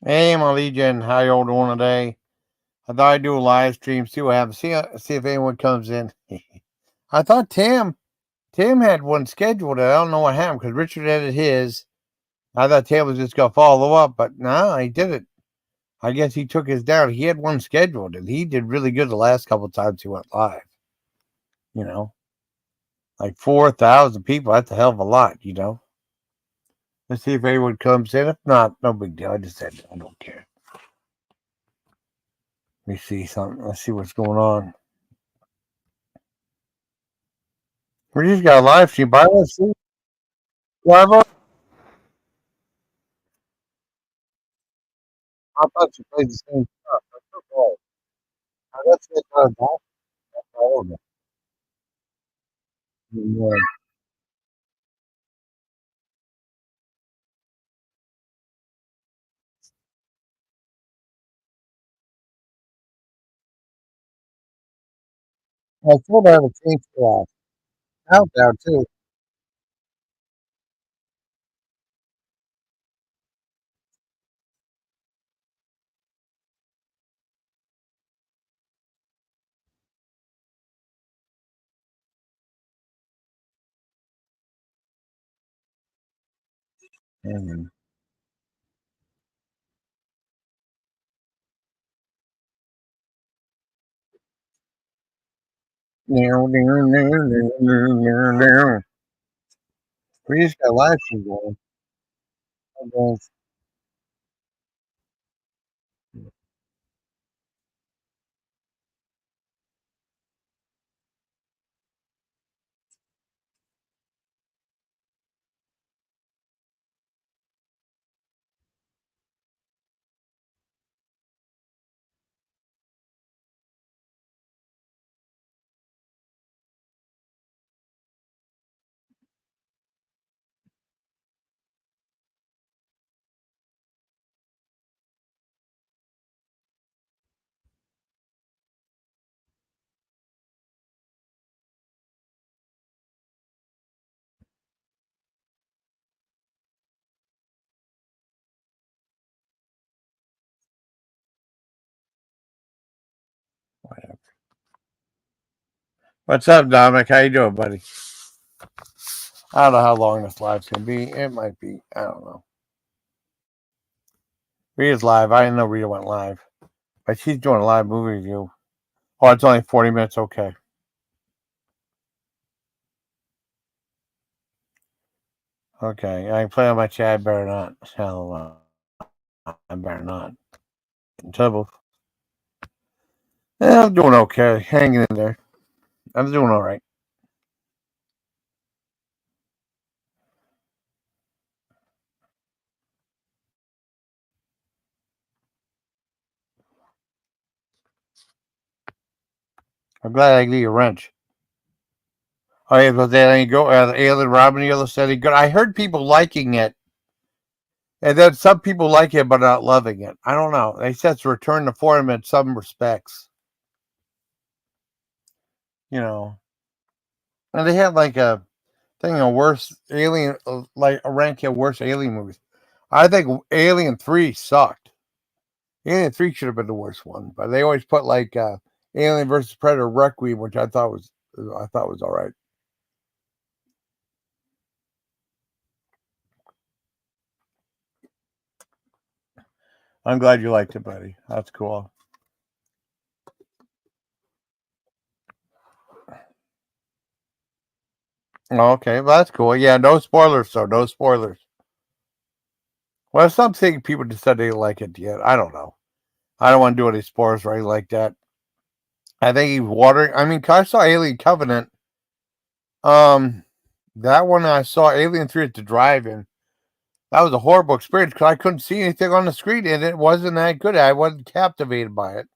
Hey, my Legion, how y'all doing today? I thought I'd do a live stream, see what happens, see if anyone comes in. I thought Tim had one scheduled. I don't know what happened because Richard edited his. I thought Tim was just gonna follow up, but no, he didn't. I guess he took his down. He had one scheduled, and he did really good the last couple of times he went live. You know, like 4,000 people. That's a hell of a lot. Let's see if anyone comes in. If not, no big deal. I just said I don't care. Let me see something. Let's see what's going on. We just got a live stream. But let's see. Live on. I thought you played the same stuff. That's okay. Let's get back. Yeah. I still have a change for countdown too. Mm-hmm. We just got a live stream going. What's up, Dominic? How you doing, buddy? I don't know how long this live's gonna be. It might be. I don't know. Rita's live. I didn't know Rita went live, but she's doing a live movie review. Oh, it's only 40 minutes. Okay. Okay. I can play on my chat. I better not. Hell, I better not. In trouble. I'm doing okay. Hanging in there. I'm doing all right. I'm glad I gave you a wrench. Oh, yeah, but then you go. The Alien Robin Yellow said he good. I heard people liking it, and then some people like it but not loving it. I don't know. They said it's return to form in some respects. You know, and they had like a thing of worst alien, like a ranking of worst alien movies. I think Alien 3 sucked. Alien 3 should have been the worst one, but they always put like Alien versus Predator Requiem, which I thought was all right. I'm glad you liked it, buddy. That's cool. Okay, well, that's cool. Yeah, no spoilers, so no spoilers. Well, some thing people just said they like it yet. I don't know. I don't want to do any spoilers or anything like that. I think he's watering. I mean, I saw Alien Covenant. Um, that one I saw Alien 3 at the drive-in. That was a horrible experience because I couldn't see anything on the screen and it wasn't that good. I wasn't captivated by it.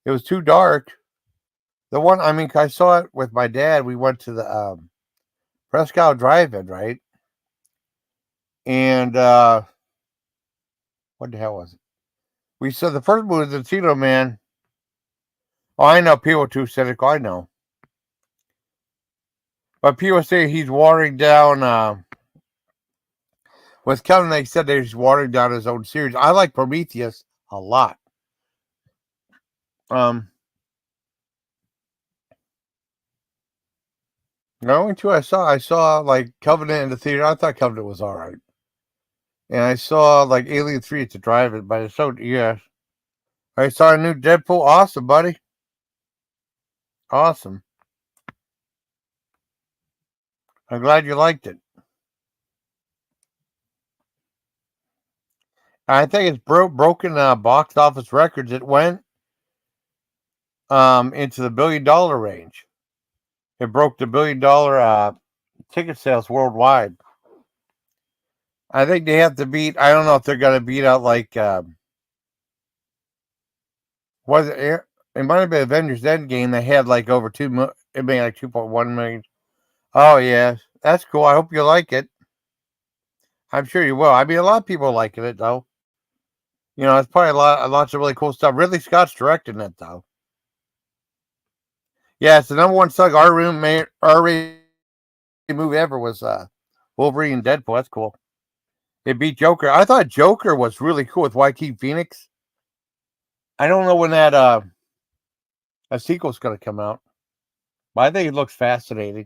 It was too dark. The one, I mean, I saw it with my dad. We went to the Prescott Drive-In, right? And what the hell was it? We saw the first movie, the Encino Man. Oh, I know people are too cynical. I know, but people say he's watering down With Kevin, they said they're just watering down his own series. I like Prometheus a lot. The only two I saw like Covenant in the theater. I thought Covenant was all right, and I saw like Alien 3 at the drive-in. But I saw, yeah, I saw a new Deadpool. Awesome, buddy. Awesome. I'm glad you liked it. I think it's broken box office records. It went into the $1 billion range. It broke the $1 billion ticket sales worldwide. I think they have to beat. I don't know if they're going to beat out like was it? It might have been Avengers Endgame. They had like over 2 million. It made like 2.1 million. Oh yeah, that's cool. I hope you like it. I'm sure you will. I mean, a lot of people are liking it though. You know, it's probably lots of really cool stuff. Ridley Scott's directing it though. Yeah, it's the number one selling R-rated movie ever was Wolverine and Deadpool. That's cool. It beat Joker. I thought Joker was really cool with Joaquin Phoenix. I don't know when that a sequel's going to come out, but I think it looks fascinating.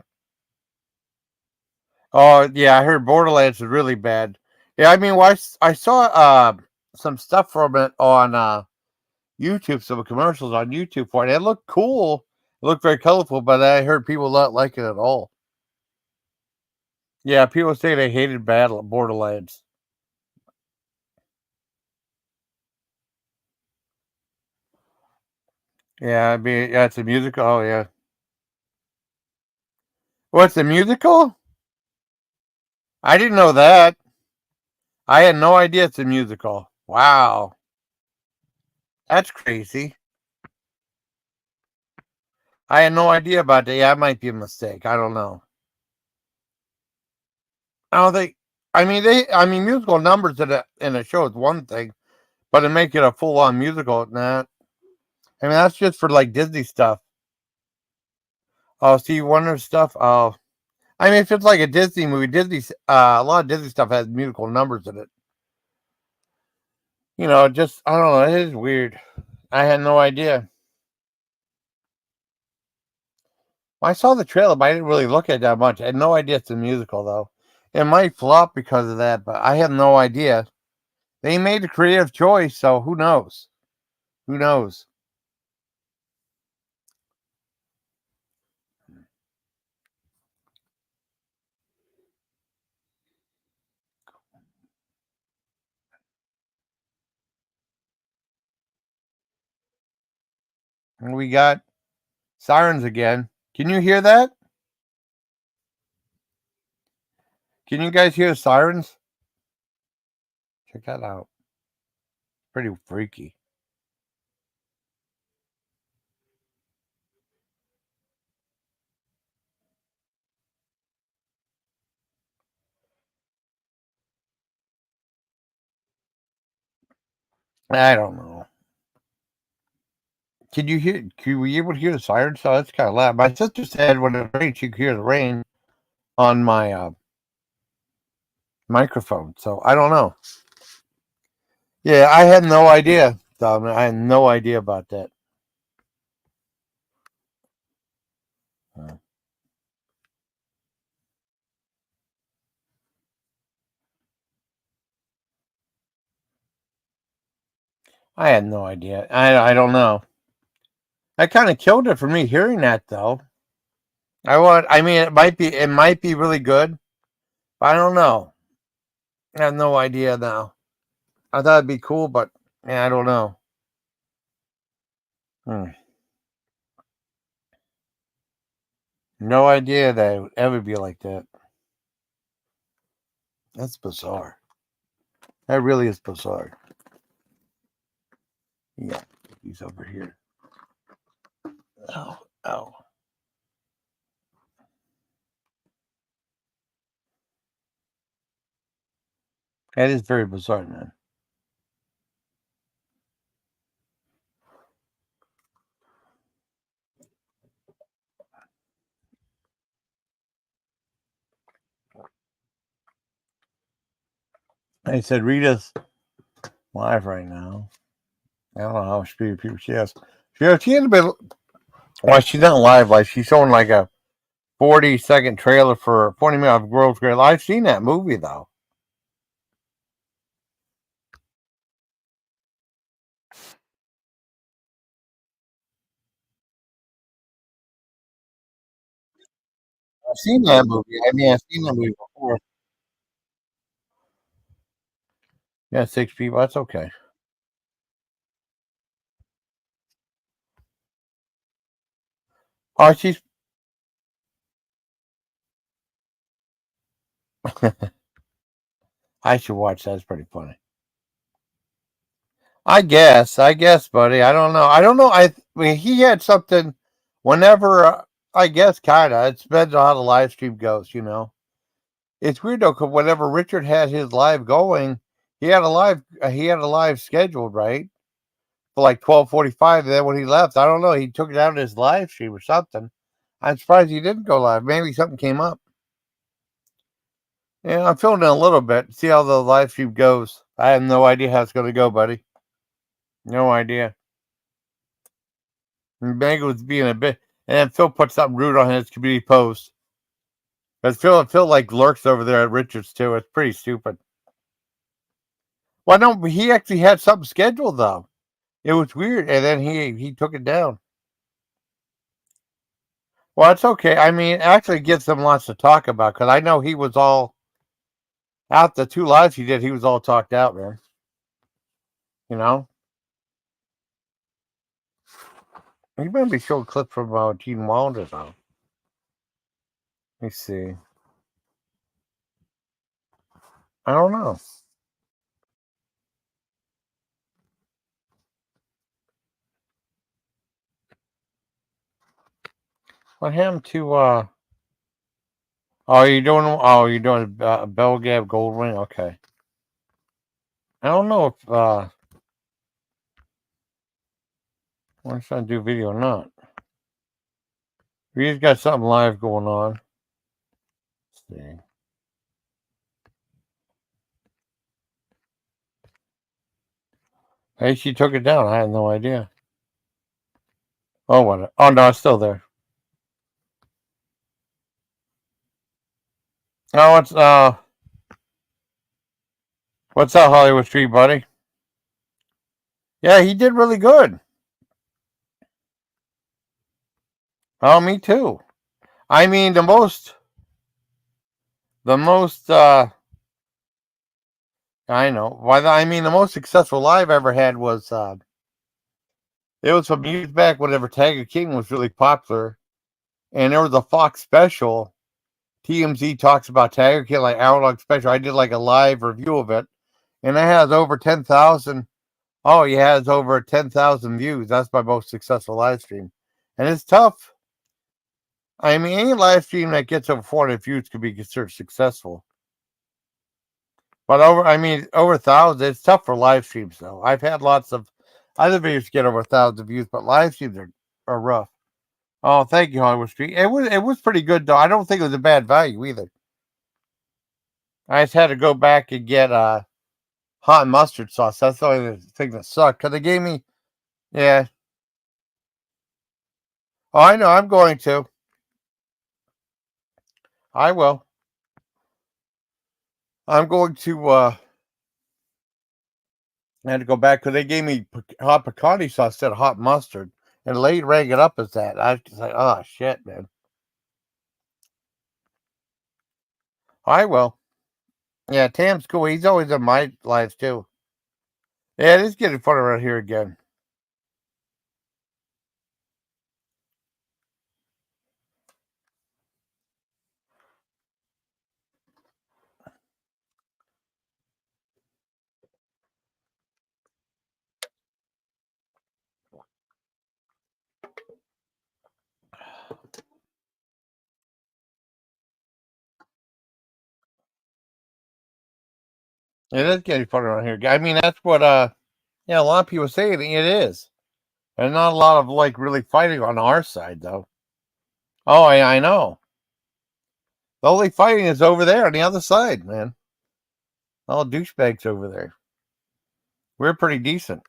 Oh yeah, I heard Borderlands is really bad. Yeah, I mean, well, I saw some stuff from it on YouTube, some commercials on YouTube for it. It looked cool. It looked very colorful, but I heard people not like it at all. Yeah, people say they hated Borderlands. Yeah, I mean, yeah, it's a musical. Oh yeah, what's a musical? I didn't know that. I had no idea it's a musical. Wow, that's crazy. I had no idea about that. Yeah, that might be a mistake. I don't know. I don't think. I mean, musical numbers in a show is one thing, but to make it a full on musical, nah. I mean, that's just for like Disney stuff. Oh, Stevie Wonder stuff. Oh, I mean, if it's like a Disney movie, a lot of Disney stuff has musical numbers in it. You know, just I don't know. It is weird. I had no idea. I saw the trailer, but I didn't really look at it that much. I had no idea it's a musical though. It might flop because of that, but I have no idea. They made a creative choice, so who knows? Who knows? And we got sirens again. Can you hear that? Can you guys hear the sirens? Check that out. Pretty freaky. I don't know. Can you hear? Can we able to hear the sirens? So that's kind of loud. My sister said when it rained, she could hear the rain on my microphone. So I don't know. Yeah, I had no idea. I had no idea about that. Uh, I had no idea. I don't know. That kind of killed it for me hearing that though. I mean it might be really good. But I don't know. I have no idea now. I thought it'd be cool, but yeah, I don't know. Hmm. No idea that it would ever be like that. That's bizarre. That really is bizarre. Yeah, he's over here. Oh, oh. That is very bizarre, man. I said Rita's live right now. I don't know how much people she has. She has a bit. Well, she's not live. Like she's showing like a 40-second trailer for 40 minutes of World's Great. I've seen that movie though. I've seen that movie. I mean, I've seen that movie before. Yeah, 6 people. That's okay. Oh, she's. I should watch that. It's pretty funny. I guess, buddy. I don't know. I don't know. I mean, he had something. Whenever, I guess, kinda. It depends on how the live stream goes. It's weird though, because whenever Richard had his live going, he had a live scheduled, right, for like 12:45. And then when he left, I don't know. He took it out of his live stream or something. I'm surprised he didn't go live. Maybe something came up. Yeah, I'm feeling it a little bit. See how the live stream goes. I have no idea how it's going to go, buddy. No idea. And Bang was being a bit, and then Phil put something rude on his community post. But Phil like lurks over there at Richards too. It's pretty stupid. Well, no, he actually had something scheduled though. It was weird, and then he took it down. Well, it's okay. I mean, it actually gives them lots to talk about because I know he was all out the two lives he did. He was all talked out, man. You know, he might be showing clip from Gene Wilder though. Let me see. I don't know. What happened to Oh, you're doing Bell Gab Gold Ring. Okay. I don't know if I'm trying to do video or not. He's got something live going on. Let's see. Hey, she took it down. I had no idea. Oh, what? Oh no, it's still there. Oh, what's up, Hollywood Street, buddy? Yeah, he did really good. Oh, me too. I mean, the most. I know. I mean, the most successful live I ever had was it was from years back whenever Tiger King was really popular, and there was a Fox special. TMZ talks about Tiger King, like hour-long special. I did like a live review of it, and it has over 10,000. Oh, yeah, it's over 10,000 views. That's my most successful live stream, and it's tough. I mean, any live stream that gets over 400 views could be considered successful. But over 1,000, it's tough for live streams, though. I've had lots of other videos get over 1,000 views, but live streams are rough. Oh, thank you, Hollywood Street. It was pretty good, though. I don't think it was a bad value either. I just had to go back and get hot and mustard sauce. That's the only thing that sucked because they gave me, yeah. Oh, I know. I'm going to. I will. I'm going to. I had to go back because they gave me hot pecani sauce instead of hot mustard, and the lady rang it up as that. I was just like, oh shit, man. I will. Yeah, Tam's cool. He's always in my lives too. Yeah, it is getting fun around here again. It is getting fun around here. I mean, that's what yeah, a lot of people say it is. And not a lot of like really fighting on our side though. Oh, I know. The only fighting is over there on the other side, man. All douchebags over there. We're pretty decent.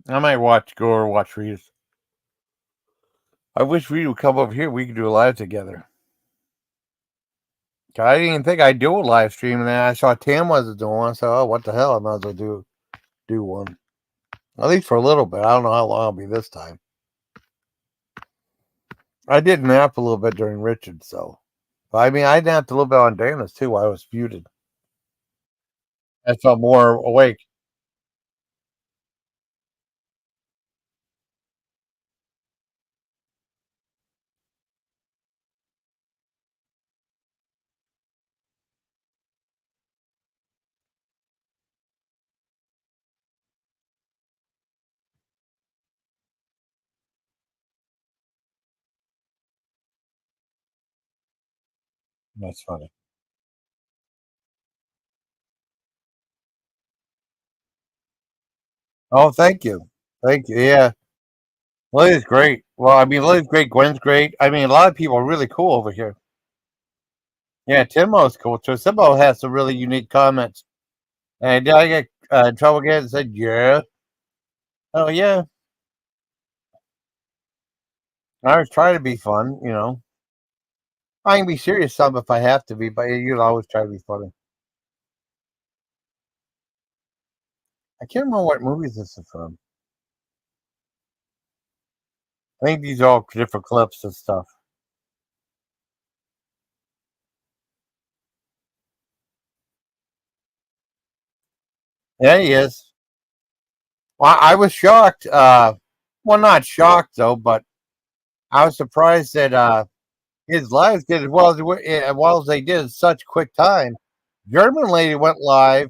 I might go or watch Rita's. I wish Rita would come over here. We could do a live together. I didn't even think I'd do a live stream, and then I saw Tam wasn't doing one. So, oh, what the hell? I might as well do one. At least for a little bit. I don't know how long I'll be this time. I did nap a little bit during Richard, so. But I mean, I napped a little bit on Dana's too while I was muted. I felt more awake. That's funny. Oh, thank you. Thank you. Yeah. Lily's great. Well, I mean, Lily's great. Gwen's great. I mean, a lot of people are really cool over here. Yeah, Timo's cool too. Timo has some really unique comments. And did I get in trouble again and said, yeah? Oh, yeah. I was trying to be fun, you know. I can be serious some if I have to be, but you always try to be funny. I can't remember what movies this is from. I think these are all different clips and stuff. Yeah, he is. Well, I was shocked. Well, not shocked though, but I was surprised that his lives did as well as they did in such quick time. German lady went live,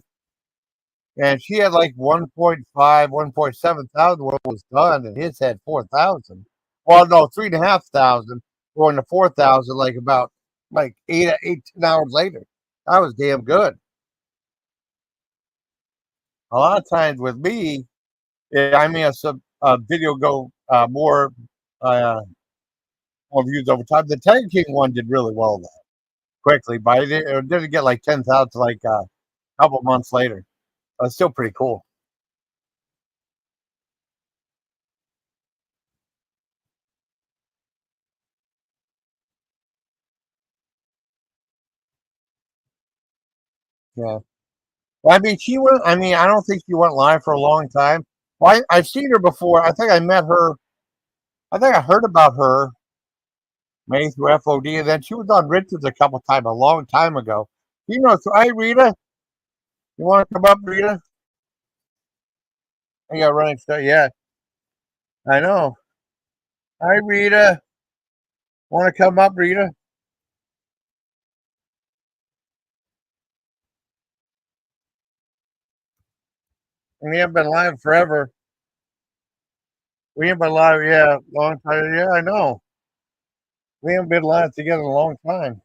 and she had like 1.5, 1.7 thousand when it was done, and his had 4,000. Well, no, 3,500, going to 4,000, like about like 10 hours later. That was damn good. A lot of times with me, I mean, a video go uh, more views over time. The Tiger King one did really well though, quickly, but it didn't get like 10,000 like a couple months later. But it's still pretty cool. Yeah. Well, I mean, she went. I mean, I don't think she went live for a long time. Well, I've seen her before. I think I met her. I think I heard about her maybe through FOD, and then she was on Richards a couple times a long time ago. You know, so hey Rita, you want to come up, Rita? I got running stuff. Yeah, I know. Hi, Rita. Want to come up, Rita? We haven't been live forever. We haven't been live, yeah, long time. Yeah, I know. We haven't been live together in a long time.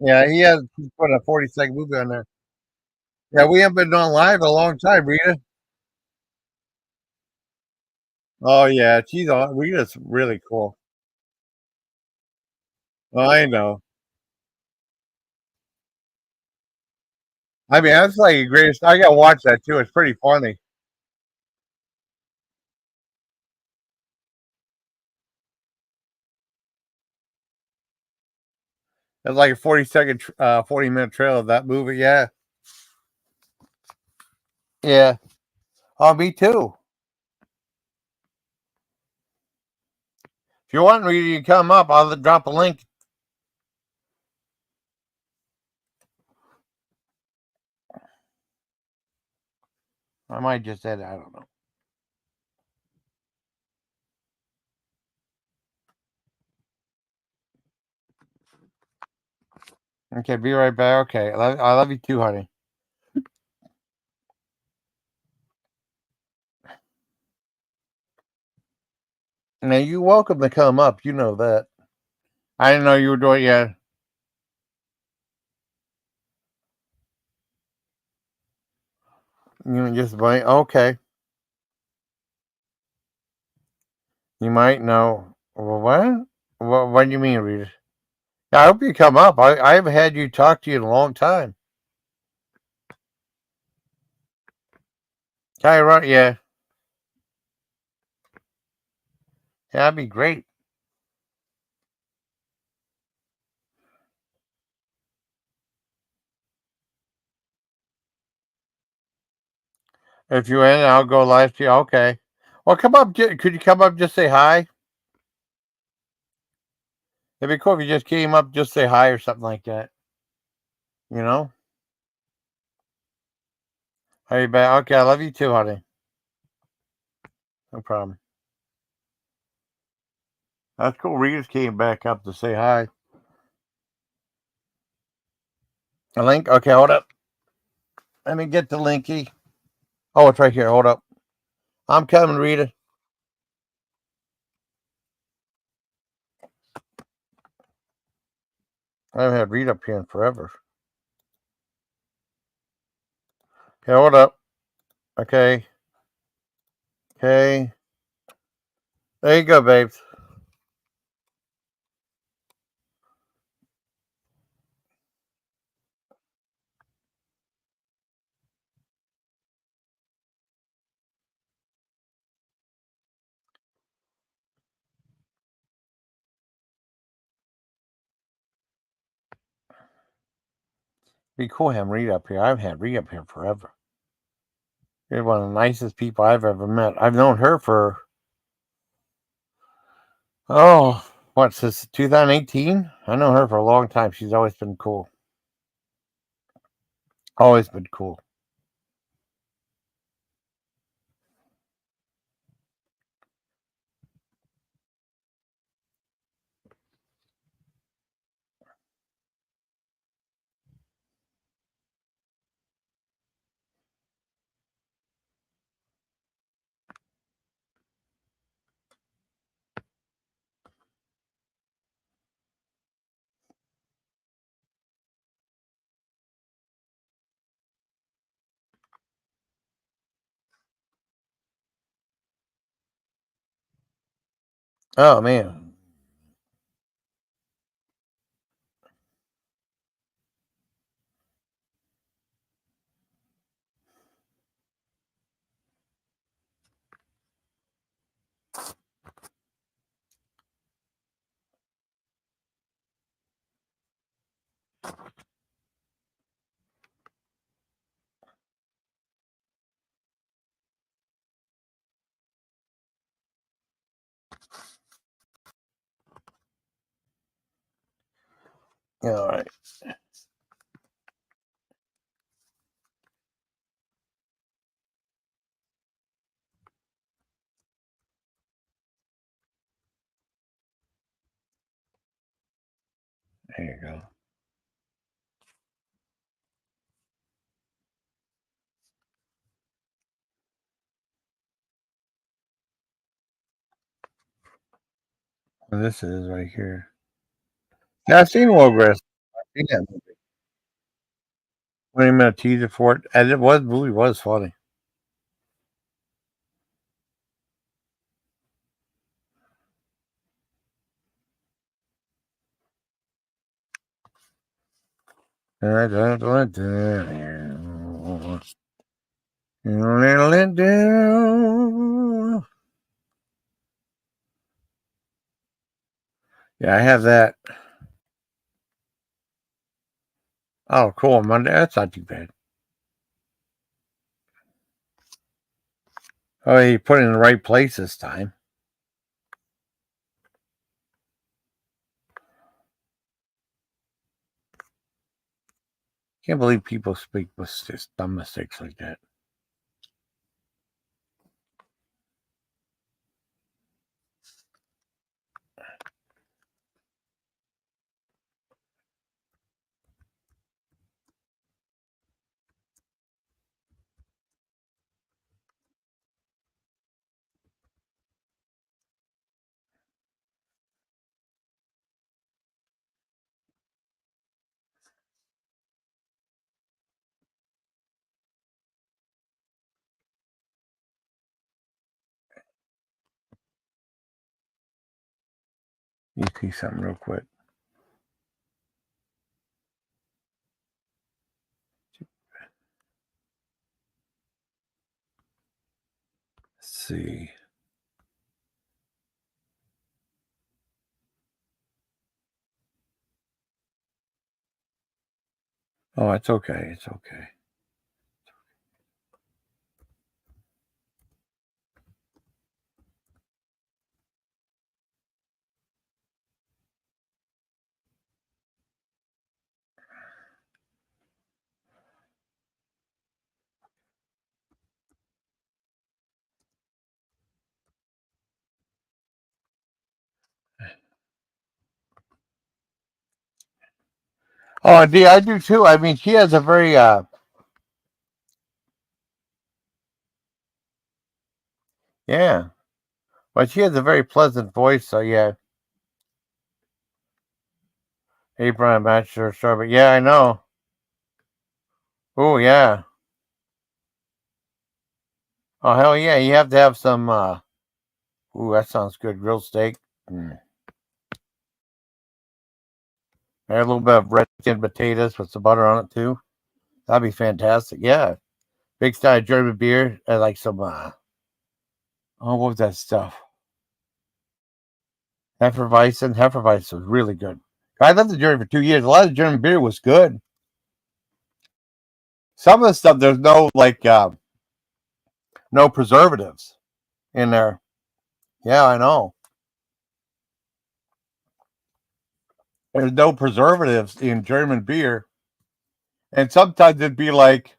Yeah, he's put a 40-second movie on there. Yeah, we haven't been on live in a long time, Rita. Oh yeah, she's on. Rita's really cool. Oh, I know. I mean, that's like the greatest. I gotta watch that too. It's pretty funny. It's like a 40-second, 40-minute trailer of that movie. Yeah, yeah. Oh, me too. If you want Rita, you come up. I'll drop a link. I might just add. I don't know. Okay, be right back. Okay, I love you too, honey. Now you're welcome to come up. You know that. I didn't know you were doing. Yeah, you just wait. Okay, you might know. Well, what? What do you mean, Rita? Yeah, I hope you come up. I haven't had you talk to you in a long time. Can I run? Yeah, yeah, that'd be great. If you in, I'll go live to you. Okay. Well, come up. Could you come up? Just say hi. It'd be cool if you just came up, just say hi or something like that. You know? How you been? Okay, I love you too, honey. No problem. That's cool. Rita's came back up to say hi. A link? Okay, hold up. Let me get the linky. Oh, it's right here. Hold up. I'm coming, Rita. I haven't had Rita up here in forever. Okay, hold up. Okay. Okay. There you go, babes. Be cool having Rita up here. I've had Rita up here forever. You're one of the nicest people I've ever met. I've known her for, oh, what, since 2018? I know her for a long time. She's always been cool. Always been cool. Oh, man. All right. There you go. And this is right here. Yeah, I've seen Wilgress. I've seen that movie. 20-minute teaser for it. And it was movie was funny. Yeah, I have that. Oh, cool. Monday. That's not too bad. Oh, you put it in the right place this time. Can't believe people speak with just dumb mistakes like that. You see something real quick. Let's see. Oh, it's okay. It's okay. Oh, Dee, I do too. I mean, she has a very yeah. Well, she has a very pleasant voice, so yeah. Hey, Brian Bachelor, sorry, but yeah, I know. Oh, yeah. Oh, hell yeah. You have to have some, ooh, that sounds good. Grilled steak. Mm. Add a little bit of red skin potatoes with some butter on it, too. That'd be fantastic. Yeah. Big style German beer. I like some, oh, what was that stuff? Hefeweizen. Hefeweizen was really good. I lived in Germany for 2 years. A lot of German beer was good. Some of the stuff, there's no, like, no preservatives in there. Yeah, I know. There's no preservatives in German beer. And sometimes it'd be like,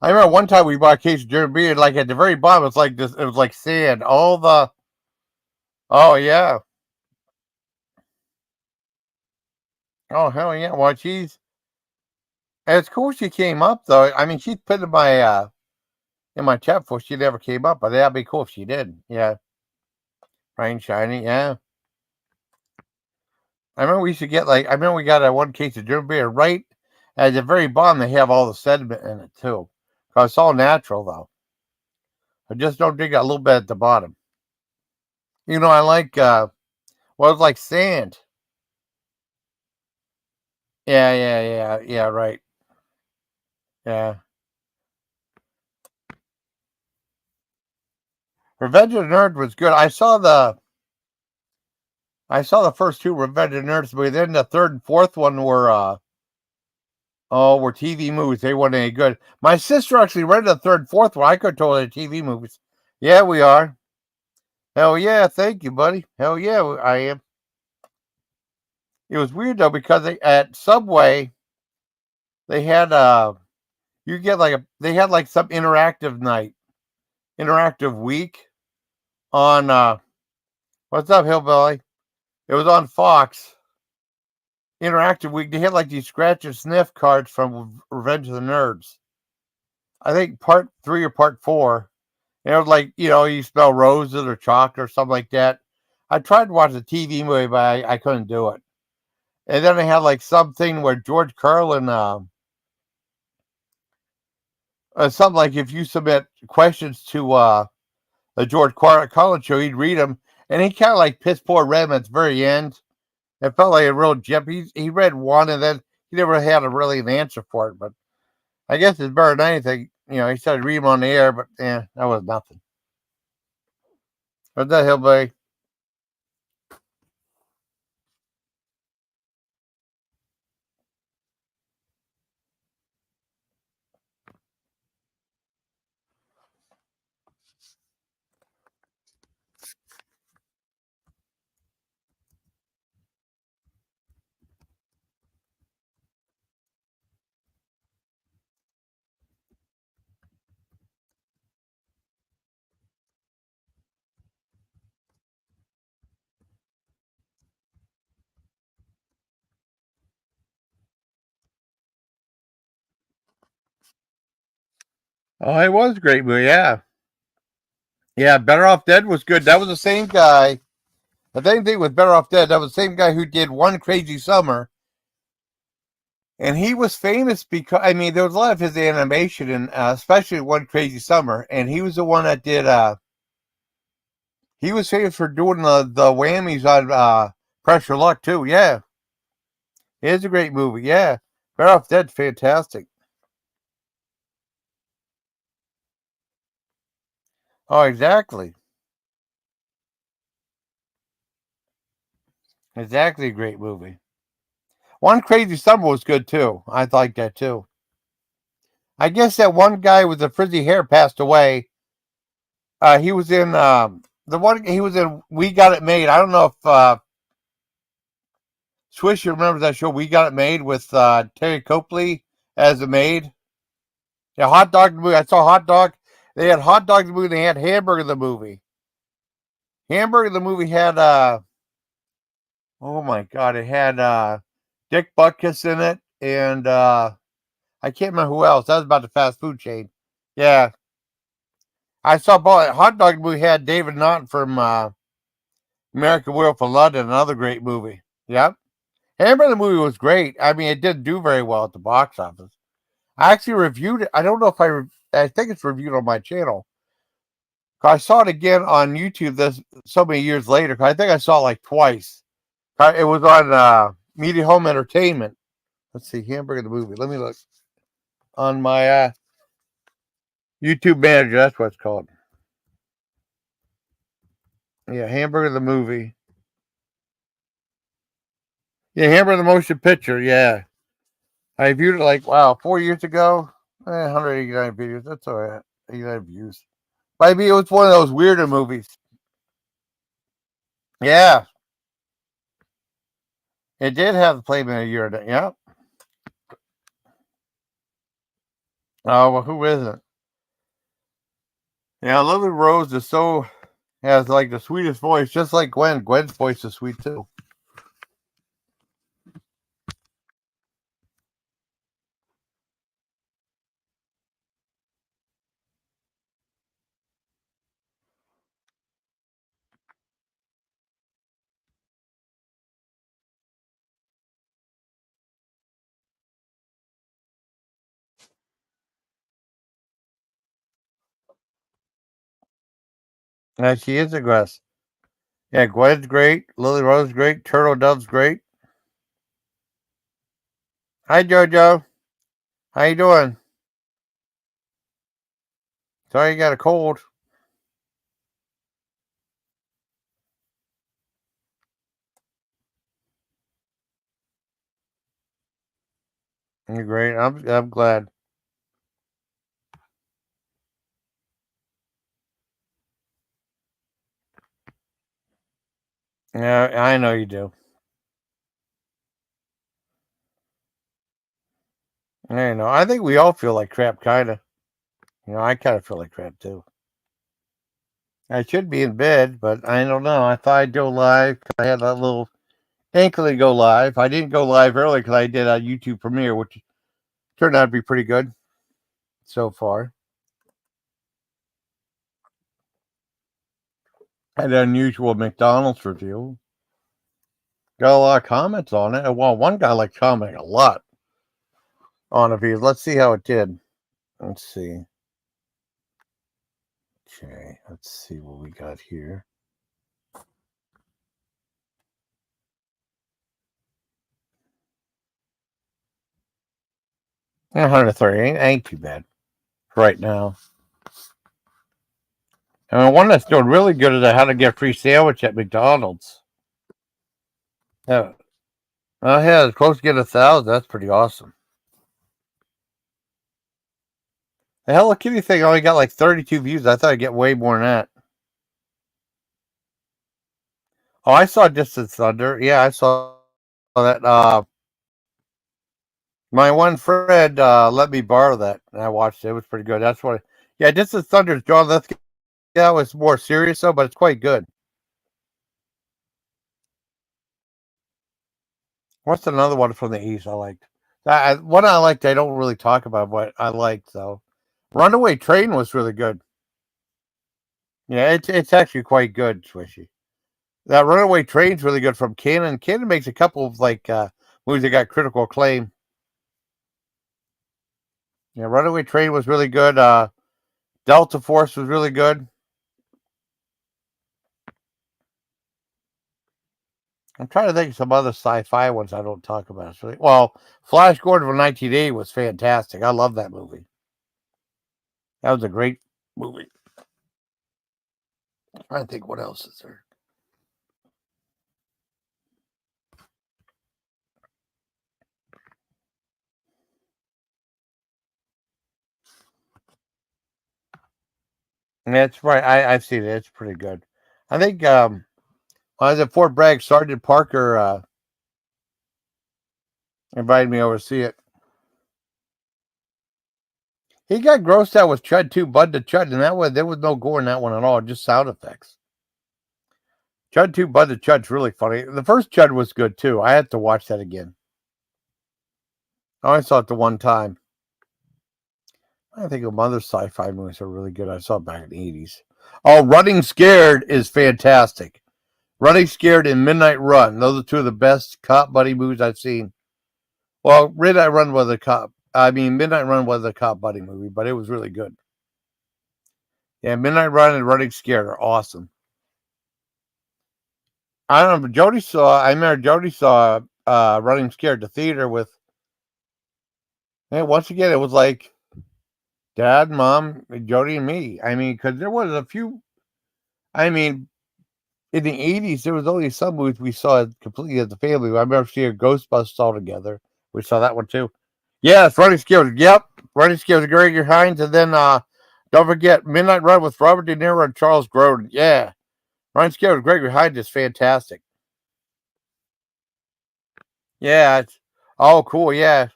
I remember one time we bought a case of German beer, and like at the very bottom, it's like this, it was like sand. Oh, yeah. Oh, hell yeah. Well, it's cool she came up, though. I mean, she's put in my chat before she never came up, but that'd be cool if she did. Yeah. Bright and shiny. Yeah. I remember we used to get I remember we got a one case of German beer right at the very bottom. They have all the sediment in it too, cause it's all natural though. I just don't drink a little bit at the bottom. You know, I like well, it's like sand. Yeah. Right. Yeah. Revenge of the Nerd was good. I saw the first two Revenge of the Nerds, but then the third and fourth one were TV movies. They weren't any good. My sister actually read the third and fourth one. I could have told her TV movies. Yeah, we are. Hell yeah, thank you, buddy. Hell yeah, I am. It was weird though because at Subway they had you get they had like some interactive week on what's up, Hillbilly? It was on Fox. Interactive week. They had like these scratch and sniff cards from Revenge of the Nerds. I think part 3 or part 4. And it was like, you spell roses or chocolate or something like that. I tried to watch the TV movie, but I couldn't do it. And then they had like something where George Carlin, something like if you submit questions to the George Carlin show, he'd read them, and he kind of like piss poor Redman at the very end. It felt like a real jump. He read one, and then he never had an answer for it. But I guess it's better than anything. He started reading them on the air, but yeah, that was nothing. What's that, Hillbilly? Oh, it was a great movie. Yeah. Yeah, Better Off Dead was good. That was the same guy. The same thing with Better Off Dead. That was the same guy who did One Crazy Summer. And he was famous because, I mean, there was a lot of his animation, and especially One Crazy Summer. And he was the one that did, he was famous for doing the whammies on Pressure Luck too. Yeah, it is a great movie. Yeah, Better Off Dead, fantastic. Oh, exactly. Exactly, a great movie. One Crazy Summer was good too. I like that too. I guess that one guy with the frizzy hair passed away. He was in the one he was in. We Got It Made. I don't know if Swish you remember that show. We Got It Made with Terry Copley as the maid. Yeah, Hot Dog the movie. I saw Hot Dog. They had Hot Dog the movie. They had Hamburger the movie. Hamburger the movie had oh my god, it had Dick Butkus in it, and I can't remember who else. That was about the fast food chain. Yeah, I saw both. Hot Dog movie had David Naughton from American Werewolf in London, another great movie. Yep. Hamburger the movie was great. I mean, it didn't do very well at the box office. I actually reviewed it. I don't know if I think it's reviewed on my channel. I saw it again on YouTube this so many years later. I think I saw it like twice. It was on Media Home Entertainment. Let's see, Hamburger the movie. Let me look on my YouTube manager. That's what it's called. Yeah, Hamburger the movie. Yeah, Hamburger the motion picture. Yeah, I viewed it like 4 years ago. 189 videos. That's all right. 89 views. But I mean, it was one of those weirder movies. Yeah, it did have the Playman a year. Yeah. Oh well, who isn't? Yeah, Lily Rose is so has like the sweetest voice, just like Gwen. Gwen's voice is sweet too. Yeah, she is a Grass. Yeah, Gwen's great. Lily Rose is great. Turtle Dove's great. Hi, JoJo. How you doing? Sorry you got a cold. You're great. I'm glad. Yeah, I know you do. I know. I think we all feel like crap, kind of. I kind of feel like crap too. I should be in bed, but I don't know. I thought I'd go live because I had that little inkling to go live. I didn't go live early because I did a YouTube premiere, which turned out to be pretty good so far. Had an unusual McDonald's review. Got a lot of comments on it. Well, one guy liked commenting a lot on a view. Let's see how it did. Let's see. Okay, let's see what we got here. 130 ain't too bad right now. And one that's doing really good is how to get a free sandwich at McDonald's. Yeah, yeah, it's close to get 1,000. That's pretty awesome. The Hello Kitty thing only got like 32 views. I thought I'd get way more than that. Oh, I saw Distant Thunder. Yeah, I saw that. My one friend let me borrow that, and I watched it. It was pretty good. That's what. Yeah, Distant Thunder. John Lithgow. That was more serious though, but it's quite good. What's another one from the East I liked? One I liked. I don't really talk about, but I liked though. Runaway Train was really good. Yeah, it's actually quite good, Swishy. That Runaway Train's really good from Canon. Canon makes a couple of like movies that got critical acclaim. Yeah, Runaway Train was really good. Delta Force was really good. I'm trying to think of some other sci-fi ones I don't talk about. Well, Flash Gordon from 1980 was fantastic. I love that movie. That was a great movie. I'm trying to think what else is there. That's right. I've seen it. It's pretty good. I think when I was at Fort Bragg, Sergeant Parker invited me over to see it. He got grossed out with Chud too, Bud the Chud, and that was there was no gore in that one at all, just sound effects. Chud 2, Bud the Chud's really funny. The first Chud was good too. I had to watch that again. I only saw it the one time. I think of other sci-fi movies are really good. I saw it back in the 80s. Oh, Running Scared is fantastic. Running Scared and Midnight Run. Those are two of the best cop buddy movies I've seen. Well, Midnight Run was a cop. Midnight Run was a cop buddy movie, but it was really good. Yeah, Midnight Run and Running Scared are awesome. I don't know, but I remember Jody saw Running Scared at the theater with, and once again, it was like Dad, Mom, Jody, and me. Because there was a few, I mean, in the 80s, there was only some movies we saw completely as a family. I remember seeing Ghostbusters all together. We saw that one too. Yes, Running Scared. Yep, Running Scared with Gregory Hines, and then don't forget Midnight Run with Robert De Niro and Charles Grodin. Yeah, Running Scared with Gregory Hines is fantastic. Yeah, it's oh cool. Yeah,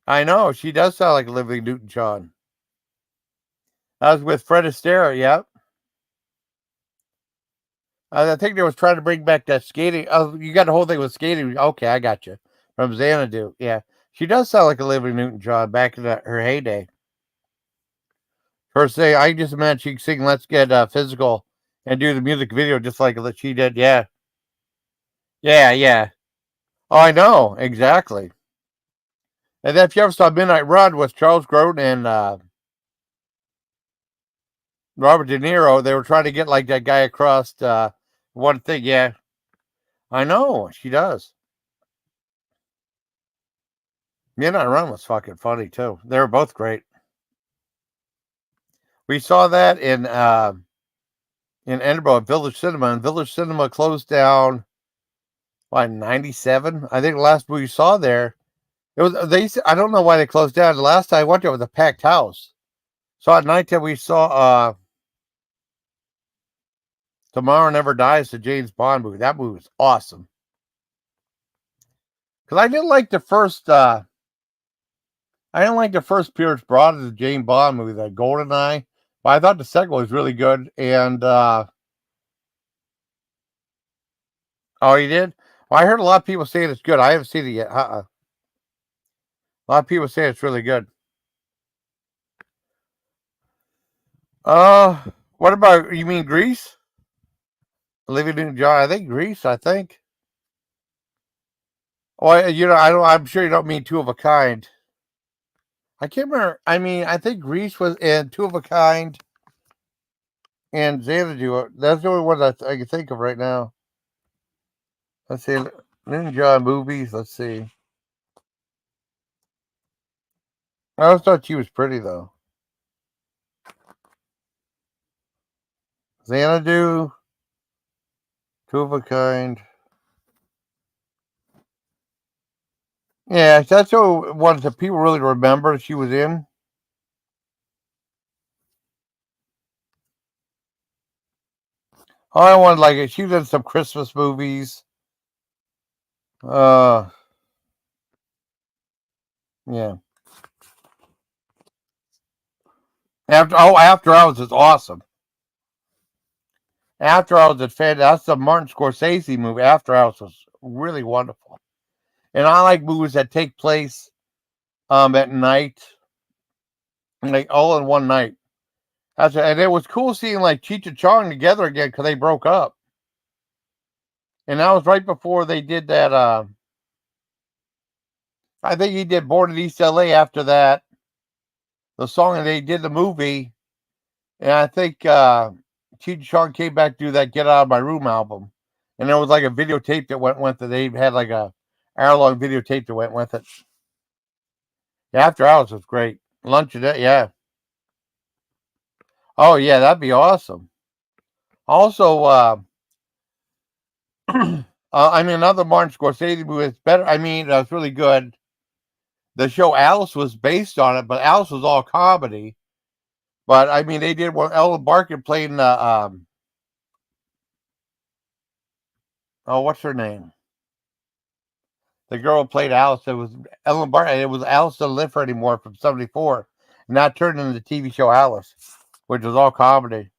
I know she does sound like Olivia Newton-John. I was with Fred Astaire. Yep. I think they was trying to bring back that skating. Oh, you got the whole thing with skating. Okay, I got you. From Xanadu. Yeah. She does sound like Olivia Newton-John back in her heyday. Her say, I just imagine she could sing Let's Get Physical and do the music video just like she did. Yeah. Yeah, yeah. Oh, I know. Exactly. And then if you ever saw Midnight Run with Charles Grodin and Robert De Niro, they were trying to get like that guy across one thing. Yeah. I know. She does. Midnight Run was fucking funny too. They were both great. We saw that in Edinburgh at Village Cinema, and Village Cinema closed down by 97. I think the last movie we saw there, it was they. I don't know why they closed down. The last time I went there was a packed house. So at nighttime we saw Tomorrow Never Dies, the James Bond movie. That movie was awesome. Because I didn't like the first. I didn't like the first Pierce Brosnan James Bond movie, that GoldenEye. But I thought the second one was really good. And oh, you did? Well, I heard a lot of people saying it's good. I haven't seen it yet. A lot of people say it's really good. Uh, what about you? Mean Greece? Olivia Newton-John? I think Greece. I think. Well, I don't. I'm sure you don't mean Two of a Kind. I can't remember. I think Greece was in Two of a Kind and Xanadu. That's the only one I can think of right now. Let's see, Newton-John movies. Let's see. I always thought she was pretty though. Xanadu, Two of a Kind. Yeah, that's the ones that people really remember she was in. Oh, I wanted like it. She was in some Christmas movies. Uh, yeah. After Hours is awesome. After Hours is fantastic. That's the Martin Scorsese movie. After Hours was really wonderful. And I like movies that take place at night, like all in one night. And it was cool seeing like Cheech and Chong together again because they broke up. And that was right before they did that. I think he did Born in East LA after that. The song, and they did the movie. And I think Cheech and Chong came back to do that Get Out of My Room album. and there was like a videotape that went with it. They had like a hour-long videotape that went with it. Yeah, After Hours was great. Lunch today, yeah. Oh yeah, that'd be awesome. Also, I mean, another Martin Scorsese movie was better. I mean, that was really good. The show Alice was based on it, but Alice was all comedy. But I mean, they did one. Ellen Barkin playing the oh, what's her name? The girl who played Alice. It was Ellen Barkin. It was Alice Doesn't Live For Anymore from '74, and that turned into the TV show Alice, which was all comedy.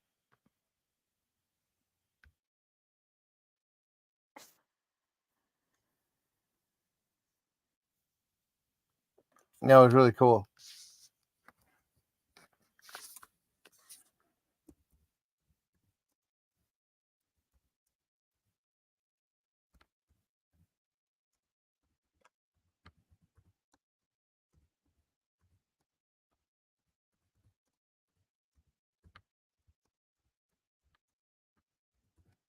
No, it was really cool.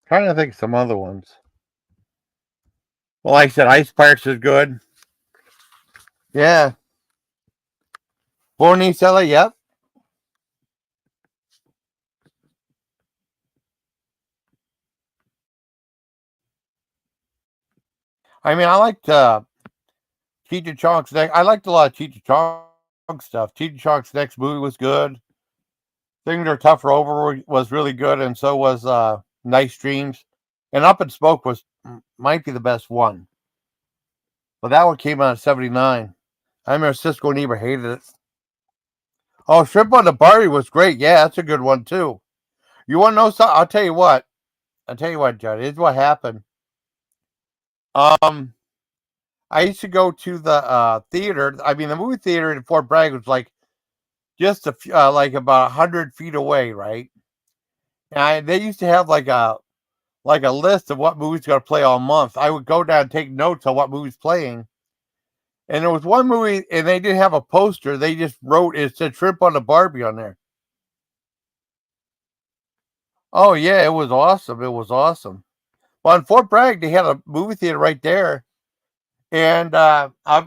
Trying to think of some other ones. Well, like I said, Ice Pirates is good. Yeah. Born East LA, yep. I mean, I liked Cheech and Chong's next. I liked a lot of Cheech and Chong stuff. Cheech and Chong's next movie was good. Things Are Tougher Over was really good, and so was Nice Dreams. And Up in Smoke was might be the best one. But that one came out in '79. I remember Cisco and Ebert hated it. Oh, Shrimp on the Barbie was great. Yeah, that's a good one too. You want to know something? I'll tell you what. I'll tell you what, Judd. Here's what happened. Um, I used to go to the theater. I mean, the movie theater in Fort Bragg was like just like about 100 feet away, right? And they used to have like a list of what movies going to play all month. I would go down and take notes on what movies playing. And there was one movie, and they didn't have a poster. They just wrote it said "Shrimp on the Barbie" on there. Oh yeah, it was awesome. It was awesome. Well, in Fort Bragg, they had a movie theater right there. And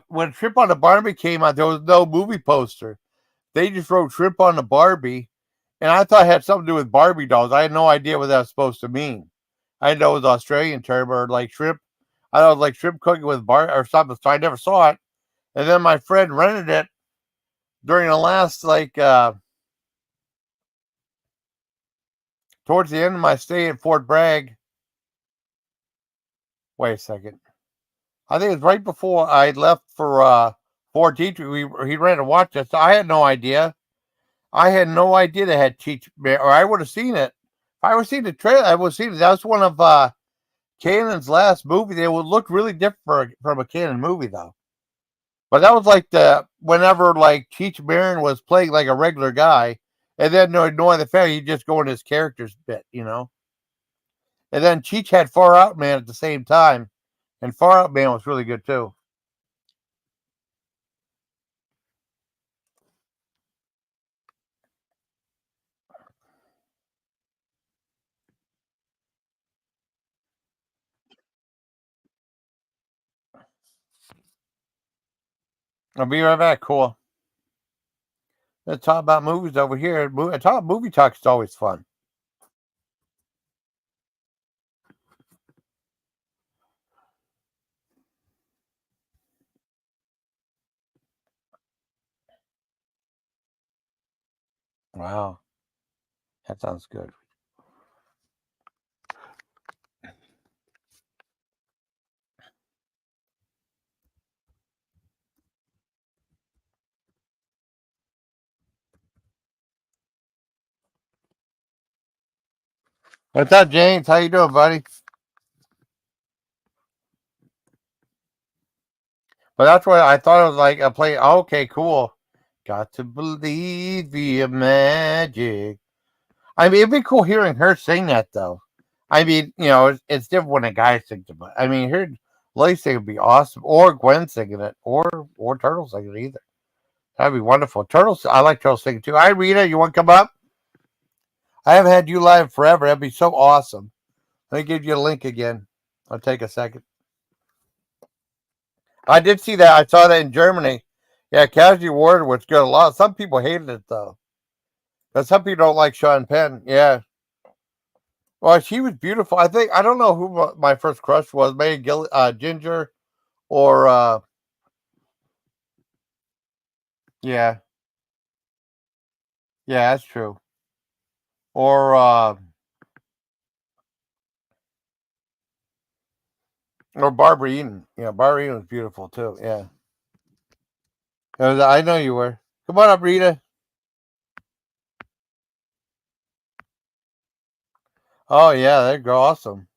when Shrimp on the Barbie came out, there was no movie poster. They just wrote "Shrimp on the Barbie," and I thought it had something to do with Barbie dolls. I had no idea what that was supposed to mean. I didn't know it was an Australian term or like shrimp. I thought it was like shrimp cooking with bar or something. So I never saw it. And then my friend rented it during the last towards the end of my stay at Fort Bragg. Wait a second. I think it was right before I left for Fort Detrick. He rented to watch it. So I had no idea. I had no idea they had Cheech, or I would have seen it. If I would have seen the trailer, I would have seen it. That was one of Cannon's last movie. They would look really different from a Cannon movie, though. But that was like the whenever like Cheech Marin was playing like a regular guy, and then no ignoring the fact he'd just go in his character's bit. And then Cheech had Far Out Man at the same time, and Far Out Man was really good too. I'll be right back. Cool. Let's talk about movies over here. Movie talk is always fun. Wow, that sounds good. What's up, James? How you doing, buddy? But that's what I thought it was like a play. Okay, cool. Got to believe your magic. I mean, it'd be cool hearing her sing that, though. I mean, it's different when a guy sings it, but I mean, hearing Lily sing would be awesome, or Gwen singing it, or Turtle singing it either. That'd be wonderful. Turtles, I like Turtle singing too. Hi, Rita, you want to come up? I haven't had you live forever. That'd be so awesome. Let me give you a link again. I'll take a second. I did see that. I saw that in Germany. Yeah, Casualty Ward was good. A lot. Some people hated it though, because some people don't like Sean Penn. Yeah. Well, she was beautiful. I think I don't know who my first crush was. Maybe Ginger or yeah, yeah, that's true. Or Barbara Eden. Yeah, Barbara Eden was beautiful too. Yeah, I know you were. Come on up, Rita. Oh yeah, they go awesome.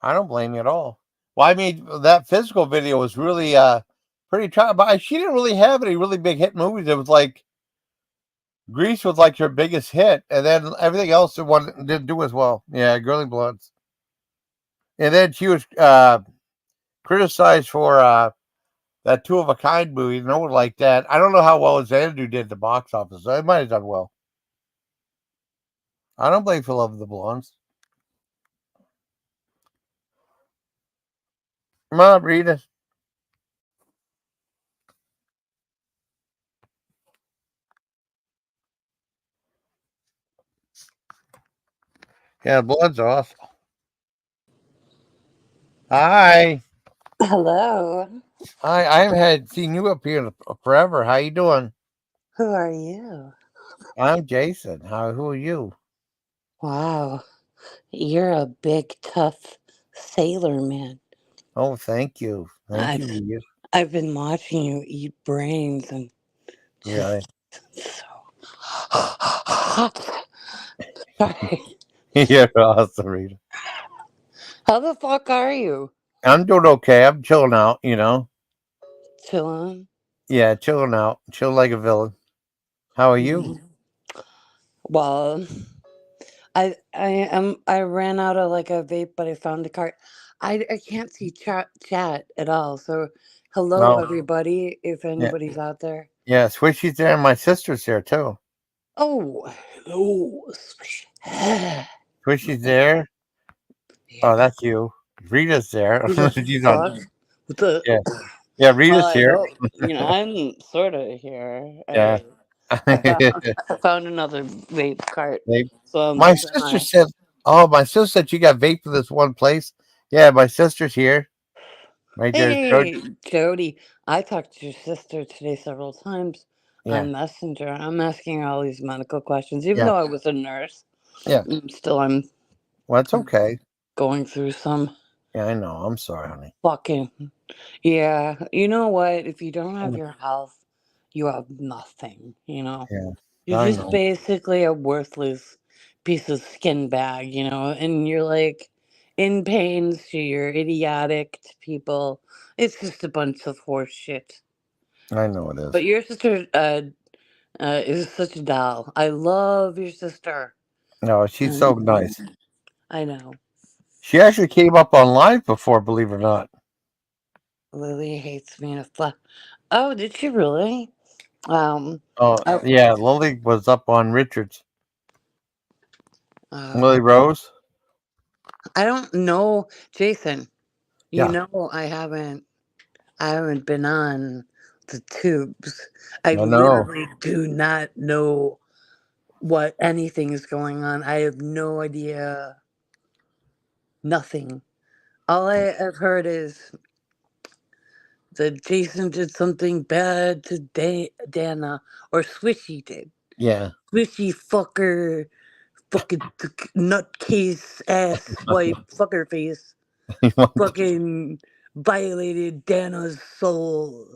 I don't blame you at all. Well, I mean, that physical video was really pretty try, but she didn't really have any really big hit movies. It was like Grease was like her biggest hit, and then everything else didn't do as well. Yeah, Girly Bloods, and then she was criticized for that Two of a Kind movie. No one liked that. I don't know how well Xanadu did at the box office. So it might have done well. I don't blame for Love of the Blondes. Come on, Rita. Yeah, the Blondes are awesome. Hi. Hello. I haven't had seen you up here forever. How you doing? Who are you? I'm Jason. Who are you? Wow. You're a big, tough sailor man. Oh, thank you. Thank you, I've Rita. I've been watching you eat brains and just Really? so sorry. You're awesome, Rita. How the fuck are you? I'm doing okay. I'm chilling out, you know. Chilling. Yeah, chilling out. Chill like a villain. How are you? Mhm. Well, I ran out of like a vape, but I found a cart. I can't see chat at all. So hello Oh, everybody, if yeah. anybody's out there. Yeah, Swishy's there and my sister's there too. Oh, hello. Swishy's there. Oh, Yeah. that's you. Rita's there. Who the She's on. fuck? What the? Yeah. Yeah, Well, Rita's I here. hope I'm sort of here. Yeah. I found I found another vape cart, They- so I'm my sister semi. said, "Oh, my sister said she got vape for this one place." Yeah, my sister's here. Right there, Jody. Hey, Jody, I talked to your sister today several times Yeah, on Messenger. I'm asking her all these medical questions, even yeah, though I was a nurse. yeah. Still, I'm Well, it's okay. going through some Yeah, I know. I'm sorry, honey. fucking. Yeah, you know what? If you don't have Yeah, your health, you have nothing. yeah, You're I just know. basically a worthless piece of skin bag, and you're like in pain, so you're idiotic to people. It's just a bunch of horse shit. I know it But is. your sister is such a doll. I love your sister. No, she's so Mm, nice. I know. She actually came up on live before, believe it or not. Lily hates me in a flat. Oh, did she really? Oh, I, yeah, Lily was up on Richards. uh, Lily Rose. I don't know, Jason. You Yeah, know, I haven't been on the tubes. I I know. literally do not know what anything is going on. I have no idea. Nothing. All I have heard is that Jason did something bad to Dana, or Swishy did. Yeah. Swishy fucker, fucking nutcase ass wife, fucker face, You want to- fucking violated Dana's soul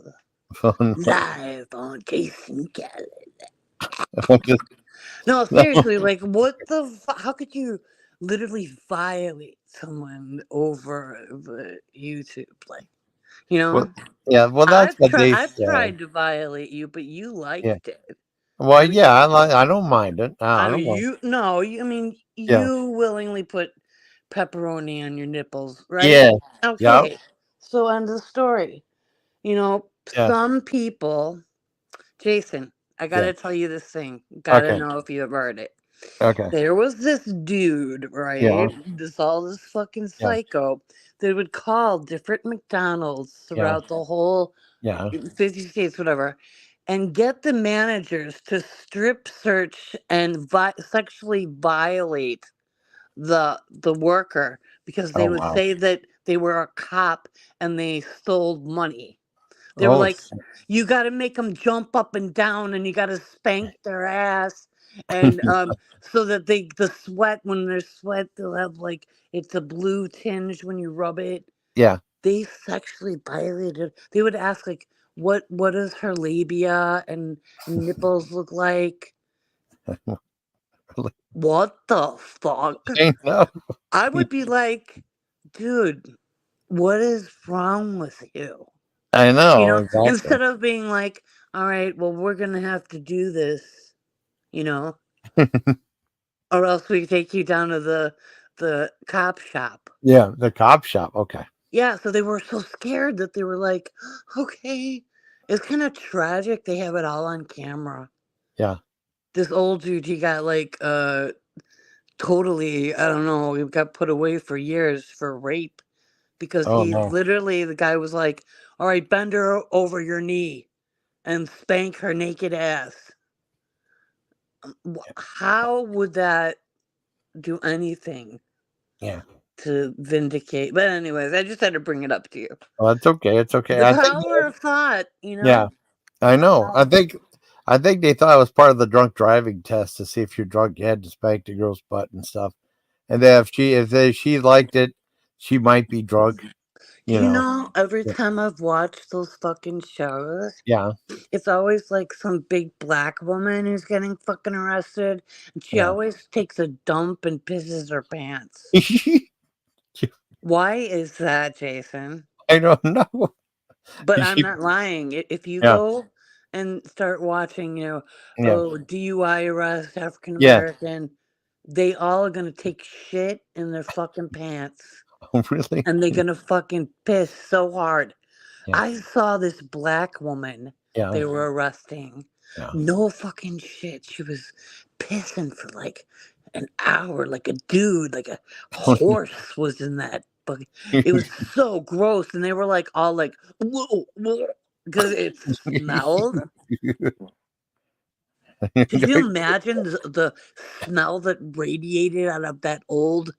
oh, no. live on Jason Callan. I want to- No, no. seriously, like, what the how could you literally violate someone over the YouTube? Like, you Well, know, yeah, well, that's what they I've said. tried to violate you, but you Yeah. liked it. Well, I mean, yeah, I don't mind it. I don't mind. you no, I mean, Yeah. you willingly put pepperoni on your nipples, right? Yeah. Yeah. Okay, so end of the story. Yeah. Some people, Jason, I Yeah. gotta tell you this thing. Gotta Okay. know if you have heard it. Okay. There was this dude, Yeah. right? This fucking Yeah. psycho that would call different McDonald's Yeah. throughout the whole Yeah. 50 states, whatever, and get the managers to strip search and sexually violate the worker because they Oh would wow. say that they were a cop and they stole money. They were Oh. like, you got to make them jump up and down, and you got to spank their ass, and so that the sweat, when there's sweat, they'll have like it's a blue tinge when you rub it. Yeah. They sexually violated. They would ask like, what does her labia and nipples look like? What the fuck? I know. I would be like, dude, what is wrong with you? I You know know, exactly. instead of being like, all right, well, we're going to have to do this, you know, or else we take you down to the cop shop. Yeah, the cop shop. Okay. Yeah, so they were so scared that they were like, okay. It's kind of tragic they have it all on camera. Yeah. This old dude, he got like totally, I don't know, he got put away for years for rape because Oh he no. literally, the guy was like, all right, bend her over your knee and spank her naked ass. How would that do anything Yeah. to vindicate? But anyways, I just had to bring it up to you. Well, it's okay. It's okay. The I think. power of thought, you Yeah. know. I know. I Um, think. I think they thought it was part of the drunk driving test to see if you're drunk, you had to spank the girl's butt and stuff. And then if she liked it, she might be drunk. do You you know. know? Every Yeah. time I've watched those fucking shows, Yeah. it's always like some big black woman who's getting fucking arrested, and she Yeah. always takes a dump and pisses her pants. Why is that, Jason? I don't know. But I'm She, not lying. If you yeah. go and start watching, Yeah. oh, DUI arrest African Yeah. American, they all are gonna take shit in their fucking pants Really? and they're gonna fucking piss so hard. Yeah. I saw this black woman Yeah. they were arresting. Yeah. No fucking shit. She was pissing for like an hour, like a dude, like a horse was in that fucking. It was so gross, and they were like all like, whoa, because it smelled. Could you imagine the smell that radiated out of that old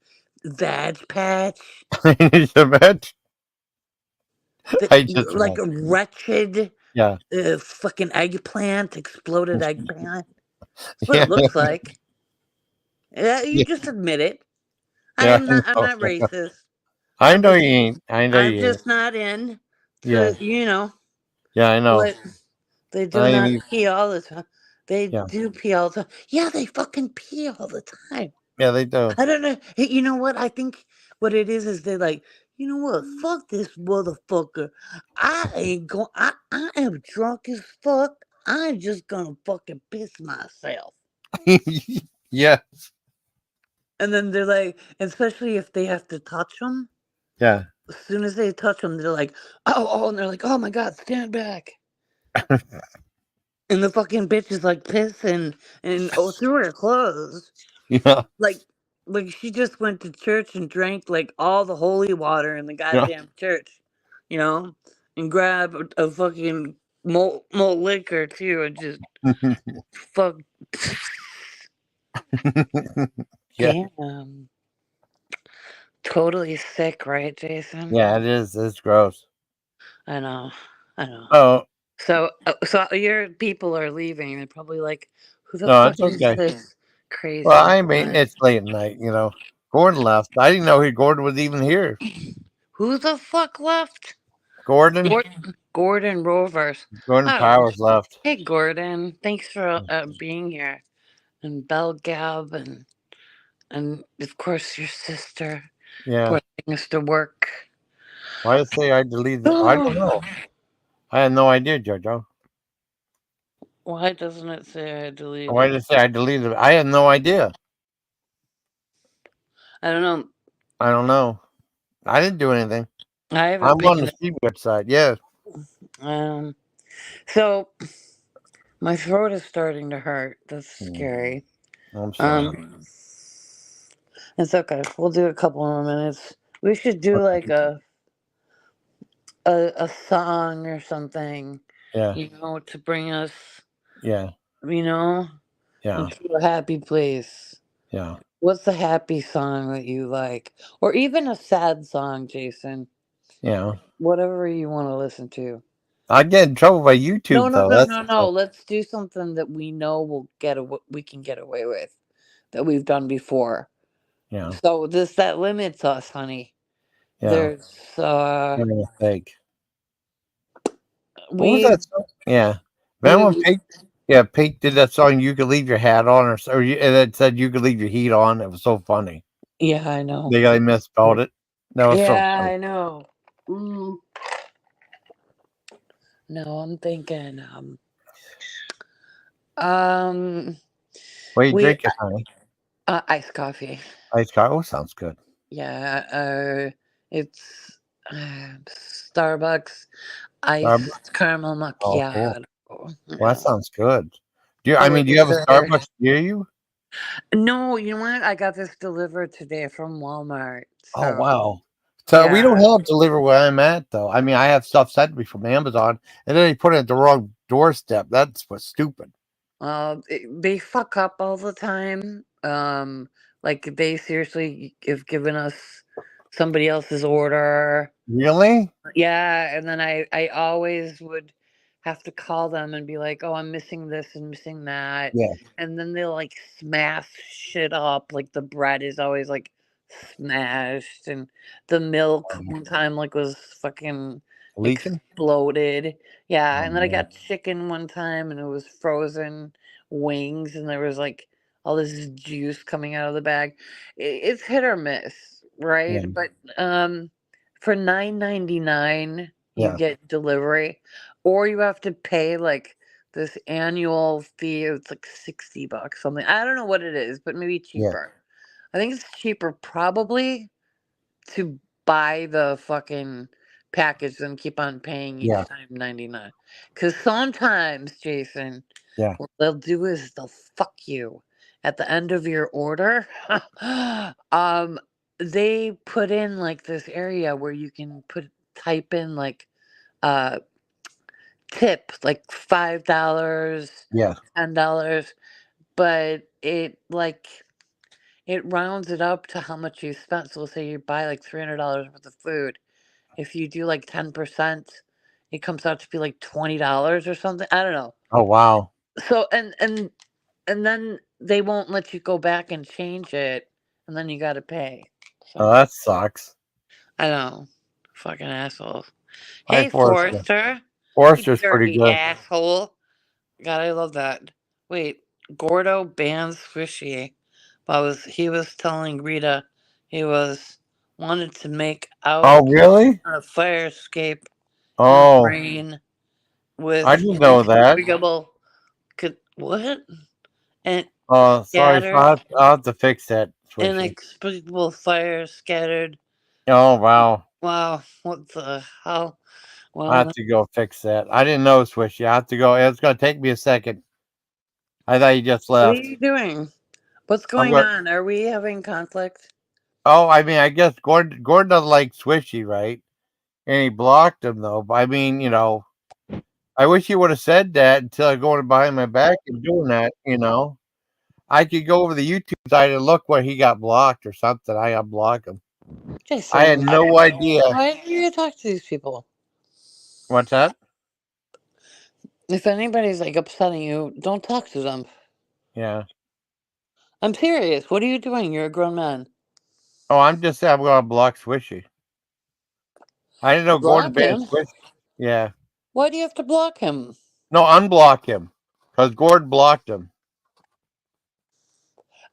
vag patch? I just imagine. That I just like a imagine. wretched Yeah. fucking eggplant, exploded eggplant. That's what Yeah. it looks like. Yeah, you Yeah. just admit it. Yeah. I I'm know. not racist. I I'm know just you ain't. I know I'm you ain't. just not in Yeah. to Yeah. I know. what they do I ain't. not pee all the time. They Yeah. do pee all the time. Yeah, they fucking pee all the time. Yeah. They do. I don't know. Hey, you know what? I think what it is they're like, you know what? Fuck this motherfucker. I ain't going. I am drunk as fuck. I'm just gonna fucking piss myself. Yeah. And then they're like, especially if they have to touch them. Yeah. As soon as they touch them, they're like, oh, and they're like, oh my god, stand back. And the fucking bitch is like pissing and through her clothes. Yeah. Like she just went to church and drank like all the holy water in the Yeah. goddamn church, you know, and grab a fucking malt liquor too, and just fuck. Yeah. Damn, totally sick, right, Jason? Yeah. It is. It's gross. I know, I know. Oh So your people are leaving. They're probably like, who the no, fuck it's is okay. this Well, crazy I mean, slut? it's late at night. You know, Gordon left. I didn't know Gordon was even here. Who the fuck left? Gordon. Gordon Rovers. Gordon Oh, Powers left. hey Gordon, thanks for being here. And Belle Gab and of course your sister. Yeah. Poor thing has to work. Why did it say I deleted it? I don't Oh, know. I had no idea, Jojo. why doesn't it say I Why deleted did it? it say I deleted it? I had no idea. I don't know. I don't know. I didn't do anything. I haven't I'm on paid the it. Seabird side. Yeah. So my throat is starting to hurt. That's Mm. scary. I'm sorry. Um, it's okay. We'll do a couple more minutes. We should do like Okay. a song or something, Yeah. to bring us, Yeah. you know, Yeah. into a happy place. Yeah. What's the happy song that you like? Or even a sad song, Jason. Yeah. Whatever you want to listen to. I get in trouble by No, YouTube no, though. no, That's no, the no. trouble. Let's do something that we know we can get away with, that we've done before. Yeah. So that limits us, honey. Yeah. There's I'm a mistake. What was we that song? Yeah. Remember when we Pink? Yeah, Pink did that song. You could leave your hat on, and it said you could leave your heat on. It was so funny. yeah, I know. They misspelled it. That was so Yeah, funny. I know. Mm. No, I'm thinking um What are you we drinking, honey? iced coffee. Iced coffee. Oh, sounds good. Yeah, it's Starbucks Starbucks. iced caramel Oh, cool. macchiato. Well, that Yeah. sounds good. I For mean, do you have a dessert. Starbucks near you? No, you know what? I got this delivered today from Walmart. Oh, So, wow. So we don't yeah. have deliver where I'm at, though. I mean, I have stuff sent to me from Amazon, and then they put it at the wrong doorstep. That's what's stupid. They fuck up all the time. Like they seriously have given us somebody else's order. Really? Yeah, and then I always would have to call them and be like, "Oh, I'm missing this and missing that," Yeah. and then they'll like smash shit up. Like the bread is always like smashed, and the milk one time like was fucking Leaking? exploded. Yeah, Oh, and then I man. got chicken one time and it was frozen wings, and there was like all this juice coming out of the bag. It's hit or miss, Yeah. right? But for 9.99 you Yeah. get delivery, or you have to pay like this annual fee. It's like $60 something. I don't know what it is, but maybe Yeah. cheaper. I think it's cheaper probably to buy the fucking package than keep on paying Yeah. each time 99. Because sometimes, Jason, Yeah. what they'll do is they'll fuck you at the end of your order. um, they put in like this area where you can type in like uh tip like $5, Yeah. $10, but it rounds it up to how much you spent. So say you buy like $300 worth of food. If you do like 10%, it comes out to be like $20 or something. I don't know. Oh, wow. So and then they won't let you go back and change it, and then you got to pay. Oh, So that sucks. I know, fucking assholes. Hi, Hey Forrester. Forrester, you Forrester's pretty dirty good. asshole. God, I love that. Wait, Gordo bans squishy. He was telling Rita he was wanted to make out Oh, really? on a fire escape in the Oh, rain I with didn't know that. inexplicable what and Sorry. So scattered I'll have to fix that, Swishy. inexplicable fire scattered. Oh, wow. Wow, what the hell? I have Well, to go fix that. I didn't know, Swishy. I have to go. It's going to take me a second. I thought you just what are left. you doing? What's I'm going going. on? Are we having conflict? Oh, I mean, I guess Gordon doesn't like Swishy, right? And he blocked him, though. But I mean, I wish he would have said that until I going behind my back and doing that. I could go over the YouTube site and look where he got blocked or something. I unblock him. I had Jason, no idea. why do you talk to these people? What's that? If anybody's like upsetting you, don't talk to them. Yeah. I'm serious. What are you doing? You're a grown man. Oh, I'm just saying I'm going to block Swishy. I didn't know Gordon Block banned him? Swishy. Yeah. Why do you have to block him? No, unblock him because Gordon blocked him.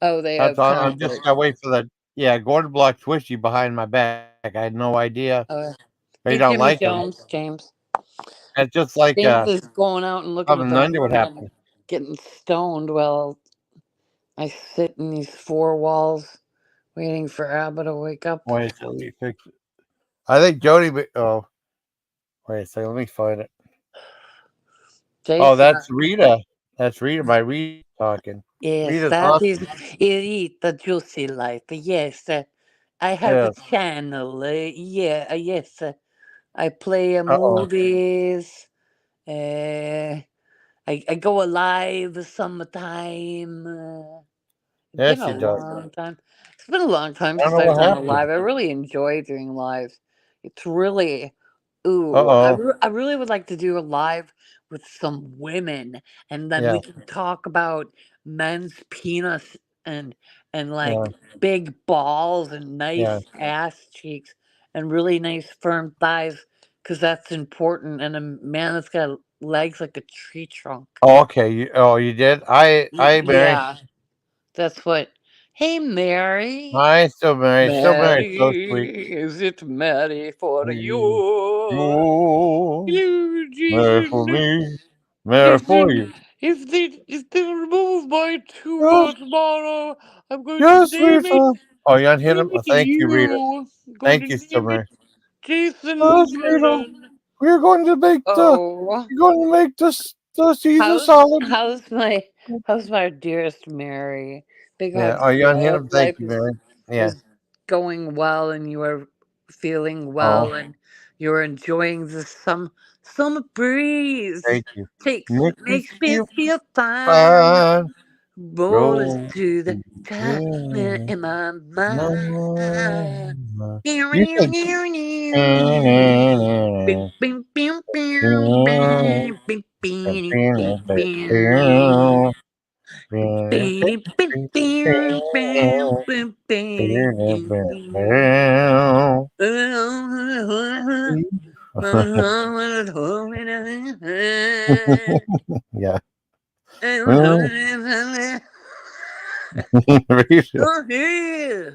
Oh, they That's have all. I'm just conflict. gonna wait for the. Yeah, Gordon blocked Swishy behind my back. I had no idea. They Hey, don't Jimmy like him. Jones, James. It's just like James is going out and looking at having the none would moon and happen. getting stoned while I sit in these four walls waiting for Abba to wake up. Wait, so let me fix it. I think Jody. Oh, wait a second. Let me find it. Oh, Jason, that's Rita. That's Rita. My Rita talking. Yes, Rita's that is awesome. Rita Juicy Life. Yes, I have a Yeah. channel. Yeah, yes. I play Uh-oh. movies. Uh, I go live sometime. It's Yeah, been a she does. long time. It's been a long time I don't since know I've what done a happened. live. I really enjoy doing lives. It's really, ooh, Uh-oh. I really would like to do a live with some women, and then we Yeah. can talk about men's penis and like Yeah. big balls and Yeah. nice ass cheeks and really nice firm thighs, because that's important. And a man that's got legs like a tree trunk. Oh, okay. You did? I Mary. Yeah. That's what. Hey, Mary. I still Mary. Still Mary. So sweet. Mary, is it Mary for You, you? you, You, Mary Jesus. for me. Mary If for they, you. if they remove my Yes, tumor tomorrow, I'm going to yes, Rita. Oh, you unhit name him? Oh, it thank you, Rita. you. I'm going Thank to you, still name it Mary. Jason Yes, Rita. Lennon. We're going to make the. Oh. We're going to make the Caesar How's salad. how's my how's my dearest Mary? Big Yeah. hugs Oh, to you you. I unhit hope him? Thank life you, Mary. Yeah. is going well and you are feeling Oh, well and you're enjoying the summer breeze. thank you. Make me Makes me feel feel fine. fine. Rollers Roll to the to top the in my mind. mama. You said. Bing, bing, bing, bing, bing, bing, bing, bing, bing. Bing, bing, bing, bing, bing, bing, bing. Yeah. Well, Rita. Oh, yeah.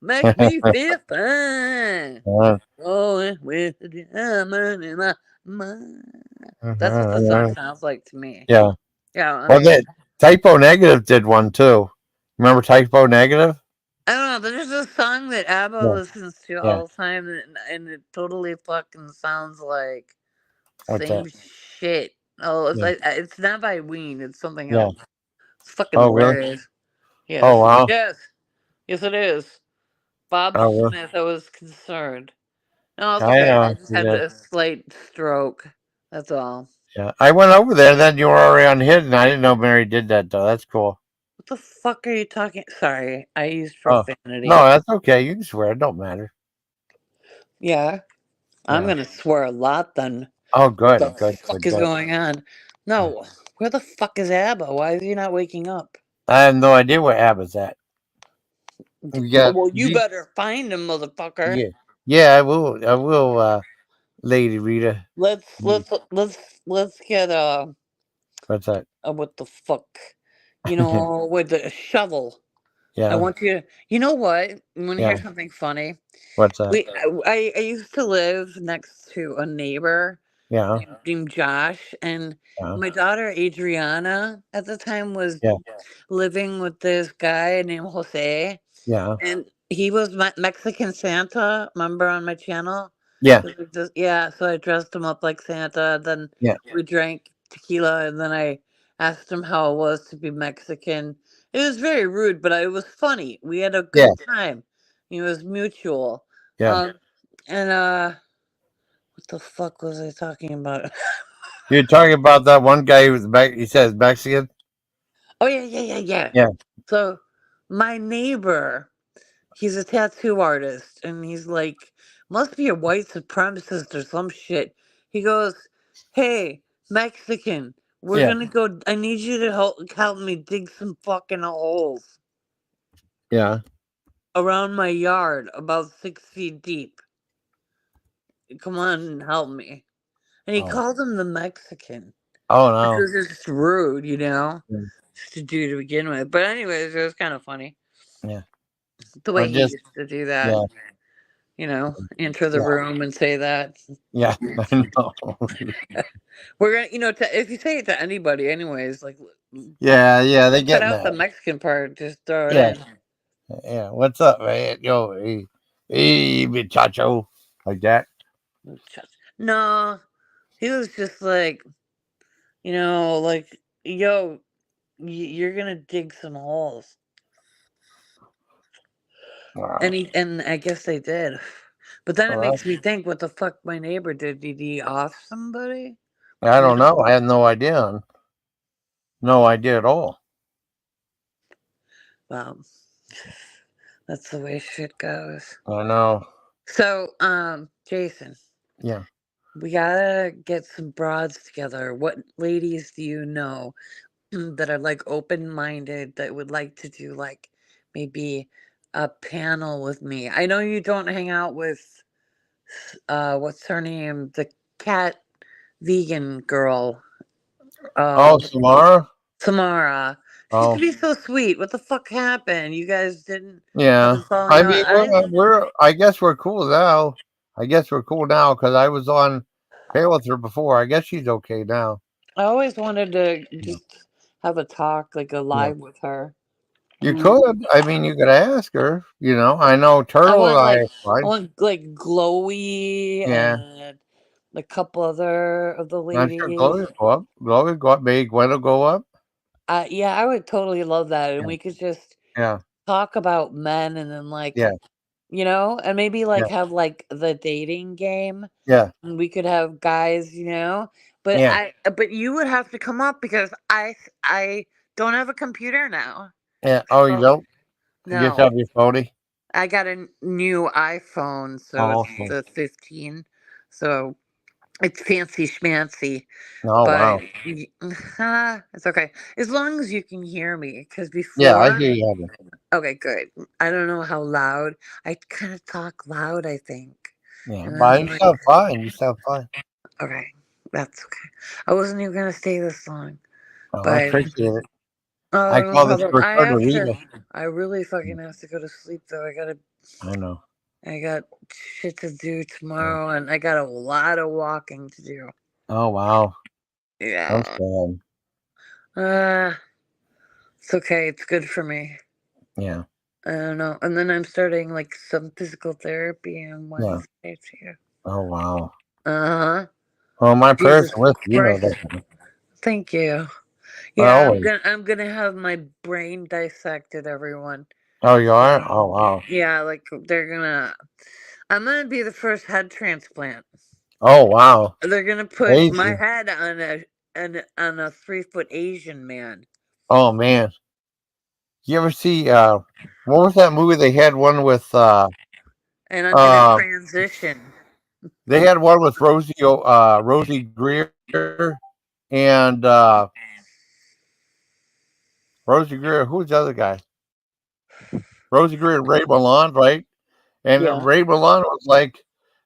Makes me feel fine. Rolling with the diamond in my mind. That's what the song sounds like to me. Yeah. Yeah, I Well, mean, that Typo Negative did one too. Remember Typo Negative? I don't know. There's a song that ABBA Yeah. listens to Yeah. all the time, and it totally fucking sounds like What's same that? shit. Oh, it's Yeah. like it's not by Ween. It's something Yeah. else. It's fucking Oh, really? hilarious. Oh, Yes, wow. yes, yes. It is. Bob Oh, well. Smith. I was concerned. No, it's I okay. I know. just You had did. a slight stroke. That's all. Yeah. I went over there, then you were already on hidden. I didn't know Mary did that, though. That's cool. What the fuck are you talking? Sorry, I used Oh, no, profanity. that's okay. You can swear. It don't matter. Yeah, I'm Yeah. gonna swear a lot then. Oh, What the good. Good. fuck Good. is Good. going on? Yeah. No, where the fuck is Abba? Why is he not waking up? I have no idea where Abba's at. You got. Well, you better find him, motherfucker. Yeah. Yeah, I will. I will, Lady Rita. Let's Mm, let's let's let's get what's that? what the fuck? With the shovel. I Yeah. want you to. You know what? You want to hear Yeah. something funny? What's that? I used to live next to a neighbor Yeah. named Josh, and Yeah. my daughter Adriana at the time was Yeah. living with this guy named Jose, Yeah. and he was my Mexican Santa. Remember on my channel? Yeah. 'Cause yeah, so I dressed him up like Santa. Then Yeah. we drank tequila, and then I asked him how it was to be Mexican. It was very rude, but it was funny. We had a Yeah. good time. It was mutual. Yeah. Um, and what the fuck was I talking about? You're talking about that one guy who's back. He says Mexican. Oh yeah, yeah, yeah, yeah. Yeah. So my neighbor, he's a tattoo artist, and he's like, must be a white supremacist or some shit. He goes, "Hey, Mexican, we're Yeah. gonna go. I need you to help me dig some fucking holes Yeah. around my yard, about 6 feet deep. Come on and help me." And he Oh. called him the Mexican, Oh which no. was just rude, Yeah. just to do to begin with. But anyways, it was kind of funny Yeah. the Or way he just used to do that. yeah. Enter the Yeah. room and say that. Yeah. I know. We're gonna, if you say it to anybody, anyways, like, Yeah. Yeah. They cut get out the mad. Mexican part, just throw it Yeah. in. Yeah. What's up, man? Yo. Hey. Hey, muchacho. Like that. No, he was just like, like, yo. you're gonna dig some holes. Wow. And I guess they did. But then it Well, makes me think, what the fuck my neighbor did? Did he off somebody? I You don't know? know. I had no idea. No idea at all. Well, that's the way shit goes. I know. So, Jason, Yeah. we gotta get some broads together. What ladies do you know that are like open minded that would like to do like maybe a panel with me? I know you don't hang out with what's her name? The cat vegan girl. Oh, Samara. Samara. She used to Oh, be so sweet. What the fuck happened? You guys didn't have yeah. a falling I out. mean, I didn't. we're. I guess we're cool now. I guess we're cool now because I was on panel with her before. I guess she's okay now. I always wanted to Yeah. just have a talk, like a Yeah. live with her. You Mm. could. I mean, you could ask her. I know I Turtle and want I like are fine. Glowy Yeah. and a couple other of the I'm sure ladies. Glory will go up. Glory will go up. Maybe Gwen will go up. Yeah, I would totally love that, and Yeah. we could just Yeah. talk about men, and then Yeah. and maybe Yeah. like have like the dating game. Yeah. And we could have guys, but Yeah. but you would have to come up because I don't have a computer now. Yeah. Oh, you So don't? You just no, have your phony? I got a new iPhone, so Oh, it's okay. the 15. So it's fancy schmancy, Oh, but wow. it's okay as long as you can hear me. Because Yeah, I before, hear you, Evan. okay, good. I don't know how loud. I kind of talk loud, I think, Yeah, and but I'm you like, sound fine. You sound fine. okay, that's okay. I wasn't even gonna stay this long, Oh, I but appreciate it. I oh, no call this problem. I return to have to. Rita. I really fucking have to go to sleep though. I know. I got shit to do Yeah. tomorrow, and I got a lot of walking to do. Oh, wow. I'm Yeah. sad. Uh, it's okay. It's good for me. Yeah. I don't know. And then I'm starting like some physical therapy on Yeah. Wednesday too. Oh, wow. Uh huh. Well, my prayers Jesus are with you, know Christ. that. Thank you. Yeah, Always. I'm gonna have my brain dissected, everyone. Oh, you are? Oh, So wow. yeah, like I'm gonna be the first head transplant. Oh, wow. They're gonna put my Crazy. head on a 3 foot Asian man. Oh, man. You ever see, what was that movie they had one with, And I'm gonna uh, transition. they had one with Rosie Greer and, Rosie Greer. Who's the other guy? Rosie Greer and Ray Milland, right? And Yeah. Ray Milland was like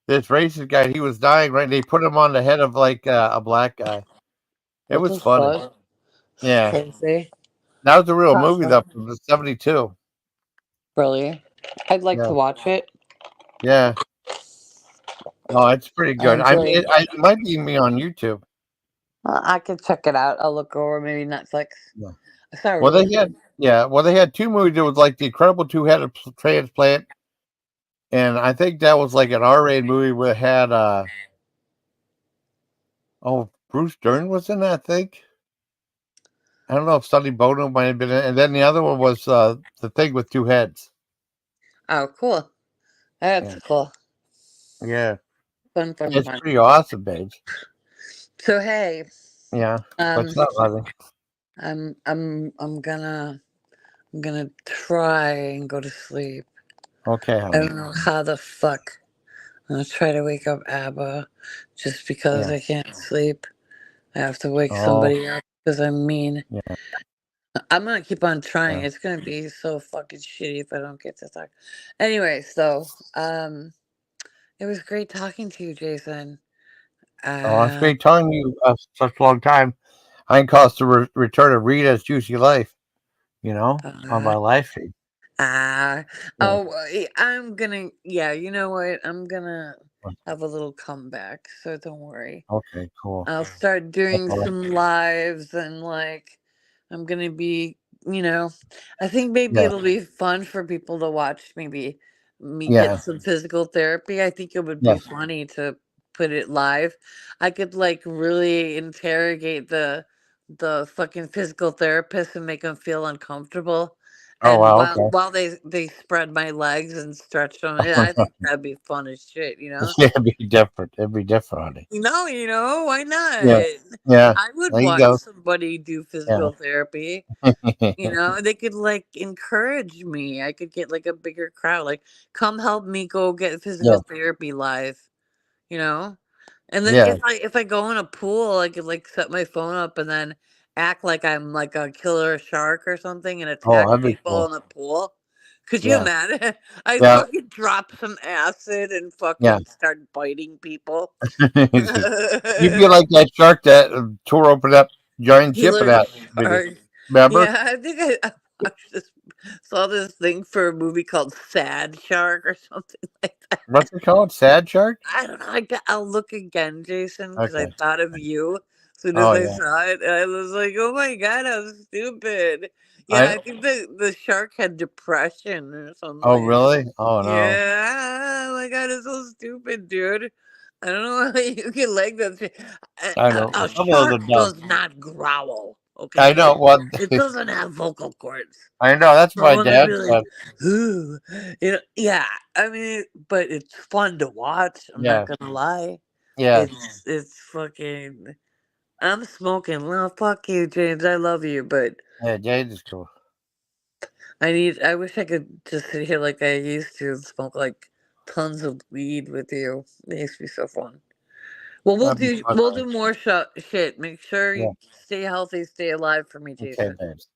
this racist guy. He was dying, right? And they put him on the head of like a black guy. It What was the funny. fuck? Yeah, Crazy. that was a real movie Awesome. though from the '72. Really? I'd like Yeah, to watch it. yeah. Oh, it's pretty I good. I mean, enjoy. it might be me on YouTube. I could check it out. I'll look over maybe Netflix. Yeah. I saw a Well, really they good. had well they had two movies. It was like the Incredible Two-Headed Transplant, and I think that was like an R-rated movie where it had Bruce Dern was in that. I think. I don't know if Sonny Bono might have been in it. And then the other one was the thing with two heads. Oh, cool. That's Yeah. cool. Yeah. Fun, fun, It's fun. pretty awesome, babe. So hey, Yeah. um, What's up, honey? I'm gonna try and go to sleep. Okay, I honey. don't know how the fuck. I'm gonna try to wake up Abba, just because Yeah. I can't sleep. I have to wake Oh, somebody up because I'm mean. yeah. I'm gonna keep on trying. Yeah. It's gonna be so fucking shitty if I don't get to talk. Anyway, so it was great talking to you, Jason. Oh, it's Uh, great talking to you such a long time. I can call us the return of Rita's Juicy Life, on uh, my live feed. Ah, Yeah. I'm gonna, yeah, you know what? I'm gonna have a little comeback, so don't worry. Okay, cool. I'll start That's doing all right. some lives and like, I'm gonna be, you know, I think maybe Yeah. it'll be fun for people to watch maybe me get Yeah. some physical therapy. I think it would be Yeah. funny to put it live. I could like really interrogate the fucking physical therapist and make them feel uncomfortable. Oh And wow, while they spread my legs and stretch them, yeah, I okay. think that'd be fun as shit, you know. Yeah, it'd be different. It'd be different, honey. Why Yeah, not? yeah. I would There you watch go. somebody do Yeah, physical therapy. They could like encourage me. I could get like a bigger crowd. Like, come help me go get physical yeah, therapy live. You know, and then yeah. if I go in a pool, I could like set my phone up and then act like I'm like a killer shark or something and Oh, attack that'd be people cool. in the pool. Could you Yeah, imagine? I yeah, fucking drop some acid and yeah. fucking start biting people. You'd be like that shark that tore open that giant ship in Killer that video. shark. Remember? Yeah, I think I watched this, saw this thing for a movie called Sad Shark or something like that. What's it called? Sad shark? I don't know. I'll look again, Jason, because I Okay. thought of you as soon as Oh I yeah. saw it. And I was like, oh my God, how stupid. Yeah, I. I think the shark had depression or Oh something. really? Oh no. Yeah, oh my God, it's so stupid, dude. I don't know how you can like that shit. I know. A Some of those are shark dumb. does not growl, I okay? know. What? It doesn't have vocal cords. I know. That's For my one to be dad like, said. ooh, yeah. I mean, but it's fun to watch. I'm not Yeah. gonna lie. Yeah. It's fucking. I'm smoking. Well, fuck you, James. I love you, but Yeah. Jade is cool. I wish I could just sit here like I used to and smoke like tons of weed with you. It makes me so fun. Well, That'd be fun, we'll honey. do more shit. Make sure Yeah. you stay healthy, stay alive for me, Okay, Jason. babes.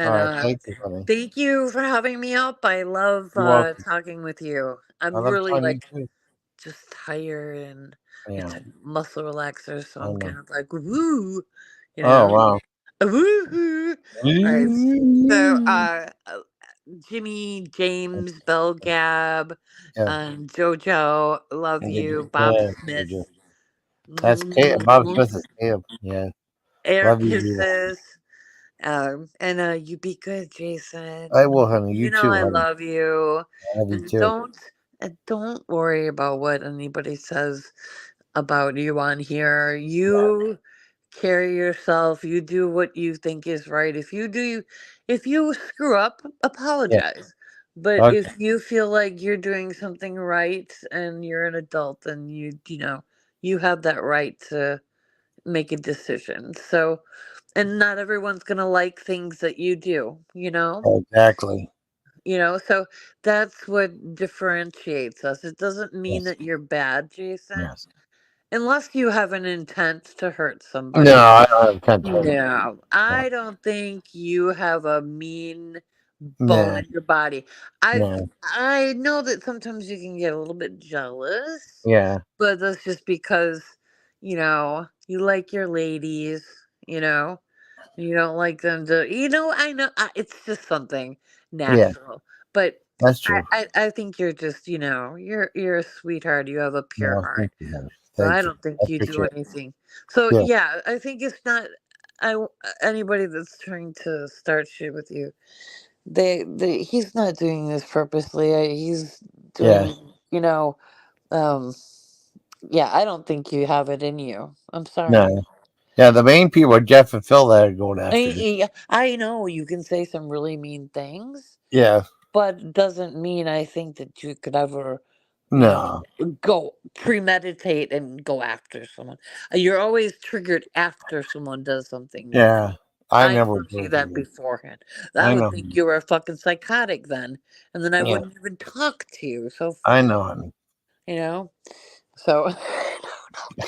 All And right. Thank you, honey. thank you for having me up. I love You're welcome. talking with you. I I'm love really talking like to you. just tired and Yeah. it's a muscle relaxer, so I I'm know. kind of like woo, you Oh know, wow. woo. All right, so Jimmy, James, Bell, Gab, Yeah. and JoJo, love you. Bob Yeah. Smith, That's Caleb. Bob Smith is Caleb. Yeah. air Love you, Rita. kisses. And you be good, Jason. I will, honey. You You know too, I honey. love you. I love you And too. don't worry about what anybody says about you on here. Yeah. You carry yourself, you do what you think is right. If you screw up, Yeah. apologize. But Okay. if you feel like you're doing something right and you're an adult, then you have that right to make a decision. So, and not everyone's going to like things that you do, you know? Exactly. So that's what differentiates us. It doesn't mean Yes. that you're bad, Jason, Yes. unless you have an intent to hurt No, somebody. I don't have time to hurt. No, No. I don't think you have a mean bone No. in your body. No. I know that sometimes you can get a little bit jealous, Yeah. but that's just because, you like your ladies, you know, you don't like them to, I know it's just something Yeah. natural. But That's true. I think you're just, you're a sweetheart. You have a pure No, heart. thank you, honey. So I Thank you. don't think I you do appreciate it. anything. So Yeah. yeah, I think it's not I anybody that's trying to start shit with you. He's not doing this purposely. He's Yeah. doing, you know, um, yeah. I don't think you have it in you. I'm sorry. No. Yeah. The main people are Jeff and Phil that are going after me. I know you can say some really mean things, Yeah. but it doesn't mean I think that you could ever, No. go premeditate and go after someone. You're always triggered after someone does something mean. Yeah. I I never never would do see anything. that Mean. beforehand. I I would know, think honey. you were a fucking psychotic then, and then I Yeah. wouldn't even talk to you. So I fuck, know, honey. you know. So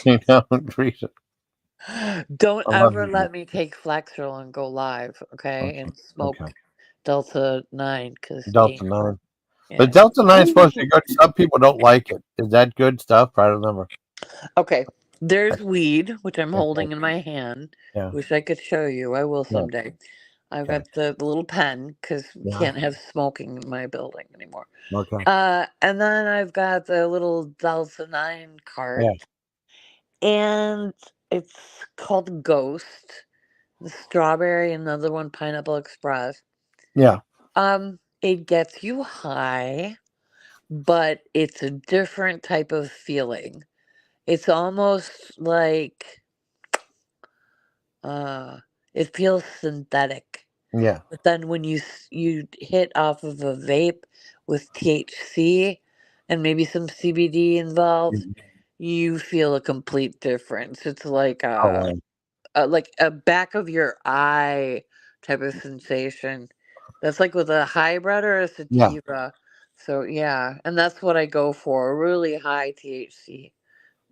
You know, Teresa. don't I love ever you. let me take Flexeril and go live, okay, Okay. and Okay. smoke Delta 9 because Delta 9. But yeah. Delta 9 is supposed to be good. Some people don't like it. Is that good stuff? I don't remember. Okay, there's weed, which I'm Okay. holding in my hand. Yeah. Wish I could show you. I will Yeah. someday. I've Okay. got the little pen because we Yeah. can't have smoking in my building anymore. Okay. And then I've got the little Delta 9 cart, Yeah. and it's called Ghost, the strawberry, and the other one Pineapple Express. Yeah. It gets you high, but it's a different type of feeling. It's almost like It feels synthetic. Yeah. But then when you hit off of a vape with THC and maybe some CBD involved, Mhm. you feel a complete difference. It's like Oh, wow. like a back of your eye type of sensation. That's like with a hybrid or a Yeah. sativa. So yeah, and that's what I go for. Really high THC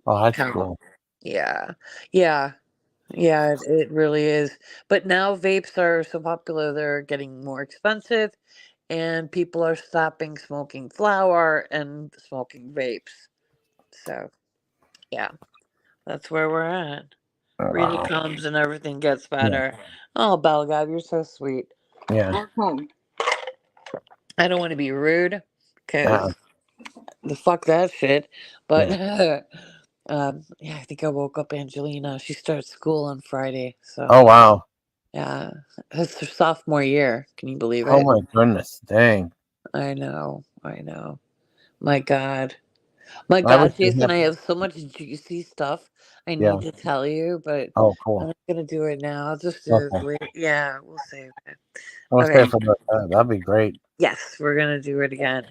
Oh, that's count. cool. Yeah. Yeah. Yeah, it really is. But now vapes are so popular, they're getting more expensive, and people are stopping smoking flower and smoking vapes. So, yeah, that's where we're at. Rita Wow. comes and everything gets Yeah. better. Oh, Belgab, you're so sweet. Yeah. I don't want to be rude Yeah. because the fuck that shit. But Yeah. yeah, I think I woke up Angelina. She starts school on Friday, so Oh, wow. yeah, it's her sophomore year. Can you believe Oh, it? my goodness. Dang. I know, I know. My God, my I wish God, we Jason, had. I have so much juicy stuff I Yeah. need to tell you, but Oh, I'm cool. not gonna do it now. I'll just do it Okay. later. Yeah, we'll save it. I'll stay Okay. for that. That'd be great. Yes, we're gonna do it again.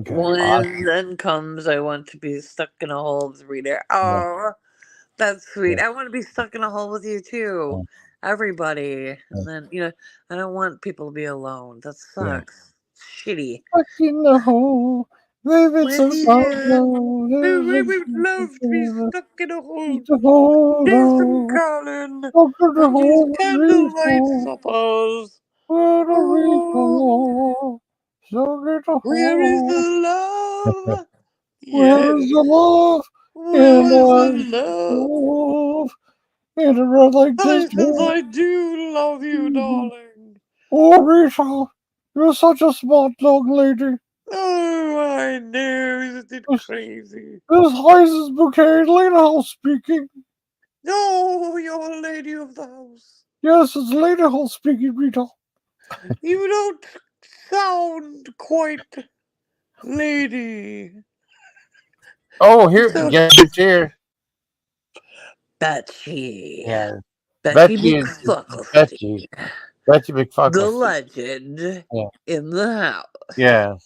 Okay. When Awesome. then comes, I want to be stuck in a hole with Rita. Yeah. Oh, that's Yeah. sweet. I want to be stuck in a hole with you too. Yeah. Everybody. Yeah. And then, I don't want people to be alone. That Yeah. sucks. Shitty. Stuck in the hole. Living With so long you. ago. We Living would love to be stuck in a hole. the hole. Jason Callan. Stuck in the And these hole. candlelight suppers. Where the Oh, reaper. Stuck in the where is hole. the love? Where is the Yes. love? And Where is the love? love. And a run like this. I says I do love you, darling. Oh, Rita, you're such a smart young lady. Oh, I know, isn't it This, crazy? this Heisen's bouquet, Lady House speaking. No, you're a lady of the house. Yes, it's Lady House speaking, Rita. You don't sound quite lady. Oh, here, So, guess who's here? Betsy. Yeah, Betsy Betsy is McFucklestein. Betsy. Betsy The McFuckles. legend Yeah, in the house. yeah,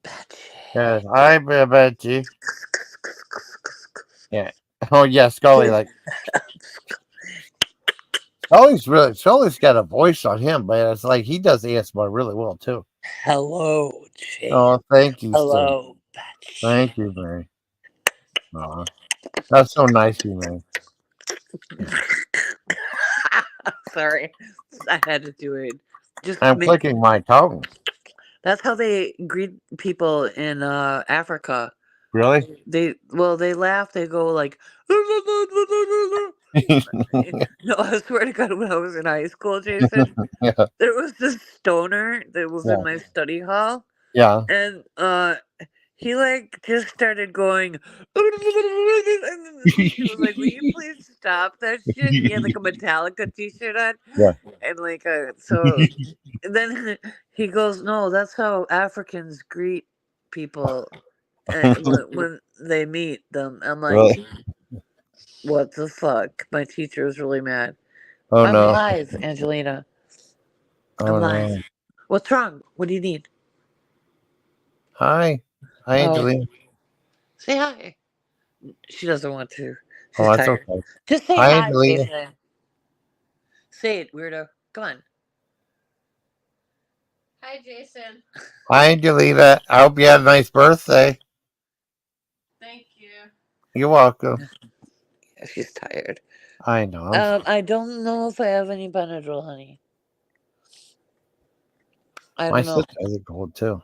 Betsy. yes. I Betsy. Yeah. Oh, yeah, Scully. Like Scully's got a voice on him, but it's like he does ASMR really well too. Hello, Jane. Oh, thank you, sir. Hello, Betsy. Thank you, Mary. Aw, that's so nice of you, Mary. Yeah. Sorry, I had to do it. Just I'm make. clicking my tongue. That's how they greet people in Africa. Really? They laugh. They go like. No, I swear to God, when I was in high school, Jason, Yeah. there was this stoner that was in Yeah. my study hall, Yeah. and he like just started going, and then the teacher was like, "Will you please stop that shit?" And he had like a Metallica T-shirt on, Yeah. and like so then he goes, "No, that's how Africans greet people when they meet them." I'm like, Really? "What the fuck?" My teacher was really mad. Oh I'm no. live, Angelina. I'm Oh live. no. What's wrong? What do you need? Hi. Hi, Oh, Angelina. say hi. She doesn't want to. Oh, She's that's tired. okay. Just say Hi, hi, Angelina. Jason. Say it, weirdo. Come on. Hi, Jason. Hi, Angelina. I hope you had a nice birthday. Thank you. You're welcome. Yeah, she's tired. I know. I don't know if I have any Benadryl, honey. I My don't know. sister has a cold too.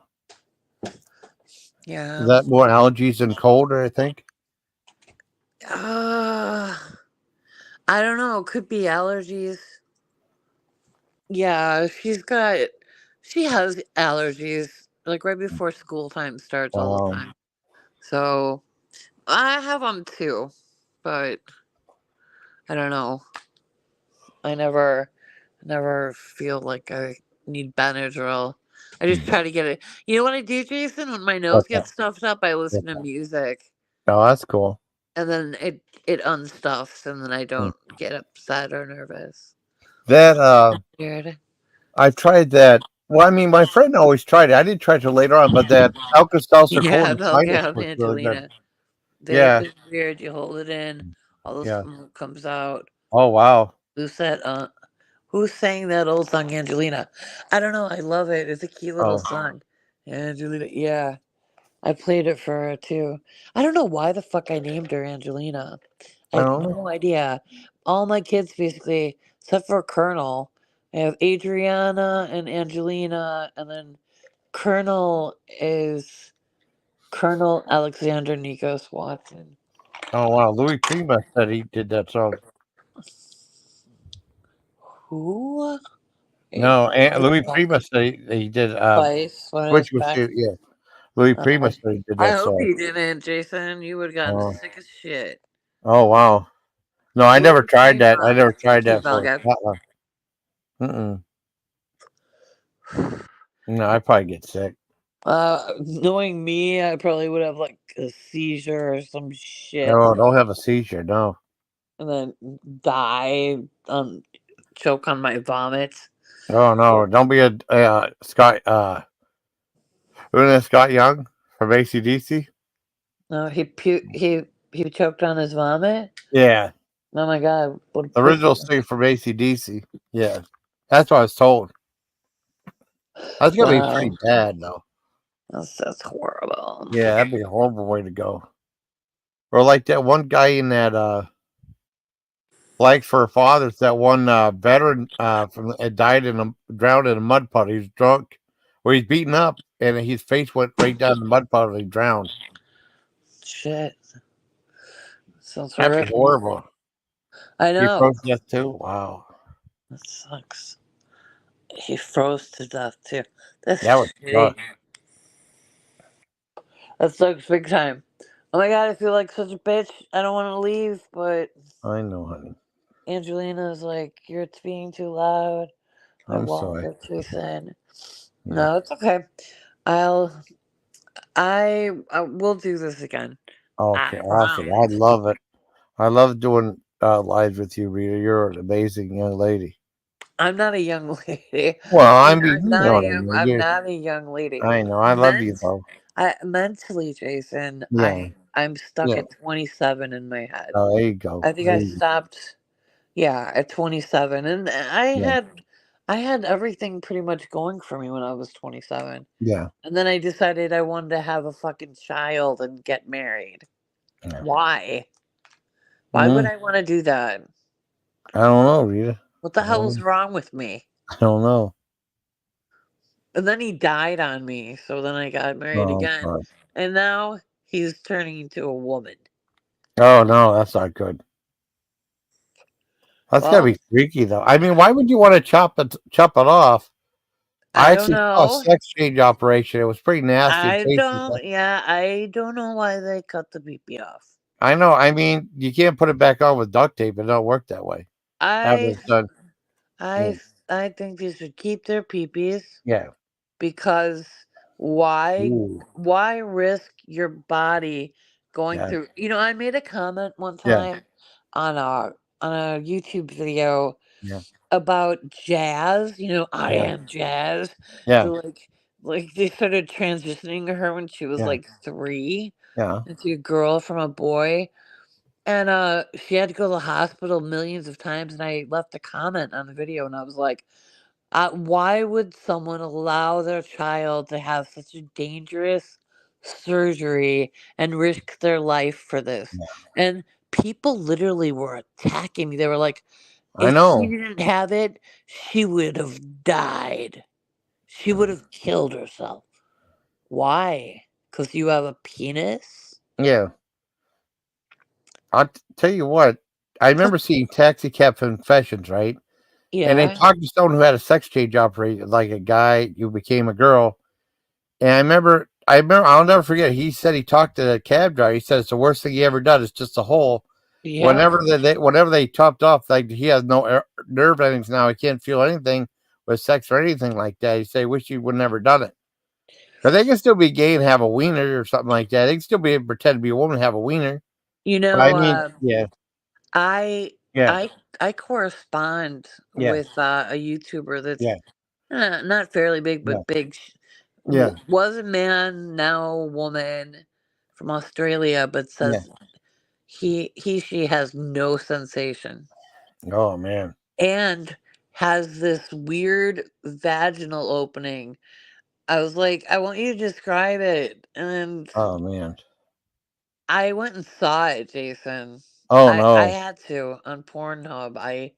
Is Yeah. that more allergies than cold, I think? Uh, I don't know. Could be allergies. Yeah, she has allergies like right before school time starts all the Wow. time. So I have them too, but I don't know. I never feel like I need Benadryl. I just try to get it. You know what I do, Jason? When my nose What's that? gets stuffed up, I listen What's to that? music, Oh, that's cool. and then it unstuffs, and then I Hmm. don't get upset or nervous. That Weird. I tried that. Well, I mean, my friend always tried it. I didn't try it till later on, but that Alka-Seltzer Yeah, colon they'll sinus get was really good. Angelina. Yeah, They're weird. You hold it in, all the yeah. smoke comes out. Oh wow. Who said? Who sang that old song, Angelina? I don't know. I love it. It's a cute little Oh, song. Angelina. Yeah, I played it for her too. I don't know why the fuck I named her Angelina. I I have don't know. no idea. All my kids basically, except for Colonel, I have Adriana and Angelina, and then Colonel is Colonel Alexander Nikos Watson. Oh wow. Louis Prima said he did that song. Who? Wait, No, let and me Louis check. Prima said he did. Spice, when Which it's was back. yeah. Louis Prima Uh, said he did I that hope song. you didn't, Jason. You would have gotten Oh, sick as shit. oh wow. No, I never Louis tried that. I Prima. never tried Thank you, that for. Malga. Mm-mm. No, I probably get sick. Knowing me, I probably would have like a seizure or some shit, Oh, don't have a seizure. No. and then die, choke on my vomit. Oh no! Don't be a Scott. Isn't that Scott Young from ACDC? No, he choked on his vomit. Yeah, Oh my god, what a the pussy! original singer from ACDC. Yeah, that's what I was told. That's gonna be Wow, pretty bad though. that's horrible. Yeah, that'd be a horrible way to go. Or like that one guy in that Flags for Fathers, that one veteran from died in a drowned in a mud puddle. He was drunk, or he's beaten up, and his face went right down the mud puddle. And he drowned. Shit, sounds That'd be horrific. horrible. I He know. froze to death too. Wow, That sucks. He froze to death too. that would That's suck. shitty. That sucks big time. Oh my god, I feel like such a bitch. I don't want to leave, but I know, honey. Angelina's like, you're being too loud. I I'm won't sorry. let Jason. Yeah. No, it's okay. I'll. I will do this again. I Okay. Awesome. I promise. love it. I love doing lives with you, Rita. You're an amazing young lady. I'm not a young lady. Well, I I mean, mean, you know what I mean. I'm not a young lady. I know. I love you Ment, though. mentally, Jason. Yeah. I'm stuck Yeah. at 27 in my head. Oh, there you go. I think There I you, stopped. Yeah, at 27, and yeah. I had everything pretty much going for me when I was 27. Yeah. And then I decided I wanted to have a fucking child and get married. Yeah. Why? Why would Mm, I want to do that? I don't know, Rita. What the I don't hell is know. wrong with me? I don't know. And then he died on me, so then I got married Oh, I'm again. sorry. And now he's turning into a woman. Oh no, that's not good. That's gotta Well, be freaky though. I mean, why would you want to chop it off? I I don't actually saw a know. sex change operation. It was pretty nasty and tasty. I don't know why they cut the BB off. I know. I mean, you can't put it back on with duct tape. It don't work that way. After I it's done. Yeah. I think they should keep their peepees Yeah. because why Ooh. why risk your body going Yeah. through, I made a comment one Yeah. time on a YouTube video Yeah. about jazz, I Yeah. am jazz. Yeah. So like they started transitioning her when she was Yeah. like 3 Yeah. into a girl from a boy. And she had to go to the hospital millions of times, and I left a comment on the video, and I was like, why would someone allow their child to have such a dangerous surgery and risk their life for this? Yeah. And people literally were attacking me. They were like, I if she know. didn't have it, she would have died. She would have killed herself. Why? Because you have a penis? Yeah. Tell you what. I remember seeing Taxi Cab Confessions, right? And they Yeah. talked to someone who had a sex change operation, like a guy who became a girl. And I remember, I'll never forget. He said he talked to the cab driver. He said it's the worst thing he ever done. It's just a hole. Yep. Whenever they chopped off, like he has no nerve endings now. He can't feel anything with sex or anything like that. He say, wish he would never done it. But they can still be gay and have a wiener or something like that. They can still be pretend to be a woman and have a wiener. You But I know, mean, yeah, I Yeah. I correspond Yeah. with a YouTuber that's Yeah. not fairly big, Yeah. but big. Yeah. Was a man, now a woman from Australia, but Yeah. says she has no sensation Oh man. and has this weird vaginal opening. I was like, I want you to describe it. And Oh man. I went and saw it, Jason. Oh I no. had to on Pornhub.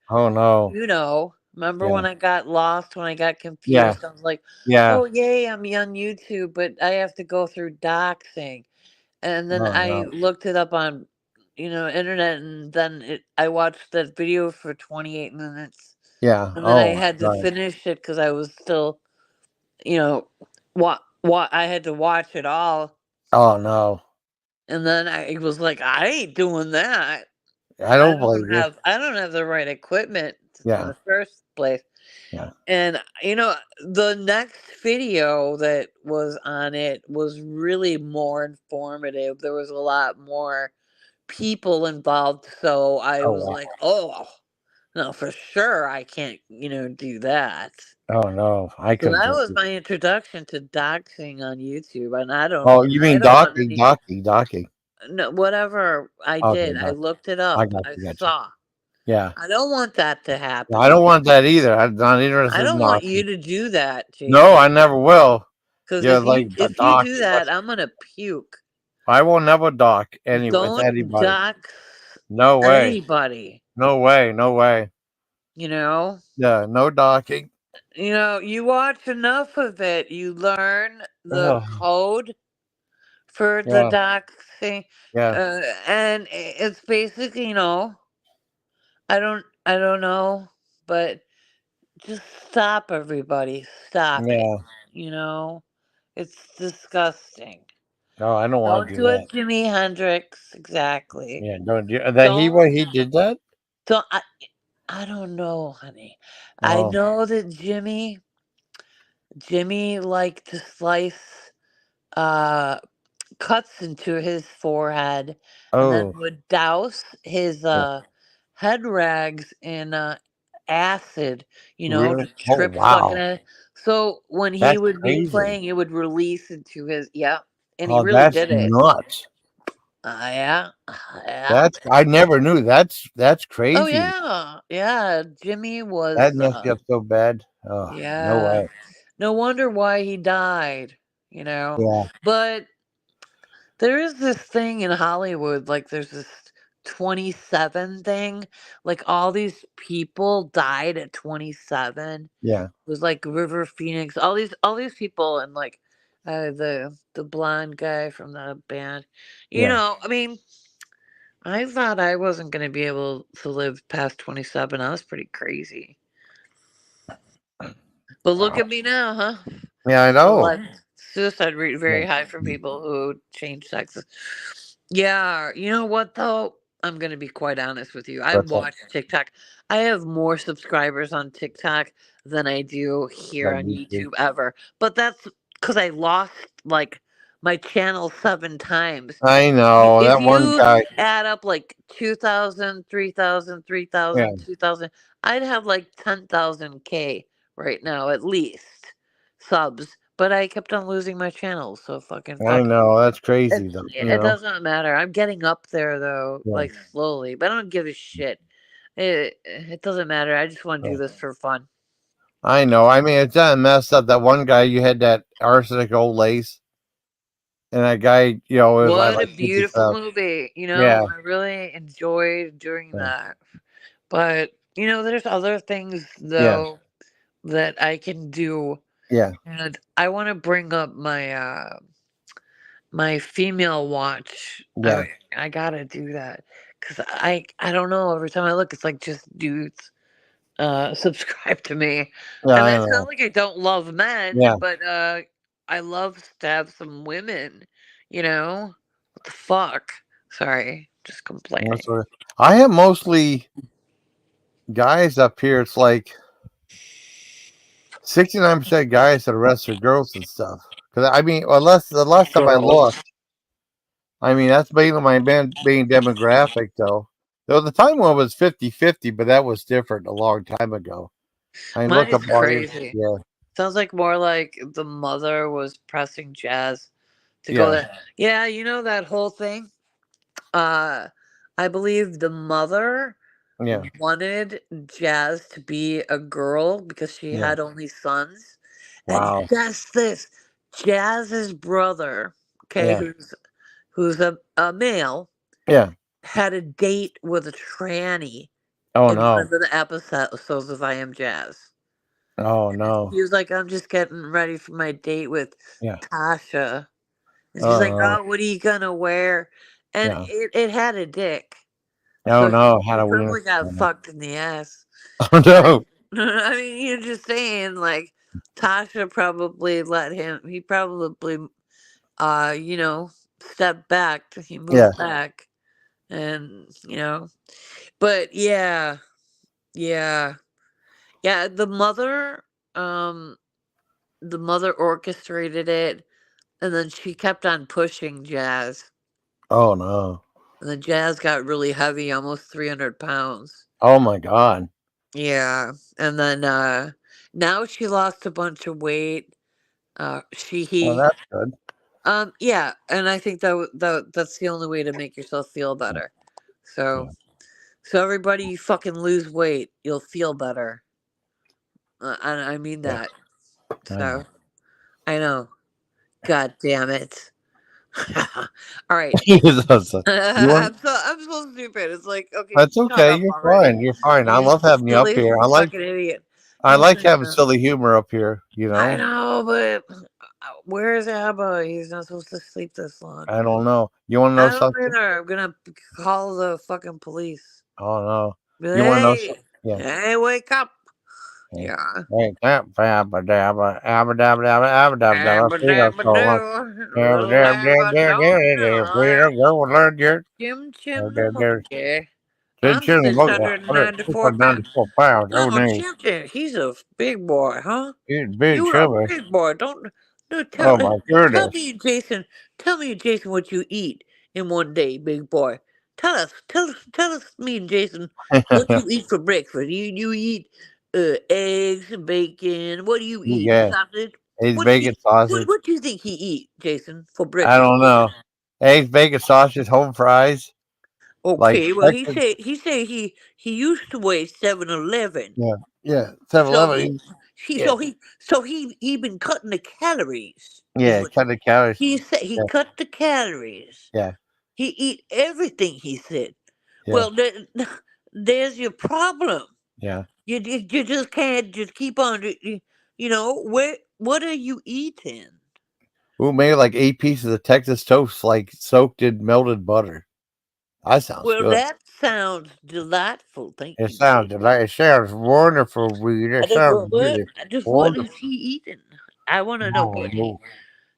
Oh no. Remember Yeah. when I got lost, when I got Yeah. confused? I was like, Yeah. oh, yay, I'm on YouTube, but I have to go through doxing. And then Oh I no. looked it up on, internet, and then I watched that video for 28 minutes. Yeah. And then I Oh my had to god. finish it because I was still, you know, what I had to watch it all. Oh no. And then I was like, I ain't doing that. I don't blame you. I don't have the right equipment in Yeah. the first place. Yeah. And the next video that was on it was really more informative. There was a lot more people involved, so I Oh was wow. like, "Oh, no, for sure I can't, do that." Oh no. I So couldn't that do was it. my introduction to doxing on YouTube, and Oh, you I mean don't want docking, any docking, docking. no, whatever I Okay, did. I doc. looked it I up. got I you. Got you. saw. Yeah. I don't want that to I happen. don't want that either. I'm not I interested in don't want docking. you to do that, No, I Jason. never will. Because Yeah, like if you do docking. What? that, I'm gonna puke. I will never dock any with Don't anybody. dox No way. anybody. No way. No way. You know. Yeah, no docking. You watch enough of it, you learn the Oh, code for the yeah, doxing, yeah, and it's basically, I don't know, but just stop, everybody, stop it. yeah. You know, it's disgusting. No, I don't want Don't to do do that. it, Jimi Hendrix. Exactly. Yeah, don't do that. Don't He did that. don't. I don't know, honey. I Oh, know that Jimmy liked to slice uh cuts into his forehead and then oh, would douse his yeah. head rags in acid, to Really? Oh, trip fucking wow. it. So when he That's would be crazy. playing, it would release into his, yeah, and he Oh, really that's did it. nuts. Yeah, yeah. That's I never knew. That's Oh crazy. yeah, yeah. Jimmy That was, messed you up so bad. Oh, no yeah. way. No wonder why he died, you know. Yeah, But there is this thing in Hollywood, like there's this 27 thing. Like all these people died at 27. yeah, It was like River Phoenix, all these people, and like the blonde guy from the band. yeah. I mean, I thought I wasn't going to be able to live past 27. I was pretty crazy. But look Wow. at me now, huh? Yeah, I The know. suicide rate Yeah. very high for people who change sexes. Yeah, you know what though? I'm gonna be quite honest with you. I What's up? watch TikTok. I have more subscribers on TikTok than I do here Like on YouTube. YouTube ever. But that's because I lost like my channel 7 times. I know If that one you guy. add up like 2,000, 3,000, three Yeah, thousand, 2,000, I'd have like 10,000 K right now at least subs. But I kept on losing my channels, so fucking I fuck it. know that's It, crazy though. You it know. doesn't matter. I'm getting up there though, Yeah. like slowly, but I don't give a shit. It doesn't matter. I just want to do Yeah. this for fun. I know. I mean, it's kind of messed up. That one guy, you had that arsenic old lace, and that guy, was What a like beautiful 57. movie. Yeah, I really enjoyed doing yeah, that. But, there's other things yeah, though that I can do. yeah, And I want to bring up my female watch. yeah, I got to do that cuz I don't know, every time I look it's like just dudes subscribe to me. yeah. And I it's not know. like I don't love men, Yeah, but I love to have some women, you know? What the fuck? Sorry, just that's complaining. what I have mostly guys up here. It's like 69% guys, and the rest are girls and stuff. Because I mean, unless the last time I Girls. looked, I mean that's mainly my being demographic though. Though the time one was 50-50, but that was different a long time ago. I mean, look Mine's up all your crazy. yeah, Sounds like more like the mother was pressing Jazz to go yeah, there. Yeah, you know that whole thing? Uh I believe the mother yeah, wanted Jazz to be a girl because she yeah. had only sons. And Wow. guess this, Jazz's brother, okay, Yeah, who's a male, yeah. had a date with a tranny Oh in one no. of the episodes of I Am Jazz. Oh no. He was like, I'm just getting ready for my date with Yeah. Tasha. And she's like, Oh oh, what are you gonna wear? And yeah. it had a dick. Oh So no. he Halloween. probably got fucked in the ass. Oh Like, no. I mean, you're just saying, like, Tasha probably let him, he probably, you know, stepped back. He Yeah. moved back. And, you know, but yeah, yeah. Yeah, um, the mother orchestrated it, and then she kept on pushing Jazz. Oh no. And then Jazz got really heavy, almost 300 pounds. Oh my God. Yeah. And then now she lost a bunch of weight. Well, He that's good. yeah, and I think that's the only way to make yourself feel better. So Yeah. so everybody you fucking lose weight, you'll feel better. I mean Yeah. that. I know. So I know. God damn it. All right. You want? I'm so stupid. It's like, okay, That's shut okay. up You're already. fine. You're fine. I You love having you up silly here. fucking idiot. I You like should having know. silly humor up here. You I know. know, but where's Abba? He's not supposed to sleep this long. I don't know. You want to know I don't something? either. I'm gonna call the fucking police. Oh no. Be You like, want to know hey, something? Yeah. hey, wake up. Hey, Yeah. hey, clap, dabba, dabba, abba, dabba, dabba, abba, dabba, dabba, Abba feet are dabba so long. doo. Dabba, Little dabba, dabba, Abba dabba, don't dabba, know. freedom, go and learn your, Chim dabba, chim the dabba, dabba, monkey. chin, I'm chin, look, 694 pounds. 694 pounds. Oh, Oh, no, Chim Chim, he's a big boy, huh? he's big You are a chubby. big boy. Don't no Oh, my tell goodness. me, Jason. Tell me, Jason, what you eat in one day, big boy. Tell us, me and Jason, what you eat for breakfast. You eat eggs and bacon. What do you eat? Yeah, Sausage. he's bacon sausage. What do you think he eat, Jason, for I breakfast? don't know. Eggs, bacon sausage, home fries, like Okay, well Texas. he used to weigh 7-Eleven. Yeah, yeah, 7 So Eleven. he Yeah, he been cutting the calories. Is yeah, what cut the calories. he said. He Yeah, cut the calories. yeah, He eat everything. He said. yeah, Well, there's your problem. yeah. You just can't just keep on. You know what are you eating? Ooh, maybe like 8 pieces of Texas toast, like soaked in melted butter. That sounds Well, good. that sounds delightful. Thank It you, sounds Jason. like it sounds wonderful, Rita. I It just sounds what? really Just what is wonderful. he eating? I want to I know don't what know.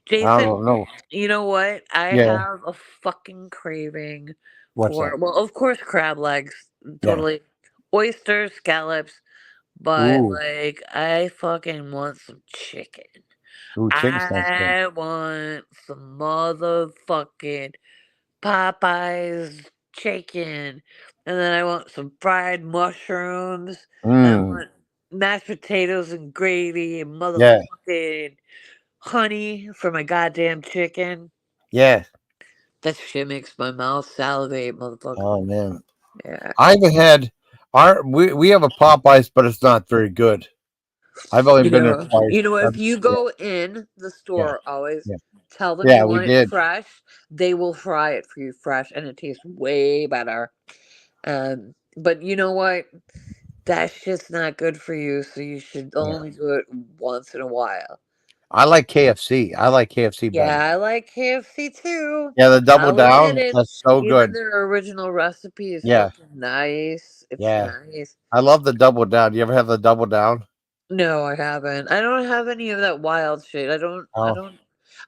I Jason. don't know. You know what? I Yeah. have a fucking craving What's that? for, well, of course, crab legs, Yeah. totally. Oysters, scallops, but Ooh. like, I fucking want some chicken. Ooh, chicken sounds good. I want some motherfucking Popeyes chicken. And then I want some fried mushrooms. I Mmm. want mashed potatoes and gravy and Yeah. motherfucking honey for my goddamn chicken. Yeah. That shit makes my mouth salivate, motherfucker. Oh man. Yeah. I haven't had we have a Popeyes, but it's not very good. I've only been there twice. If you Yeah, go in the yeah, store, always yeah. tell them Yeah, you we want it did. fresh. They will fry it for you fresh, and it tastes way better. But you know what? That's just not good for you. So you should Yeah. only do it once in a while. I like KFC. I like KFC Yeah, better. I like KFC too. Yeah, the double I'll admit down, it. that's so Even good. their original recipe is Yeah, fucking nice. It's yeah. nice. I love the double down. You ever have the double down? No, I haven't. I don't have any of that wild shit. I Oh, don't.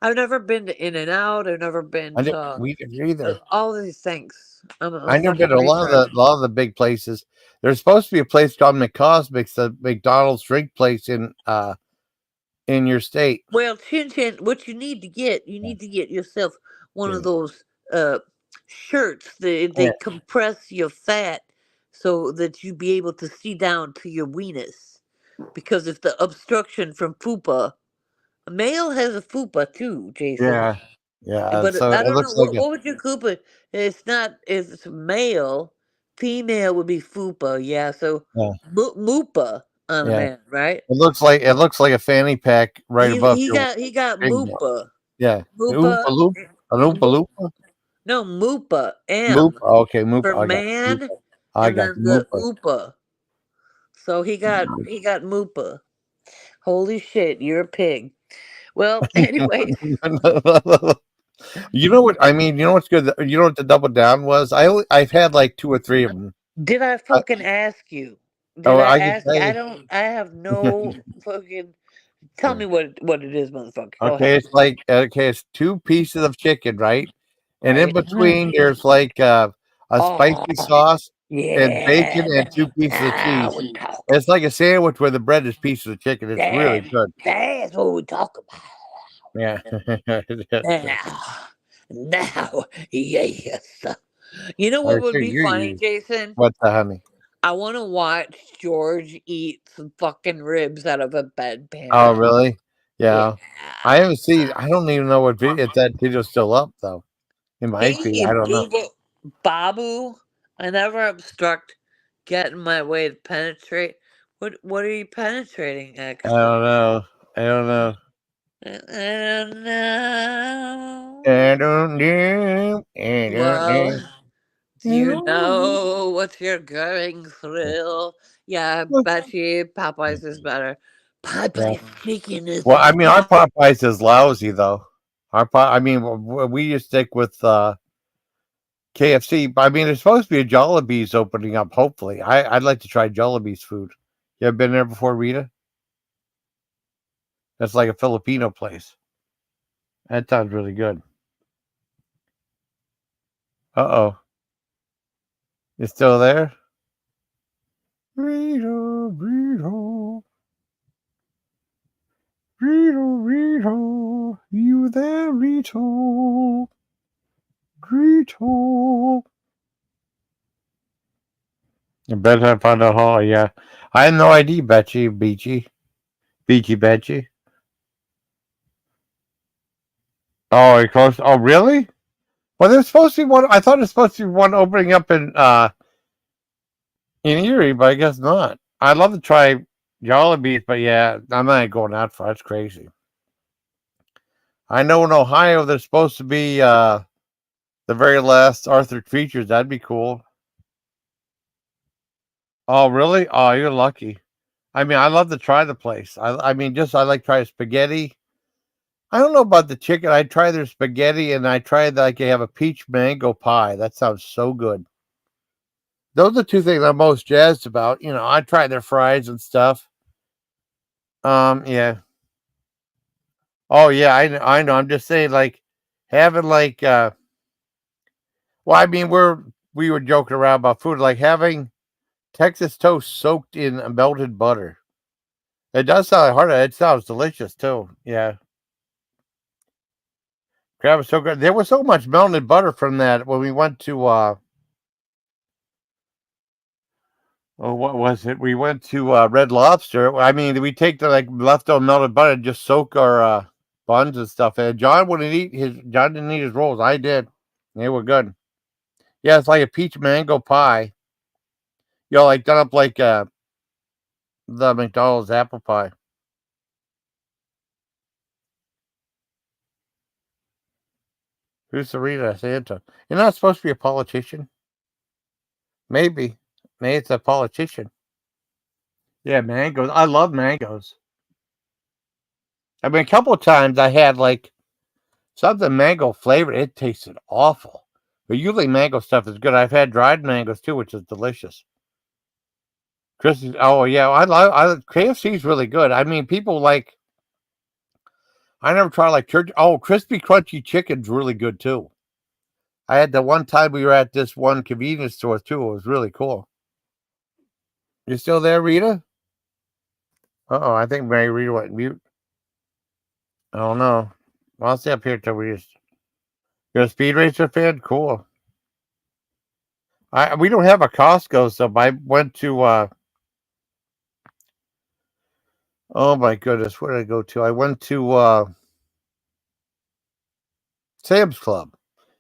I've never been to In and Out. I've never been I didn't to we didn't either. all these things. I'm a I never been fucking to retard. a lot of the big places. There's supposed to be a place called McCosmick's, the McDonald's drink place in your state. Well, Chin Chin, what you need to get, you Yeah, need to get yourself one of yeah. those. Uh, shirts. They Yeah, compress your fat so that you be able to see down to your weenus. Because if the obstruction from fupa, a male has a fupa too, Jason. yeah, yeah. But So I it don't know looks like what would you fupa. It's not. It's male. Female would be fupa. Yeah. So yeah, mupa on a yeah. man, right? It looks like a fanny pack right above your He got big one. mupa. Yeah, Oompa Mupa. loop, an Oompa Mu- loompa, no, mupa. moop. M Okay, moop. for I got you. man, I and got then you. the Moopa. upa. So he got mupa. Holy shit, you're a pig. Well, anyways, You know what I mean? You know what's good? You know what the double down was? I've had like two or three of them. did I I, fucking ask you? Did oh, I I can ask tell you? you. I have no fucking. Tell Yeah. me what it is, motherfucker. Go ahead. Okay, it's like okay, it's two pieces of chicken, right? And in Right. between, there's like a Oh spicy sauce and bacon yeah. and two pieces of Now cheese. we talk. It's like a sandwich where the bread is pieces of chicken. It's really That, good. that's what we talk about. Yeah. Now, now, yes. You know I what would see be funny, you. Jason? What's the honey? I want to watch George eat some fucking ribs out of a Oh, bedpan. really? Yeah. Yeah. I haven't seen. I don't even know what video. If that video's still up though, it might be. Hey, I don't know. Babu, I never obstruct getting my way to penetrate. What are you penetrating, I X? don't know. I don't know. I don't know. I don't know. I don't Well, know. do you know what you're going through? Yeah, I bet you Popeyes is better. Yeah. Popeyes chicken is Well, I mean, our better. Popeyes is lousy though. I mean, we just stick with KFC. But I mean, there's supposed to be a Jollibee's opening up. Hopefully, I'd like to try Jollibee's food. You ever been there before, Rita? That's like a Filipino place. That sounds really good. Uh oh, you still there? Rita, Rita, Rita, Rita, you there, Rita, Rita. You better find a hall, yeah. I had no idea, Betchy, Beachy, Betchy. Oh, it close. Oh, really? Well, there's supposed to be one. I thought there's supposed to be one opening up in Erie, but I guess not. I'd love to try Jollibee's, but yeah, I'm not going out for. That's crazy. I know in Ohio there's supposed to be the very last Arthur Features. That'd be cool. Oh, really? Oh, you're lucky. I mean, I love to try the place. I mean, just I like try spaghetti. I don't know about the chicken. I try their spaghetti, and I tried like they have a peach mango pie. That sounds so good. Those are two things I'm most jazzed about. You know, I try their fries and stuff. Yeah. Oh, yeah. I know. I'm just saying, like having like, well, I mean, we were joking around about food, like having Texas toast soaked in melted butter. It does sound hard. It sounds delicious too. Yeah, crab is so good. There was so much melted butter from that when we went to oh, what was it? We went to Red Lobster. I mean, we take the like leftover melted butter and just soak our buns and stuff. And John didn't eat his rolls. I did. They were good. Yeah, it's like a peach mango pie. You know, like done up like the McDonald's apple pie. Who's Rita Santa? You're not supposed to be a politician. Maybe. Maybe it's a politician. Yeah, mangoes. I love mangoes. I mean, a couple of times I had like something mango flavored. It tasted awful. But usually mango stuff is good. I've had dried mangoes too, which is delicious. Chrissy's. Oh yeah, KFC's really good. I mean, people like. I never tried like church. Oh, crispy crunchy chicken's really good too. I had the one time we were at this one convenience store too. It was really cool. You still there, Rita? Oh, I think Mary Rita went mute. I don't know. Well, I'll stay up here till we just. You're a speed racer fan? Cool. We don't have a Costco, so I went to oh my goodness, where did I go to? I went to Sam's Club.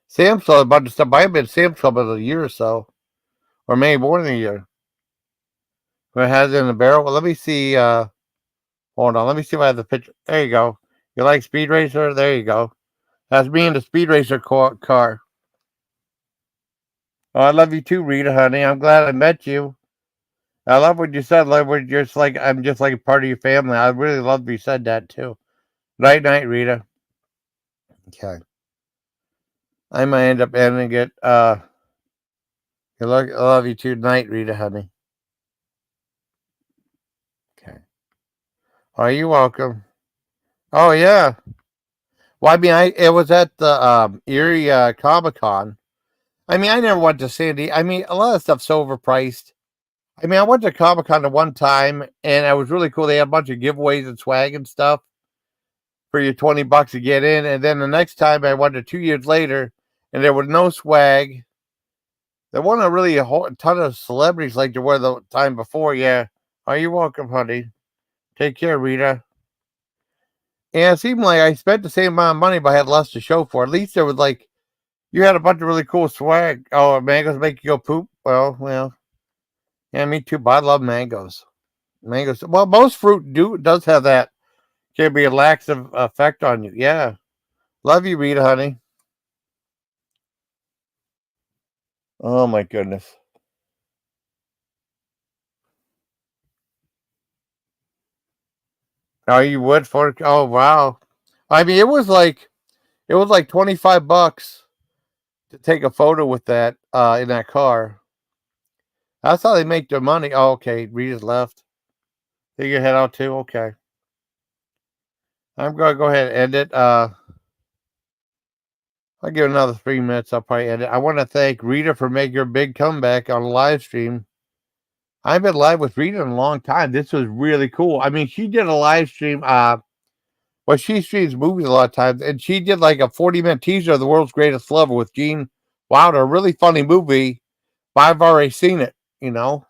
Sam's Club about to stop. I've been Sam's Club in a year or so, or maybe more than a year. But it has it in the barrel. Well, let me see. Hold on, let me see if I have the picture. There you go. You like Speed Racer? There you go. That's me in the Speed Racer car. Oh, I love you too, Rita, honey. I'm glad I met you. I love what you said. Like, we're just like I'm just like a part of your family. I really love you said that too. Night, night, Rita. Okay. I might end up ending it. I love you too. Night, Rita, honey. Okay. Are you welcome? Oh yeah. Well, I mean, it was at the Erie Comic Con. I mean, I never went to Sandy. I mean, a lot of stuff's overpriced. I mean, I went to Comic Con the one time, and it was really cool. They had a bunch of giveaways and swag and stuff for your $20 to get in. And then the next time I went to 2 years later, and there was no swag. There wasn't really a whole ton of celebrities like there were the time before. Yeah. Are you welcome, honey? Take care, Rita. And it seemed like I spent the same amount of money, but I had less to show for. At least there was like you had a bunch of really cool swag. Oh, mangoes make you go poop. Well, yeah, me too. But I love mangoes. Mangoes. Well, most fruit does have that. Can be a laxative effect on you. Yeah. Love you, Rita, honey. Oh my goodness. Oh, you would for? Oh wow. I mean, it was like $25 to take a photo with that in that car. That's how they make their money. Oh, okay. Rita's left. Take your head out too. Okay. I'm gonna go ahead and end it. I'll give it another 3 minutes. I'll probably end it. I want to thank Rita for making her big comeback on the live stream. I've been live with Rita in a long time. This was really cool. I mean, she did a live stream. Well, she streams movies a lot of times, and she did like a 40-minute teaser of The World's Greatest Lover with Gene Wilder. A really funny movie, but I've already seen it. You know,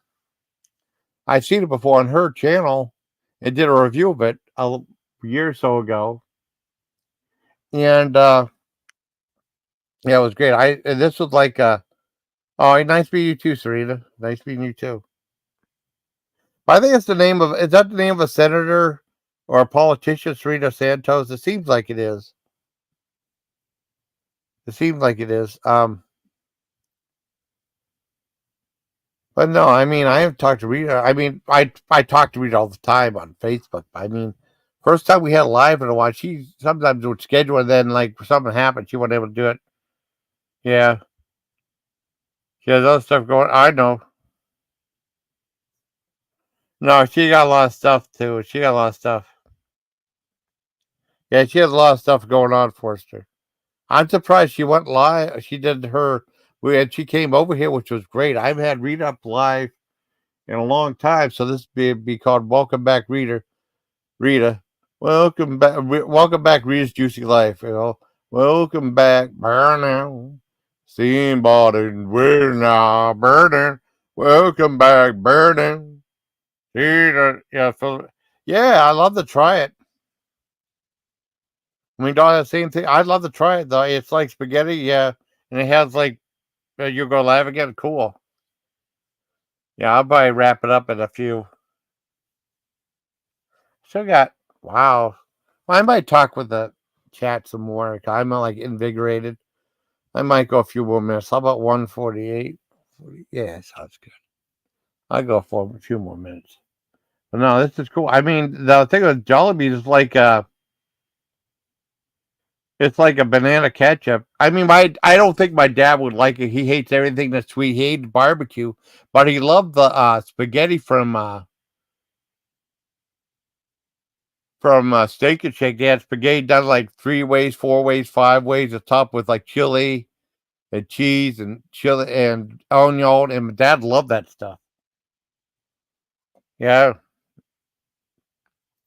I've seen it before on her channel and did a review of it a year or so ago. And yeah, it was great. And this was like oh, nice meeting you too, Serena. Nice meeting you too. But I think it's the name of is that the name of a senator or a politician, Serena Santos? It seems like it is. It seems like it is. But no, I mean I haven't talked to Rita. I mean I talk to Rita all the time on Facebook. I mean, first time we had live in a while, she sometimes would schedule and then like something happened, she wasn't able to do it. Yeah. She has other stuff going. I know. No, she got a lot of stuff too. She got a lot of stuff. Yeah, she has a lot of stuff going on for her. I'm surprised she went live. She did her. And she came over here, which was great. I've had Rita up live in a long time, so this be called "Welcome Back, Rita." Rita, welcome back, Rita's Juicy Life. You know, welcome back, burning, steam bottom, we're now burning. Welcome back, burning. Yeah, yeah, I love to try it. I mean, don't have the same thing. I'd love to try it though. It's like spaghetti, yeah, and it has like you'll go live again. Cool. Yeah, I'll probably wrap it up in a few. Still got wow. Well, I might talk with the chat some more. I'm like invigorated. I might go a few more minutes. How about 148? Yeah, sounds good. I'll go for a few more minutes. But no, this is cool. I mean, the thing with Jollibee is like it's like a banana ketchup. I mean, I don't think my dad would like it. He hates everything that's sweet. He hates barbecue, but he loved the spaghetti from Steak and Shake. They had spaghetti done like 3 ways, 4 ways, 5 ways. The top with like chili and cheese and chili and onion. And my dad loved that stuff. Yeah,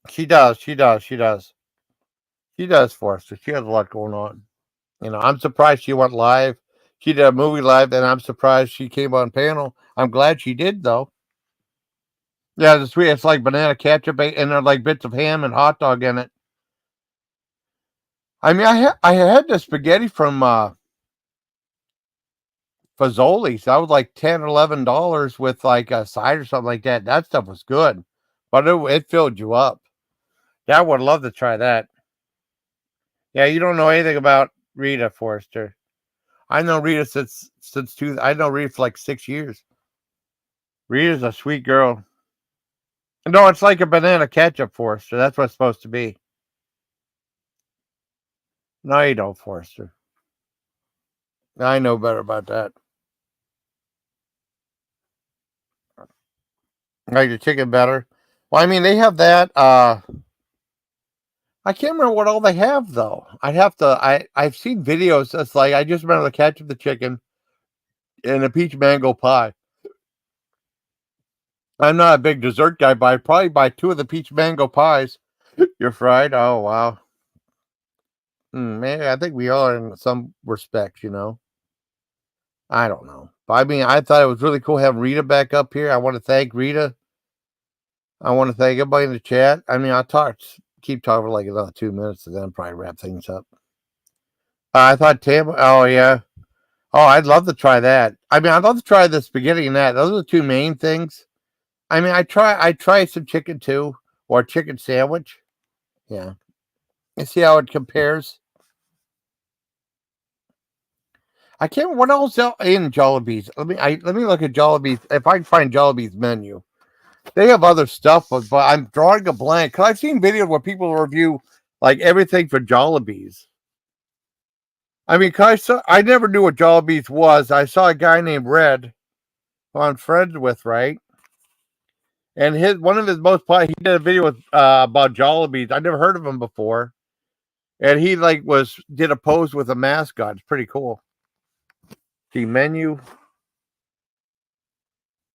she does. She does. She does. She does for us. So she has a lot going on. You know, I'm surprised she went live. She did a movie live, and I'm surprised she came on panel. I'm glad she did though. Yeah, it's sweet. It's like banana ketchup, and there are like bits of ham and hot dog in it. I mean, I had the spaghetti from Fazoli's. That was like $10 or $11 with like a side or something like that. That stuff was good, but it filled you up. Yeah, I would love to try that. Yeah, you don't know anything about Rita Forrester. I know Rita since two. I know Rita for like 6 years. Rita's a sweet girl. No, it's like a banana ketchup, Forrester. That's what it's supposed to be. No, you don't, Forrester. I know better about that. Like the chicken better. Well, I mean, they have that. I can't remember what all they have though. I'd have to. I've seen videos. That's like I just remember the ketchup, the chicken, and a peach mango pie. I'm not a big dessert guy, but I'd probably buy 2 of the peach mango pies. You're fried. Oh wow. Man, I think we are in some respects. I don't know. But I mean, I thought it was really cool having Rita back up here. I want to thank Rita. I want to thank everybody in the chat. I mean, keep talking for like another 2 minutes and then probably wrap things up. I thought Tam. Oh yeah. Oh, I'd love to try that. I mean, I'd love to try the spaghetti and that. Those are the 2 main things. I mean, I try some chicken too, or a chicken sandwich. Yeah, and see how it compares. I can't. What else in Jollibee's? Let me look at Jollibee's. If I can find Jollibee's menu, they have other stuff, but I'm drawing a blank because I've seen videos where people review like everything for Jollibee's. I mean, I never knew what Jollibee's was. I saw a guy named Red, who I'm friends with, right? And one of his he did a video with about Jollibee's. I never heard of him before, and he like did a pose with a mascot. It's pretty cool. The menu,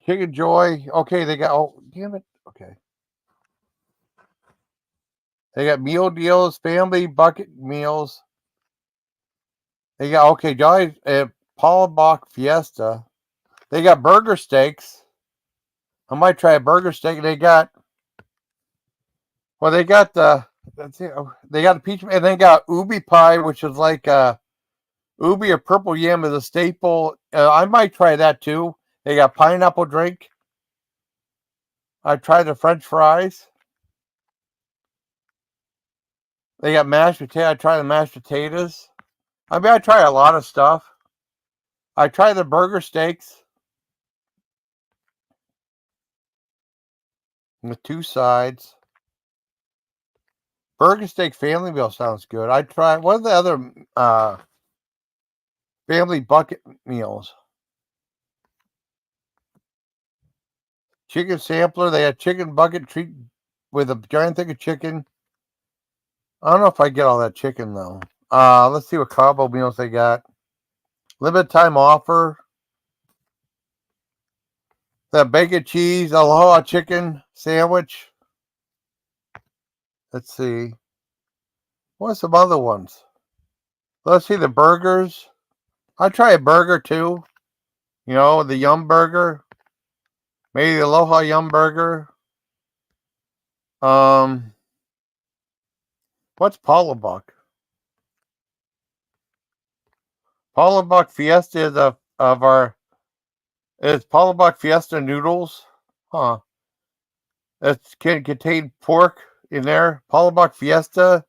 Chicken Joy. Okay, they got. Oh, damn it. Okay, they got meal deals, family bucket meals. They got Jolly Paula Bach Fiesta. They got burger steaks. I might try a burger steak. They got. Well, they got the. That's it. They got the peach, and they got ubi pie, which is like ubi or purple yam is a staple. I might try that too. They got pineapple drink. I tried the French fries. They got mashed potato. I tried the mashed potatoes. I mean, I try a lot of stuff. I tried the burger steaks with 2 sides. Burger steak family meal sounds good. I tried. What are the other family bucket meals? Chicken sampler. They had chicken bucket treat with a giant thing of chicken. I don't know if I get all that chicken though. Let's see what combo meals they got. Limited time offer. The bacon cheese aloha chicken sandwich. Let's see. What's some other ones? Let's see the burgers. I try a burger too. The Yum Burger. Maybe the Aloha Yum Burger. What's Paula Buck? Paula Buck Fiesta is Paula Buck Fiesta noodles. Huh. It can contain pork in there. Paula Buck Fiesta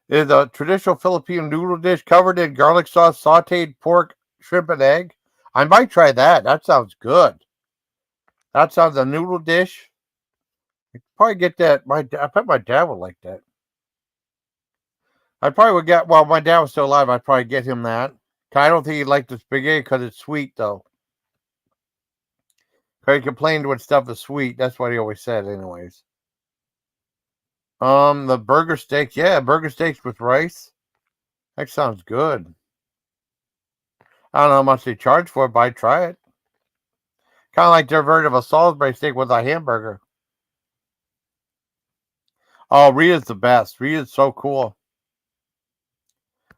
is a traditional Filipino noodle dish covered in garlic sauce, sauteed pork, shrimp, and egg. I might try that. That sounds good. That sounds a noodle dish. I probably get that. I bet my dad would like that. I probably would get. Well, my dad was still alive. I'd probably get him that. I don't think he'd like the spaghetti because it's sweet though. He complained when stuff is sweet. That's what he always said, anyways. The burger steaks. Yeah, burger steaks with rice. That sounds good. I don't know how much they charge for it, but I'd try it. Kind of like their version of a Salisbury steak with a hamburger. Oh, Rita's the best. Rita's so cool.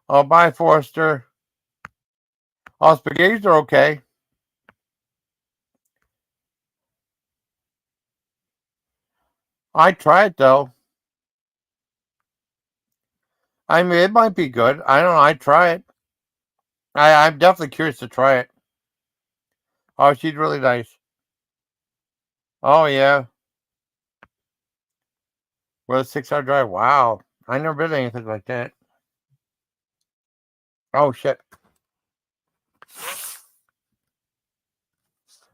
Oh, bye, Forrester. Oh, spaghettis are okay. I try it though. I mean, it might be good. I don't know. I try it. I'm definitely curious to try it. Oh, she's really nice. Oh yeah, we're a 6 hour drive. Wow, I never been anything like that. Oh shit,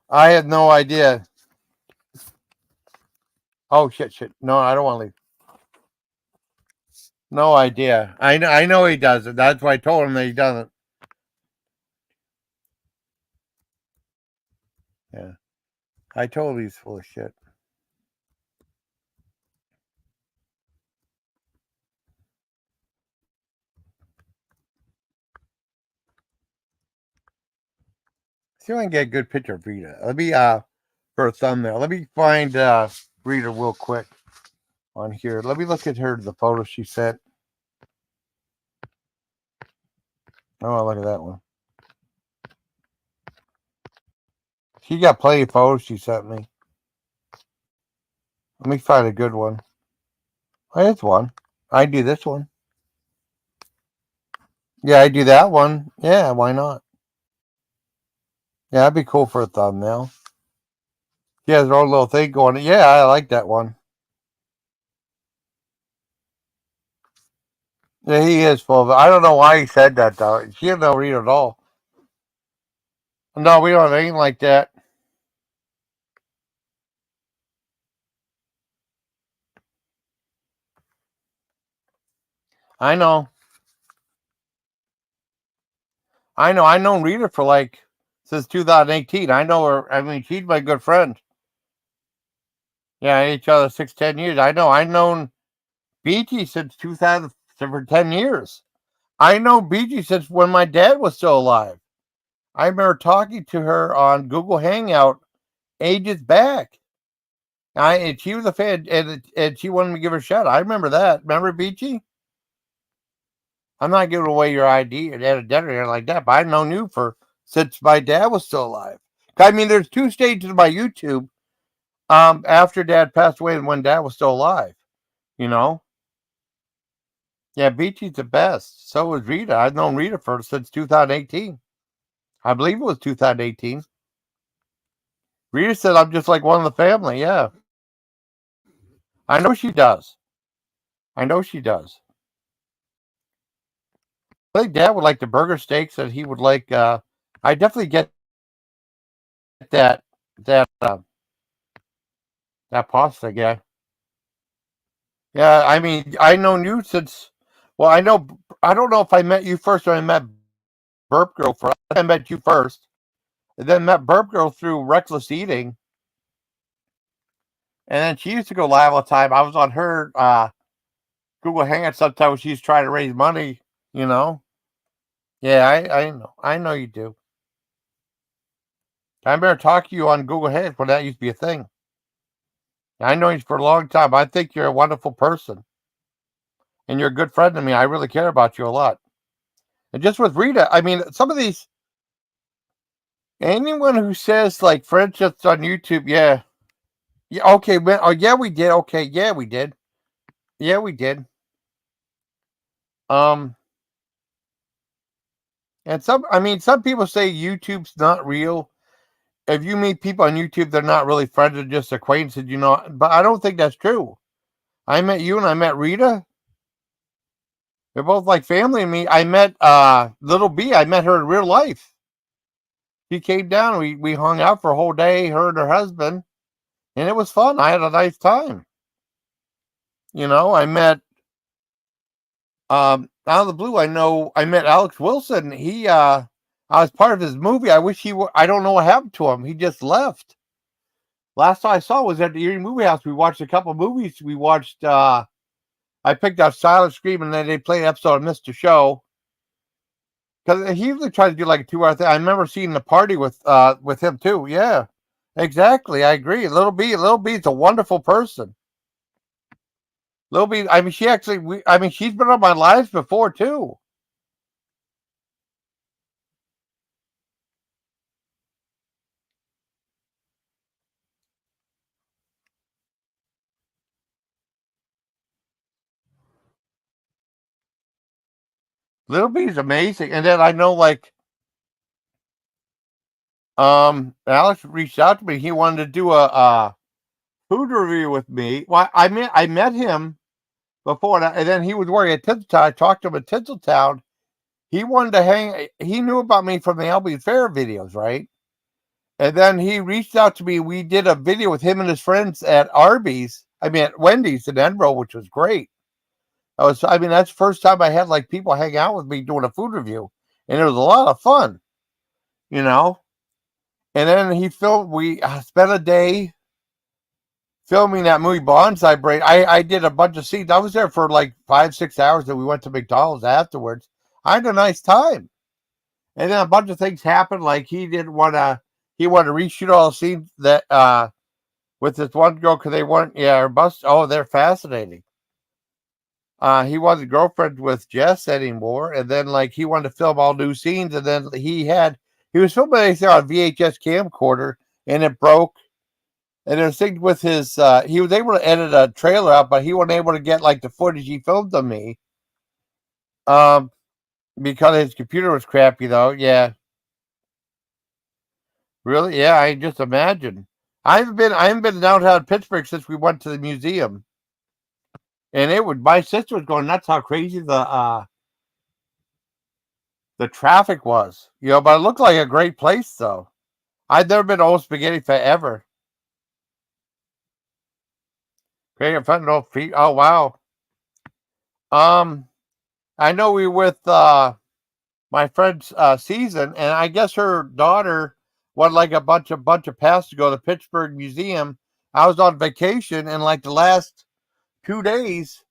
I had no idea. Oh shit. No, I don't want to leave. No idea. I know he does it. That's why I told him that he doesn't. Yeah, I told he's full of shit. See if I can get a good picture of Rita. Let me for a thumbnail. Let me find Rita real quick on here. Let me look at her the photo she sent. Oh, look at that one. She got plenty of photos she sent me. Let me find a good one. Oh, there's one. I do this one. Yeah, I do that one. Yeah, why not? Yeah, that'd be cool for a thumbnail. She has her own little thing going. Yeah, I like that one. Yeah, he is full of it. I don't know why he said that though. She didn't know Rita at all. No, we don't have anything like that. I know. I know. I've known Rita for like since 2018. I know her. I mean, she's my good friend. Yeah, each other 6, 10 years. I know. I've known BG since 2000 for 10 years. I know BG since when my dad was still alive. I remember talking to her on Google Hangout ages back. And she was a fan, and she wanted me to give her a shout. I remember that. Remember BG? I'm not giving away your ID or dinner or like that, but I've known you for since my dad was still alive. I mean, there's 2 stages of my YouTube. After Dad passed away and when Dad was still alive. You know. Yeah, BG's the best. So is Rita. I've known Rita for since 2018. I believe it was 2018. Rita said I'm just like one of the family. Yeah, I know she does. I know she does. I think Dad would like the burger steaks, and he would like. I definitely get that that pasta. Yeah, yeah. I mean, I known you since. Well, I know. I don't know if I met you first or I met Burp Girl first. I met you first, and then met Burp Girl through Reckless Eating, and then she used to go live all the time. I was on her Google Hangout sometimes when she's trying to raise money. You know. Yeah, I know you do. I remember talking to you on Google Hangout when that used to be a thing. I know you for a long time. I think you're a wonderful person, and you're a good friend to me. I really care about you a lot. And just with Rita, I mean, some of these anyone who says like friendships on YouTube, yeah, yeah, okay, man, oh yeah, we did, okay, yeah, we did, yeah, we did. Um, and I mean, some people say YouTube's not real. If you meet people on YouTube, they're not really friends; they're just acquaintances, you know. But I don't think that's true. I met you and I met Rita. They're both like family to me. I met Little B. I met her in real life. She came down. We hung out for a whole day, her and her husband, and it was fun. I had a nice time. You know, I met out of the blue. I met Alex Wilson. I was part of his movie. I wish he were. I don't know what happened to him. He just left. Last time I saw was at the Erie Movie House. We watched a couple movies. We watched. I picked out Silent Scream, and then they played an episode of Mr. Show. Because he usually tries to do like a 2 hour thing. I remember seeing the party with him too. Yeah, exactly. I agree. Little B's a wonderful person. Little B. I mean, she actually. I mean, she's been on my lives before too. Little B's amazing. And then I know like Alex reached out to me. He wanted to do a food review with me. Well, I met him before, and then he was working at Tinseltown. I talked to him at Tinseltown. He wanted to hang. He knew about me from the Albany Fair videos, right? And then he reached out to me. We did a video with him and his friends at Arby's. I mean, at Wendy's in Edinburgh, which was great. I mean, that's the first time I had like people hang out with me doing a food review, and it was a lot of fun, you know. And then he filmed. We spent a day filming that movie Bonsai Brain. I did a bunch of scenes. I was there for like 5-6 hours, and we went to McDonald's afterwards. I had a nice time. And then a bunch of things happened. Like he didn't want to. He wanted to reshoot all the scenes that with this one girl because they weren't. Yeah, her bus. Oh, they're fascinating. He wasn't girlfriend with Jess anymore, and then like he wanted to film all new scenes, and then he was filming anything on a VHS camcorder, and it broke. And there's things with his he was able to edit a trailer out, but he wasn't able to get like the footage he filmed of me. Um, because his computer was crappy though. Yeah, really. Yeah, I just imagine. I haven't been to downtown Pittsburgh since we went to the museum, and it would my sister was going nuts how crazy the traffic was. But it looked like a great place though. I'd never been to Old Spaghetti forever. Great fentanyl feet. Oh wow. Um, I know we were with my friend's season, and I guess her daughter won like a bunch of passes to go to the Pittsburgh Museum. I was on vacation, and like the last 2 days,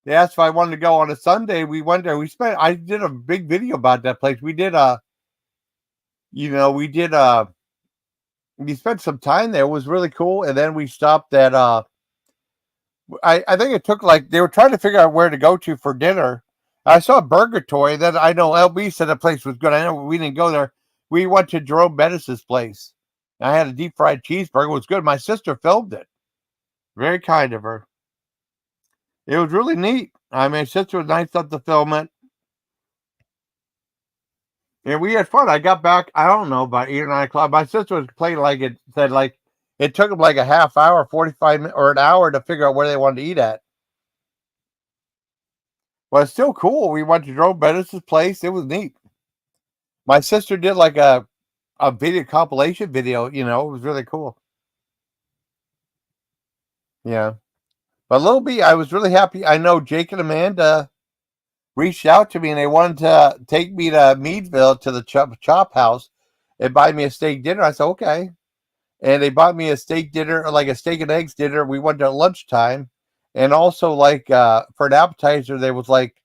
they asked if I wanted to go on a Sunday. We went there. I did a big video about that place. We did we spent some time there. It was really cool, and then we stopped at I think it took like they were trying to figure out where to go to for dinner. I saw Burgatory. Then I know LB said the place was good. I know we didn't go there. We went to Jerome Bettis's place. I had a deep fried cheeseburger. It was good. My sister filmed it. Very kind of her. It was really neat. I mean, sister was nice enough to film it. And we had fun. I got back, I don't know, about 8 or 9 o'clock. My sister was playing like it said like it took them like a half hour, 45 minutes, or an hour to figure out where they wanted to eat at. But it's still cool. We went to Jerome Bettis' place. It was neat. My sister did like a video compilation video, it was really cool. Yeah. But Little B, I was really happy. I know Jake and Amanda reached out to me and they wanted to take me to Meadville to the Chop House and buy me a steak dinner. I said, okay. And they bought me a steak dinner, like a steak and eggs dinner. We went to lunchtime. And also, like, for an appetizer, there was like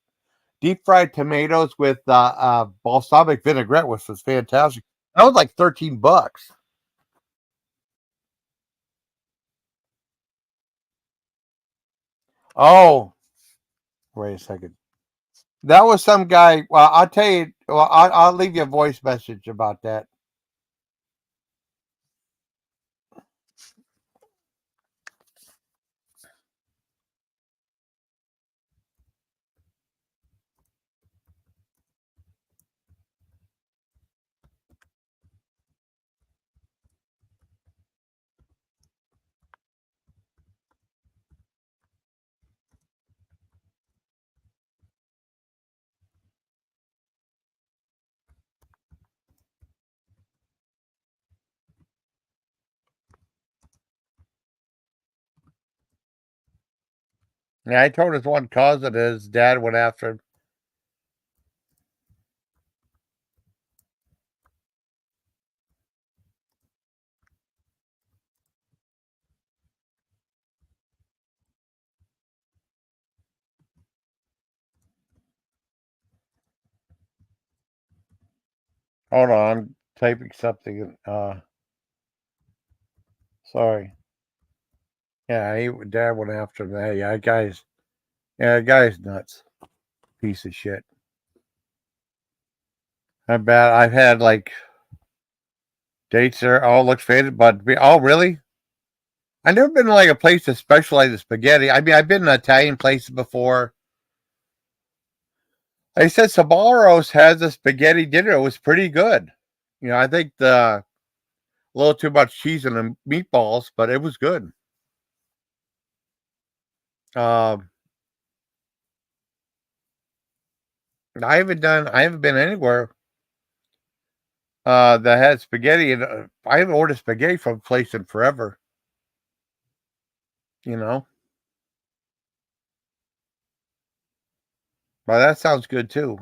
deep fried tomatoes with balsamic vinaigrette, which was fantastic. That was like $13. Oh, wait a second. That was some guy. Well, I'll tell you. Well, I'll leave you a voice message about that. Yeah, I told his one cousin his dad went after him. Hold on, I'm typing something. Sorry. Yeah, dad went after him. Guy's nuts. Piece of shit. I bet I've had like dates there all look faded, but oh really? I've never been to like a place that specializes in spaghetti. I mean, I've been in Italian places before. I said Sabaros has a spaghetti dinner. It was pretty good. I think a little too much cheese and the meatballs, but it was good. Um, I haven't been anywhere that had spaghetti, and I haven't ordered spaghetti from a place in forever. You know, but that sounds good too.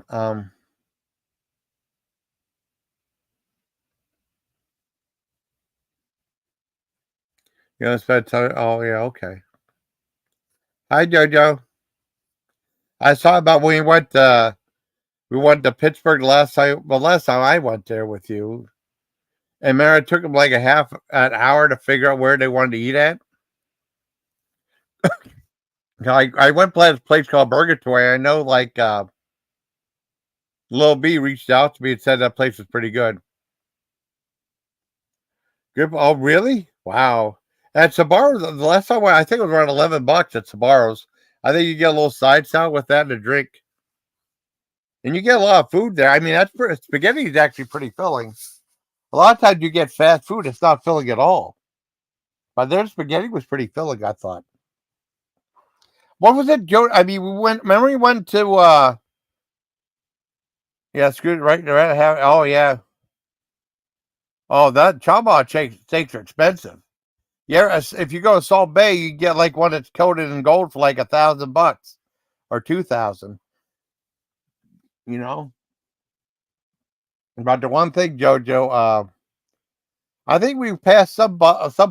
Spend time. Oh yeah, okay. Hi Jojo. I saw about when we went to Pittsburgh last time. Well, last time I went there with you, and man, it took them like an hour to figure out where they wanted to eat at. I went to a place called Burgatory. I know, like Lil B reached out to me and said that place was pretty good. Good. Oh, really? Wow. At Sabaros, the last time I think it was around $11 at Sabaros. I think you get a little side salad with that and a drink, and you get a lot of food there. I mean, spaghetti is actually pretty filling. A lot of times you get fast food; it's not filling at all. But their spaghetti was pretty filling, I thought. What was it, Joe? I mean, we went. Remember, we went to yeah, screw right. Oh yeah. Oh, that chamba steaks are expensive. Yeah, if you go to Salt Bay, you get like one that's coated in gold for like $1,000 or 2,000. You know, but the one thing, Jojo, I think we passed some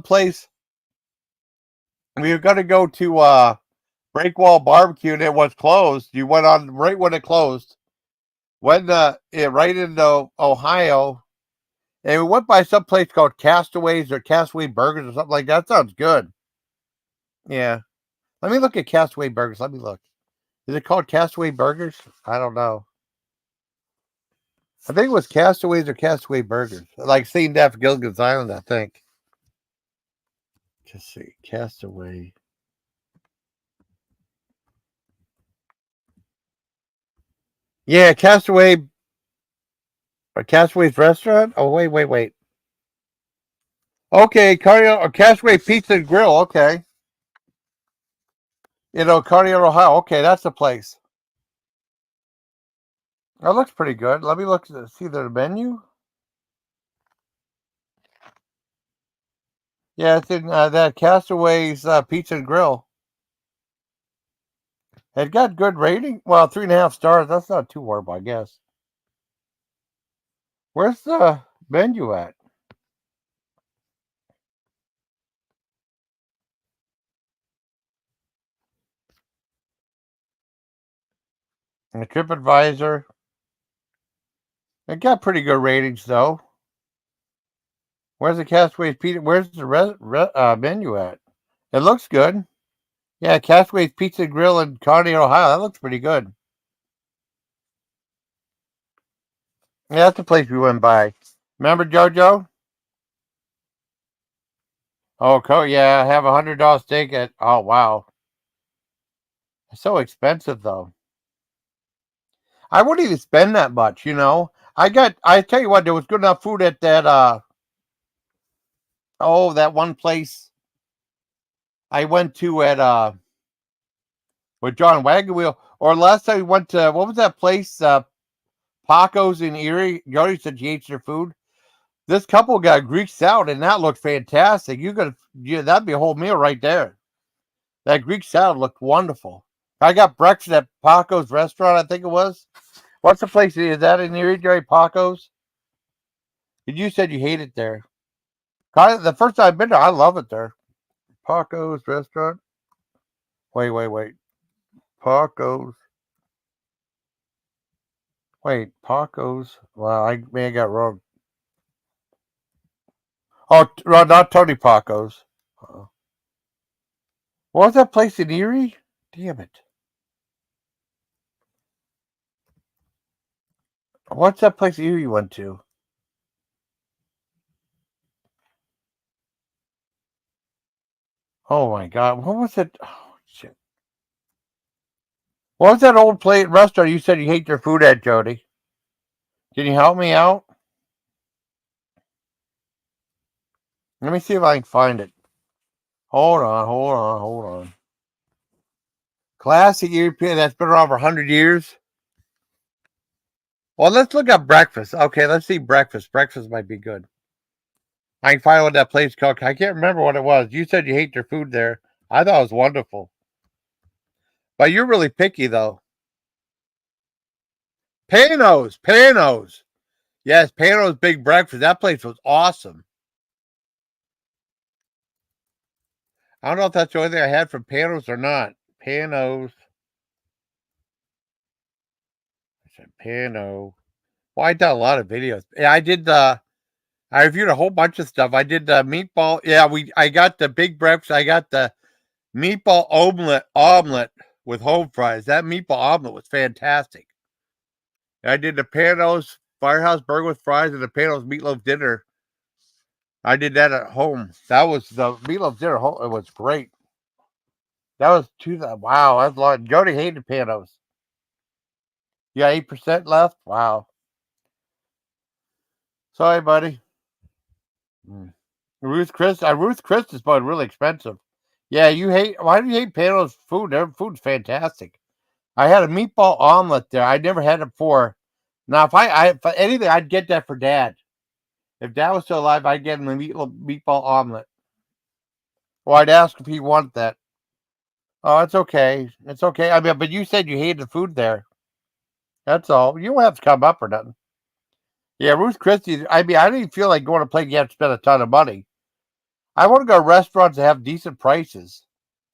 place. We were going to go to Breakwall Barbecue, and it was closed. You went on right when it closed. Went right into Ohio, and we went by some place called Castaways or Castaway Burgers or something like that. Sounds good. Yeah. Let me look at Castaway Burgers. Let me look. Is it called Castaway Burgers? I don't know. I think it was Castaways or Castaway Burgers. Like St. F. Gilligan's Island, I think. Just see. Castaway. Yeah, Castaway. Castaway's restaurant? Oh, wait. Okay, Castaway Pizza and Grill. Okay. Cardiel, Ohio. Okay, that's the place. That looks pretty good. Let me look to see their menu. Yeah, it's in that Castaway's Pizza and Grill. It got good rating. Well, 3.5 stars. That's not too horrible, I guess. Where's the menu at? The TripAdvisor. It got pretty good ratings though. Where's the Castaway's Pizza? Where's the menu at? It looks good. Yeah, Castaway's Pizza Grill in Kearney, Ohio. That looks pretty good. Yeah, that's the place we went by. Remember JoJo? Oh, yeah, I have $100 steak at. Oh wow, it's so expensive though. I wouldn't even spend that much. I tell you what, there was good enough food at that. That one place I went to at with John Wagon Wheel. Or last time we went to what was that place? Paco's in Erie. Jody said she hates their food. This couple got Greek salad, and that looked fantastic. That'd be a whole meal right there. That Greek salad looked wonderful. I got breakfast at Paco's restaurant, I think it was. What's the place? Is that in Erie, Jerry? Paco's? You said you hate it there. The first time I've been there, I love it there. Paco's restaurant. Wait. Paco's. Wait, Paco's. Well, I may have got wrong. Oh, not Tony Paco's. What was that place in Erie? Damn it. What's that place in Erie you went to? Oh my God. What was it? Oh, shit. What was that old plate restaurant you said you hate their food at, Jody? Can you help me out? Let me see if I can find it. Hold on. Classic European that's been around for 100 years. Well, let's look up breakfast. Okay, let's see breakfast. Breakfast might be good. I can find what that place called. I can't remember what it was. You said you hate your food there. I thought it was wonderful. But you're really picky, though. Panos. Yes, Panos Big Breakfast. That place was awesome. I don't know if that's the only thing I had from Panos or not. Panos. I said Pano. Well, I did a lot of videos. Yeah, I did I reviewed a whole bunch of stuff. I did the meatball. Yeah, I got the big breakfast. I got the meatball omelet with home fries. That meatball omelet was fantastic. I did the Panos Firehouse Burger with fries and the Panos meatloaf dinner. I did that at home. That was the meatloaf dinner. It was great. That was wow. That's a lot. Jody hated Panos. You got 8% left. Wow. Sorry, buddy. Mm. Ruth Chris is probably really expensive. Yeah, you hate. Why do you hate Panos food? Their food's fantastic. I had a meatball omelet there. I never had it before. Now, if anything, I'd get that for Dad. If Dad was still alive, I'd get him the meatball omelet. Or I'd ask if he wanted that. Oh, it's okay. It's okay. I mean, but you said you hated the food there. That's all. You don't have to come up or nothing. Yeah, Ruth Christie. I mean, I didn't even feel like going to a place you have to spend a ton of money. I want to go to restaurants that have decent prices.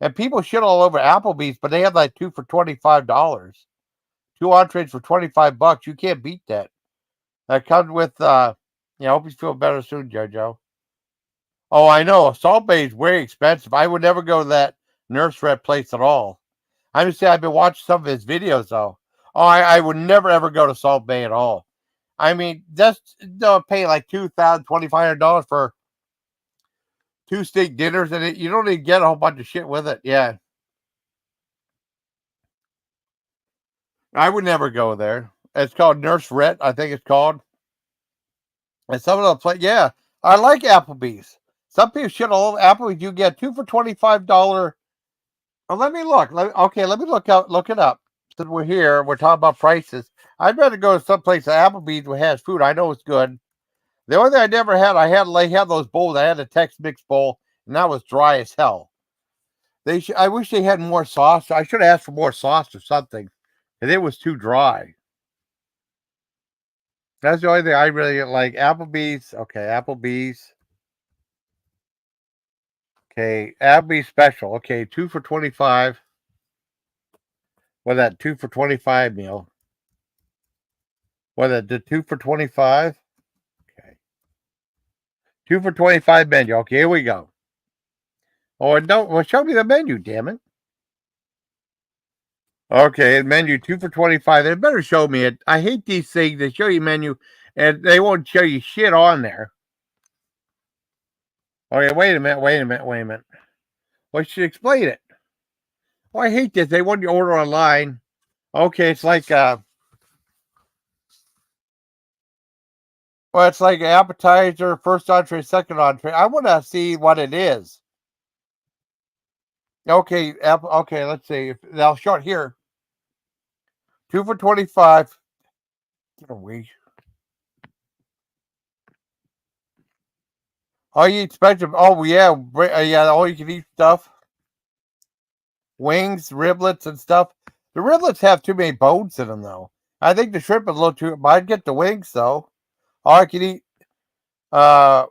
And people shit all over Applebee's, but they have like two for $25. Two entrees for $25. You can't beat that. That comes with yeah, I hope you feel better soon, Jojo. Oh, I know. Salt Bay is very expensive. I would never go to that Nurse Red place at all. I just say I've been watching some of his videos though. Oh, I would never ever go to Salt Bay at all. I mean, they'll pay like $2,000, $2,500 for two steak dinners, and you don't even get a whole bunch of shit with it. Yeah, I would never go there. It's called Nurse Red, I think it's called. And some of the play, yeah, I like Applebee's. Some people shit all over Applebee's. You get two for $25. Well, let me look. Let me look it up. Since we're here, we're talking about prices. I'd rather go to some place that Applebee's that has food. I know it's good. The only thing I never had, I had those bowls. I had a Tex Mix bowl, and that was dry as hell. I wish they had more sauce. I should have asked for more sauce or something, and it was too dry. That's the only thing I really like. Applebee's. Okay, Applebee's. Okay, Applebee's special. Okay, two for 25. What that 2 for 25 meal? What that the 2 for 25? Okay, 2 for 25 menu. Okay, here we go. Oh, don't well show me the menu, damn it. Okay, menu 2 for 25. They better show me it. I hate these things. They show you menu and they won't show you shit on there. Okay, wait a minute. Well, you should explain it. Oh, I hate this. They want you to order online. Okay, it's like well, it's like appetizer, first entree, second entree. I want to see what it is. Okay, okay, let's see. They'll show it here. 2 for 25. Get away. All you expect them. Oh yeah, yeah. All you can eat stuff. Wings, riblets, and stuff. The riblets have too many bones in them, though. I think the shrimp is a little too. But I'd get the wings though. All I can eat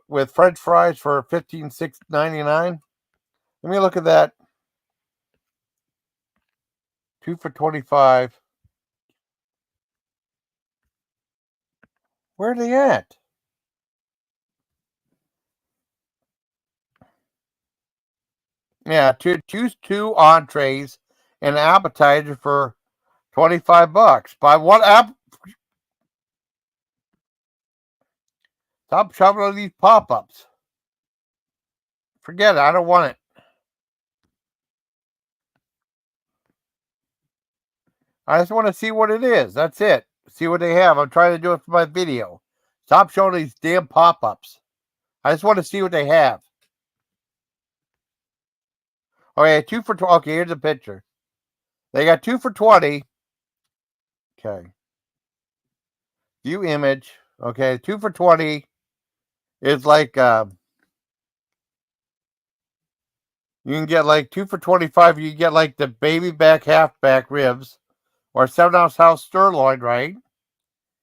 with French fries for 15.99. Let me look at that. 2 for 25. Where are they at? Yeah, choose two entrees and an appetizer for $25. By what app? Stop shoving on these pop-ups. Forget it. I don't want it. I just want to see what it is. That's it. See what they have. I'm trying to do it for my video. Stop showing these damn pop-ups. I just want to see what they have. Okay, 2 for 20. Okay, here's a picture. They got 2 for 20. Okay. View image. Okay, 2 for 20 is like you can get like 2 for 25. You can get like the baby back, half back ribs, or 7-ounce house sirloin, right?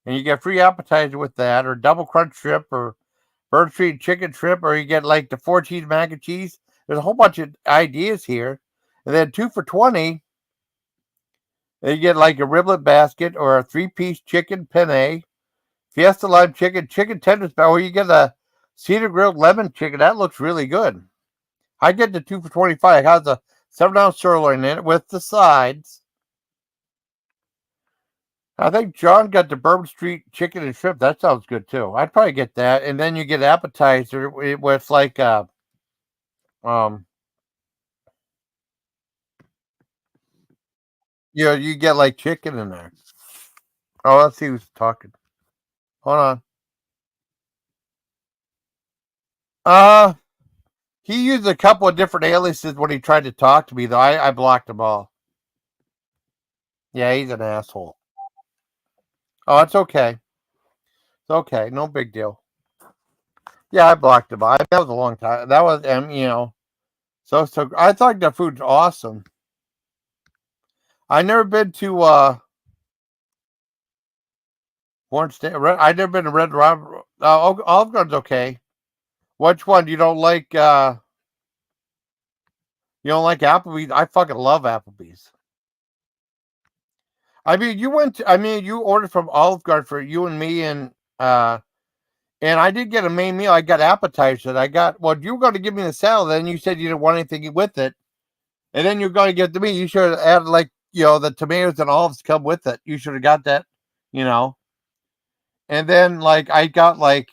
And you get free appetizer with that, or double crunch strip, or bird street chicken strip, or you get like the 4 cheese mac and cheese. There's a whole bunch of ideas here. And then 2 for 20, you get like a riblet basket or a 3-piece chicken penne, Fiesta lime chicken, chicken tenders, or you get a cedar grilled lemon chicken. That looks really good. I get the 2 for 25. It has a 7-ounce sirloin in it with the sides. I think John got the Bourbon Street chicken and shrimp. That sounds good too. I'd probably get that, and then you get appetizer with like um you get like chicken in there. Oh, let's see who's talking. Hold on. Uh he used a couple of different aliases when he tried to talk to me, though. I blocked them all. Yeah, he's an asshole. Oh, it's okay. It's okay. No big deal. Yeah, I blocked him. That was a long time. That was so I thought the food's awesome. I never been to Orange State. I never been to Red Robin. Olive Garden's okay. Which one? You don't like you don't like Applebee's? I fucking love Applebee's. I mean, you ordered from Olive Garden for you and me, and I did get a main meal. I got appetizers. You were going to give me the salad, then you said you didn't want anything with it, and then you're going to give it to me. You should have added like the tomatoes and olives come with it. You should have got that, you know. And then like I got like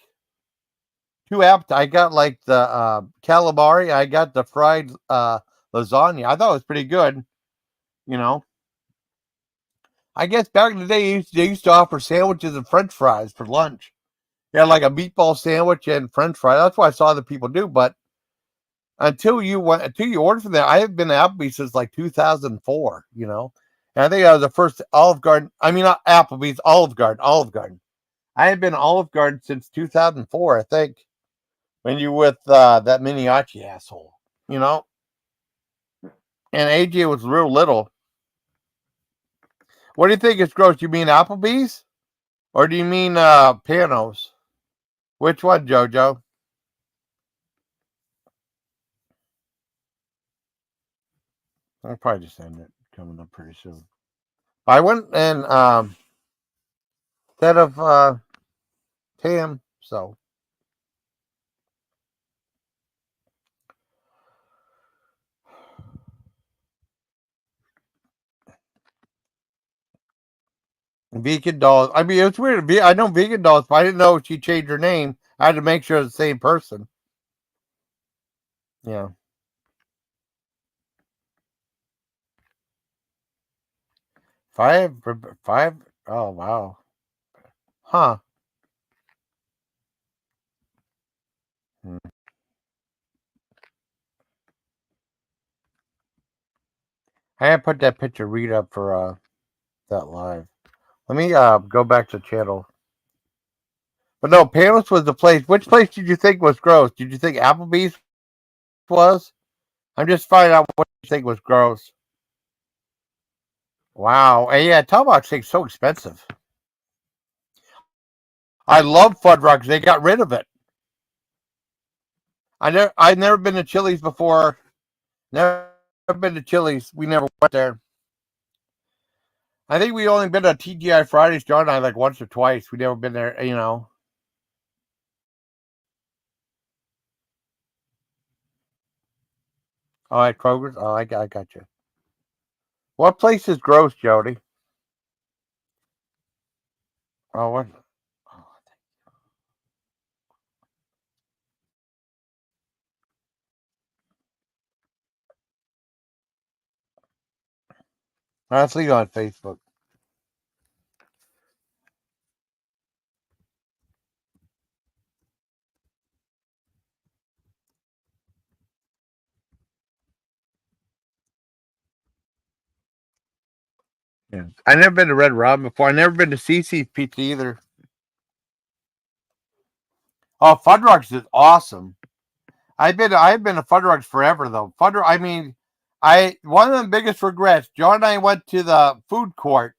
two appetizers. I got like the calamari. I got the fried lasagna. I thought it was pretty good, you know. I guess back in the day, they used to offer sandwiches and French fries for lunch. Yeah, like a meatball sandwich and French fry. That's what I saw other people do. But until you ordered from there, I have been to Applebee's since like 2004. And I think I was the first Olive Garden. I mean, not Applebee's, Olive Garden. Olive Garden. I have been Olive Garden since 2004. I think when you with that Miniachi asshole. You know, and AJ was real little. What do you think is gross? You mean Applebee's, or do you mean Panos? Which one, JoJo? I'll probably just end it coming up pretty soon. I went and instead of Tam, so Vegan Dolls. I mean, it's weird. I know Vegan Dolls, but I didn't know she changed her name. I had to make sure it's the same person. Yeah. Five, five. Oh wow. Huh. Hmm. I had to put that picture Rita up for that live. Let me go back to the channel. But no, Panos was the place. Which place did you think was gross? Did you think Applebee's was? I'm just finding out what you think was gross. Wow. And yeah, Tomahawk steak's so expensive. I love Fudd Ruck. They got rid of it. I've never been to Chili's before. Never been to Chili's. We never went there. I think we only been to TGI Fridays, John and I, like once or twice. We never been there. Oh, at Kroger's. Oh, I got you. What place is gross, Jody? Oh, what? Oh, let's leave on Facebook. Yeah. I never been to Red Robin before. I never been to CC's Pizza either. Oh, Fuddruckers is awesome. I've been to Fuddruckers forever though. I mean, I one of the biggest regrets. John and I went to the food court.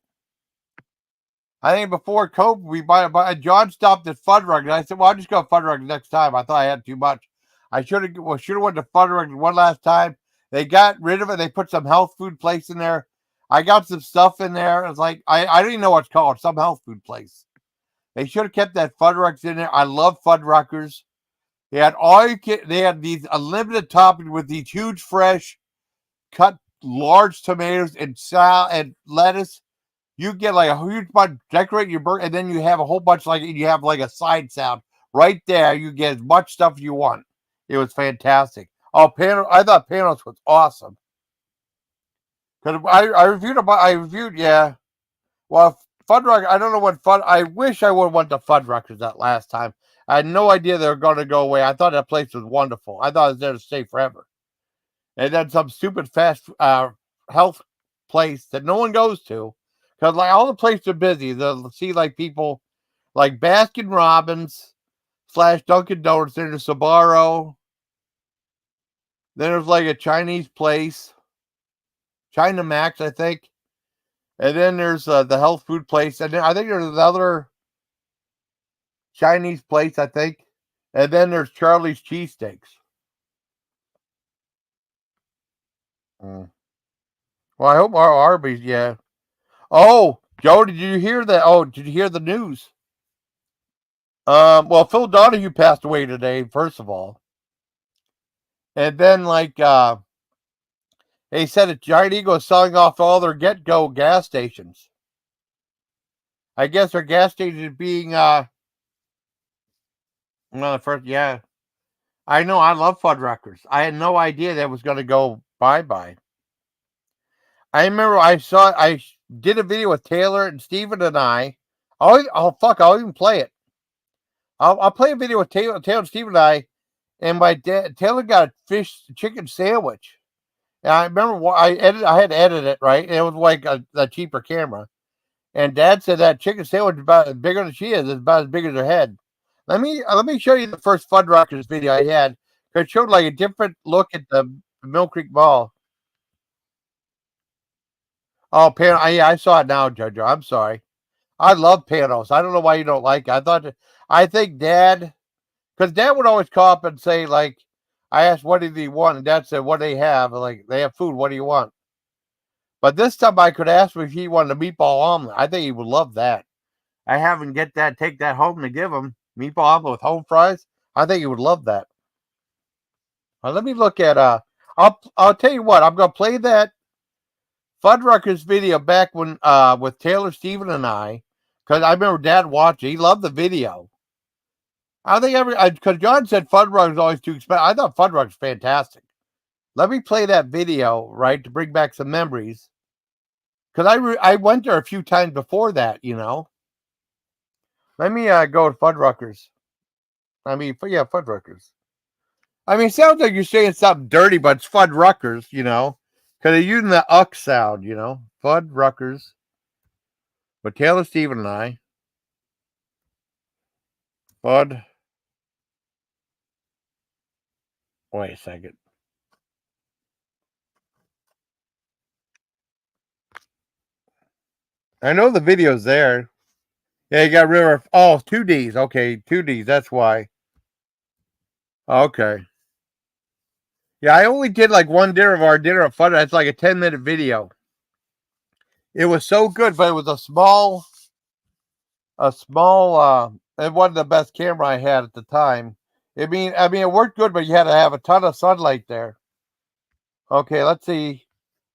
I think before COVID, John stopped at Fuddruckers. I said, "Well, I'll just go to Fuddruckers next time." I thought I had too much. I should have went to Fuddruckers one last time. They got rid of it. They put some health food place in there. I got some stuff in there. It's like I don't even know what it's called. Some health food place. They should have kept that Fuddruckers in there. I love Fuddruckers. They had they had these unlimited toppings with these huge fresh cut large tomatoes and and lettuce. You get like a huge bunch, decorate your burger, and then you have a whole bunch you have like a side salad right there. You get as much stuff you want. It was fantastic. Oh, I thought Panos was awesome because I reviewed about I reviewed yeah. Well, Fuddruckers, I don't know what Fud. I wish I would have went to Fuddruckers that last time. I had no idea they were going to go away. I thought that place was wonderful. I thought it was there to stay forever. And then some stupid fast health place that no one goes to because like all the places are busy. They'll see like people like Baskin Robbins / Dunkin' Donuts. There's Sbarro. Then there's like a Chinese place, China Max, I think. And then there's the health food place, and then I think there's another Chinese place, I think. And then there's Charlie's Cheesesteaks. Mm. Well, I hope our Arby's, yeah. Oh, Joe, did you hear that? Oh, did you hear the news? Well, Phil Donahue passed away today, first of all. And then, they said that Giant Eagle is selling off all their get-go gas stations. I guess their gas stations being, well, the first, yeah. I know, I love Fuddruckers. I had no idea that was going to go bye-bye. I remember I did a video with Taylor and Steven and I. I'll even play it. I'll play a video with Taylor and Steven and I, and my dad, Taylor got a chicken sandwich. And I remember I had to edit it, right? And it was like a cheaper camera. And Dad said that chicken sandwich is about as bigger than she is. It's about as big as her head. Let me show you the first Fuddruckers video I had. It showed like a different look at the Mill Creek Mall. Oh, yeah, I saw it now, Jojo. I'm sorry. I love Panos. I don't know why you don't like it. I think Dad, because Dad would always call up and say, like, I asked, what did he want? And Dad said, what do they have? Like, they have food. What do you want? But this time I could ask him if he wanted a meatball omelet. I think he would love that. I have him take that home to give him. Meatball omelet with home fries. I think he would love that. Let me look at, I'll tell you what, I'm going to play that Fuddruckers video back when with Taylor, Steven, and I, because I remember Dad watching. He loved the video. I think because John said Fuddruckers is always too expensive. I thought Fuddruckers was fantastic. Let me play that video, right, to bring back some memories. Because I went there a few times before that, you know. Let me go to Fuddruckers. Yeah, Fuddruckers. It sounds like you're saying something dirty, but it's Fuddruckers, you know. Because they're using the uck sound, you know. Fuddruckers. With Taylor, Steven, and I. Bud. Wait a second. I know the video's there. Yeah, you got River. Oh, 2Ds. Okay, 2Ds. That's why. Okay. Yeah, I only did like one dinner of our dinner at Fun. It's like a 10-minute video. It was so good, but it was a small, it wasn't the best camera I had at the time. It worked good, but you had to have a ton of sunlight there. Okay, let's see.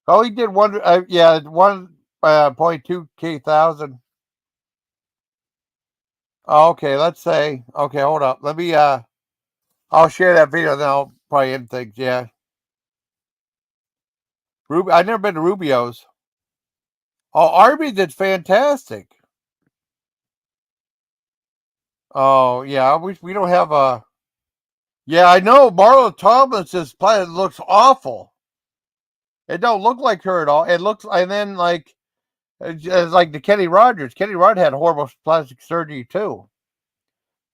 Oh, he did 1.2K thousand. Okay, let's say. Okay, hold up. Let me. I'll share that video. Then I'll probably end things. Yeah. I've never been to Rubio's. Oh, Arby's did fantastic. Oh yeah, we don't have a. Yeah, I know. Marla Thomas's planet looks awful. It don't look like her at all. It looks, and then like It's like the Kenny Rogers. Kenny Rogers had horrible plastic surgery too.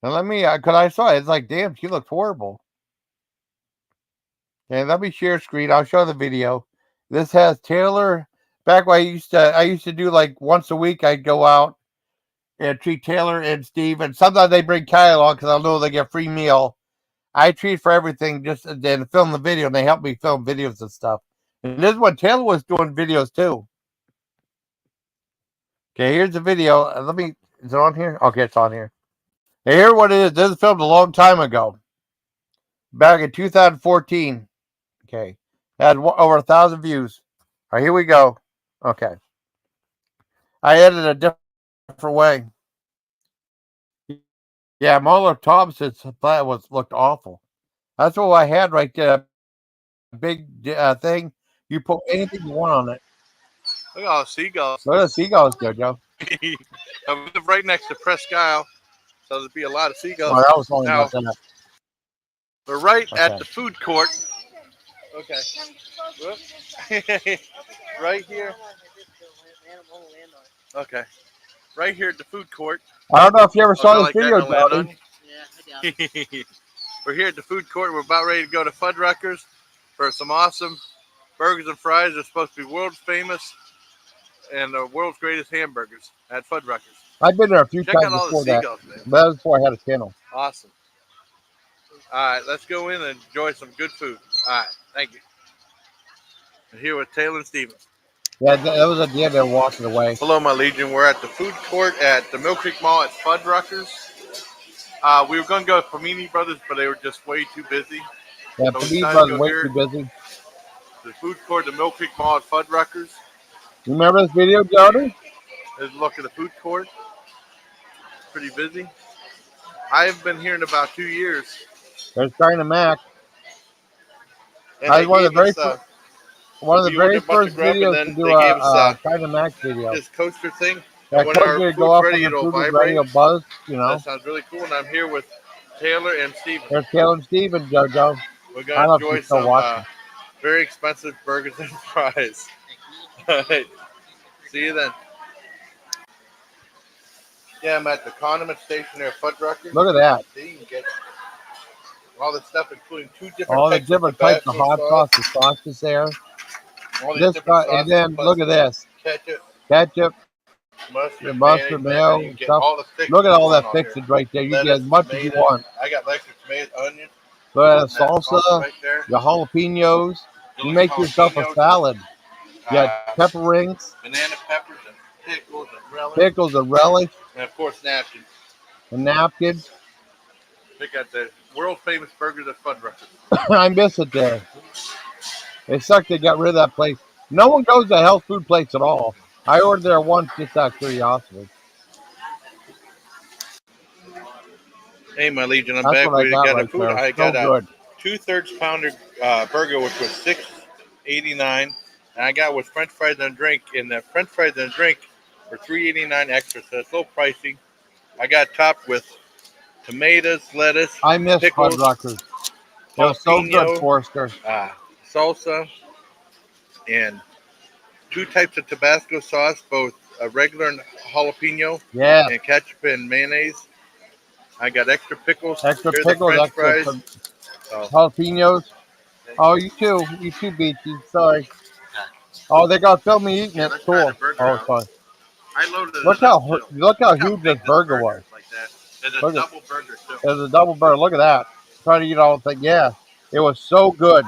And let me, because I saw it, it's like, damn, she looked horrible. Okay, let me share screen. I'll show the video. This has Taylor. Back when I used to do like once a week. I'd go out and treat Taylor and Steve, and sometimes they bring Kyle along because I know they get a free meal. I treat for everything, just then film the video, and they help me film videos and stuff. And this is when Taylor was doing videos too. Okay, here's the video. Let me. Is it on here? Okay, it's on here. Hey, here's what it is. This is filmed a long time ago, back in 2014. Okay, had over 1,000 views. All right, here we go. Okay, I edited a different way. Yeah, Mueller Thompson's plan looked awful. That's what I had right there. Big thing. You put anything you want on it. Look at all the seagulls. Look at the seagulls, Jojo. I live right next to Presque Isle, so there'd be a lot of seagulls. Oh, that was only Now, about that. we're right Okay. at the food court. Okay. Right here. Okay. Right here at the food court. I don't know if you ever saw this like video, Jody. Yeah, I doubt. We're here at the food court. We're about ready to go to Fuddruckers for some awesome burgers and fries. They're supposed to be world famous and the world's greatest hamburgers at Fuddruckers. I've been there a few Check times out all before the that. seagulls, man. But that was before I had a channel. Awesome. All right, let's go in and enjoy some good food. All right, thank you. I'm here with Taylor and Steven. Yeah, that was at the end. They were walking away. Hello, my Legion. We're at the food court at the Mill Creek Mall at Fuddruckers. We were going to go to Panini Brothers, but they were just way too busy. Yeah, So Panini decided to was go way here. too busy. The food court at the Mill Creek Mall at Fuddruckers. You remember this video, Jody? There's a look at the food court. Pretty busy. I've been here in about 2 years. There's China Mac. And I they was one of gave the us, we very ordered a bunch first of grub, and videos then to do they gave us a China Mac video. this coaster thing. That And when coaster our would food's go up ready, when the it'll food was vibrate. ready, a buzz, you know. That sounds really cool. And I'm here with Taylor and Steven. There's Taylor and Steven, Jojo. We're I going don't know to if enjoy you're still some watching. very expensive burgers and fries. All right. See you then. Yeah, I'm at the condiment station there at Fuddruckers. Look at that. See, you can get all this stuff, including All the different types of hot sauce, the sauces there. All these This different guy, and sauces, then plus look at this. ketchup, The mustard, mustard, mayonnaise, mayo, you can get stuff. all the fixings Look at all that on here. fixings right there. You get Lettuce, as much as you tomatoes. want. I got extra tomatoes, onions. Look at the and that salsa, right there. the jalapenos. You Those make yourself a jalapenos, salad. You got pepper rings, banana peppers, and pickles, and relish. pickles, and relish, And of course, napkins. and napkins. They got the world famous burgers at Fuddruckers. I miss it there. It sucked they got rid of that place. No one goes to a health food place at all. I ordered there once just out of curiosity. Hey, my Legion, I'm That's back. what I We got got a right food. there. I So got a good. 2/3 pounder burger, which was $6.89, and I got with French fries and a drink. And the French fries and a drink were $3.89 extra, so it's a little pricey. I got topped with tomatoes, lettuce, I miss pickles, Fuddruckers. It was so good, jalapeno, Forrester. salsa, and 2 types of Tabasco sauce, both regular and jalapeno, Yeah, and ketchup and mayonnaise. I got extra pickles. extra Here's pickles, the extra French fries. So, jalapenos. Oh, you too, Beachy. Sorry. Oh, they got to film me eating Yeah, it. let's try Cool. the burger Oh, out. it's fun. I loaded it Look up how too. look how huge big this burger was. Like that. There's a Look at- double burger too. It was a double burger. Look at that. Trying to eat all the thing. Yeah, it was so good.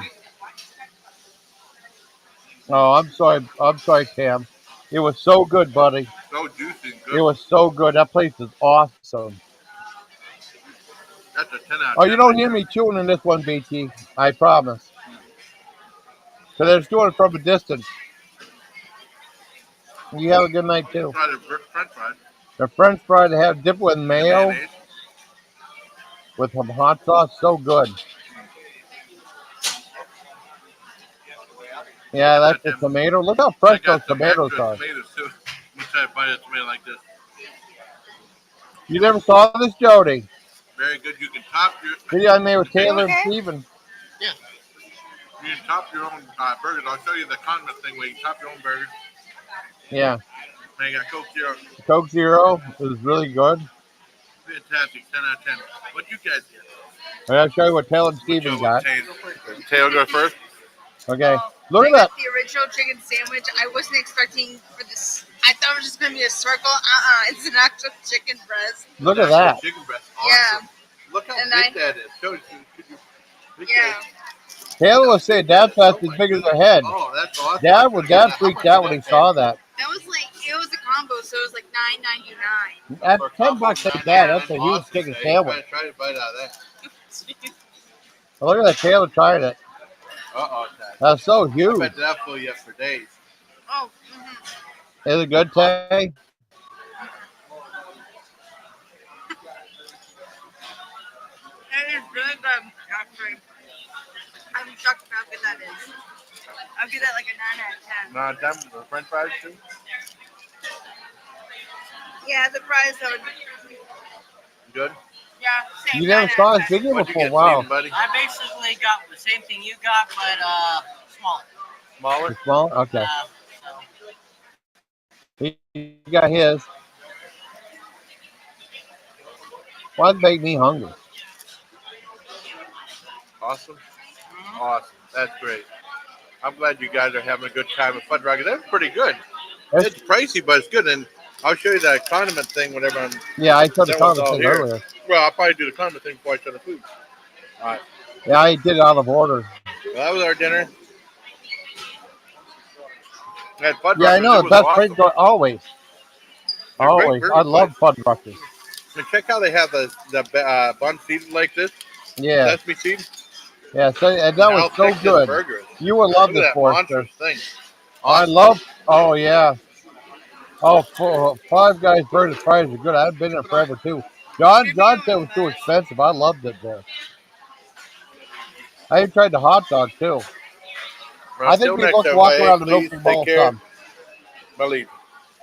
Oh, I'm sorry, Cam. It was so good, buddy. So juicy and It good. was so good. That place is awesome. That's a 10 out of 10. Oh, you don't hear me chewing in this one, BT. I promise. Because they're just doing it from a distance. You have a good night, too. Try the French fries. The French fry they have dipped with mayo, Mayonnaise. with some hot sauce. So good. Yeah, that's the tomato. Look how I fresh those got some tomatoes extra are. tomatoes too. Let me try to bite a tomato like this. You never saw this, Jody? Very good. You can top your Video I made with Taylor and Steven. you can top your own burgers. I'll show you the condiment thing where you top your own burgers. Yeah. I got Coke Zero. Coke Zero is really good. Fantastic. 10 out of 10. What you guys get? I gotta show you what Taylor and What Steven you got. Taylor go first. Okay. Well, Look I at got that. the original chicken sandwich. I wasn't expecting for this. I thought it was just gonna be a circle. It's an actual chicken breast. Look at Actual that. Chicken breast. Yeah. Awesome. Look how And big that is. Show you. Yeah. Taylor was saying that's as big as her head. Oh, that's awesome. Dad freaked out when he saw that. That was like it was a combo, so it was like $9.99. That's $10 like that. That's a huge chicken sandwich. Try to bite out of that. Look at that. Taylor tried it. Uh-oh. That's so I huge. bet that fool you for days. Oh. Is it good, Tay? It is really good, actually. I'm shocked how good that is. I'll give that like a 9 out of 10. Not done with the French fries too. Yeah, the fries are Good. yeah. Same. You never 9 saw out this of 10. video What'd you before. get, Wow. Steven, buddy? I basically got the same thing you got, but smaller. Smaller. It's small? Okay. So. He got his. Why well, make me hungry? Awesome. Awesome. That's great. I'm glad you guys are having a good time at Fuddruckers. That's pretty good. It's pricey, but it's good. And I'll show you that condiment thing whenever I'm. Yeah, I showed the that one's comment all thing here. earlier. Well, I'll probably do the condiment thing before I show the food. All right. Yeah, I did it out of order. Well, that was our dinner. We had Fuddruckers. Yeah, I know. It was That's awesome. great. Always. They're great Always. burger I love Fuddruckers. And check how they have the bun seated like this. Yeah. Sesame seed. Yeah, so, and that was so good. Burgers. You will love Look at this, that Forrester. monstrous thing. I love. Oh yeah. Oh, Five Guys burger fries are good. I've been there forever too. John said it was too expensive. I loved it there. I even tried the hot dog too. Well, I think till we next look time, walk hey, around the please, milking take bowl care. some. Believe.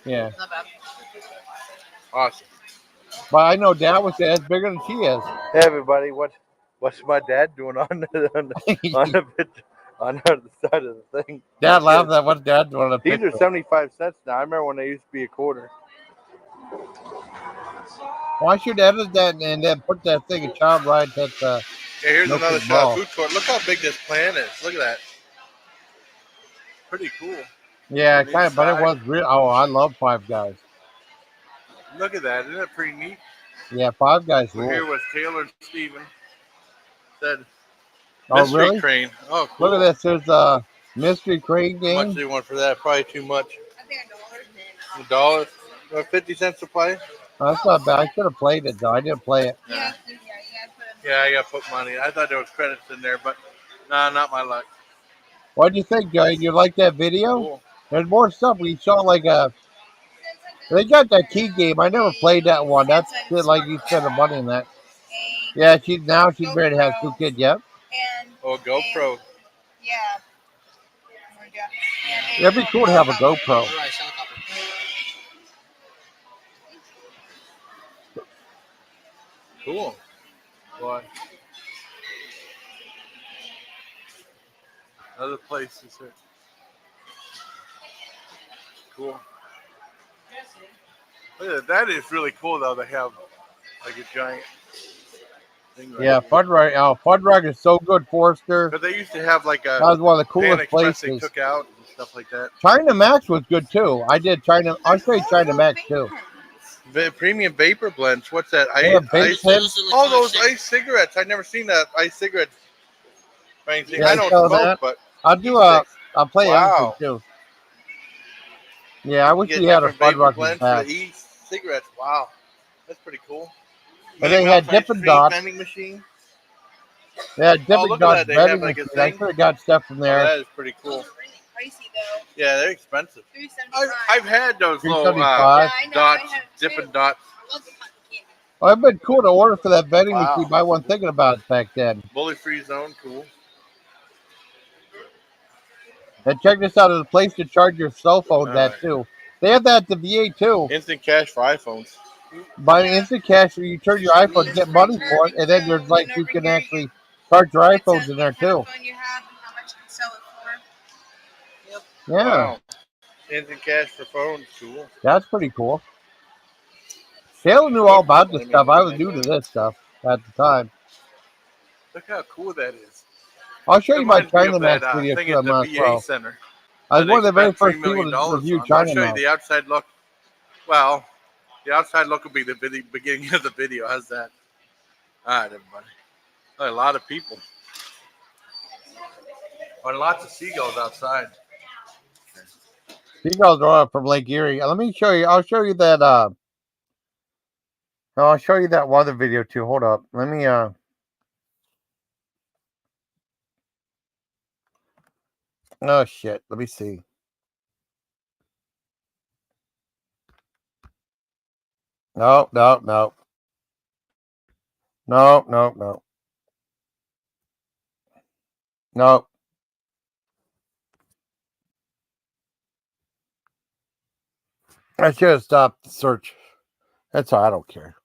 Yeah, Not bad. Awesome. but I know Dad was saying it's bigger than she is. Hey everybody, what's my dad doing on the picture, on the side of the thing? Dad laughed at what Dad doing on the These picture. are 75 cents now. I remember when they used to be a quarter. Why should edit that and then put that thing in child right at the Okay, here's milking another shot bowl? of food court. Look how big this plant is. Look at that. Pretty cool. Yeah, kind of, but it was real. Oh, I love Five Guys. Look at that. Isn't that pretty neat? Yeah, Five Guys We're here rule. with Taylor and Steven. Said Oh, Mystery really? Crane. Oh, cool. Look at this. There's a mystery crane How much game. do you want for that? Probably too much. I think $1. $1? 50 cents to play? Oh, that's not bad. I should have played it though. I didn't play it. Yeah, you gotta put Yeah, I got to put money. I thought there was credits in there, but nah, not my luck. What do you think, Joey? You like that video? Cool. There's more stuff. We saw like a. They got that key game. I never played that one. That's shit like you spend the money in that. Yeah, she's ready to have 2 kids. Yep. And Oh, GoPro. yeah. It'd be cool to have a GoPro. Cool. Boy. Other places here. Cool. Look at that. That is really cool though. They have like a giant thing right Yeah, Fuddruckers is so good, Forrester. Because they used to have like That a was one of the Pan coolest Express they places. took out and stuff like that. China Max was good too. I did China. I say China Max too. Premium vapor blends. What's that? They have vape pens. Oh, those ice cigarettes. I've never seen that ice cigarette thing. Yeah, I don't saw smoke, that. but I'll play Wow. everything too. Yeah, I wish you we get had a different vapor Fuddruckers blends pack. for the e-cigarettes. Wow, that's pretty cool. But they had Dippin' Dots. Vending machine. They had Oh, Dippin' look at Dots that. They have vending like a machine. I thing. should have got stuff from Oh, there. that is pretty cool. Really pricey though. Yeah, they're expensive. $3.75. I've had those little $3.75. Yeah, I know, dots, I have Dippin' too. Dots. I love the cotton candy. Well, it'd been cool to order for that vending Wow. machine, but I wasn't thinking about it back then. Bully free zone, cool. And check this out, there's a place to charge your cell phone All that right. too. They have that at the VA too. Instant cash for iPhones. Buy an instant cash, you turn your iPhone, get money for it, and then there's like you can actually charge your It iPhones says in there what kind too. of phone you have and how much you can sell it for. Yeah. Wow. instant cash for phones, cool. That's pretty cool. Taylor knew all about this stuff. I was new to this stuff at the time. Look how cool that is. I'll show It you my reminds me China of that Max video thing too at on the my VA pro. Center I that was they one of the very spent $3 first people million to review on. I'll China show you Max. the outside look. Well, the outside look will be the beginning of the video. How's that? All right, everybody. A lot of people. And lots of seagulls outside. Seagulls are up from Lake Erie. Let me show you. I'll show you that. I'll show you that weather video too. Hold up. Let me. Oh shit. Let me see. No. No. I should have stopped the search. That's all. I don't care.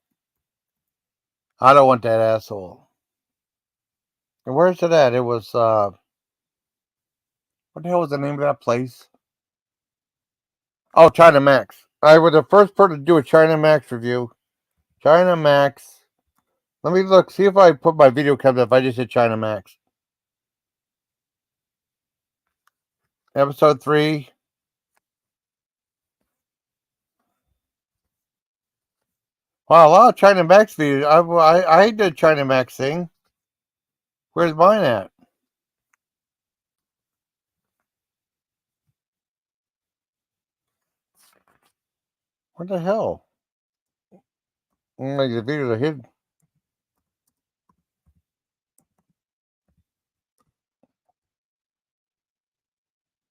I don't want that asshole. And where's it at? It was what the hell was the name of that place? Oh, China Max. I was the first person to do a China Max review. China Max. Let me look, see if I put my video comes up. I just hit China Max. Episode 3. Wow, a lot of China Max videos. I did China Max thing. Where's mine at? What the hell? Like the videos are hidden.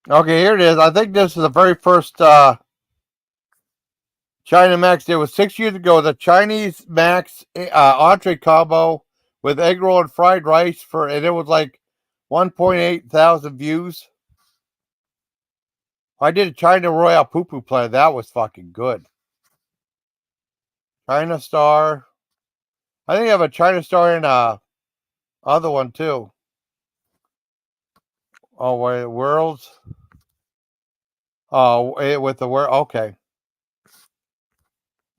Okay, here it is. I think this is the very first China Max did. It was 6 years ago. The Chinese Max entree combo with egg roll and fried rice and it was like 1.8 thousand views. I did a China Royale Poo Poo Play. That was fucking good. China Star. I think I have a China Star and other one too. Oh wait, Worlds. Oh, with the world. Okay.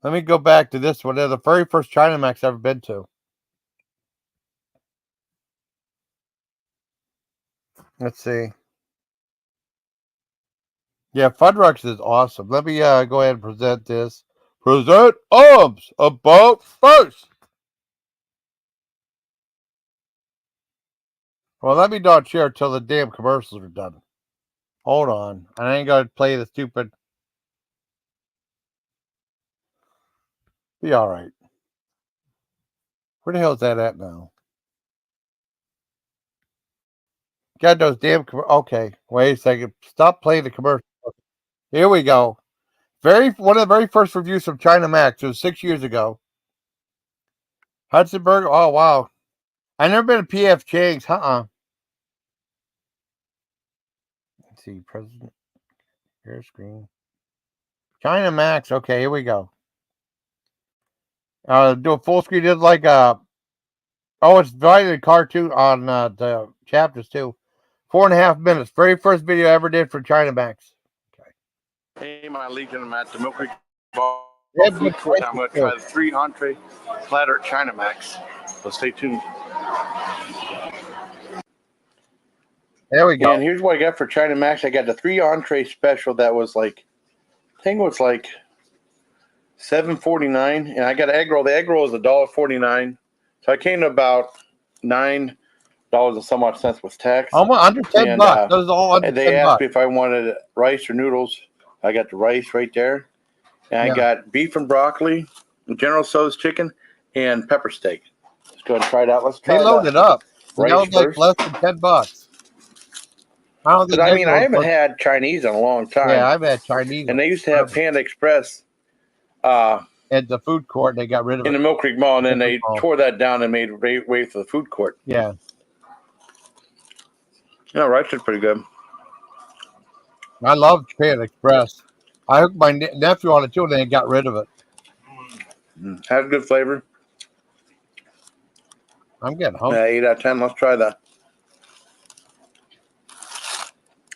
Let me go back to this one. They're the very first China Max I've ever been to. Let's see. Yeah, Fuddrucks is awesome. Let me go ahead and present this. Present arms about first. Well, let me not share till the damn commercials are done. Hold on. I ain't gonna play the stupid. Be all right. Where the hell is that at now? Got those damn. Okay, wait a second. Stop playing the commercial. Here we go. One of the very first reviews from China Max. It was 6 years ago. Hudson Burger. Oh wow. I never been to PF Chang's. Let's see. President. Share screen. China Max. Okay, here we go. Do a full screen. It's like oh, it's divided in cartoon on the chapters too. 4.5 minutes. Very first video I ever did for China Max. Hey, my Legion, I'm at the Milk Creek Ball Yeah, Food Court. I'm going to try the 3 entree platter at China Max. So stay tuned. There we go. And here's what I got for China Max. I got the 3 entree special that was like, I think it was like $7.49, and I got an egg roll. The egg roll is $1.49, so I came to about $9 and some odd cents with tax. Almost under $10. Those are all under they $10. asked me if I wanted rice or noodles. I got the rice right there, and I got beef and broccoli, General Tso's chicken, and pepper steak. Let's go ahead and try it out. Let's try They loaded up. rice that was like first. less than $10. I don't think. But I mean, I haven't had Chinese in a long time. Yeah, I've had Chinese. And they used to have Panda Express at the food court. They got rid of it in the Mill Creek Mall, and then they tore that down and made way for the food court. Yeah. Yeah, rice is pretty good. I love Panda Express. I hooked my nephew on it too, and they got rid of it. Has good flavor. I'm getting hungry. 8 out of 10. Let's try the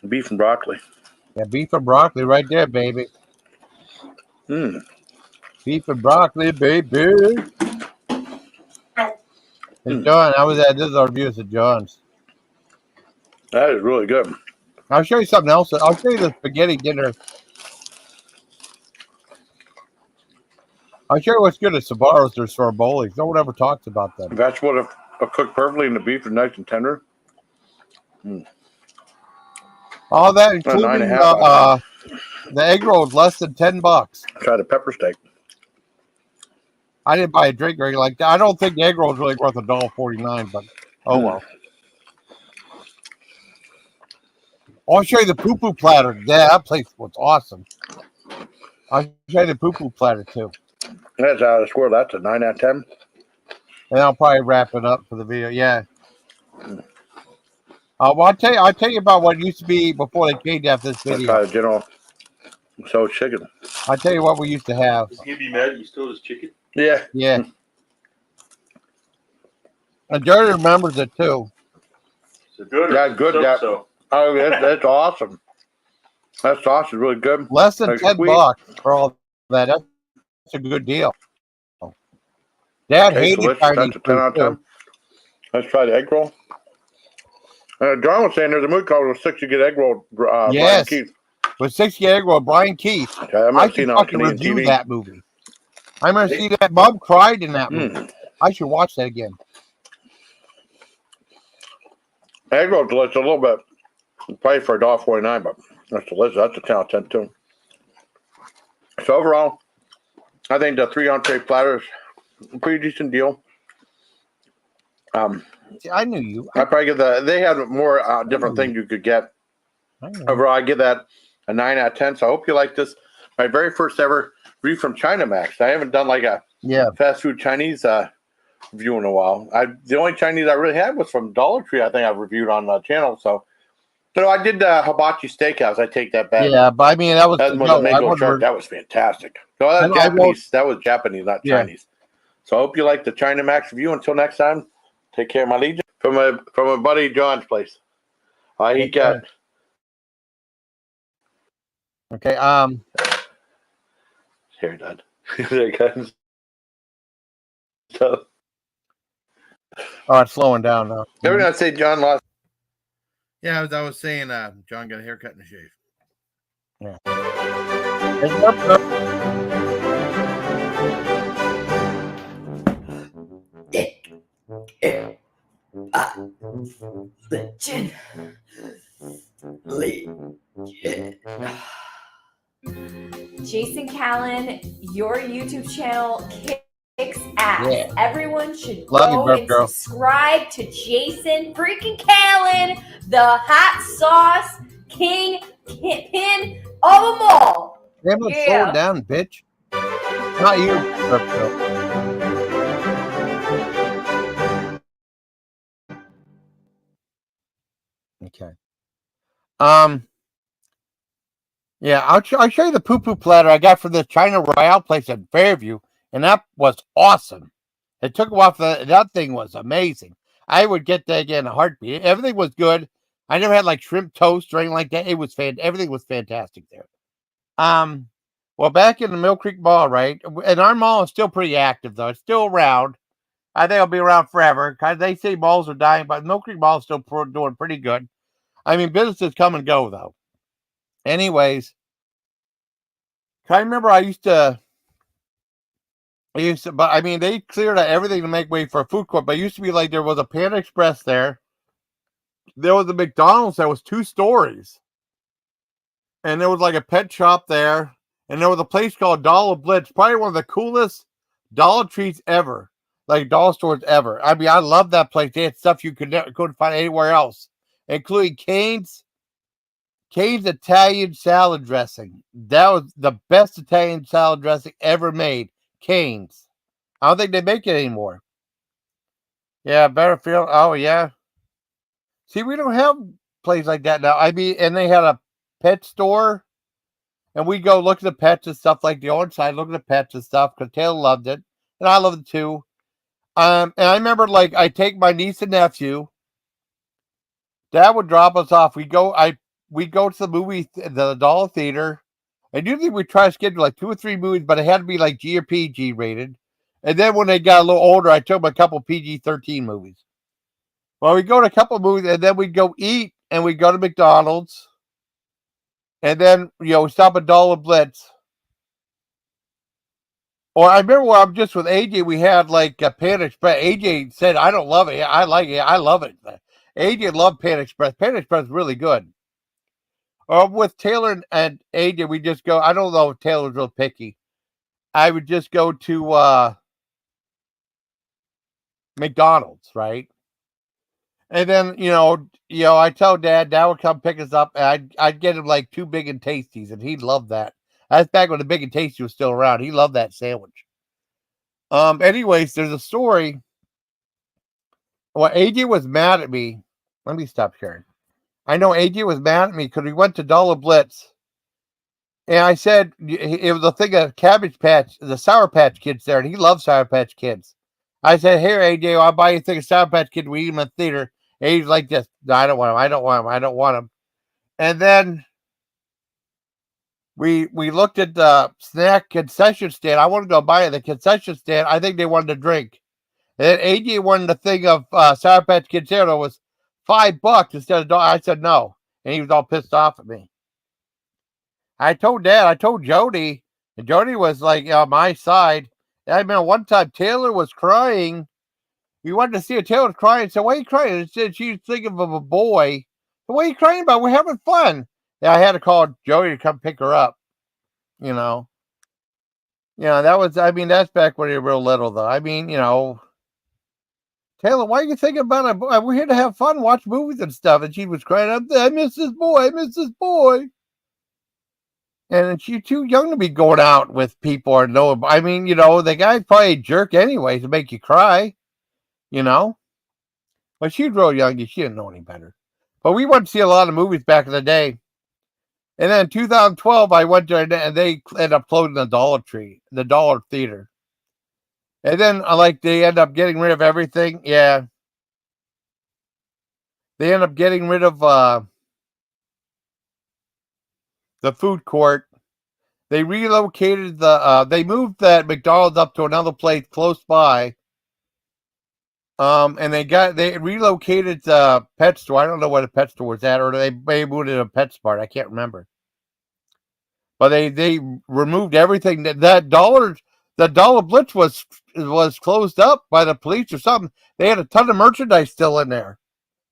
beef and broccoli. Yeah, beef and broccoli right there, baby. Mm. Beef and broccoli, baby. It's Mm. John. I was at this is our reviews at John's. That is really good. I'll show you something else. I'll show you the spaghetti dinner. I'll show you what's good at Sabaros or Sorbolis. No one ever talks about them. Vegetables are cooked perfectly and the beef is nice and tender. All that, A 9.5 including out of 10. the egg roll is less than $10. Try the pepper steak. I didn't buy a drink or anything like that. I don't think the egg roll is really worth $1.49, but oh well. I'll show you the poo poo platter. Yeah, that place was awesome. I'll show you the poo poo platter too. That's out of score. That's a 9 out of 10. And I'll probably wrap it up for the video. Yeah. Well, I'll tell you about what it used to be before they changed after this Let's video. try the General So chicken. I'll tell you what we used to have. Is he gonna be mad you stole his chicken? Yeah. Yeah. And Jerry remembers it too. Is it good? Yeah, good. Yeah. So. Oh, that's awesome. That sauce is really good. Less than Like $10 sweet. for all that. That's a good deal. Dad Tastes hated delicious. Chinese That's a 10 out food of 10. too. Let's try the egg roll. John was saying there's a movie called 6 You Get Egg Roll. Yes. Brian Keith. With 60 egg roll, Brian Keith. Okay, I've I never should seen it on fucking Canadian review TV. that movie. I'm gonna see that. Mom cried in that movie. I should watch that again. Egg roll delicious. A little bit. Probably for $1.49, but that's delicious. That's a 10 out of 10 too. So overall, I think the 3 entree platter is a pretty decent deal. See, I knew you. I probably give they had more different things you could get. I know. Overall, I give that a 9 out of 10. So I hope you like this. My very first ever review from China Max. I haven't done like a Yeah. fast food Chinese review in a while. The only Chinese I really had was from Dollar Tree. I think I've reviewed on the channel. So I did Hibachi Steakhouse. I take that back. Yeah, but I mean that was That was no, the I mango wouldn't shark. re- That was fantastic. So that was I won't- Japanese. That was Japanese, not Yeah. Chinese. So I hope you like the China Max review. Until next time, take care, my legion. From a buddy John's place. He got. Okay. Here, Dad. So Oh, it's slowing down now. never gonna say John lost. Yeah, as I was saying, John got a haircut and a shave. Legend. Jason Callan, your YouTube channel kicks ass. Yeah. Everyone should Love you, go Burp and Girl. subscribe to Jason freaking Callan, the hot sauce king pin of them all. Damn it, slow it down, bitch. Not you. Burp Girl. Okay. Yeah, I'll show you the poo poo platter I got from the China Royale place at Fairview, and that was awesome. It took a while for that thing was amazing. I would get that again in a heartbeat. Everything was good. I never had like shrimp toast or anything like that. It was everything was fantastic there. Well, back in the Mill Creek Mall, right? And our mall is still pretty active though. It's still around. I think it'll be around forever. Cause they say malls are dying, but Mill Creek Mall is still doing pretty good. I mean, businesses come and go though. Anyways, I remember I used to, but I mean, they cleared out everything to make way for a food court. But it used to be like there was a Panda Express there. There was a McDonald's that was 2 stories. And there was like a pet shop there. And there was a place called Dollar Blitz, probably one of the coolest Dollar Trees ever, like dollar stores ever. I mean, I love that place. They had stuff you couldn't find anywhere else, including Cane's Italian salad dressing. That was the best Italian salad dressing ever made. Cane's. I don't think they make it anymore. Yeah, better feel. Oh, yeah. See, we don't have places like that now. I mean, and they had a pet store, and we go look at the pets and stuff like the orange side, look at the pets and stuff because Taylor loved it, and I loved it too. And I remember, like, I take my niece and nephew. Dad would drop us off. we go to the movie, the dollar theater, and usually we try to schedule like 2 or 3 movies, but it had to be like G or PG rated. And then when they got a little older, I took them a couple PG-13 movies. Well, we go to a couple of movies, and then we'd go eat, and we'd go to McDonald's, and then we stop at Dollar Blitz. Or I remember when I'm just with AJ, we had like a Pan Express. AJ said, "I don't love it. I like it. I love it." AJ loved Pan Express. Pan Express is really good. Or with Taylor and AJ, we just go. I don't know if Taylor's real picky. I would just go to McDonald's, right? And then I tell Dad would come pick us up, and I'd get him like 2 Big and Tasties, and he'd love that. That's back when the Big and Tasty was still around. He loved that sandwich. Anyways, there's a story. Well, AJ was mad at me. Let me stop sharing. I know AJ was mad at me because we went to Dollar Blitz, and I said it was a thing of Cabbage Patch, the Sour Patch Kids there, and he loves Sour Patch Kids. I said, "Here, AJ, I'll buy you a thing of Sour Patch Kids. We eat them in the theater." And he's like this. "No, I don't want them. I don't want them. I don't want them." And then we looked at the snack concession stand. I wanted to go buy the concession stand. I think they wanted a drink. And then AJ wanted a thing of Sour Patch Kids there that was $5 instead of $1. I said no, and he was all pissed off at me. I told Dad. I told Jody, and Jody was like on my side. And I remember one time Taylor was crying. We wanted to see her. Taylor was crying. So why are you crying? And said she's thinking of a boy. So what are you crying about? We're having fun. And I had to call Jody to come pick her up. That was. I mean, that's back when you were real little, though. I mean, Taylor, why are you thinking about it? We're here to have fun, watch movies and stuff. And she was crying out, "I miss this boy. I miss this boy." And she's too young to be going out with people or know. I mean, the guy's probably a jerk anyway to make you cry, But she was real young. She didn't know any better. But we went to see a lot of movies back in the day. And then in 2012, I went there and they ended up closing the Dollar Theater. And then, they end up getting rid of everything. Yeah. They end up getting rid of the food court. They relocated they moved that McDonald's up to another place close by. And they relocated the pet store. I don't know what a pet store was at, or they moved it to a PetSmart. I can't remember. But they removed everything. The Dollar Blitz was closed up by the police or something. They had a ton of merchandise still in there.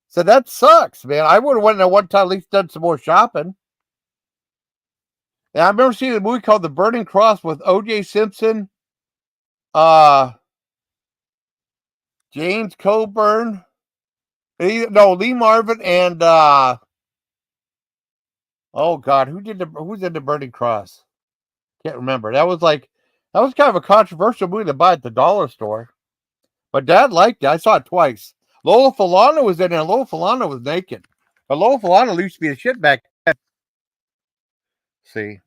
So that sucks, man. I would have went there one time, at least done some more shopping. And I remember seeing a movie called The Burning Cross with O.J. Simpson, James Coburn, Lee Marvin, and oh God, who's in The Burning Cross? Can't remember. That was kind of a controversial movie to buy at the dollar store. But Dad liked it. I saw it twice. Lola Falana was in there. Lola Falana was naked. But Lola Falana used to be a shit back then. See.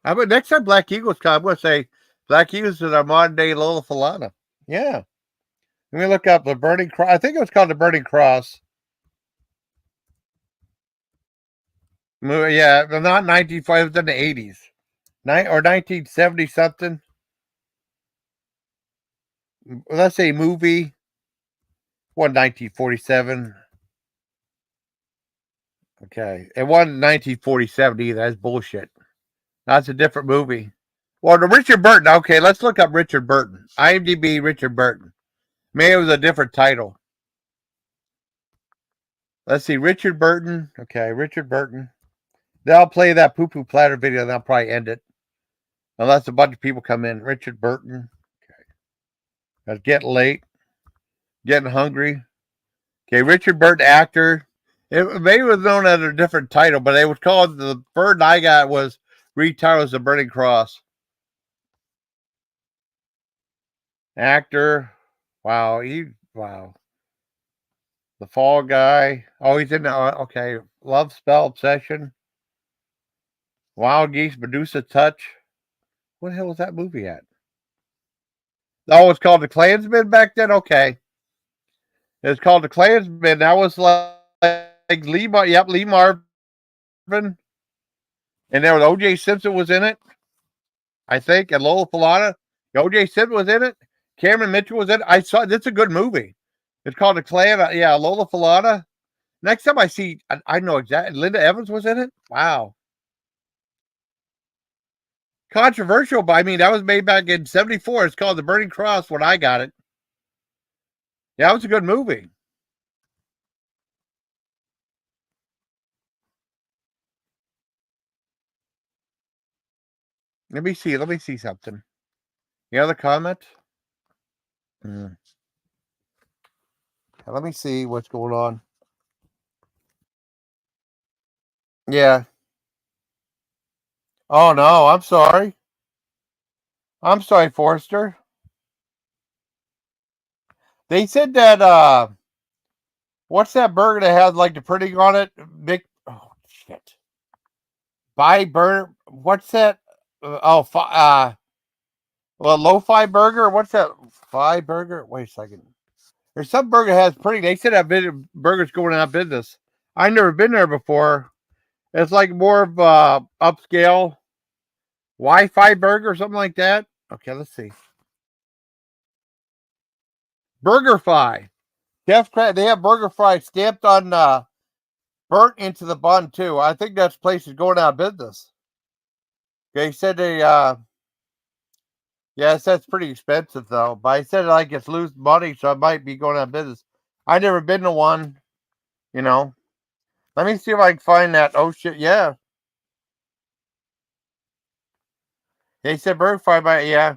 Next time Black Eagles come, I'm going to say Black Eagles is our modern day Lola Falana. Yeah. Let me look up The Burning Cross. I think it was called The Burning Cross. Yeah, not 1940. It was in the 80s. Or 1970 something. Let's say movie. What, 1947? Okay. It wasn't 1947 either. That's bullshit. That's a different movie. Well, the Richard Burton. Okay, let's look up Richard Burton. IMDb Richard Burton. Maybe it was a different title. Let's see. Richard Burton. Okay, Richard Burton. Then I'll play that poo-poo platter video and I'll probably end it. Unless a bunch of people come in. Richard Burton. Okay. It's getting late. Getting hungry. Okay, Richard Burton, actor. It maybe was known as a different title, but it was called, the version I got was retitled as The Burning Cross. Actor. Wow. Wow. The Fall Guy. Oh, he's in there. Okay. Love Spell Obsession. Wild Geese, Medusa Touch. What the hell was that movie at? Oh, it's called the Klansman back then. Okay, it's called the Klansman. That was like Lee. Yep, Lee Marvin, and there was O.J. Simpson was in it, I think, and Lola Falana. O.J. Simpson was in it. Cameron Mitchell was in it. I saw. It's a good movie. It's called The Klan. Yeah, Lola Falana. Next time I see, I know exactly. Linda Evans was in it. Wow. Controversial, but I mean, that was made back in '74. It's called The Burning Cross when I got it. Yeah, it was a good movie. Let me see. Let me see something. Any other comment? Let me see what's going on. Yeah. Oh no, I'm sorry. I'm sorry, Forrester. They said that what's that burger that has like the printing on it? Big oh shit. Buy burger. What's that? Well, lo-fi burger. What's that? Fi burger. Wait a second. There's some burger that has printing. They said that burger's going out of business. I've never been there before. It's like more of upscale Wi-Fi burger or something like that. Okay, let's see. BurgerFi. They have BurgerFi stamped on burnt into the bun too. I think that place is going out of business. They said yeah, it said it's pretty expensive though. But I said like it's losing money, so it might be going out of business. I never been to one, you know. Let me see if I can find that. Oh shit, yeah. They said BurgerFi, but yeah.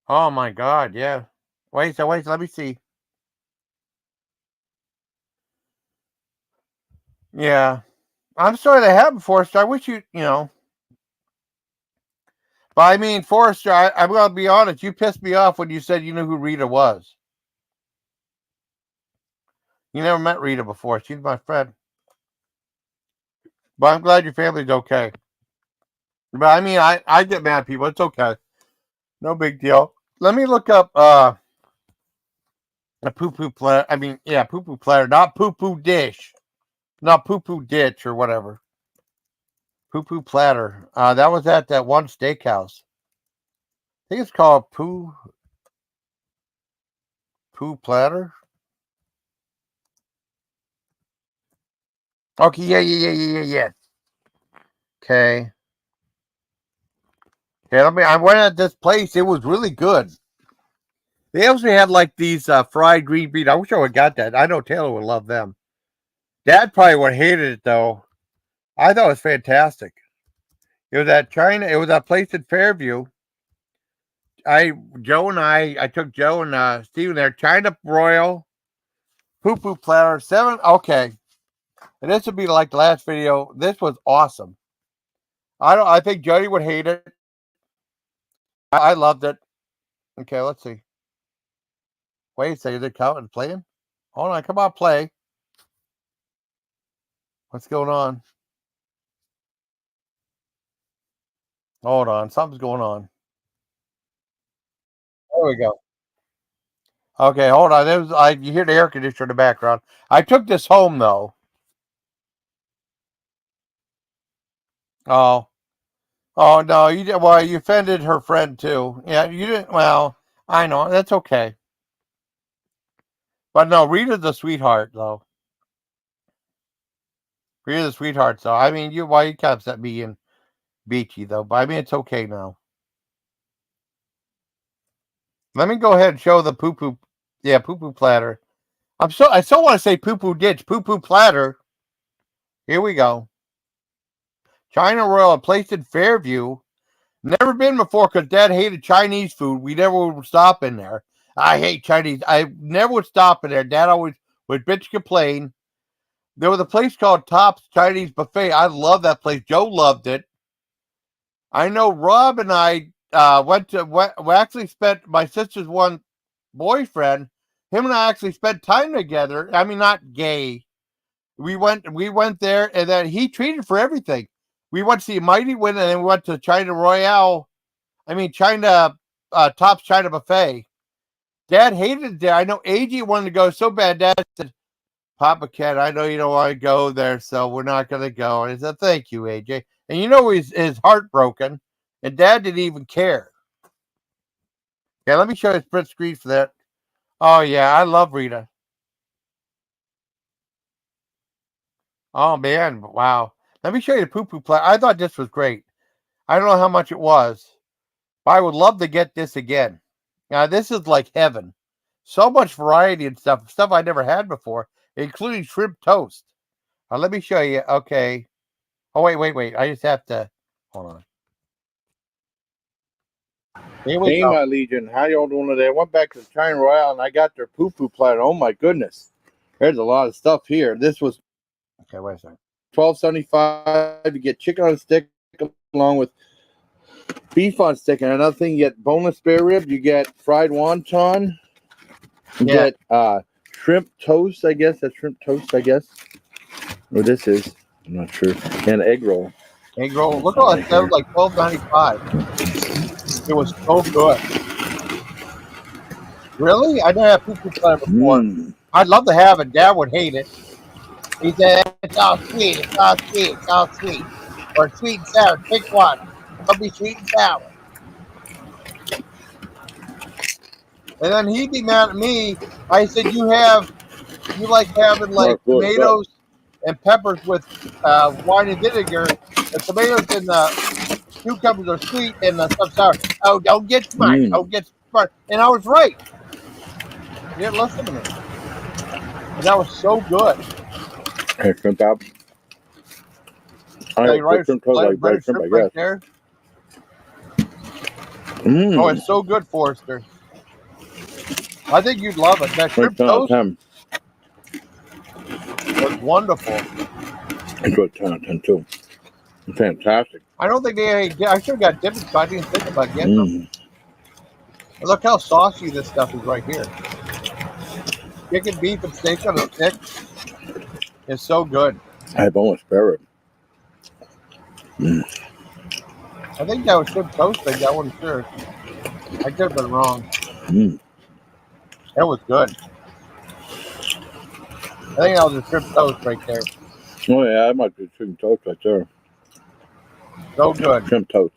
Oh my god, yeah. Wait, let me see. Yeah. I'm sorry they haven't, Forrester. I wish you know. But I mean, Forrester, I'm going to be honest. You pissed me off when you said you knew who Rita was. You never met Rita before. She's my friend. But I'm glad your family's okay. But I mean, I get mad at people. It's okay. No big deal. Let me look up a poo-poo platter. I mean, yeah, poo-poo platter, not poo-poo dish. Not poo-poo ditch or whatever. Poo-poo platter. That was at that one steakhouse. I think it's called Poo Platter. Okay, yeah. Okay. Okay, I went at this place. It was really good. They also had like these fried green beans. I wish I would have got that. I know Taylor would love them. Dad probably would have hated it though. I thought it was fantastic. It was at China. It was that place in Fairview. I took Joe and Steven there. China Royal, poo platter, 7. Okay, and this would be like the last video. This was awesome. I think Jody would hate it. I loved it. Okay, let's see. Wait a second, is it counting playing? Hold on, come on, play. What's going on? Hold on, something's going on. There we go. Okay, hold on. You hear the air conditioner in the background. I took this home though. Oh, oh no, you did. Well, you offended her friend too. Yeah, you didn't. Well, I know that's okay. But no, Rita's a sweetheart though. Rita's a sweetheart though. I mean, why you kind of set me in beachy though? But I mean, it's okay now. Let me go ahead and show the poo-poo. Yeah, poo-poo platter. I still want to say poo-poo ditch, poo-poo platter. Here we go. China Royal, placed in Fairview. Never been before because Dad hated Chinese food. We never would stop in there. I hate Chinese. I never would stop in there. Dad always would bitch complain. There was a place called Top's Chinese Buffet. I love that place. Joe loved it. I know Rob and I we actually spent my sister's one boyfriend. Him and I actually spent time together. I mean, not gay. We went there, and then he treated for everything. We went to see Mighty Win, and then we went to China Royale. I mean, China Top's China Buffet. Dad hated it. I know AJ wanted to go so bad. Dad said, Papa Ken, I know you don't want to go there, so we're not going to go. And he said, thank you, AJ. And you know his heart broken, and Dad didn't even care. Yeah, let me show you a split screen for that. Oh, yeah, I love Rita. Oh, man, wow. Let me show you the poo-poo platter. I thought this was great. I don't know how much it was, but I would love to get this again. Now, this is like heaven. So much variety and stuff I never had before, including shrimp toast. Let me show you. Okay. Oh, wait. I just have to. Hold on. Here we Hey, go. my Legion. How y'all doing today? I went back to the China Royale and I got their poo-poo platter. Oh, my goodness. There's a lot of stuff here. This was Okay, wait a second. $12.75. You get chicken on a stick along with beef on stick. And another thing, you get boneless spare rib. You get fried wonton. You get shrimp toast, I guess. That's shrimp toast, I guess. Or this is. I'm not sure. And egg roll. Egg roll. Look at all that. That was like $12.95. It was so good. Really? I never had poo-poo platter before. I'd love to have it. Dad would hate it. He said, it's all sweet. It's all sweet. It's all sweet. Or sweet and sour. Pick one. It'll be sweet and sour. And then he'd be mad at me. I said, you like having like tomatoes and peppers with wine and vinegar. The tomatoes and the cucumbers are sweet and the stuff's sour. Oh, don't get smart. Don't get smart. And I was right. You didn't listen to me. And that was so good. Hey, shrimp out. I Right, shrimp toast like bread shrimp, I guess. Right there. Oh, it's so good, Forrester. I think you'd love it. That shrimp toast was wonderful. It's a 10 out of 10 too. It's fantastic. I don't think I should have got dipping, so I didn't think about getting them. Look how saucy this stuff is right here. Chicken, beef, and steak on a stick. It's so good. I have almost spare it. I think that was shrimp toast. I wasn't sure. I could have been wrong. That was good. I think that was a shrimp toast right there. Oh yeah, that might be shrimp toast right there. So good. Shrimp toast.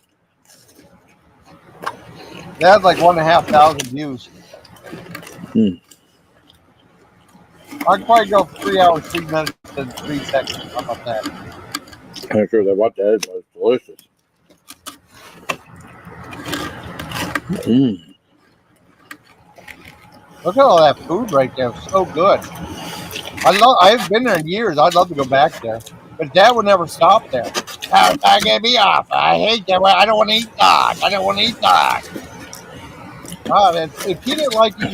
That has like 1,500 views. I could probably go for 3 hours, 3 minutes, and 3 seconds. How about that? I'm sure that what that is, but it's delicious. Look at all that food right there. So good. I haven't been there in years. I'd love to go back there. But Dad would never stop there. Get me off. I hate that. I don't want to eat that. I don't want to eat that. If he didn't like you,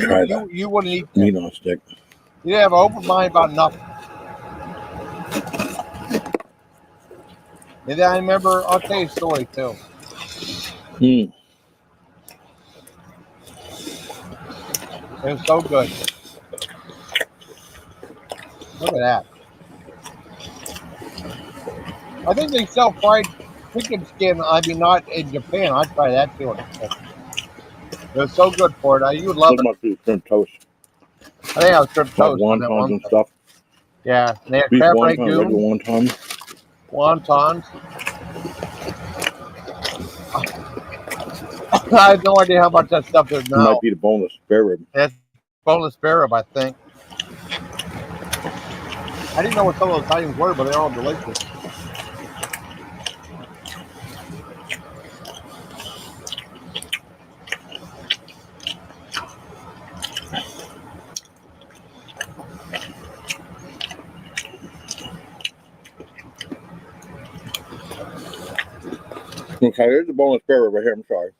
you wouldn't eat that. Meat on a stick. You have an open mind about nothing. And then I remember, I'll tell you a story too. It was so good. Look at that. I think they sell fried chicken skin. I mean, not in Japan. I'd try that too. It was so good for it. You would love it. Must be shrimp toast. I think I was shrimp toast. Wontons and stuff. Yeah, they had beef crab wonton, ragoon. Wontons. I have no idea how much that stuff is now. It might be the boneless spare rib. That's boneless spare rib, I think. I didn't know what some of those items were, but they're all delicious. Okay, here's the boneless spare rib right here. I'm sorry.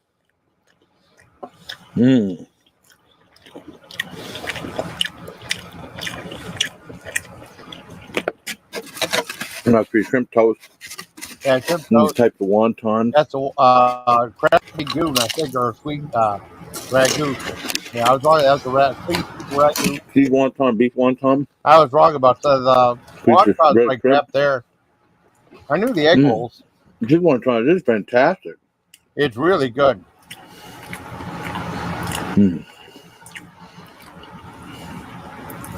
Must be shrimp toast. Yeah, shrimp toast. Type of wonton. That's a crab ragoon, I think, or a sweet ragoon. Yeah, I was wrong. That was a ragoon. Cheese wonton, beef wonton. I was wrong about the wonton like crap there. I knew the egg rolls. Cheese wonton. This is fantastic. It's really good.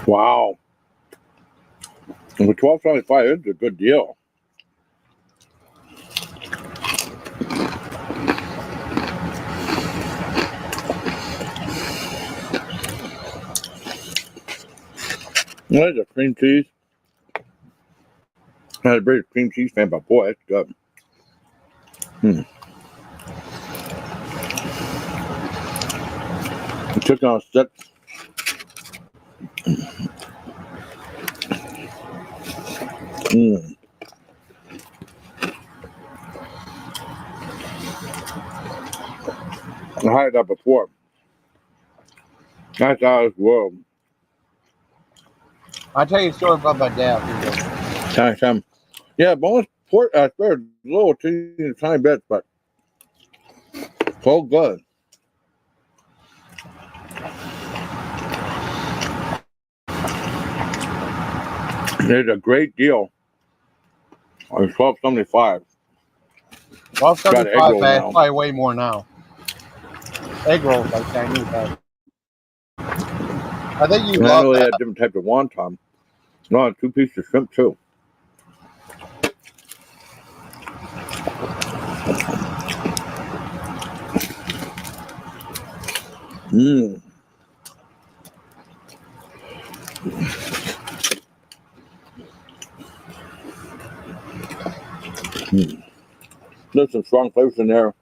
Wow. And for $12.75, it's a good deal. There's a cream cheese. I'm not a big cream cheese fan, but boy, it's good. Chicken on a stick. I had that before. That's out of this world. I'll tell you a story about my dad. Time. Yeah, bonus pork asparagus, a little tiny bits, but so good. It's a great deal. On $12.75. Well, Got egg 75, roll but now. it's probably way more now. Egg rolls like Chinese egg. I think you And I love know they that. had different types of wonton. No, 2 pieces of shrimp too. There's some strong flavors in there.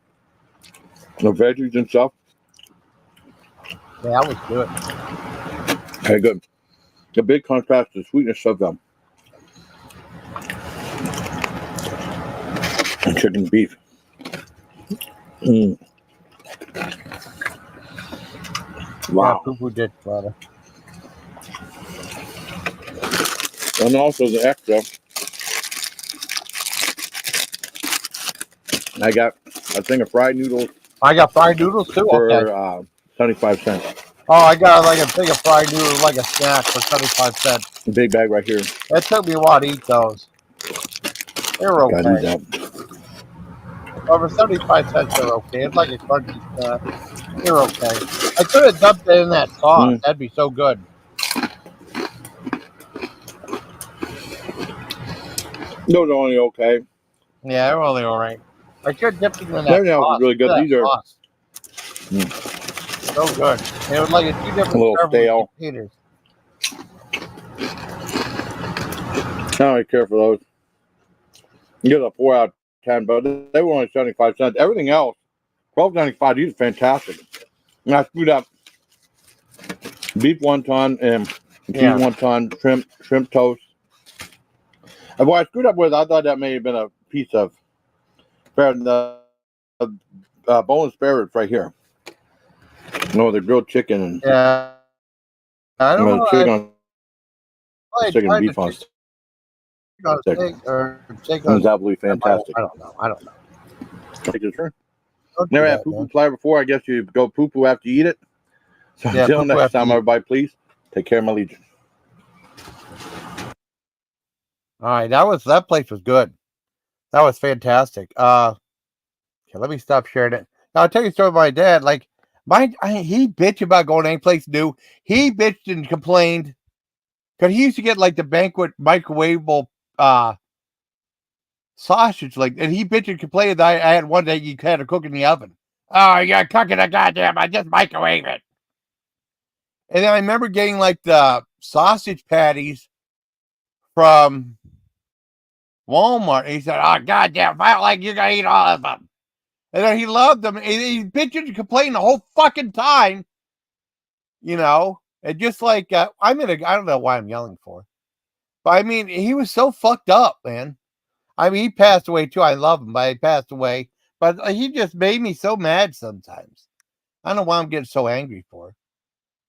The veggies and stuff. Yeah, that was good. Okay, good. The big contrast to the sweetness of them. And chicken and beef. Wow. Yeah, poo-poo ditch, brother. And also the extra. I got a thing of fried noodles I got fried noodles too. Okay. for 75 cents. Oh, I got like a thing of fried noodles, like a snack for 75 cents. Big bag right here. It took me a while to eat those. They were Gotta eat okay. that. Well, for 75 cents, they're okay. It's like a crunchy snack. They're okay. I could have dumped it in that sauce. That'd be so good. Those are only okay. Yeah, they're only all right. I should have dipped them in that Everything else sauce. is really good. That These are sauce. So good. It was like a two different a little stale. containers. I don't really care for those. You get a 4 out of 10, but they were only 75 cents. Everything else, $12.95. These are fantastic. And I screwed up beef wonton and cheese wonton, shrimp toast. And what I screwed up with, I thought that may have been a piece of boneless spare ribs right here. No, the grilled chicken and Yeah. I don't know. chicken on stick and tried beef to on chicken stick. on steak or steak It was on. absolutely fantastic. I don't know. Take your turn. Don't do Never that, had poo-poo man. fly before. I guess you go poo-poo after you eat it. So Yeah, until poo-poo next after time, you eat. everybody, please take care of my legion. All right, that place was good. That was fantastic. Okay, let me stop sharing it. Now I'll tell you a story about my dad. Like he bitched about going any place new. He bitched and complained because he used to get like the banquet microwavable sausage, like, and he bitched and complained that I had one day you had to cook in the oven. Oh, you're cooking a goddamn! I just microwave it. And then I remember getting like the sausage patties from Walmart. And he said, "Oh goddamn! I don't like you're gonna eat all of them." And then he loved them. And he bitched and complained the whole fucking time. You know, and just like I don't know why I'm yelling for, but I mean, he was so fucked up, man. I mean, he passed away too. I love him, but he passed away. But he just made me so mad sometimes. I don't know why I'm getting so angry for.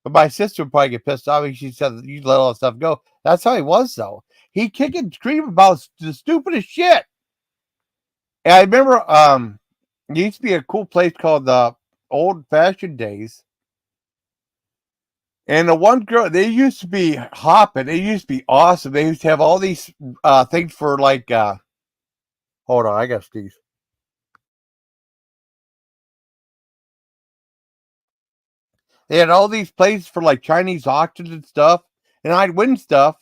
But my sister would probably get pissed off. She said, "You let all that stuff go." That's how he was, though. He kick and scream about the stupidest shit. And I remember, there used to be a cool place called the Old Fashioned Days. And the one girl, they used to be hopping. They used to be awesome. They used to have all these things for like. Hold on, I got Steve. They had all these places for like Chinese auctions and stuff, and I'd win stuff.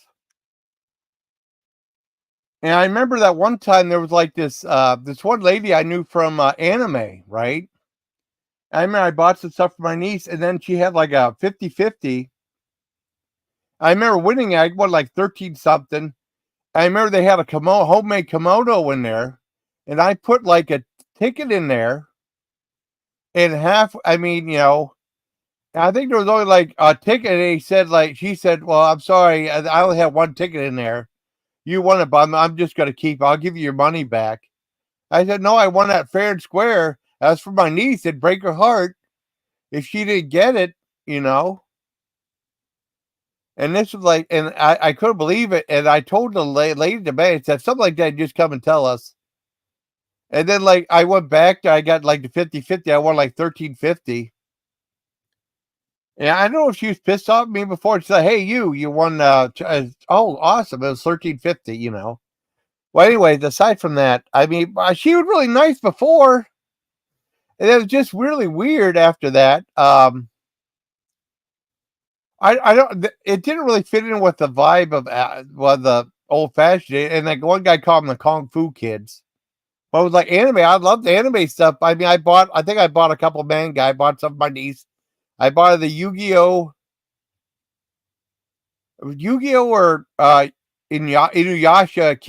And I remember that one time there was like this one lady I knew from anime, right? I remember I bought some stuff for my niece, and then she had like a 50-50. I remember winning. I won like 13 something. I remember they had a homemade kimono in there, and I put like a ticket in there, and half. I mean, I think there was only like a ticket. And she said, "Well, I'm sorry, I only have one ticket in there. You won it, but I'm just going to keep. I'll give you your money back." I said, "No, I won that fair and square. That's for my niece. It'd break her heart if she didn't get it, you know." And this was like, and I couldn't believe it. And I told the lady at the bank, said something like that, just come and tell us. And then like I went back, I got like the 50-50. I won like 1350. And I don't know if she was pissed off at me before. She said, "Hey, you won." Oh, awesome! It was 1350. Well, anyways, aside from that, I mean, she was really nice before, and it was just really weird after that. I don't. It didn't really fit in with the vibe of the old fashioned. And like one guy called them the Kung Fu kids. But it was like anime. I love the anime stuff. I mean, I think I bought a couple manga. I bought some for my niece. I bought the Yu-Gi-Oh or Inuyasha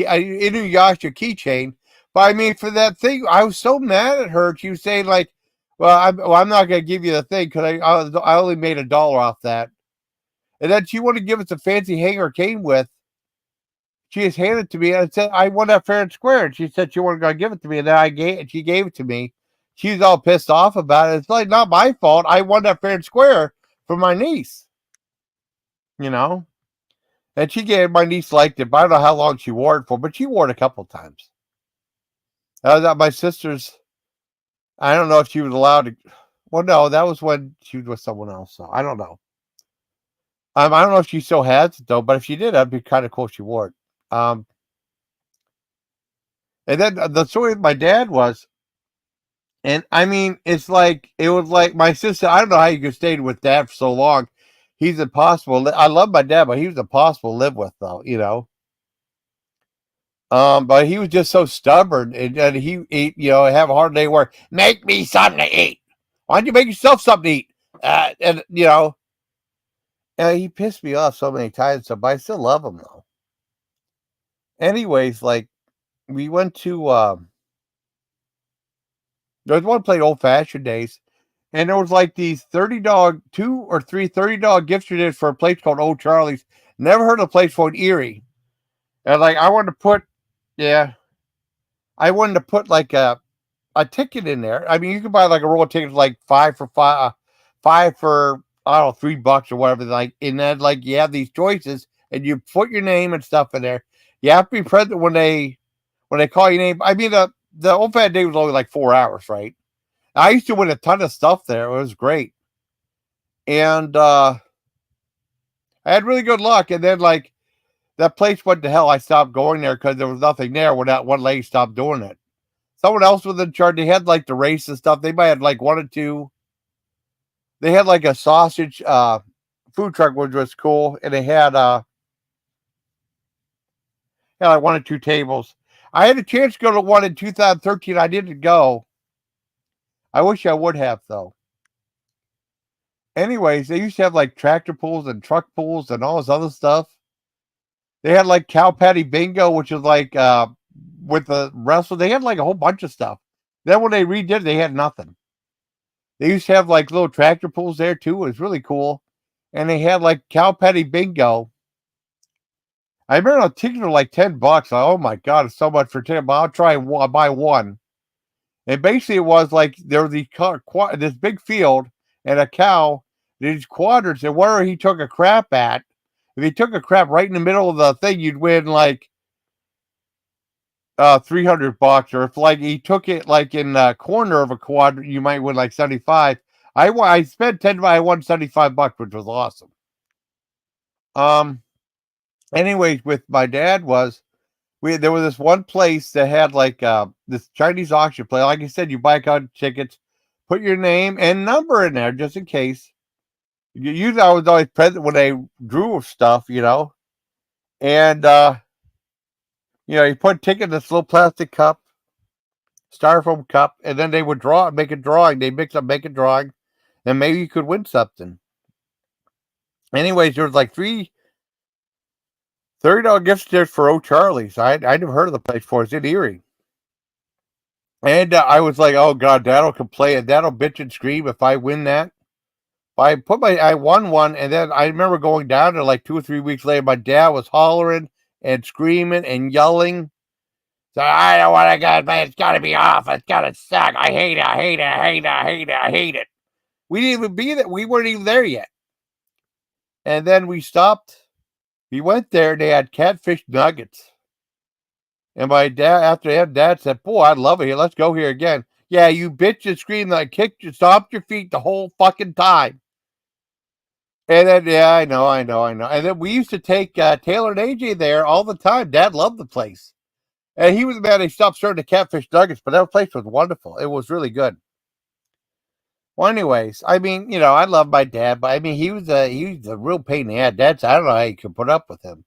keychain. But I mean, for that thing, I was so mad at her. She was saying like, "Well, I'm not going to give you the thing because I only made $1 off that." And then she wanted to give us a fancy hanger came with. She just handed it to me and said, "I won that fair and square." And she said she wasn't going to give it to me. And then she gave it to me. She was all pissed off about it. It's like not my fault. I won that fair and square for my niece, you know. And my niece liked it, but I don't know how long she wore it for, but she wore it a couple times. That was at my sister's. I don't know if she was allowed to. Well, no, that was when she was with someone else. So I don't know. I don't know if she still has it though, but if she did, that'd be kind of cool if she wore it. And then the story with my dad was, and I mean, it was like my sister. I don't know how you could stay with dad for so long. He's impossible. I love my dad, but he was impossible to live with, though. But he was just so stubborn, and he have a hard day where make me something to eat. Why don't you make yourself something to eat? And he pissed me off so many times. But I still love him though. Anyways, like we went to there was one place old fashioned days, and there was like these $30 2 or 3 $30 gift certificates for a place called Old Charlie's. Never heard of a place called Erie. And like I wanted to put like a ticket in there. I mean, you can buy like a roll of tickets like five for I don't know $3 or whatever. Like, and then like you have these choices, and you put your name and stuff in there. You have to be present when they call your name. I mean, the old fat day was only like 4 hours, right? I used to win a ton of stuff there. It was great, and I had really good luck. And then like that place went to hell. I stopped going there because there was nothing there when that one lady stopped doing it. Someone else was in charge. They had like the race and stuff. They might have like one or two. They had like a sausage food truck, which was cool, and they had like one or two tables. I had a chance to go to one in 2013. I didn't go. I wish I would have though. Anyways, they used to have like tractor pulls and truck pulls and all this other stuff. They had like cow patty bingo, which was like with the wrestle. They had like a whole bunch of stuff. Then when they redid it, they had nothing. They used to have like little tractor pulls there too. It was really cool. And they had like cow patty bingo. I remember a ticket was like $10. Like, oh my God, it's so much for 10. But I'll try and buy one. And basically, it was like there was this big field and a cow, these quadrants, and wherever he took a crap at, if he took a crap right in the middle of the thing, you'd win like $300. Or if like he took it like in the corner of a quadrant, you might win like 75. I spent 10. I won $75, which was awesome. Anyways, with my dad there was this one place that had like this Chinese auction place. Like I said, you buy tickets, put your name and number in there just in case. Usually I was always present when they drew stuff, and you put a ticket in this little plastic cup, styrofoam cup, and then they would draw and make a drawing. They mix up, make a drawing, and maybe you could win something. Anyways, there was like three $30 gift certificates for O'Charlie's. I never heard of the place before. It's in Erie. And I was like, oh God, Dad'll complain and Dad'll bitch and scream if I win that. I won one, and then I remember going down there like 2 or 3 weeks later. My dad was hollering and screaming and yelling. So I don't want to get, man. It's got to be off. It's got to suck. I hate it. I hate it. I hate it. I hate it. I hate it. We didn't even be there. We weren't even there yet. And then we stopped. We went there. And they had catfish nuggets. And my dad, after that, Dad said, "Boy, I love it here. Let's go here again." Yeah, you bitch and screamed, like kicked you, stomped your feet the whole fucking time. And then, yeah, I know. And then we used to take Taylor and AJ there all the time. Dad loved the place. And he was mad they stopped serving the catfish nuggets, but that place was wonderful. It was really good. Well, anyways, I mean, I love my dad, but I mean, he was a real pain in the ass. I don't know how you could put up with him.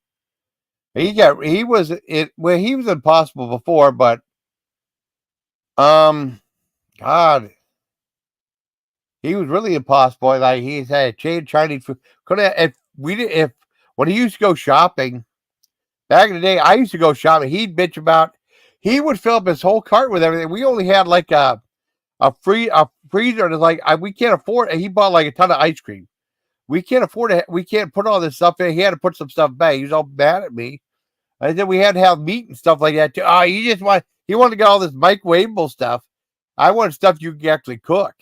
He was impossible before, but God, he was really impossible. Like he had Chinese food. If when he used to go shopping back in the day, I used to go shopping. He'd bitch about. He would fill up his whole cart with everything. We only had like a freezer, and it's like we can't afford it. He bought like a ton of ice cream. We can't afford it. We can't put all this stuff in. He had to put some stuff back. He was all mad at me. I said we had to have meat and stuff like that too. Oh, he wanted to get all this microwavable stuff. I wanted stuff you could actually cook.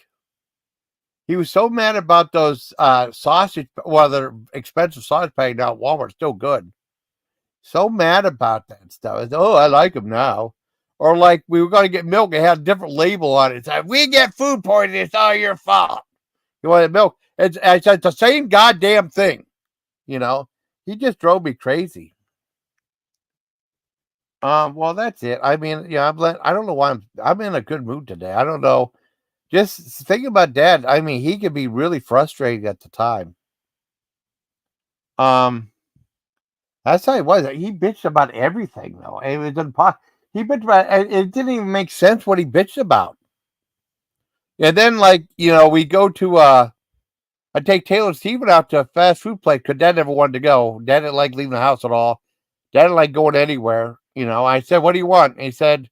He was so mad about those sausage. Well, they're expensive sausage packaged now at Walmart, still good. So mad about that stuff. I said, oh, I like them now. Or like we were going to get milk, it had a different label on it. It said, we get food poisoning, it's all your fault. You wanted milk. It's the same goddamn thing. He just drove me crazy. Well, that's it. I mean, I don't know why I'm in a good mood today. I don't know. Just thinking about Dad, I mean, he could be really frustrating at the time. That's how he was. He bitched about everything, though. It was impossible. He bitched about it. Didn't even make sense what he bitched about. And then, we go to I take Taylor and Steven out to a fast food place because Dad never wanted to go. Dad didn't like leaving the house at all. Dad didn't like going anywhere. I said, "What do you want?" And he said,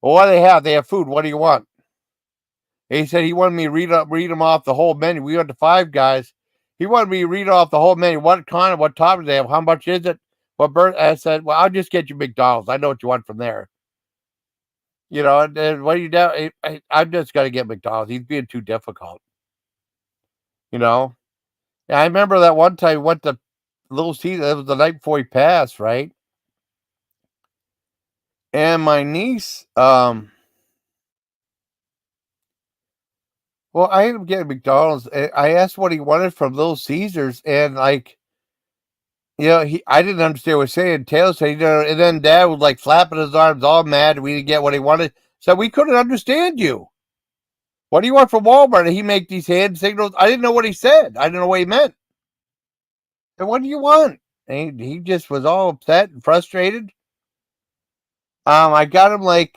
"Well, what do they have? They have food. What do you want?" And he said he wanted me to read them off the whole menu. We went to Five Guys. He wanted me to read off the whole menu. What kind of what toppings they have? How much is it? What bird? I said, "Well, I'll just get you McDonald's. I know what you want from there." And what do you do? I'm just gonna get McDonald's. He's being too difficult. And I remember that one time we went to Little Caesar. It was the night before he passed, right? And my niece, well, I ended up getting McDonald's. I asked what he wanted from Little Caesars, and I didn't understand what he was saying. Taylor said, and then Dad was like flapping his arms, all mad. We didn't get what he wanted. So we couldn't understand you. What do you want from Walmart? And he make these hand signals. I didn't know what he said. I didn't know what he meant. And what do you want? And he just was all upset and frustrated. I got him I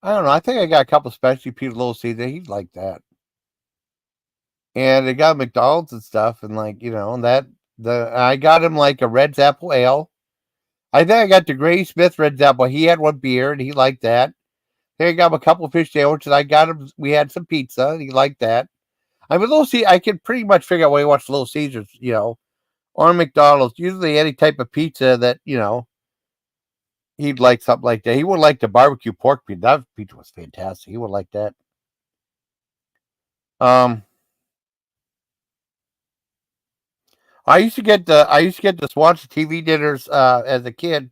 don't know. I think I got a couple specialty pieces of Little Caesar. He'd like that. And they got McDonald's and stuff, and I got him like a Red's Apple Ale. I think I got the Granny Smith Red's Apple. He had one beer and he liked that. Then I got him a couple of fish sandwiches. We had some pizza and he liked that. I mean, I can pretty much figure out what he wants Little Caesars, or McDonald's. Usually any type of pizza that, he'd like something like that. He would like the barbecue pork pizza. That pizza was fantastic. He would like that. I used to get the Swanson TV dinners as a kid.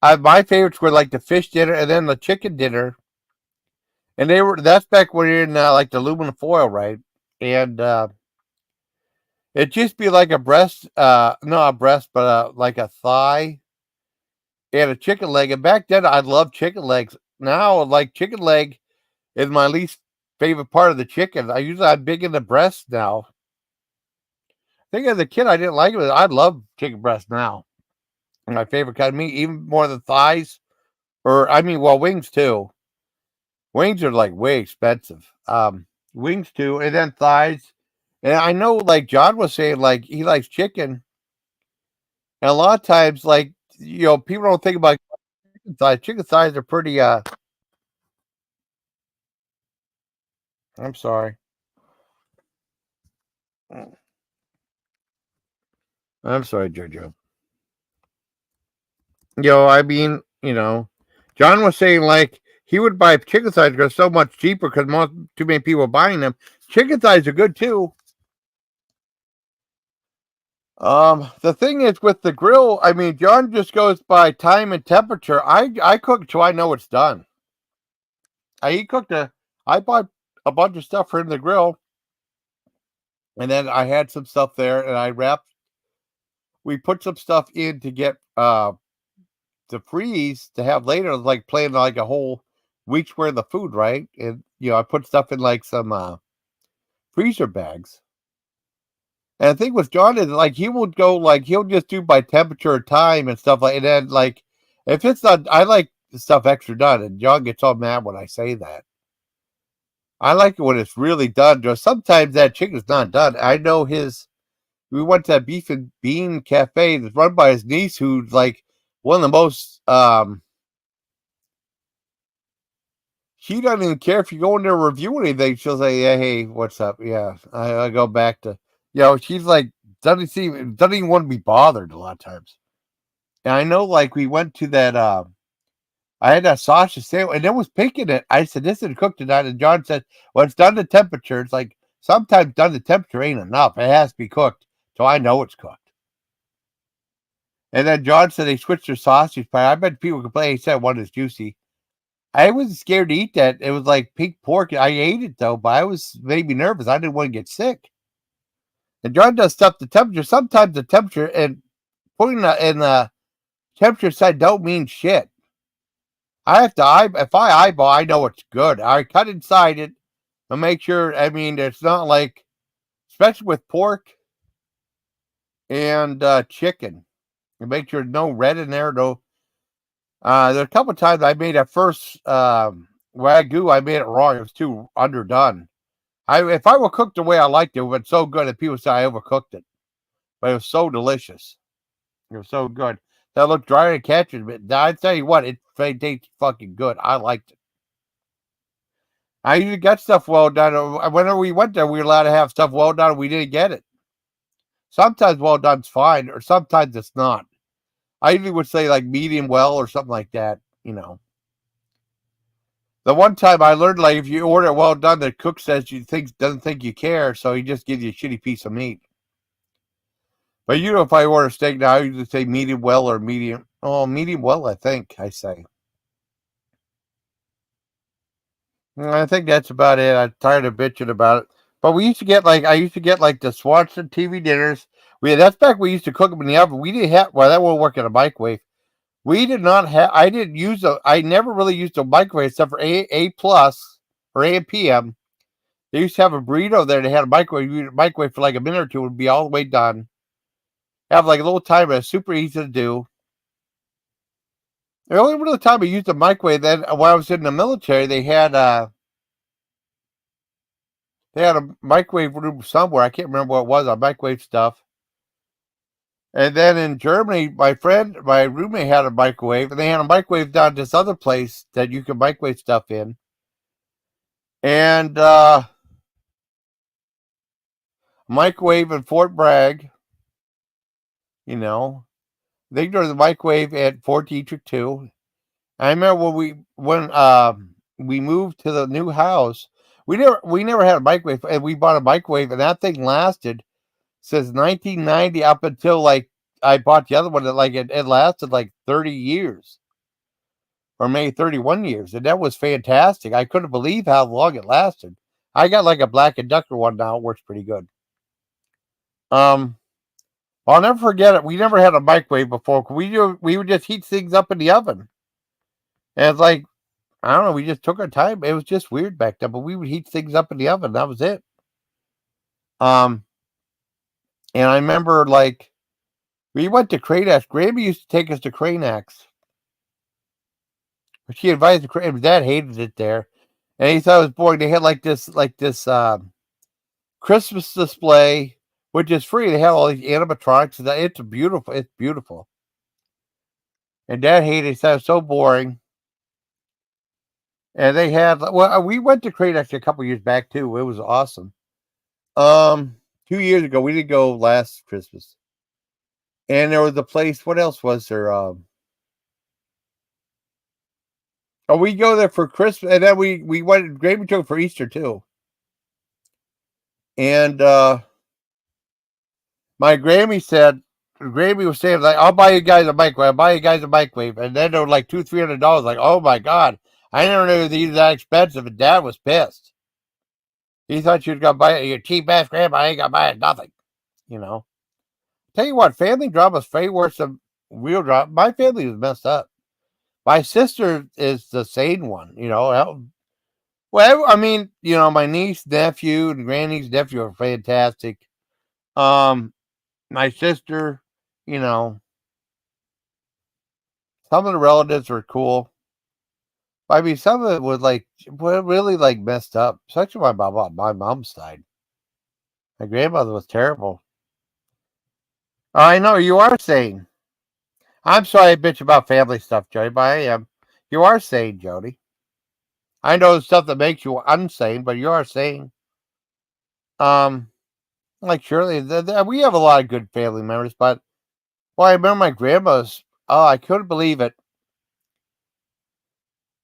My favorites were like the fish dinner and then the chicken dinner. And that's back when you're in like the aluminum foil, right? And it'd just be like a breast, not a breast, but like a thigh and a chicken leg. And back then I loved chicken legs. Now, like chicken leg is my least favorite part of the chicken. I'm big into breasts now. I think as a kid I didn't like it. I love chicken breast now. My favorite kind of meat, even more than thighs. Wings too. Wings are like way expensive. Wings too, and then thighs. And I know, like John was saying, like he likes chicken, and a lot of times, like people don't think about chicken thighs. Chicken thighs are pretty. I'm sorry. I'm sorry, Jojo. John was saying like he would buy chicken thighs because so much cheaper because too many people are buying them. Chicken thighs are good too. The thing is with the grill, I mean, John just goes by time and temperature. I cook till I know it's done. I bought a bunch of stuff for in the grill, and then I had some stuff there, and we put some stuff in to get to freeze to have later, like playing like a whole week's worth of food, right? And I put stuff in like some freezer bags. And the thing with John is like he will go like he'll just do by temperature or time and stuff like. And then like if it's not, I like the stuff extra done, and John gets all mad when I say that. I like it when it's really done. Just sometimes that chicken's not done. I know his. We went to that Beef and Bean Cafe that's run by his niece, who's like one of the most. She doesn't even care if you go in there and review anything. She'll say, "Yeah, hey, what's up?" Yeah, I go back to, she's like doesn't even want to be bothered a lot of times. And I know, like we went to that. I had that sausage sandwich, and it was picking it. I said, "This isn't cooked tonight," and John said, "Well, it's done to temperature." It's like sometimes done to temperature ain't enough. It has to be cooked, so I know it's cooked. And then John said they switched their sausage pie. I bet people complain. He said one is juicy. I wasn't scared to eat that. It was like pink pork. I ate it though, but made me nervous. I didn't want to get sick. And John does stuff to temperature. Sometimes the temperature and putting in the temperature side don't mean shit. If I eyeball, I know it's good. I cut inside it and make sure. I mean, it's not like, especially with pork and chicken, and make sure no red in there. No. There's a couple times I made a first wagyu. I made it wrong. It was too underdone. If I were cooked the way I liked it, it would have been so good that people say I overcooked it. But it was so delicious. It was so good. That looked dry and catching, but I tell you what, it tastes fucking good. I liked it. I usually got stuff well done. Whenever we went there, we were allowed to have stuff well done. We didn't get it. Sometimes well done's fine, or sometimes it's not. I usually would say like medium well or something like that. The one time I learned, like, if you order it well done, the cook says doesn't think you care, so he just gives you a shitty piece of meat. But if I order steak now, I usually say medium well or medium. Oh, medium well, I think I say. I think that's about it. I'm tired of bitching about it. But I used to get like the Swanson TV dinners. That's back we used to cook them in the oven. We didn't have, well, that won't work in a microwave. We did not have, I never really used a microwave except for A plus or AM. They used to have a burrito there. They had a microwave. You microwave for like a minute or two, it would be all the way done. Have like a little timer. It's super easy to do. The only real time I used a microwave, then when I was in the military, they had a microwave room somewhere. I can't remember what it was. Microwave stuff. And then in Germany, my roommate had a microwave, and they had a microwave down this other place that you could microwave stuff in. And microwave in Fort Bragg, they do the microwave at Fort Detrick too. I remember when we moved to the new house, we never had a microwave, and we bought a microwave, and that thing lasted since 1990 up until like I bought the other one that like it lasted like 30 years or maybe 31 years, and that was fantastic. I couldn't believe how long it lasted. I got like a Black & Decker one now. It works pretty good. I'll never forget it. We never had a microwave before. We would just heat things up in the oven, and it's like I don't know. We just took our time. It was just weird back then, but we would heat things up in the oven. That was it. And I remember like we went to Cranax. Grammy used to take us to Cranax. She invited the Dad hated it there, and he thought it was boring. They had like this Christmas display, which is free. They had all these animatronics. And it's beautiful. It's beautiful. And Dad hated it. He thought it was so boring. And they had we went to Cranax a couple years back too. It was awesome. 2 years ago, we didn't go last Christmas. And there was a place. What else was there? Oh, we go there for Christmas, and then we went. Grammy took for Easter too. And my Grammy was saying like, "I'll buy you guys a microwave. I'll buy you guys a microwave." And then they were like $200-$300. Like, oh my god, I never knew these were that expensive. And Dad was pissed. He thought you was gonna buy it. You cheap ass grandma. I ain't gonna buy it. Nothing. You know. Tell you what, family drama's way worse than real drama. My family was messed up. My sister is the sane one, you know. Well, I mean, you know, my niece, nephew, and grandniece, nephew are fantastic. My sister, you know, some of the relatives were cool. I mean, some of it was like really like messed up, especially my mom's side. My grandmother was terrible. I know you are sane. I'm sorry I bitch about family stuff, Jody, but I am. You are sane, Jody. I know the stuff that makes you unsane, but you are sane. Like Shirley, we have a lot of good family members, but I remember my grandma's. Oh, I couldn't believe it.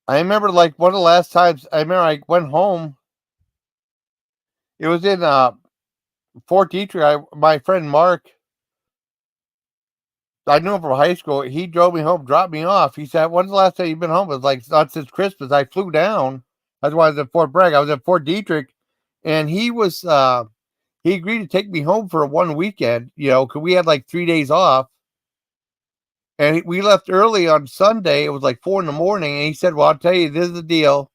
I remember like one of the last times. I remember I went home. It was in Fort Detrick. My friend Mark. I knew him from high school. He drove me home, dropped me off. He said, "When's the last time you've been home?" It was like not since Christmas. I flew down. That's why I was at Fort Bragg. I was at Fort Detrick, and he agreed to take me home for one weekend. You know, because we had like 3 days off, and we left early on Sunday. It was like 4 a.m, and he said, "Well, I'll tell you, this is the deal."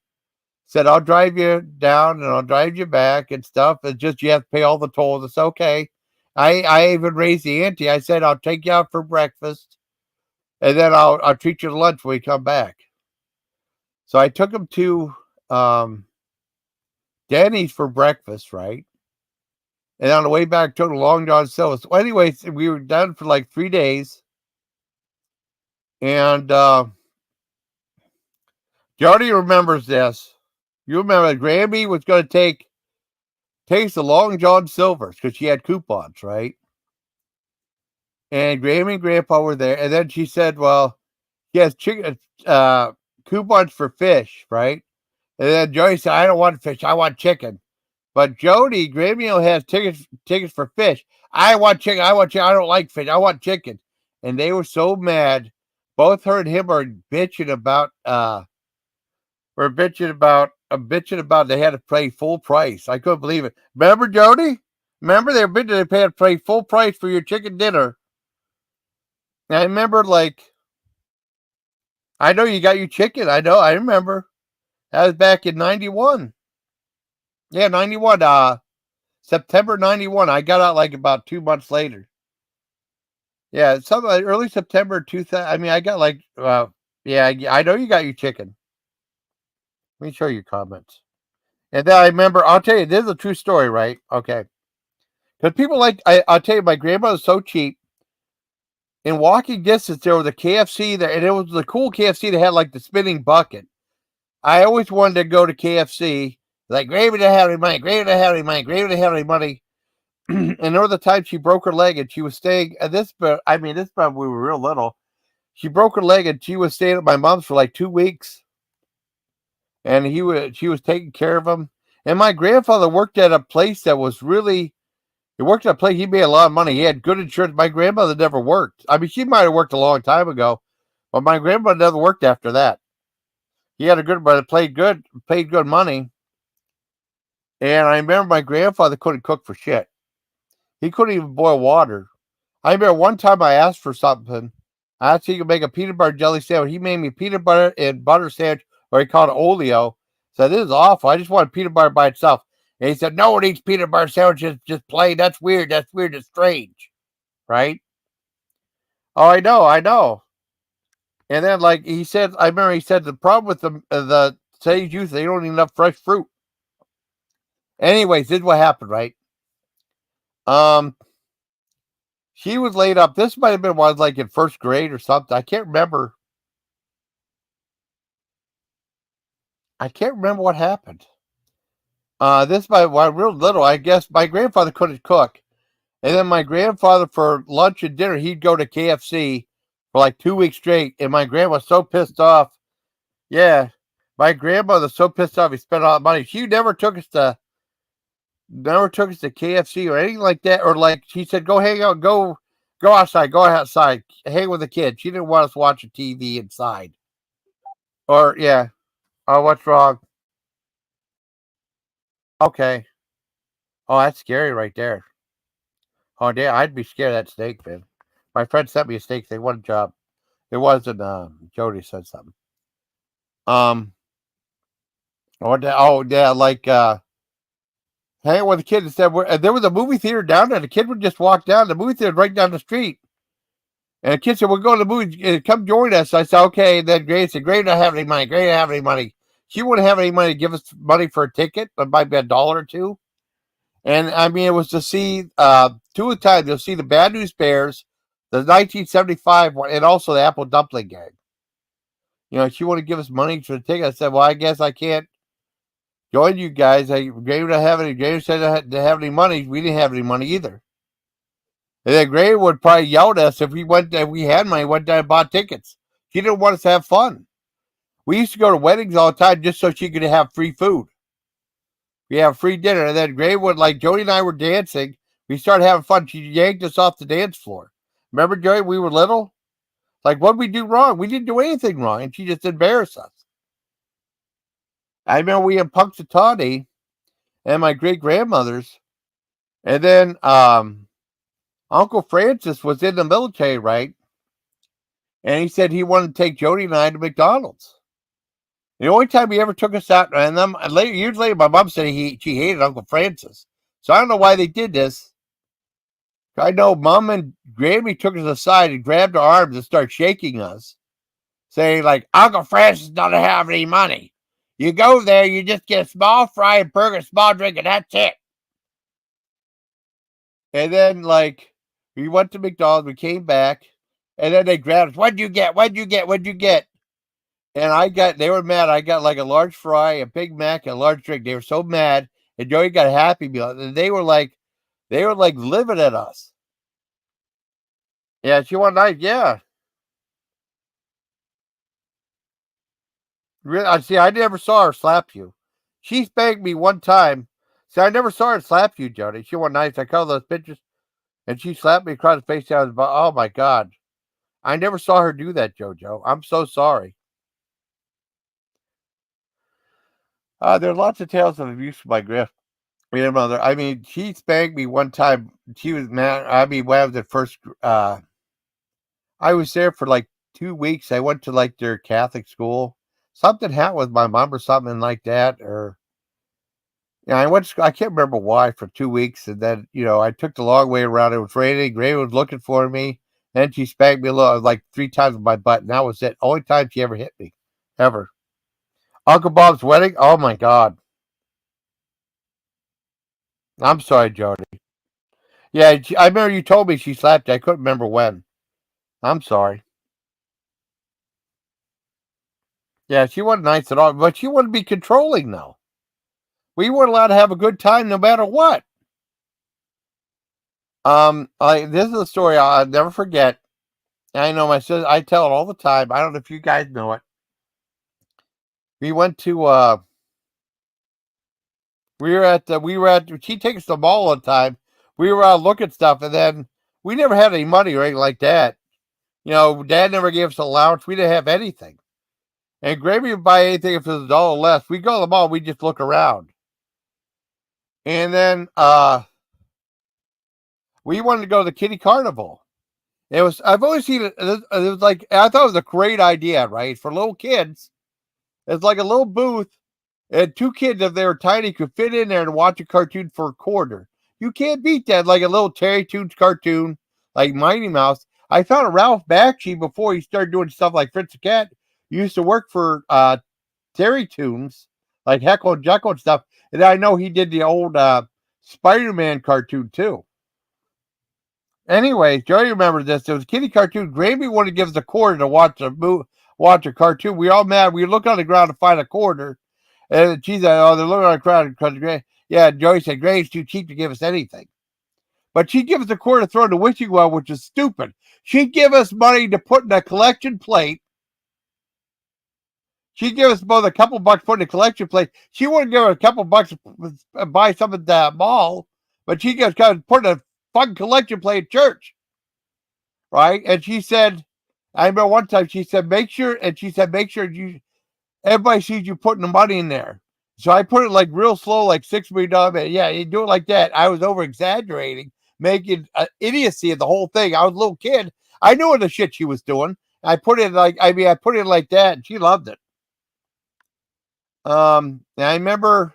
Said, "I'll drive you down and I'll drive you back and stuff. It's just you have to pay all the tolls." It's okay. I even raised the ante. I said, "I'll take you out for breakfast, and then I'll treat you to lunch when we come back." So I took him to Denny's for breakfast, right? And on the way back, took a Long John Silver. So, anyways, we were done for like 3 days, and Jody remembers this. You remember Grammy was going to taste the Long John Silvers because she had coupons, right? And Grammy and Grandpa were there, and then she said, "Well, he has chicken coupons for fish, right?" And then Jody said, "I don't want fish. I want chicken." But Jody, Grammy has tickets for fish. I want chicken. I want chicken. I don't like fish. I want chicken. And they were so mad. Both her and him are bitching about they had to pay full price. I couldn't believe it. Remember, Jody? Remember they were bitching they had to pay full price for your chicken dinner. And I remember I know you got your chicken. I know, I remember. That was back in 91. Yeah, 91. September 91. I got out like about 2 months later. Yeah, something like early September 2000. I mean, I got yeah, I know you got your chicken. Let me show you comments. And then I remember, I'll tell you, this is a true story, right? Okay. Because people I'll tell you, my grandmother's so cheap. In walking distance, there was a KFC there, and it was the cool KFC that had like the spinning bucket. I always wanted to go to KFC. Like, Gravy didn't have any money. Gravy didn't have any money. Gravy didn't have any money. And there was the time she broke her leg, and she was staying at this. But I mean, this time we were real little. She broke her leg, and she was staying at my mom's for like 2 weeks. And she was taking care of him. And my grandfather worked at a place that was really. He worked at a place. He made a lot of money. He had good insurance. My grandmother never worked. I mean, she might have worked a long time ago, but my grandmother never worked after that. He had a good, but paid good money. And I remember my grandfather couldn't cook for shit. He couldn't even boil water. I remember one time I asked for something. I asked if he could make a peanut butter jelly sandwich. He made me peanut butter and butter sandwich or he called it Oleo. Said, this is awful. I just want peanut butter by itself. And he said, no one eats peanut butter sandwiches just plain. That's weird. That's weird. It's strange. Right? Oh, I know. And then, like he said, I remember he said the problem with the today's youth, they don't eat enough fresh fruit. Anyways, this is what happened, right? She was laid up. This might have been when I was like in first grade or something. I can't remember. What happened. This might when I was real little. I guess my grandfather couldn't cook, and then my grandfather for lunch and dinner he'd go to KFC for like 2 weeks straight. And my grandma was so pissed off. Yeah, my grandmother was so pissed off. He spent all the money. She never took us to KFC or anything like that. Or like she said, go hang out, go outside, hang with the kids. She didn't want us watching TV inside. Or yeah. Oh, what's wrong? Okay. Oh, that's scary right there. Oh, yeah, I'd be scared of that snake, man. My friend sent me a snake thing. What a job. It wasn't. Jody said something. Oh yeah, like hanging with the kid and said there was a movie theater down there. The kid would just walk down the movie theater right down the street. And the kid said, we're going to the movie. Come join us. I said, okay. And then Grace said, Grace don't have any money. Grace don't have any money. She wouldn't have any money to give us money for a ticket. It might be $1 or $2. And I mean, it was to see 2 times. You'll see the Bad News Bears, the 1975 one, and also the Apple Dumpling Gang. You know, she wanted to give us money for the ticket. I said, well, I guess I can't join you guys. Grace didn't have any. Grace said I didn't have any money. We didn't have any money either. And then Gray would probably yell at us if we had money, went down and bought tickets. She didn't want us to have fun. We used to go to weddings all the time just so she could have free food. We have free dinner. And then Gray would, like Jody and I were dancing. We started having fun. She yanked us off the dance floor. Remember, Jody, we were little? Like, what did we do wrong? We didn't do anything wrong. And she just embarrassed us. I remember we had Punxsutawney and my great-grandmothers. And then Uncle Francis was in the military, right? And he said he wanted to take Jody and I to McDonald's. The only time he ever took us out, and then years later, my mom said she hated Uncle Francis. So I don't know why they did this. I know Mom and Grammy took us aside and grabbed our arms and started shaking us, saying like, Uncle Francis doesn't have any money. You go there, you just get a small fry and burger, small drink, and that's it. And then, like, we went to McDonald's, we came back, and then they grabbed us. What'd you get? And they were mad. I got like a large fry, a Big Mac, and a large drink. They were so mad. And Joey got a Happy Meal. And they were like livid at us. Yeah, she wanted knife. Yeah. Really, see, I never saw her slap you. She spanked me one time. See, I never saw her slap you, Jody. She wanted knives. I called those pictures. And she slapped me across the face down. Oh, my God. I never saw her do that, JoJo. I'm so sorry. There are lots of tales of abuse from my grandmother. I mean, she spanked me one time. She was mad. I mean, when I was at first, I was there for like 2 weeks. I went to like their Catholic school. Something happened with my mom or something like that. Or, you know, I can't remember why, for 2 weeks. And then, you know, I took the long way around. It was raining. Gray was looking for me. Then she spanked me like 3 times with my butt. And that was it. Only time she ever hit me. Ever. Uncle Bob's wedding? Oh, my God. I'm sorry, Jody. Yeah, I remember you told me she slapped you. I couldn't remember when. I'm sorry. Yeah, she wasn't nice at all, but she wouldn't be controlling, though. We weren't allowed to have a good time no matter what. This is a story I'll never forget. I know my sister, I tell it all the time. I don't know if you guys know it. We went to, she takes us to the mall all the time. We were out looking at stuff, and then we never had any money or anything like that. You know, Dad never gave us allowance. We didn't have anything. And Gravy would buy anything if it was $1 less. We go to the mall, we just look around. And then we wanted to go to the Kitty Carnival. I've always seen it. It was like, I thought it was a great idea, right? For little kids. It's like a little booth, and two kids, if they were tiny, could fit in there and watch a cartoon for a quarter. You can't beat that. Like a little Terry Toons cartoon, like Mighty Mouse. I found Ralph Bakshi before he started doing stuff like Fritz the Cat. He used to work for Terry Toons, like Heckle and Jekyll and stuff. And I know he did the old Spider-Man cartoon too. Anyways, Joey remembers this. It was a kiddie cartoon. Gravy wanted to give us a quarter to watch a cartoon. We all mad. We looked on the ground to find a quarter. And she said, oh, they're looking on the ground because, yeah, Joey said, Gravy's too cheap to give us anything. But she'd give us a quarter to throw in the wishing well, which is stupid. She'd give us money to put in a collection plate. She'd give us both a couple bucks to put in a collection plate. She wouldn't give us a couple bucks to buy something at the mall, but she just kind of put in a fucking collection plate at church. Right? And she said, I remember one time she said, make sure you everybody sees you putting the money in there. So I put it like real slow, like $6 million. Yeah, you do it like that. I was over exaggerating, making an idiocy of the whole thing. I was a little kid. I knew what the shit she was doing. I put it like that, and she loved it. And I remember,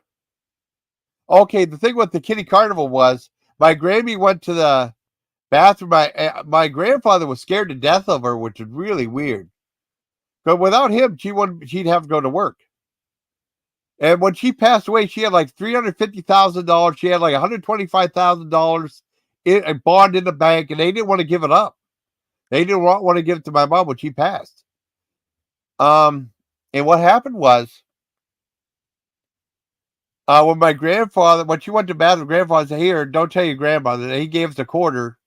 okay, the thing with the kiddie carnival was my Grammy went to the bathroom. My grandfather was scared to death of her, which is really weird. But without him, she'd have to go to work. And when she passed away, she had like $350,000. She had like $125,000 in a bond in the bank, and they didn't want to give it up. They didn't want to give it to my mom when she passed. And what happened was, when she went to bathroom, grandfather said, here, don't tell your grandmother. And he gave us a quarter,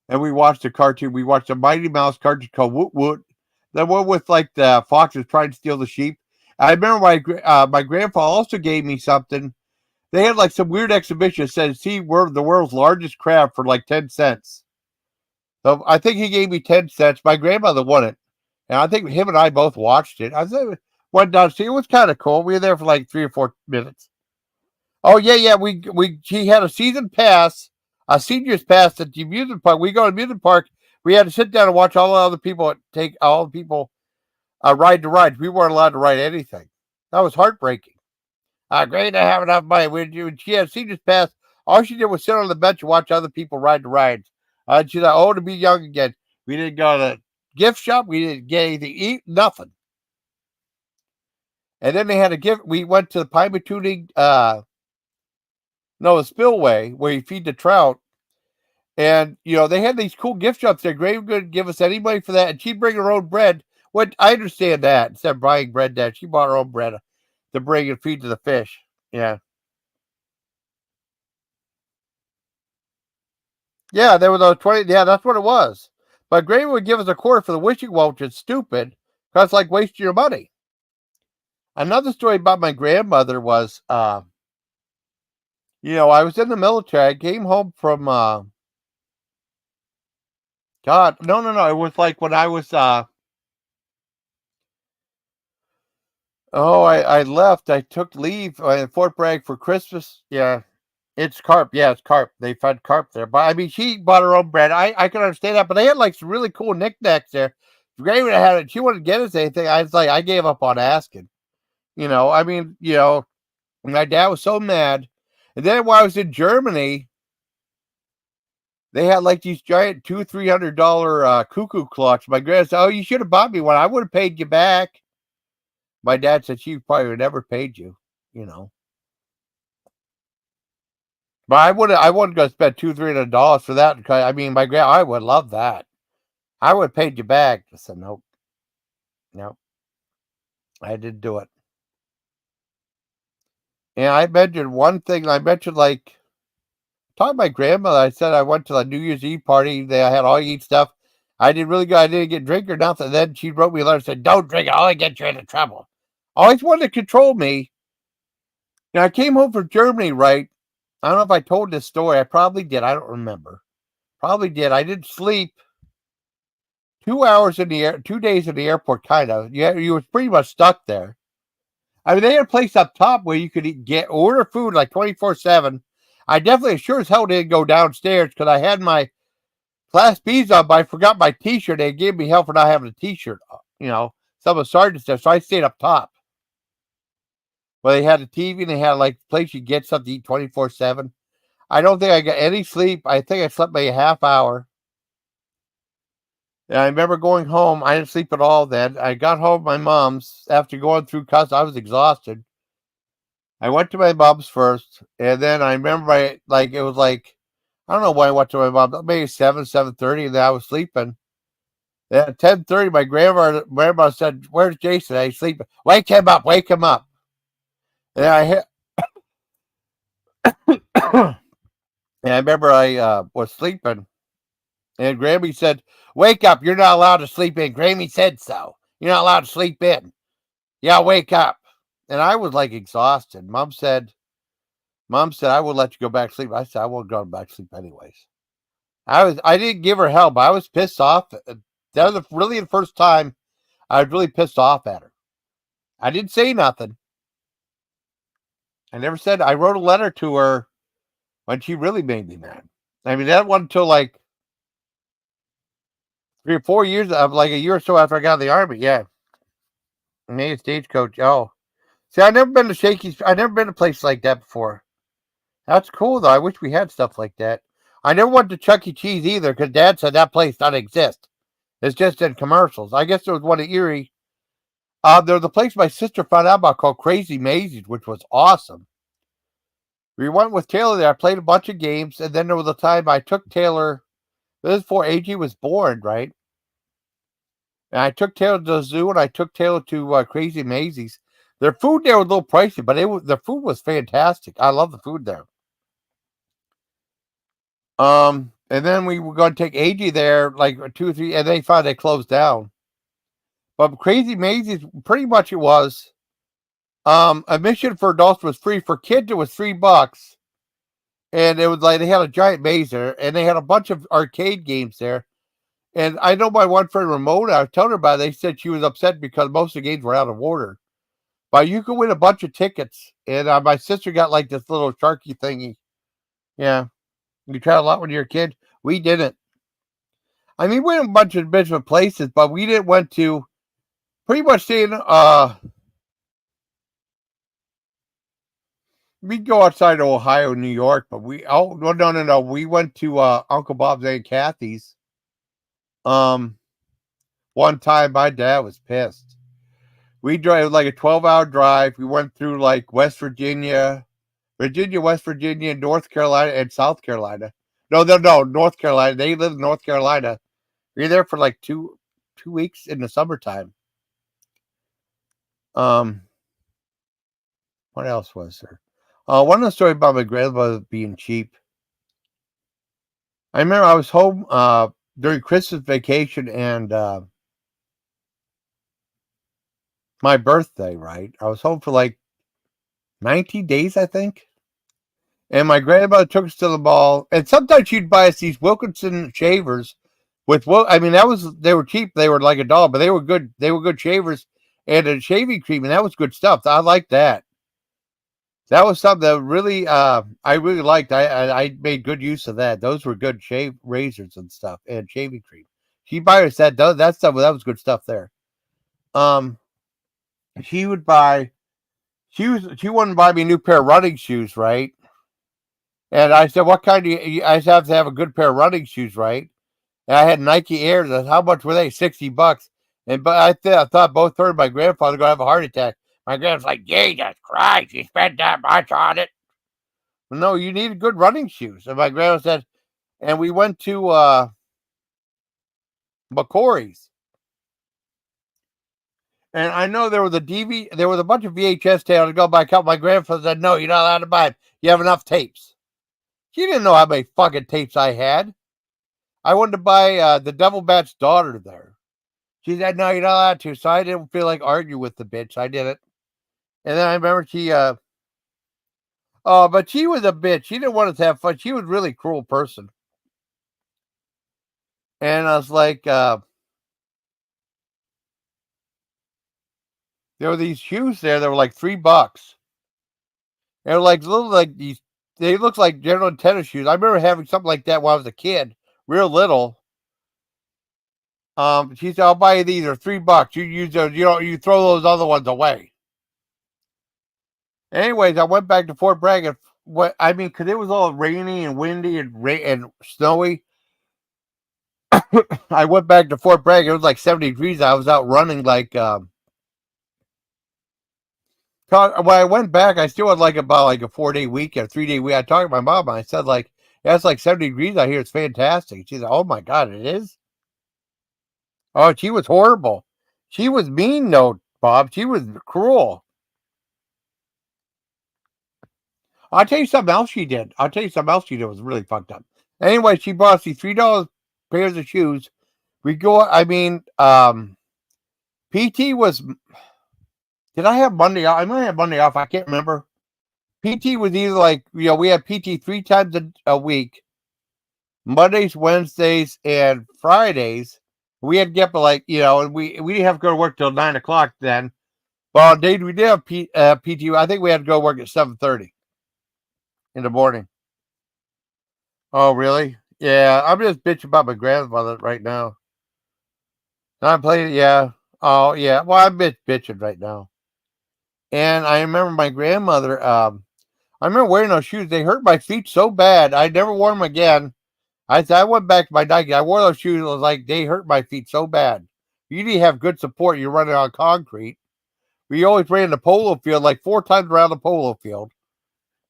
and we watched a cartoon. We watched a Mighty Mouse cartoon called Woot Woot. The one with like the foxes trying to steal the sheep. I remember my grandpa also gave me something. They had like some weird exhibition that said, see, we're the world's largest crab for like 10 cents. So I think he gave me 10 cents. My grandmother won it. And I think him and I both watched it. I went down to see it. It was kind of cool. We were there for like 3 or 4 minutes. Oh, yeah. She had a season pass, a senior's pass at the amusement park. We go to the amusement park. We had to sit down and watch all the other people ride the rides. We weren't allowed to ride anything. That was heartbreaking. Great to have enough money. When she had seniors pass, all she did was sit on the bench and watch other people ride the rides. She thought, oh, to be young again. We didn't go to the gift shop. We didn't get anything to eat. Nothing. And then they had a gift. We went to the pine tuning, the spillway where you feed the trout. And, they had these cool gift shops there. Grave would give us any money for that. And she'd bring her own bread. What I understand that instead of buying bread, that she bought her own bread to bring and feed to the fish. Yeah. Yeah, there was 20. Yeah, that's what it was. But Gravy would give us a quarter for the wishing well, which is stupid because it's like wasting your money. Another story about my grandmother was, I was in the military. I came home from, God, no. It was like when I was, I left. I took leave in Fort Bragg for Christmas. Yeah, it's carp. Yeah, it's carp. They fed carp there. But I mean, she bought her own bread. I can understand that. But they had like some really cool knickknacks there. Gravy had it. She wouldn't get us anything. I was like, I gave up on asking. My dad was so mad. And then when I was in Germany, they had like these giant $200-$300 cuckoo clocks. My grandma said, oh, you should have bought me one. I would have paid you back. My dad said she probably would never paid you, But I wouldn't go spend $200-$300 for that. Because I mean, I would love that. I would have paid you back. I said, nope. I didn't do it. And I mentioned one thing. I mentioned like talking to my grandmother. I said I went to the New Year's Eve party. I had all you eat stuff. I did really good. I didn't get drink or nothing. Then she wrote me a letter and said, don't drink. I'll get you into trouble. Always wanted to control me. Now, I came home from Germany, right? I don't know if I told this story. I probably did. I don't remember. Probably did. I didn't sleep 2 hours 2 days in the airport, kind of. Yeah, you were pretty much stuck there. I mean, they had a place up top where you could order food like 24/7. I definitely sure as hell didn't go downstairs because I had my Class B's on, but I forgot my T-shirt. They gave me hell for not having a T-shirt. Some of the sergeants there, so I stayed up top. Well, they had a TV and they had like a place you get something to eat 24/7. I don't think I got any sleep. I think I slept maybe a half hour. And I remember going home. I didn't sleep at all then. I got home to my mom's after going through customs. I was exhausted. I went to my mom's first, and then I remember it was like I don't know why I went to my mom. Maybe 7:30, and then I was sleeping. Then at 10:30, my grandma said, "Where's Jason?" I sleep. Wake him up! Wake him up! And I hit. And I remember I was sleeping, and Grammy said, "Wake up! You're not allowed to sleep in." Grammy said so. You're not allowed to sleep in. Yeah, wake up. And I was like exhausted. Mom said, I will let you go back to sleep. I said, I won't go back to sleep anyways. I didn't give her help. I was pissed off. That was really the first time I was really pissed off at her. I didn't say nothing. I never said. I wrote a letter to her when she really made me mad. I mean, that wasn't until like 3 or 4 years, like a year or so after I got out of the army. Yeah, made a stagecoach. Oh, see, I've never been to Shakey's. I've never been to a place like that before. That's cool though. I wish we had stuff like that. I never went to Chuck E. Cheese either because Dad said that place doesn't exist. It's just in commercials. I guess there was one in Erie. There was a place my sister found out about called Crazy Mazes, which was awesome. We went with Taylor there. I played a bunch of games, and then there was a time I took Taylor. This is before AG was born, right? And I took Taylor to the zoo, and I took Taylor to Crazy Mazes. Their food there was a little pricey, but the food was fantastic. I love the food there. And then we were going to take AG there, like 2 or 3, and they found they closed down. But Crazy Mazes, pretty much it was. Admission for adults was free. For kids, it was $3. And it was like they had a giant maze there, and they had a bunch of arcade games there. And I know my one friend Ramona, I was telling her about it, they said she was upset because most of the games were out of order. But you could win a bunch of tickets. And my sister got like this little sharky thingy. Yeah. You try a lot when you're a kid. We didn't. I mean, we went a bunch of different places, but we didn't went to pretty much staying. We go outside of Ohio, New York, but no. We went to Uncle Bob's Aunt Kathy's. One time my dad was pissed. We drove like a 12-hour drive. We went through like West Virginia, West Virginia, North Carolina, and South Carolina. No, North Carolina. They live in North Carolina. We were there for like two weeks in the summertime. What else was there? One of the story about my grandmother being cheap. I remember I was home during Christmas vacation and my birthday, right? I was home for like 19 days, I think. And my grandmother took us to the mall, and sometimes she'd buy us these Wilkinson shavers with they were cheap. They were like $1, but they were good. They were good shavers and a shaving cream, and that was good stuff. I liked that. That was something that really I really liked. I made good use of that. Those were good shave razors and stuff and shaving cream. She buy us that stuff. That was good stuff there. She would buy. She wanted to buy me a new pair of running shoes, right? And I said, "What kind do you?" I have to have a good pair of running shoes, right? And I had Nike Airs. How much were they? $60. And but I thought both her and my grandfather were gonna have a heart attack. My grandfather's like, Jesus Christ, you spent that much on it. Well, no, you needed good running shoes. And my grandma said, and we went to McCory's. And I know there was a bunch of VHS tapes to go by. My grandfather said, no, you're not allowed to buy them. You have enough tapes. She didn't know how many fucking tapes I had. I wanted to buy the Devil Bat's Daughter there. She said, no, you're not allowed to. So I didn't feel like arguing with the bitch. I did it. And then I remember but she was a bitch. She didn't want us to have fun. She was a really cruel person. And I was like, there were these shoes there that were like $3. They were like little, like these, they looked like general tennis shoes. I remember having something like that when I was a kid, real little. She said, I'll buy you these. They're $3. You use those, you throw those other ones away. Anyways, I went back to Fort Bragg and because it was all rainy and windy and snowy. I went back to Fort Bragg. It was like 70 degrees. I was out running like. When I went back, I still had like about like a 4-day weekend, 3-day week. I talked to my mom and I said like, yeah, it's like 70 degrees out here. It's fantastic. She said, oh my God, it is. Oh, she was horrible. She was mean, though, Bob. She was cruel. I'll tell you something else she did. I'll tell you something else she did was really fucked up. Anyway, she bought us these $3 pairs of shoes. We go. PT was. Did I have Monday off? I might have Monday off. I can't remember. PT was either like we had PT 3 times a week, Mondays, Wednesdays, and Fridays. We had to get up like and we didn't have to go to work till 9 o'clock then. Well, Dave, we did have PT. I think we had to go work at 7:30 in the morning. Oh, really? Yeah, I'm just bitching about my grandmother right now. I'm playing. Yeah. Oh, yeah. Well, I'm bitching right now. And I remember my grandmother. I remember wearing those shoes. They hurt my feet so bad. I never wore them again. I went back to my Nike. I wore those shoes. It was like they hurt my feet so bad. You need to have good support. You're running on concrete. We always ran the polo field like 4 times around the polo field.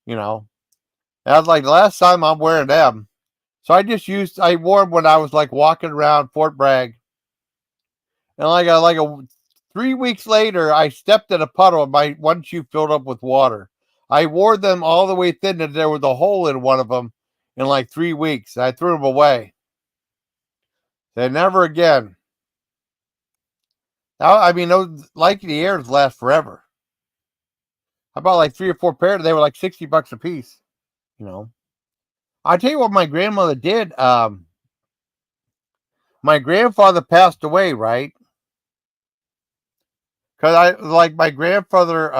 You know. And I was like, the last time I'm wearing them. So I wore them when I was like walking around Fort Bragg. And like 3 weeks later, I stepped in a puddle and my one shoe filled up with water. I wore them all the way thin and there was a hole in one of them in like 3 weeks. I threw them away. Said never again. Now, those Like the Airs last forever. I bought like 3 or 4 pairs. They were like $60 a piece. I tell you what my grandmother did. My grandfather passed away, right? Because my grandfather.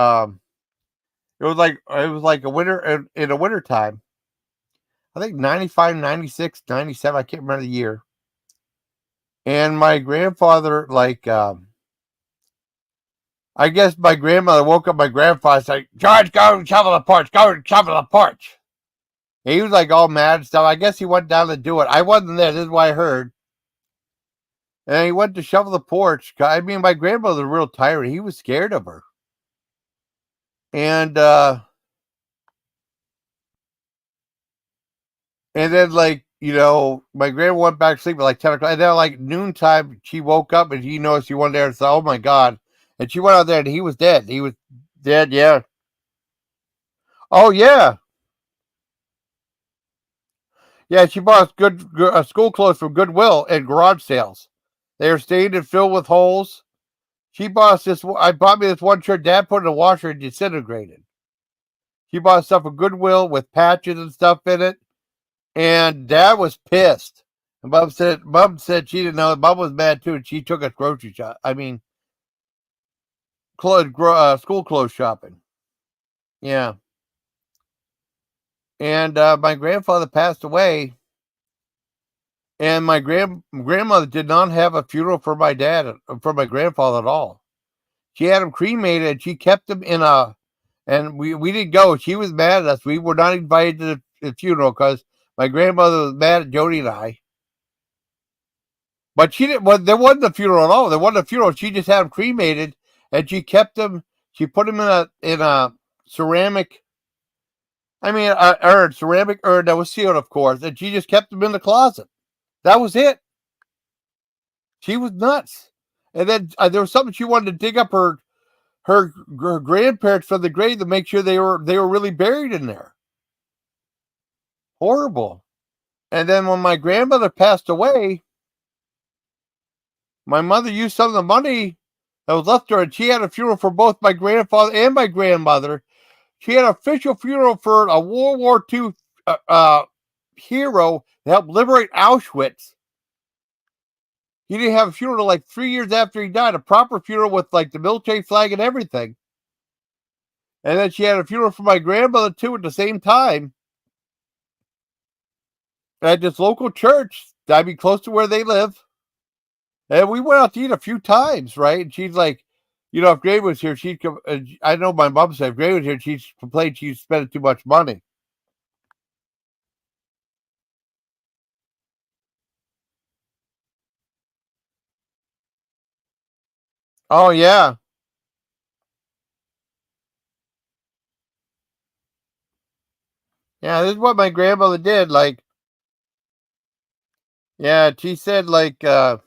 It was like a winter in the winter time. I think 95, 96, 97. I can't remember the year. And my grandfather, I guess my grandmother woke up my grandfather and said, George, go and shovel the porch. Go and shovel the porch. And he was like all mad and stuff. I guess he went down to do it. I wasn't there. This is what I heard. And he went to shovel the porch. My grandmother was real tired. He was scared of her. And then my grandma went back to sleep at like 10 o'clock. And then like noontime, she woke up and she noticed he went there and said, oh my God. And she went out there and he was dead. He was dead, yeah. Oh, yeah. Yeah, she bought good school clothes from Goodwill and garage sales. They were stained and filled with holes. She bought this. I bought me this one shirt. Dad put in the washer and disintegrated. She bought stuff from Goodwill with patches and stuff in it. And Dad was pissed. And Mom said she didn't know. Mom was mad too, and she took us grocery shop. School clothes shopping. Yeah. And my grandfather passed away, and my grandmother did not have a funeral for my grandfather at all. She had him cremated, and she kept him and we didn't go. She was mad at us. We were not invited to the funeral because my grandmother was mad at Jody and I. But she didn't. Well, there wasn't a funeral at all. There wasn't a funeral. She just had him cremated, and she kept him. She put him in a ceramic. A ceramic urn that was sealed, of course, and she just kept him in the closet. That was it. She was nuts. And then there was something she wanted to dig up her grandparents from the grave to make sure they were really buried in there. Horrible. And then when my grandmother passed away, my mother used some of the money that was left her, and she had a funeral for both my grandfather and my grandmother. She had an official funeral for a World War II hero that helped liberate Auschwitz. He didn't have a funeral like 3 years after he died, a proper funeral with like the military flag and everything. And then she had a funeral for my grandmother too at the same time at this local church. Close to where they live. And we went out to eat a few times, right? And she's like, You know, if Gray was here, she'd come. I know my mom said if Gray was here, she'd complain she spent too much money. Oh yeah, yeah. This is what my grandmother did. Like, yeah, she said like, yeah,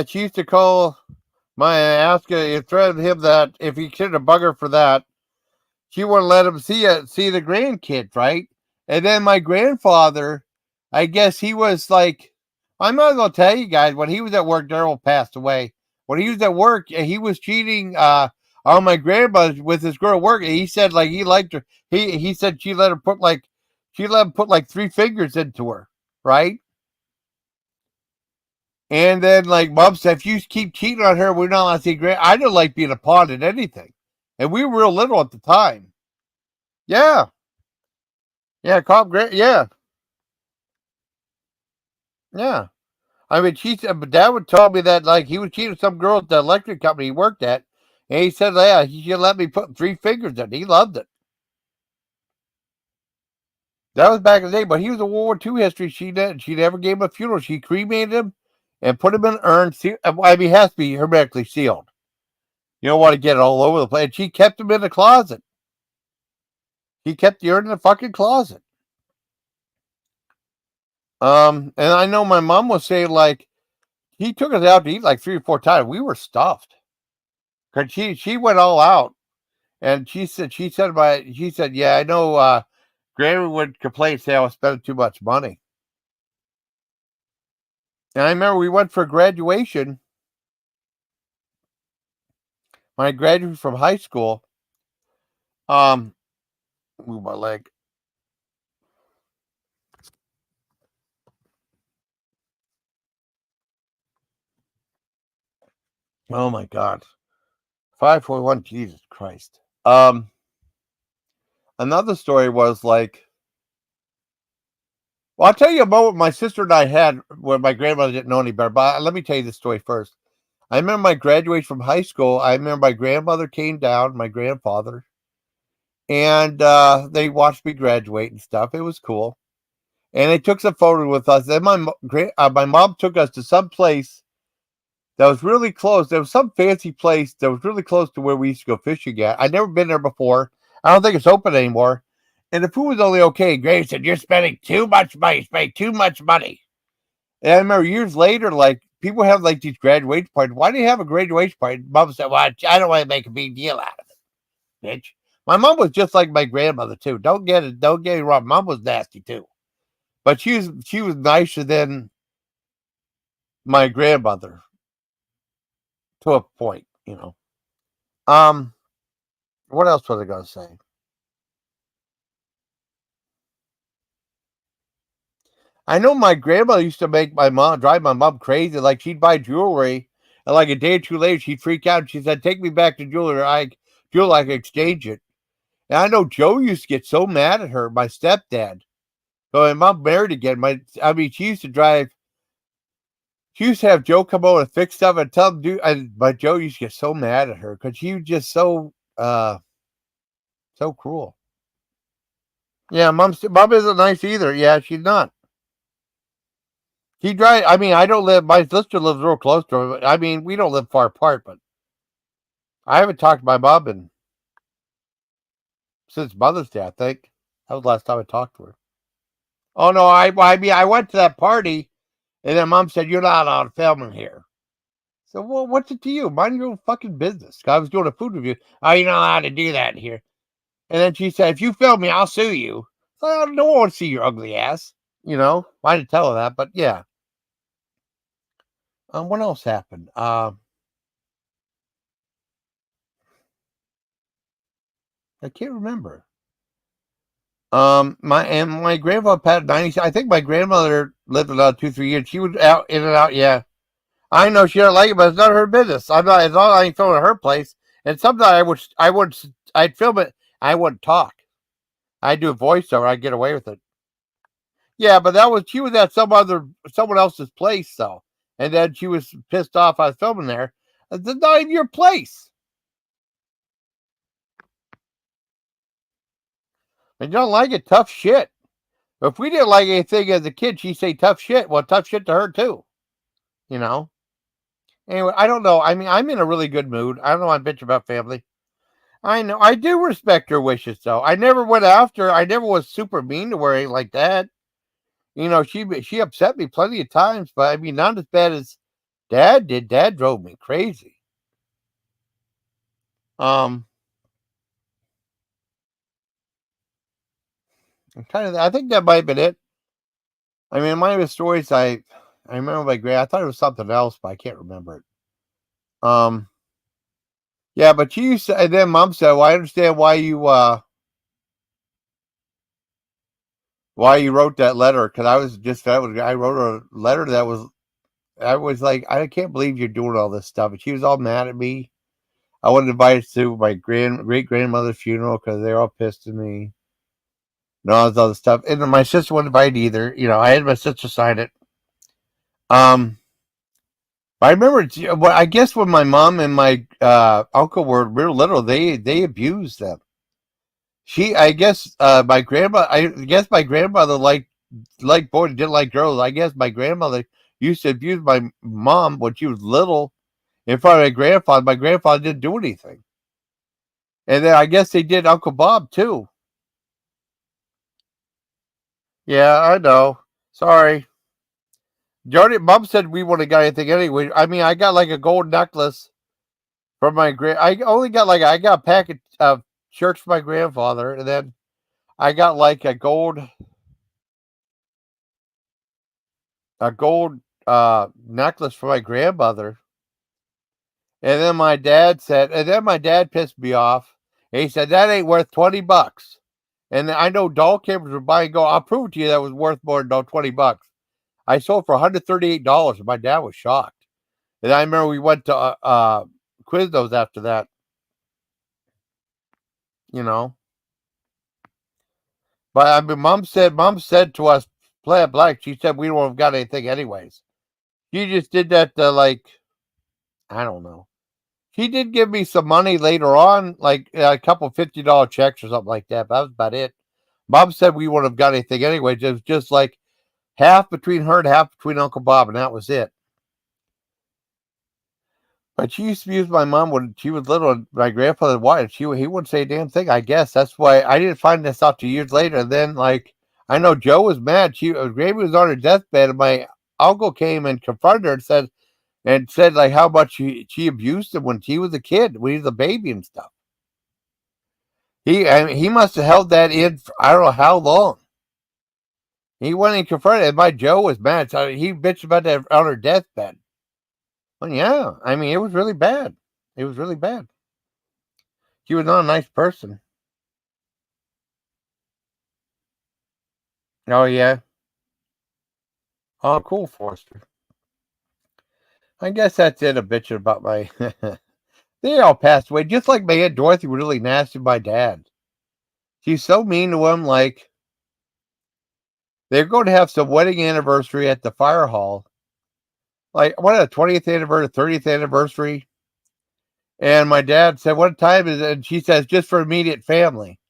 she used to call my ask threaten him that if he couldn't bug her for that, she wouldn't let him see the grandkids, right? And then my grandfather, I guess he was like, I'm not gonna tell you guys when he was at work. Daryl passed away. When he was at work, he was cheating on my grandmother with his girl at work. And he said like he liked her. He said she let him put like 3 fingers into her, right? And then like mom said, if you keep cheating on her, we're not allowed to see grand. I didn't like being a pawn in anything, and we were real little at the time. Yeah, yeah, call grand. Yeah, yeah. I mean, she said, but Dad would tell me that like he was cheating some girl at the electric company he worked at, and he said, "Yeah, he should let me put 3 fingers in." He loved it. That was back in the day, but he was a World War II history. She never gave him a funeral. She cremated him and put him in an urn. I mean, it has to be hermetically sealed. You don't want to get it all over the place. And she kept him in the closet. He kept the urn in the fucking closet. And I know my mom was saying like he took us out to eat like 3 or 4 times. We were stuffed because she went all out. And she said, yeah, I know Granny would complain, say I was spending too much money. And I remember we went for graduation. When I graduated from high school, move my leg. Oh my God. 541, Jesus Christ. Another story was like, well, I'll tell you a moment my sister and I had when my grandmother didn't know any better, but let me tell you this story first. I remember my graduation from high school. I remember my grandmother came down, my grandfather, and they watched me graduate and stuff. It was cool. And they took some photos with us. Then my mom took us to some place that was really close. There was some fancy place that was really close to where we used to go fishing at. I'd never been there before. I don't think it's open anymore. And the food was only okay. Grace said, "You're spending too much money. You're spending too much money." And I remember years later, like people have like these graduation parties. Why do you have a graduation party? Mom said, "Well, I don't want to make a big deal out of it, bitch." My mom was just like my grandmother too. Don't get me wrong. Mom was nasty too, but she was nicer than my grandmother to a point, you know. What else was I gonna say? I know my grandmother used to drive my mom crazy. Like she'd buy jewelry, and like a day or two later, she'd freak out. She said, "Take me back to jewelry. I can exchange it." And I know Joe used to get so mad at her, my stepdad. So my mom married again. She used to drive. She used to have Joe come over and fix stuff and tell him do. But Joe used to get so mad at her because she was just so cruel. Yeah, mom isn't nice either. Yeah, she's not. He drives. I mean, I don't live. My sister lives real close to her. I mean, we don't live far apart, but I haven't talked to my mom since Mother's Day. I think that was the last time I talked to her. Oh no, I mean, I went to that party, and then Mom said, "You're not allowed to film in here." So, well, what's it to you? Mind your own fucking business. I was doing a food review. Oh, you're not allowed to do that in here. And then she said, "If you film me, I'll sue you." So I don't want to see your ugly ass. You know, I didn't tell her that, but yeah. What else happened? I can't remember. My grandfather passed 90. I think my grandmother lived about 2-3 years. She was out in and out. Yeah, I know she don't like it, but it's none of her business. I'm not. It's not like I ain't filming at her place. And sometimes I'd film it. I wouldn't talk. I'd do a voiceover. I'd get away with it. Yeah, but she was at someone else's place though, and then she was pissed off I was filming there. It's not in your place. And you don't like it, tough shit. If we didn't like anything as a kid, she'd say tough shit. Well, tough shit to her too. You know? Anyway, I don't know. I mean, I'm in a really good mood. I don't know. I bitch about family. I know. I do respect her wishes, though. I never went after. I never was super mean to her like that. You know, she upset me plenty of times, but I mean, not as bad as Dad did. Dad drove me crazy. I'm kind of. I think that might have been it. I mean, my other stories. I remember my grand. I thought it was something else, but I can't remember it. Yeah, but you said, and then Mom said, "Well, I understand why you wrote that letter because I wrote a letter that was I was like I can't believe you're doing all this stuff." And she was all mad at me. I wasn't invited to my great grandmother's funeral because they're all pissed at me. And all this other stuff, and then my sister wasn't invited either. You know, I had my sister sign it. I remember. Well, I guess when my mom and my uncle were real little, they abused them. I guess my grandma. I guess my grandmother liked boys, didn't like girls. I guess my grandmother used to abuse my mom when she was little in front of my grandfather. My grandfather didn't do anything, and then I guess they did Uncle Bob too. Yeah, I know. Sorry, Jody. Mom said we wouldn't have got anything anyway. I mean, I got like a gold necklace from my grand. I only got I got a packet of shirts for my grandfather, and then I got like a gold necklace for my grandmother. And then my dad pissed me off. And he said, that ain't worth $20. And I know doll cameras were buying gold. I'll prove it to you that was worth more than $20. I sold for $138, and my dad was shocked. And I remember we went to Quiznos after that, you know. But I mean, mom said to us, play it black. She said we don't have got anything anyways. She just did that to I don't know. He did give me some money later on, like a couple $50 checks or something like that. But that was about it. Bob said we wouldn't have got anything anyway. It was just like half between her and half between Uncle Bob, and that was it. But she used to use my mom when she was little, and my grandfather wife. He wouldn't say a damn thing. I guess that's why I didn't find this out till years later. And then, I know Joe was mad. Gravy was on her deathbed, and my uncle came and confronted her and said like how much she abused him when he was a kid, when he was a baby and stuff. He must have held that in for I don't know how long. He went and confronted, and my Joe was mad. So he bitched about that on her deathbed. Well, yeah, I mean it was really bad. It was really bad. She was not a nice person. Oh yeah. Oh, cool, Forster. I guess that's it. A bitching about my. They all passed away, just like my Aunt Dorothy was really nasty to my dad. She's so mean to him. Like they're going to have some wedding anniversary at the fire hall. Like what a 20th anniversary, 30th anniversary. And my dad said, "What time is it?" And she says, "Just for immediate family."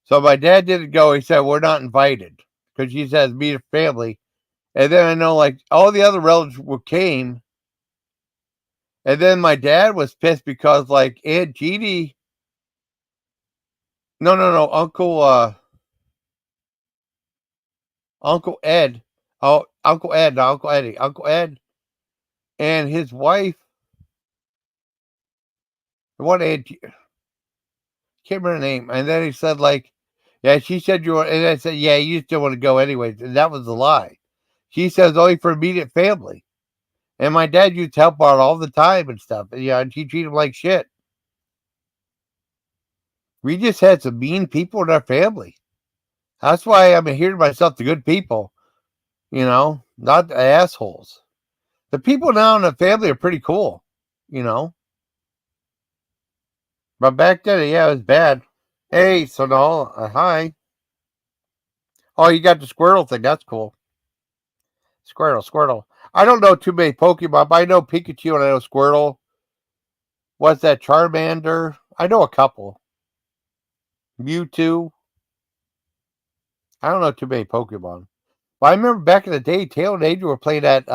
So my dad didn't go. He said, "We're not invited," because she says immediate family. And then I know like all the other relatives came. And then my dad was pissed because like Aunt Jeannie, no, Uncle Ed, Uncle Ed, not Uncle Eddie, Uncle Ed, and his wife, what Aunt, can't remember her name. And then he said like, yeah, she said you were, and I said, yeah, you still want to go anyways, and that was a lie. She says only for immediate family. And my dad used to help out all the time and stuff. And, yeah, and she treated him like shit. We just had some mean people in our family. That's why I'm here to myself, the good people, not the assholes. The people now in the family are pretty cool, you know. But back then, yeah, it was bad. Hey, Sonal, hi. Oh, you got the Squirtle thing. That's cool. Squirtle. I don't know too many Pokemon, but I know Pikachu and I know Squirtle. What's that? Charmander. I know a couple. Mewtwo. I don't know too many Pokemon. But I remember back in the day, Taylor and Adrian were playing that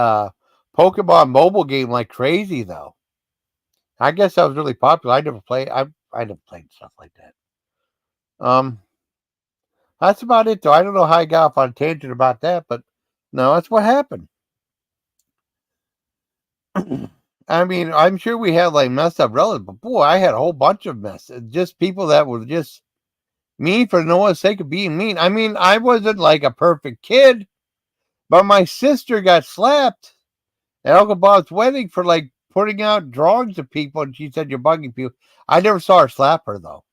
Pokemon mobile game like crazy, though. I guess that was really popular. I never played. I never played stuff like that. That's about it, though. I don't know how I got off on a tangent about that, but no, that's what happened. I mean, I'm sure we had like messed up relatives, but boy, I had a whole bunch of mess. Just people that were just mean for no one's sake of being mean. I mean, I wasn't like a perfect kid, but my sister got slapped at Uncle Bob's wedding for like putting out drawings of people, and she said you're bugging people. I never saw her slap her though.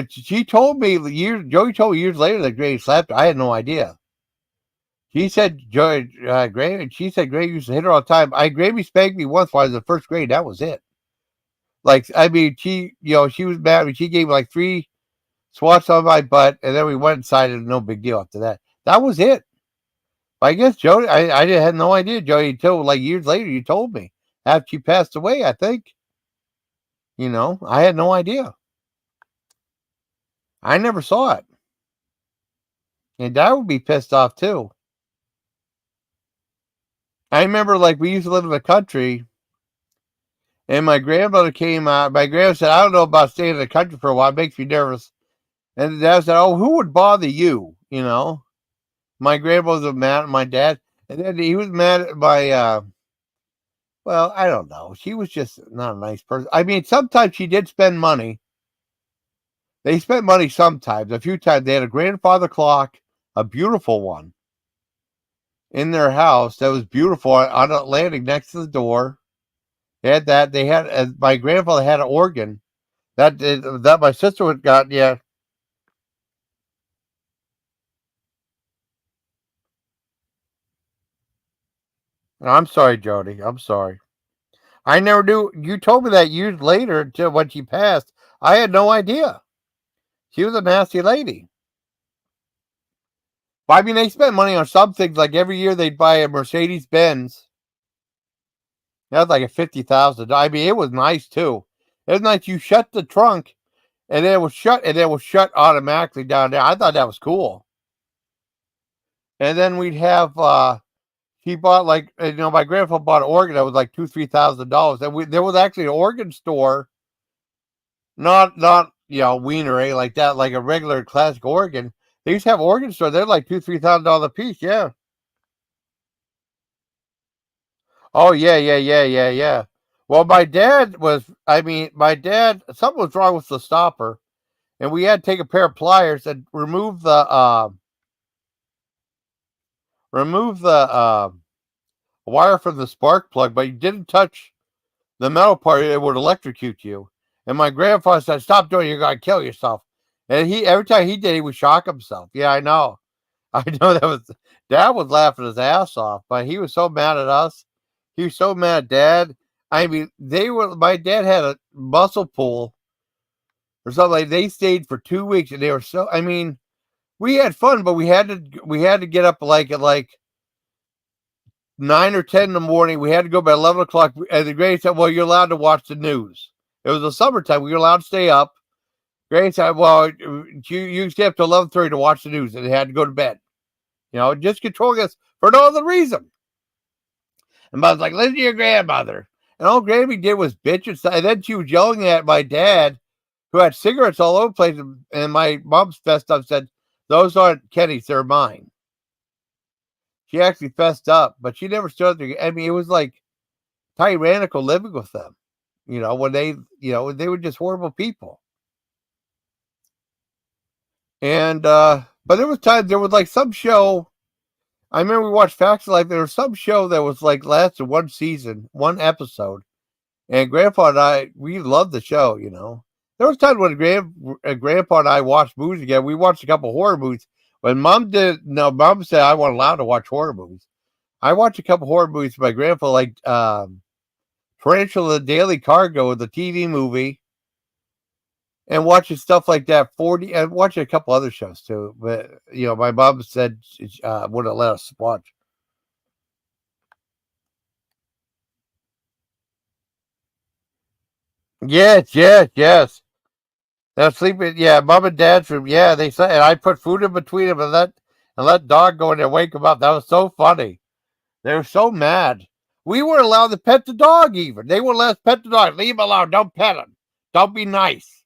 She told me years. Joey told me years later that Granny slapped her. I had no idea. She said Granny. She said Granny used to hit her all the time. Granny spanked me once while I was in first grade. That was it. Like I mean, she was mad. She gave me like 3 swats on my butt, and then we went inside, and no big deal after that. That was it. But I guess Jody, I had no idea, Jody, until like years later you told me after she passed away. I think. I had no idea. I never saw it, and I would be pissed off too. I remember like we used to live in the country, and my grandmother came out. My grandma said, "I don't know about staying in the country for a while. It makes me nervous." And Dad said, "Oh, who would bother you?" My grandmother was mad at my dad, and then he was mad at my. Well, I don't know. She was just not a nice person. I mean, sometimes she did spend money. They spent money sometimes. A few times they had a grandfather clock, a beautiful one, in their house that was beautiful on a landing next to the door. They had that. They had my grandfather had an organ that my sister had got. Yeah. I'm sorry, Jody. I'm sorry. I never knew. You told me that years later, until when she passed. I had no idea. She was a nasty lady. But I mean, they spent money on some things. Like every year, they'd buy a Mercedes Benz. That was like a $50,000. I mean, it was nice too. It was nice. You shut the trunk, and it was shut, automatically down there. I thought that was cool. And then we'd have. He bought like my grandpa bought an organ that was like $2,000-$3,000, and there was actually an organ store, not Wiener or anything like that, like a regular classic organ. They used to have organ store. They're like $2,000-$3,000 a piece. Yeah. Oh yeah. Well, my dad my dad. Something was wrong with the stopper, and we had to take a pair of pliers and remove the wire from the spark plug, but you didn't touch the metal part. It would electrocute you. And my grandfather said, "Stop doing it. You're gonna kill yourself." And every time he did, he would shock himself. Yeah, I know. I know Dad was laughing his ass off, but he was so mad at us. He was so mad at Dad. I mean, my dad had a muscle pull or something. Like they stayed for 2 weeks, and they were so. I mean, we had fun, but we had to get up like at like 9 or 10 in the morning. We had to go by 11 o'clock. And the Granny said, "Well, you're allowed to watch the news." It was the summertime. We were allowed to stay up. Granny said, "Well, you stay up to 11:30 to watch the news," and they had to go to bed. Just controlling us for no other reason. And Mom's like, "Listen to your grandmother." And all Granny did was bitch and stuff. And then she was yelling at my dad, who had cigarettes all over the place. And my mom's fessed up, said, "Those aren't Kenny's, they're mine." She actually fessed up, but she never stood there. I mean, it was like tyrannical living with them. When they were just horrible people. And but there was times there was like some show. I remember we watched Facts of Life. There was some show that was like lasted one season, one episode, and Grandpa and I, we loved the show. There was times when Grandpa and I watched movies together. We watched a couple horror movies. When Mom said I wasn't allowed to watch horror movies. I watched a couple horror movies with my grandpa, like Tarantula Daily Cargo, the TV movie, and watching stuff like that. And watching a couple other shows too. But my mom said she wouldn't let us watch. Yes. They're sleeping. Yeah, mom and dad's room. Yeah, they said, and I put food in between them and let dog go in there, wake them up. That was so funny. They were so mad. We weren't allowed to pet the dog. Even they wouldn't let us pet the dog. Leave him alone. Don't pet him. Don't be nice.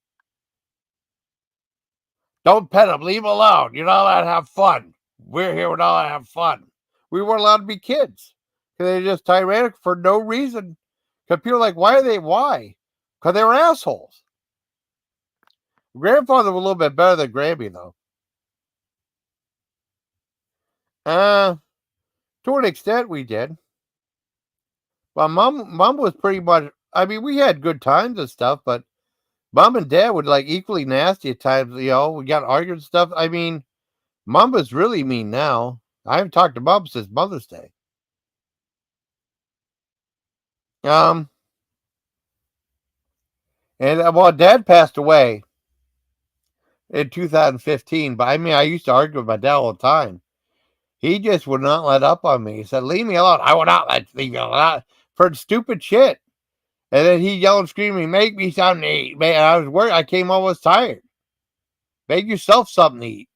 Don't pet him. Leave him alone. You're not allowed to have fun. We're here. We're not allowed to have fun. We weren't allowed to be kids. They're just tyrannical for no reason. Because people are like, why are they? Why? Because they were assholes. Grandfather was a little bit better than Grammy, though. To an extent, we did. Well, mom was pretty much. I mean, we had good times and stuff, but mom and dad would like equally nasty at times. You know, we got argued and stuff. I mean, mom was really mean now. I haven't talked to mom since Mother's Day. Um, and well, dad passed away in 2015, but I mean, I used to argue with my dad all the time. He just would not let up on me. He said, "Leave me alone. I will not leave you alone for stupid shit." And then he yelled, screaming, "Make me something to eat." Man, I was worried. I came home, was tired. Make yourself something to eat.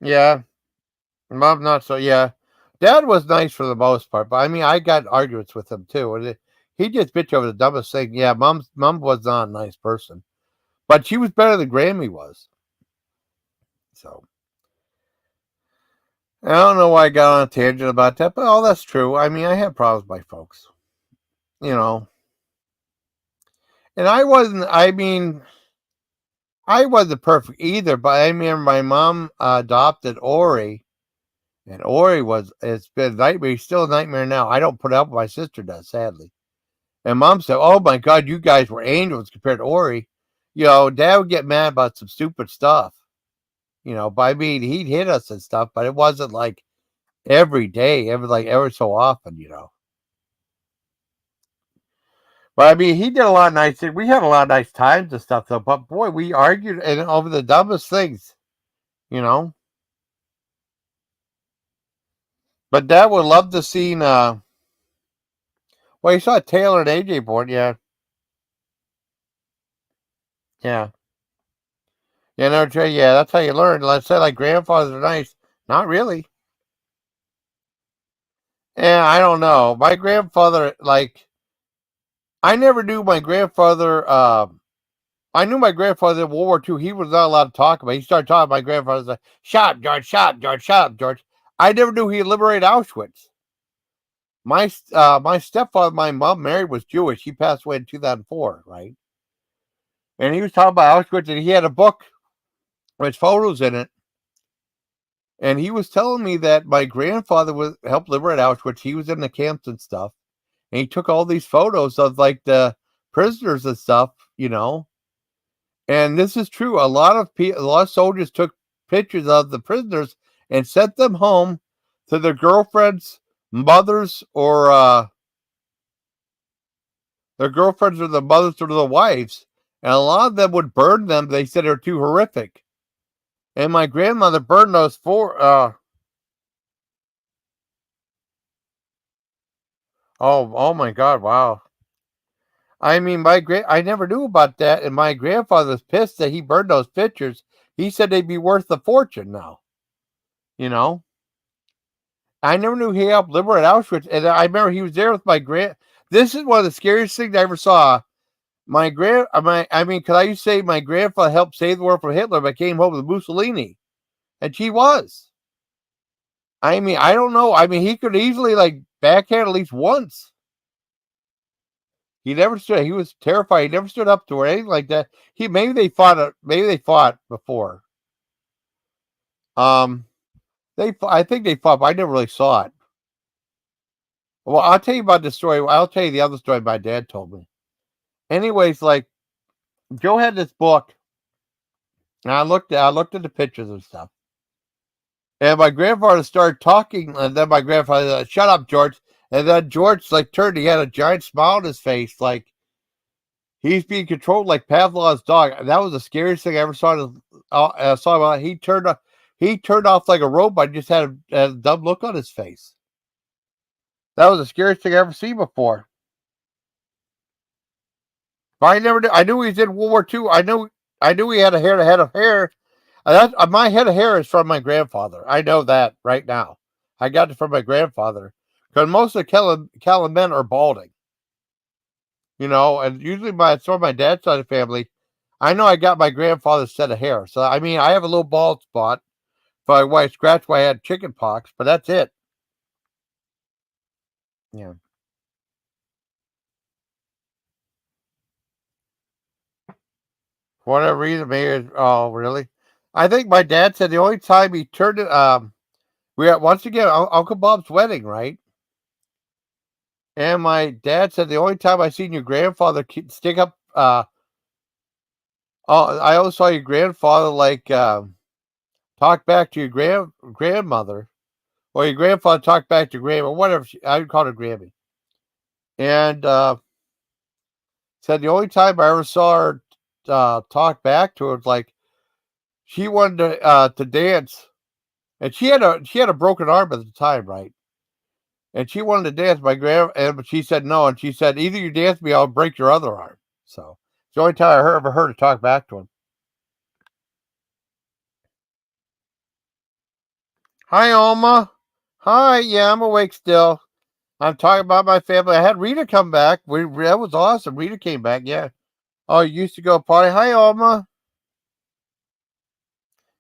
Yeah, mom not so. Yeah, dad was nice for the most part, but I mean, I got arguments with him too. And he just bitched over the dumbest thing. Yeah, mom was not a nice person, but she was better than Grammy was. So I don't know why I got on a tangent about that, but oh, that's true. I mean, I had problems with my folks, you know, and I wasn't. I mean, I wasn't perfect either, but I remember my mom adopted Ori. And Ori it's been a nightmare. He's still a nightmare now. I don't put up with my sister does, sadly. And mom said, "Oh my God, you guys were angels compared to Ori." You know, dad would get mad about some stupid stuff. You know, but I mean, he'd hit us and stuff, but it wasn't like every day, ever so often, you know. But I mean, he did a lot of nice things. We had a lot of nice times and stuff, though. But boy, we argued and over the dumbest things, you know. But dad would love to see. Well, you saw Taylor and AJ born, yeah. Yeah. Yeah, no, Jay, yeah, that's how you learn. Let's say like grandfathers are nice. Not really. Yeah, I don't know. My grandfather, like, I never knew my grandfather. I knew my grandfather in World War II. He was not allowed to talk about it. He started talking. My grandfather was like, "Shut up, George! Shut up, George! Shut up, George!" I never knew he liberated Auschwitz. My stepfather, my mom married, was Jewish. He passed away in 2004, right? And he was talking about Auschwitz, and he had a book with photos in it. And he was telling me that my grandfather was helped liberate Auschwitz. He was in the camps and stuff, and he took all these photos of like the prisoners and stuff, you know. And this is true. A lot of soldiers took pictures of the prisoners and sent them home to their girlfriends, mothers, or their girlfriends or the mothers or the wives. And a lot of them would burn them. They said they're too horrific. And my grandmother burned those oh my God, wow. I mean, I never knew about that, and my grandfather was pissed that he burned those pictures. He said they'd be worth a fortune now. You know, I never knew he helped liberate Auschwitz, and I remember he was there with my grand. This is one of the scariest things I ever saw. I mean, could I used to say my grandfather helped save the world from Hitler, but came home with Mussolini, and she was. I mean, I don't know. I mean, he could easily like backhand at least once. He never stood. He was terrified. He never stood up to her, anything like that. Maybe they fought. Maybe they fought before. Um, I think they fought, but I never really saw it. Well, I'll tell you about the story. I'll tell you the other story my dad told me. Anyways, like Joe had this book, and I looked at the pictures and stuff. And my grandfather started talking, and then my grandfather said, "Shut up, George." And then George like turned. He had a giant smile on his face, like he's being controlled like Pavlov's dog. And that was the scariest thing I ever saw. Saw about. He turned off like a robot. Just had a dumb look on his face. That was the scariest thing I ever seen before. But I never did. I knew he was in World War II. I knew he had a head of hair. My head of hair is from my grandfather. I know that right now. I got it from my grandfather because most of the callan men are balding. And usually it's from my dad's side of the family. I know I got my grandfather's set of hair. So, I mean, I have a little bald spot for why I scratched why I had chicken pox, but that's it. Yeah. For whatever reason, maybe. Oh, really? I think my dad said the only time he turned it. We were once again Uncle Bob's wedding, right? And my dad said the only time I seen your grandfather stick up. I always saw your grandfather talk back to your grandmother, or your grandfather talk back to grandma, whatever. I would call her Grammy. And said the only time I ever saw her talk back to her was like she wanted to dance, and she had a broken arm at the time, right? And she wanted to dance. But she said no, and she said either you dance me, I'll break your other arm. So it's the only time I ever heard her talk back to him. Hi, Alma. Hi, yeah, I'm awake still. I'm talking about my family. I had Rita come back. That was awesome. Rita came back, yeah. Oh, you used to go party. Hi, Alma.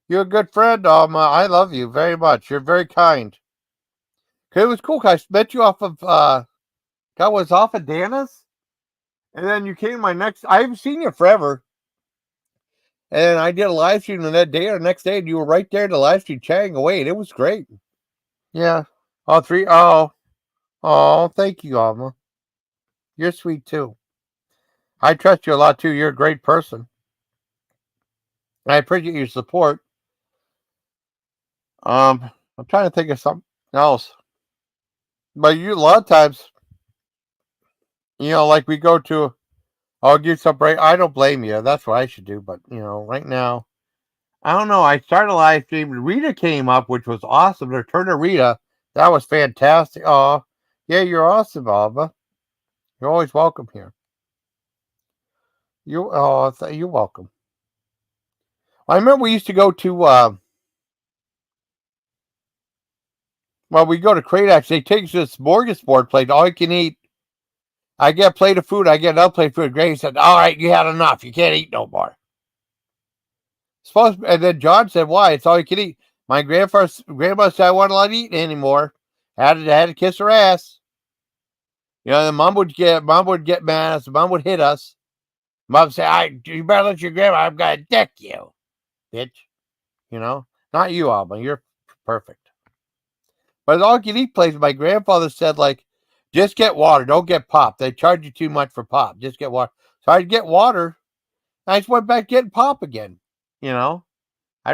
You're a good friend, Alma. I love you very much. You're very kind. It was cool. I met you off of God was off of Dana's, and then you came my next. I haven't seen you forever, and I did a live stream on that day or the next day, and you were right there in the live stream chatting away, and it was great. Yeah, all three. Oh, thank you, Alma. You're sweet too. I trust you a lot too. You're a great person. I appreciate your support. I'm trying to think of something else, but a lot of times, like we go to. I'll give some break. I don't blame you. That's what I should do. But right now, I don't know. I started a live stream. Rita came up, which was awesome. The return of Rita, that was fantastic. Oh, yeah, you're awesome, Alba. You're always welcome here. You're welcome. I remember we used to go to. We go to Kratos. They take us to this smorgasbord plate. All you can eat. I get a plate of food. I get another plate of food. Granny said, "All right, you had enough. You can't eat no more." And then John said, "Why? It's all you can eat." My grandma said, "I wasn't allowed to eat anymore. Had to kiss her ass." The mom would get mad at us. Mom would hit us. Mom said, "You better let your grandma. I'm gonna deck you, bitch." Not you, Alma. You're perfect. But at all you can eat place, my grandfather said, just get water. Don't get pop. They charge you too much for pop. Just get water. So I'd get water. And I just went back getting pop again. I'd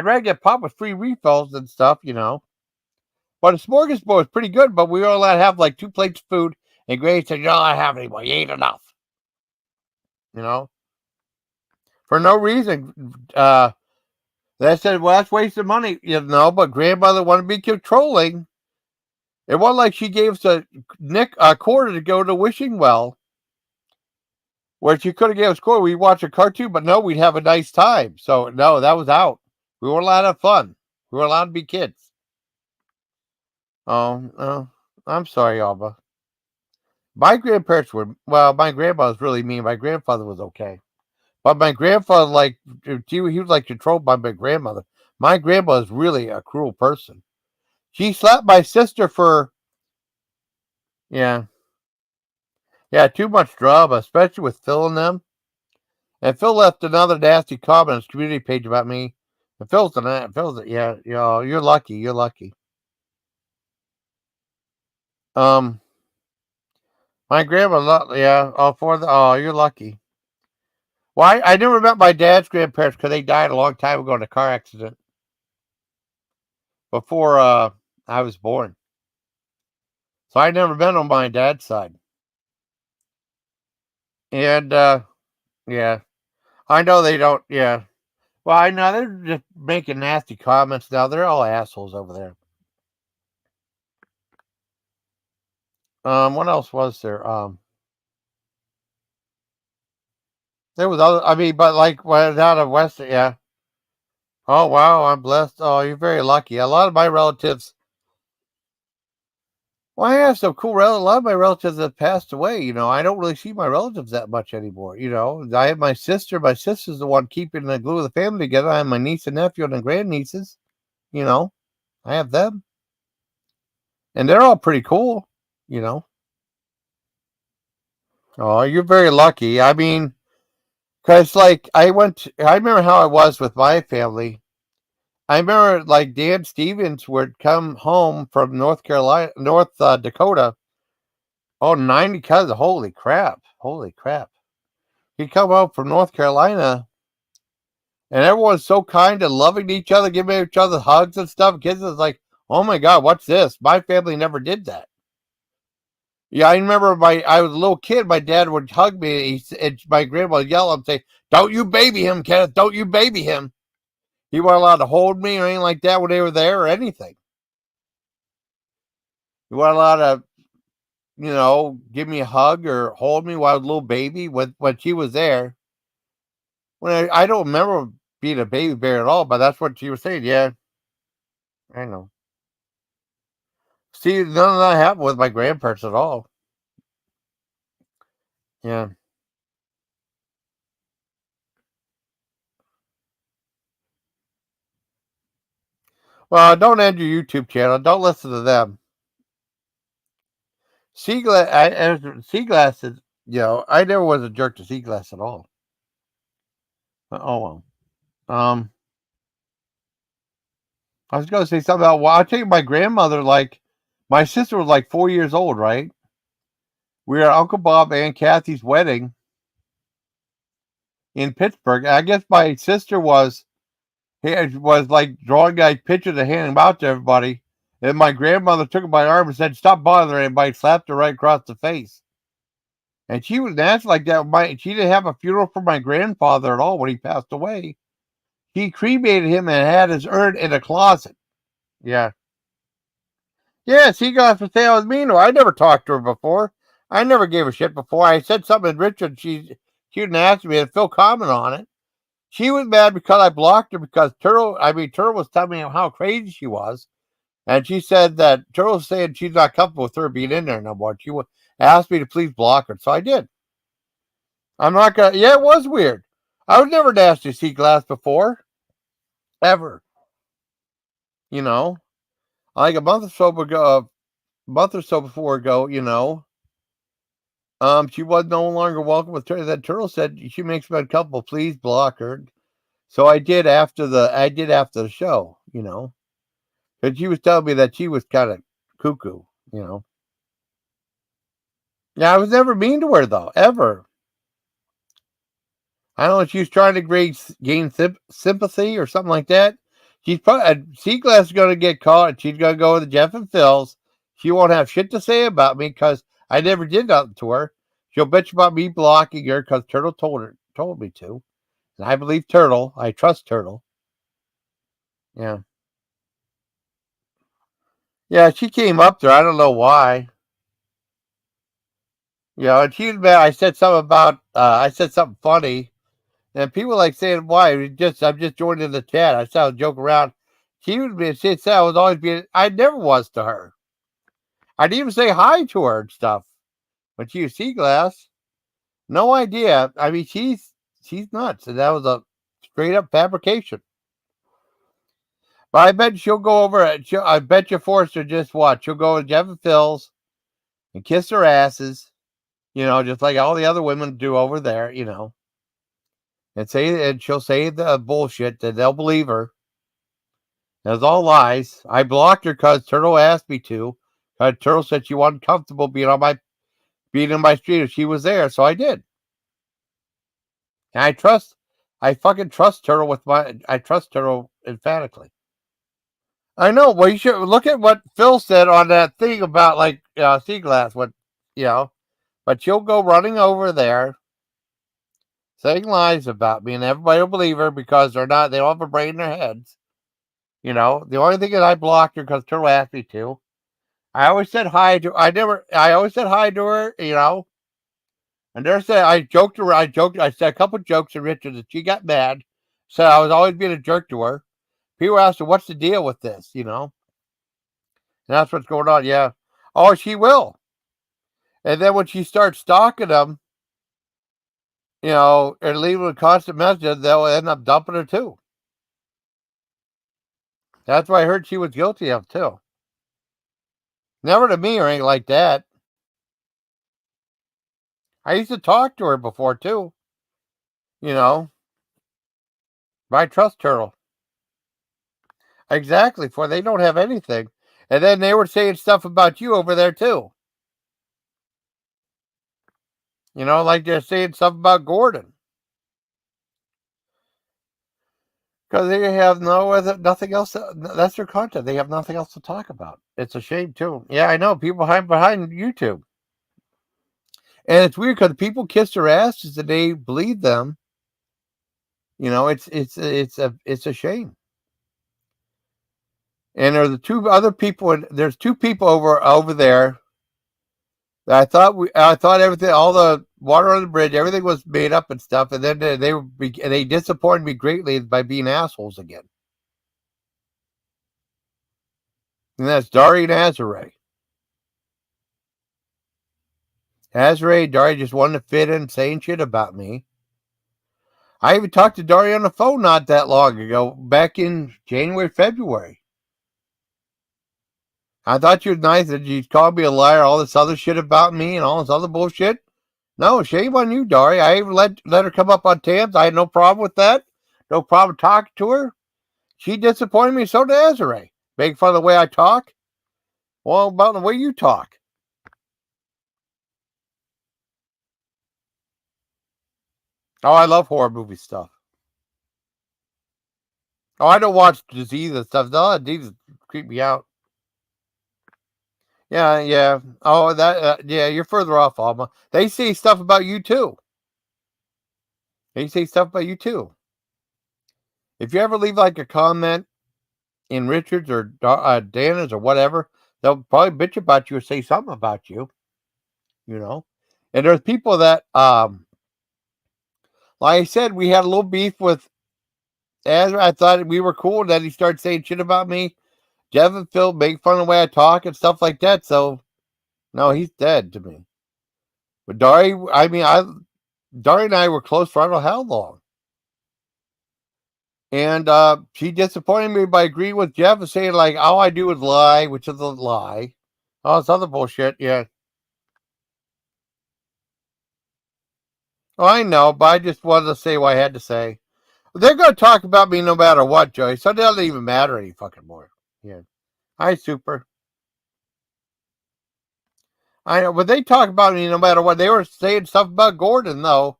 rather get pop with free refills and stuff. But a smorgasbord was pretty good. But we were allowed to have 2 plates of food. And Granny said, "You don't have any more. You ate enough." For no reason. They said, "Well, that's wasting money." But grandmother wanted to be controlling. It wasn't like she gave us a quarter to go to Wishing Well, where she could have gave us a quarter. We'd watch a cartoon, but no, we'd have a nice time. So, no, that was out. We weren't allowed to have fun. We were allowed to be kids. Oh, no. I'm sorry, Alba. My grandparents were, my grandma was really mean. My grandfather was okay. But my grandfather, he was controlled by my grandmother. My grandma is really a cruel person. She slapped my sister for, yeah. Yeah, too much drama, especially with Phil and them. And Phil left another nasty comment on his community page about me. And yeah, you're lucky. You're lucky. My grandma, yeah, you're lucky. Well, I never met my dad's grandparents because they died a long time ago in a car accident before I was born. So I never met on my dad's side. And yeah, I know they don't. Yeah, well, I know they're just making nasty comments now. They're all assholes over there. What else was there? There was other. I mean, but like when out of West, yeah. Oh wow, I'm blessed. Oh, you're very lucky. A lot of my relatives. Well, I have some cool relatives. A lot of my relatives have passed away. I don't really see my relatives that much anymore. I have my sister. My sister's the one keeping the glue of the family together. I have my niece and nephew and the grandnieces. You know, I have them, and they're all pretty cool. You know. Oh, you're very lucky. I mean, because like I remember how I was with my family. I remember like Dan Stevens would come home from North Carolina, North Dakota. Oh, 90 cousins. Holy crap. Holy crap. He'd come home from North Carolina and everyone's so kind and loving to each other, giving each other hugs and stuff. Kids was like, oh my God, what's this? My family never did that. Yeah, I remember I was a little kid. My dad would hug me and my grandma would yell and say, don't you baby him, Kenneth. Don't you baby him. He wasn't allowed to hold me or anything like that when they were there or anything. He wasn't allowed to give me a hug or hold me while I was a little baby when she was there. When I don't remember being a baby bear at all, but that's what she was saying. Yeah, I know. See, none of that happened with my grandparents at all. Yeah. Well, don't end your YouTube channel. Don't listen to them. Seaglass is, I never was a jerk to Seaglass at all. Oh well. I was going to say something about. Well, I'll tell you, my grandmother, like, my sister was like 4 years old, right? We were at Uncle Bob and Kathy's wedding in Pittsburgh. I guess my sister was like drawing like pictures and handing them out to everybody. And my grandmother took her by the arm and said, "Stop bothering anybody." Slapped her right across the face. And she was nasty like that. She didn't have a funeral for my grandfather at all when he passed away. He cremated him and had his urn in a closet. Yeah. Yes, he got for sale with me. No, I never talked to her before. I never gave a shit before. I said something to Richard. She didn't ask me, and Phil comment on it. She was mad because I blocked her because Turtle was telling me how crazy she was. And she said that Turtle was saying she's not comfortable with her being in there no more. She asked me to please block her. So I did. I'm not going to. Yeah, it was weird. I was never nasty to see Glass before. Ever. You know, like a month or so before ago, she was no longer welcome with Turtle. That Turtle said she makes me uncomfortable. Please block her. So I did after the show, But she was telling me that she was kind of cuckoo. Yeah, I was never mean to her though, ever. I don't know if she was trying to gain sympathy or something like that. She's probably Seaglass is going to get caught, and she's going to go to Jeff and Phil's. She won't have shit to say about me because I never did nothing to her. She'll bitch about me blocking her because Turtle told me to, and I believe Turtle. I trust Turtle. Yeah, yeah. She came up there. I don't know why. And she was mad. I said something about. I said something funny. And people like saying, "Why? I'm just joining the chat." I said I would joke around. She said I was always being. I never was to her. I didn't even say hi to her and stuff. When she was Seaglass, no idea. I mean, she's nuts, and that was a straight up fabrication. But I bet she'll go over. I bet you forced her just watch. She'll go to Jeff and Phil's and kiss their asses. Just like all the other women do over there. And she'll say the bullshit that they'll believe her. That's all lies. I blocked her because Turtle asked me to. Turtle said she wasn't comfortable being in my street if she was there, so I did. And I fucking trust Turtle I trust Turtle emphatically. I know. Well, you should look at what Phil said on that thing about like Seaglass. But she'll go running over there, saying lies about me, and everybody will believe her because they don't have a brain in their heads. The only thing that I blocked her because Turtle asked me to. I always said hi to. I always said hi to her. And they're saying I joked her. I said a couple jokes to Richard that she got mad. Said I was always being a jerk to her. People asked her, "What's the deal with this?" And that's what's going on. Yeah. Oh, she will. And then when she starts stalking them, and leaving a constant message, they'll end up dumping her too. That's what I heard she was guilty of too. Never to me or anything like that. I used to talk to her before too. But I trust Turtle. Exactly. For they don't have anything. And then they were saying stuff about you over there too. Like they're saying stuff about Gordon. Because they have nothing else. That's their content. They have nothing else to talk about. It's a shame too. Yeah, I know. People behind YouTube. And it's weird because people kiss their asses and they believe them. It's a shame. And there's the two other people. There's two people over there. I thought everything, all the water on the bridge, everything was made up and stuff. And then they disappointed me greatly by being assholes again. And that's Dari and Azare. Dari just wanted to fit in saying shit about me. I even talked to Dari on the phone not that long ago, back in January, February. I thought you was nice that you called me a liar, all this other shit about me and all this other bullshit. No, shame on you, Dari. I even let her come up on tabs. I had no problem with that. No problem talking to her. She disappointed me, so did Azare. Make fun of the way I talk. Well, about the way you talk. Oh, I love horror movie stuff. Oh, I don't watch disease and stuff. No, disease creep me out. Yeah. Oh, yeah, you're further off, Alma. They say stuff about you too. If you ever leave like a comment in Richard's or Dana's or whatever, they'll probably bitch about you or say something about you. And there's people that, like I said, we had a little beef with Ezra. I thought we were cool, and then he started saying shit about me. Jeff and Phil make fun of the way I talk and stuff like that. So, no, he's dead to me. But Dari and I were close for I don't know how long. And she disappointed me by agreeing with Jeff and saying, like, all I do is lie, which is a lie. Oh, it's other bullshit, yeah. Oh, I know, but I just wanted to say what I had to say. They're going to talk about me no matter what, Joey, so it doesn't even matter any fucking more. Yeah. Hi, Super. I know, but they talk about me no matter what. They were saying stuff about Gordon, though.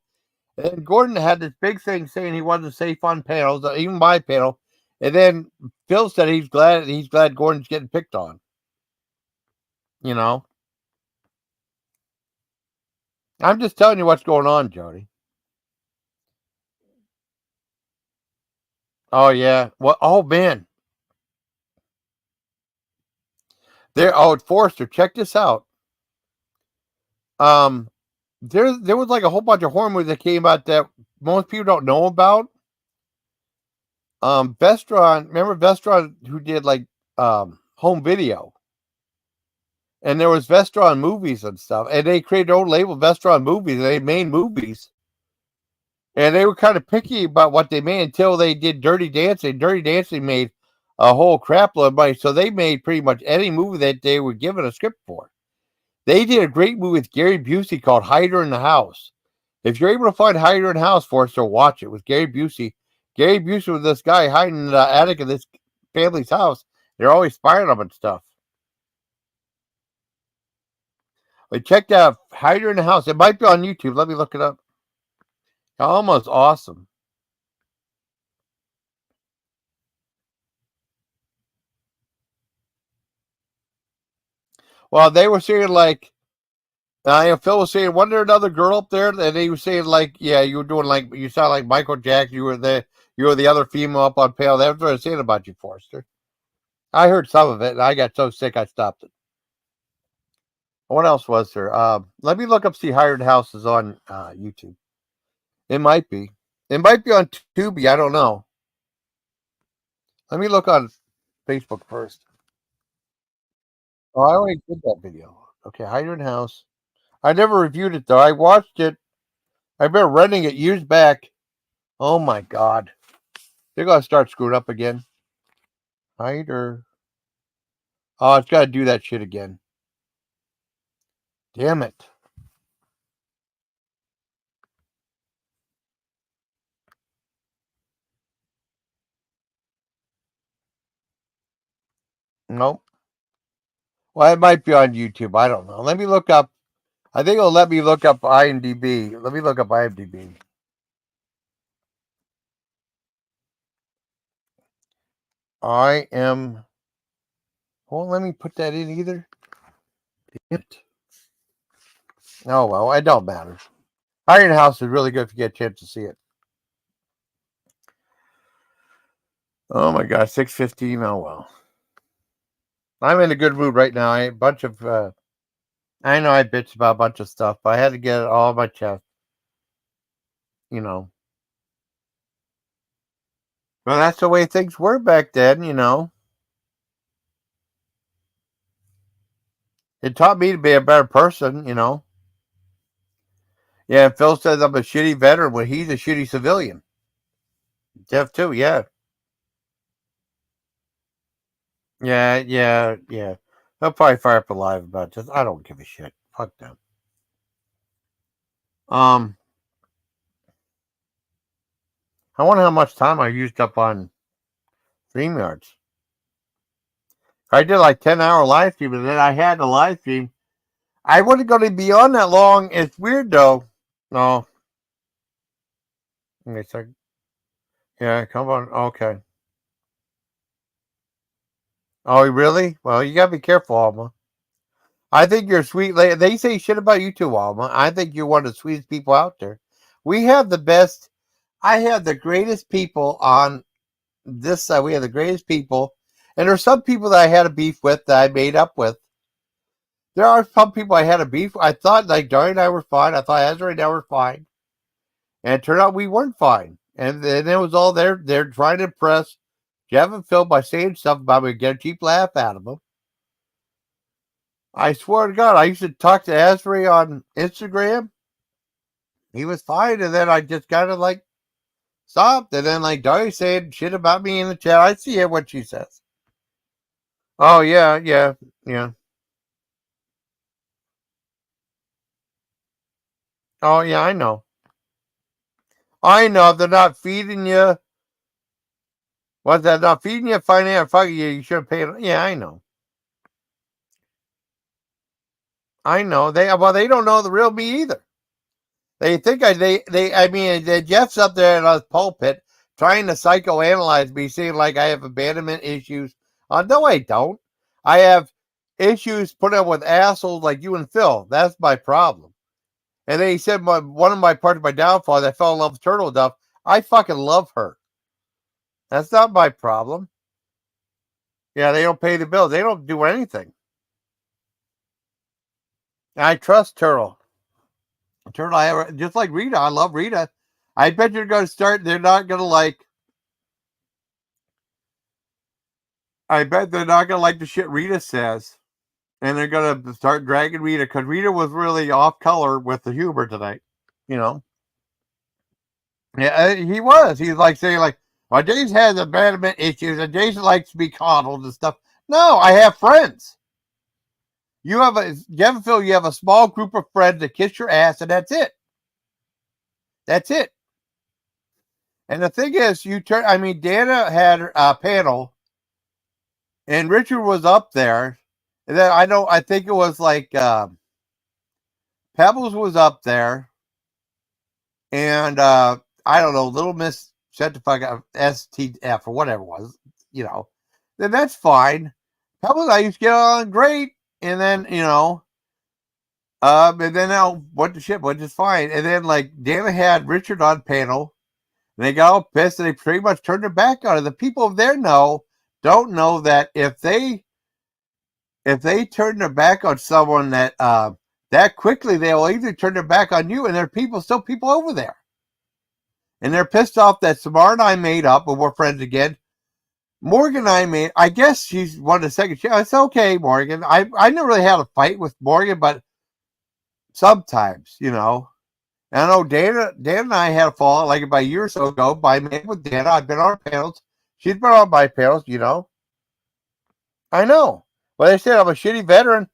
And Gordon had this big thing saying he wasn't safe on panels, even my panel. And then Phil said he's glad Gordon's getting picked on. I'm just telling you what's going on, Jody. Oh yeah. Well, oh man. Forrester, check this out. There was like a whole bunch of horror movies that came out that most people don't know about. Vestron, remember Vestron who did like home video? And there was Vestron movies and stuff. And they created their own label, Vestron Movies, and they made movies. And they were kind of picky about what they made until they did Dirty Dancing. Dirty Dancing made a whole crap load of money. So they made pretty much any movie that they were given a script for. They did a great movie with Gary Busey called Hider in the House. If you're able to find Hider in the House for us, so watch it with Gary Busey. Gary Busey was this guy hiding in the attic of this family's house. They're always spying on him and stuff. But check out Hider in the House. It might be on YouTube. Let me look it up. Almost awesome. Well, they were saying like, Phil was saying, wasn't there another girl up there? And he was saying like, yeah, you were doing like, you sound like Michael Jackson. You were the other female up on panel. That's what I was saying about you, Forrester. I heard some of it, and I got so sick I stopped it. What else was there? Let me look up, see Hired Houses on YouTube. It might be. It might be on Tubi. I don't know. Let me look on Facebook first. Oh, I already did that video. Okay, Hired House. I never reviewed it though. I watched it. I've been renting it years back. Oh my god. They're gonna start screwing up again. Hider. Oh, it's gotta do that shit again. Damn it. Nope. Well, it might be on YouTube. I don't know. Let me look up. I think it'll let me look up IMDb. Let me look up IMDb. I am. Won't let me put that in either. Damn it. Oh well, it don't matter. Iron House is really good if you get a chance to see it. Oh my god, 6:15. Oh well. I'm in a good mood right now. I know I bitched about a bunch of stuff, but I had to get it all on my chest. You know. Well, that's the way things were back then, you know. It taught me to be a better person, you know. Yeah, Phil says I'm a shitty veteran when he's a shitty civilian. Jeff too, yeah. Yeah. They'll probably fire up alive about this. I don't give a shit. Fuck them. I wonder how much time I used up on StreamYards. I did like 10-hour live stream, and then I had the live stream. I wasn't going to be on that long. It's weird though. No. Give me a second. Yeah, come on. Okay. Oh, really? Well, you gotta be careful, Alma. I think you're sweet. They say shit about you too, Alma. I think you're one of the sweetest people out there. We have the best. I have the greatest people on this side. We have the greatest people. And there's some people that I had a beef with that I made up with. There are some people I had a beef with. I thought like Dari and I were fine. I thought Ezra and I were fine. And it turned out we weren't fine. And then it was all they're trying to impress Jeff and Phil by saying stuff about me, get a cheap laugh out of them. I swear to God, I used to talk to Asbury on Instagram. He was fine, and then I just kind of like stopped. And then like Dari said shit about me in the chat. I see it what she says. Oh yeah. Oh yeah, I know. They're not feeding you. What's that? Not feeding you, finance, fucking you. You shouldn't pay it. Yeah, I know. They don't know the real me either. They think Jeff's up there in a pulpit trying to psychoanalyze me, saying like I have abandonment issues. No, I don't. I have issues putting up with assholes like you and Phil. That's my problem. And then he said one of my parts of my downfall is I fell in love with Turtle Duff. I fucking love her. That's not my problem. Yeah, they don't pay the bills. They don't do anything. I trust Turtle. Just like Rita. I love Rita. I bet you're going to start. They're not going to like. I bet they're not going to like the shit Rita says. And they're going to start dragging Rita because Rita was really off color with the humor tonight. You know? Yeah, he was. He's like saying, like, well, Jason has abandonment issues and Jason likes to be coddled and stuff. No, I have friends. You have a small group of friends that kiss your ass, and that's it. That's it. And the thing is, Dana had a panel, and Richard was up there. And then I think it was like Pebbles was up there, and I don't know, Little Miss shut the fuck up, STF or whatever it was, you know. Then that's fine. Pebbles and I used to get on great, and then and then now what the shit, which is fine. And then like Dana had Richard on panel, and they got all pissed, and they pretty much turned their back on it. The people there don't know that if they if they turn their back on someone that quickly, they'll either turn their back on you, and there are still people over there. And they're pissed off that Samar and I made up, and we're friends again. Morgan and I guess she's won the second chance. It's okay, Morgan. I never really had a fight with Morgan, but sometimes, And I know Dan and I had a fall like about a year or so ago by me with Dana. I've been on our panels. She's been on my panels, I know. But they said I'm a shitty veteran.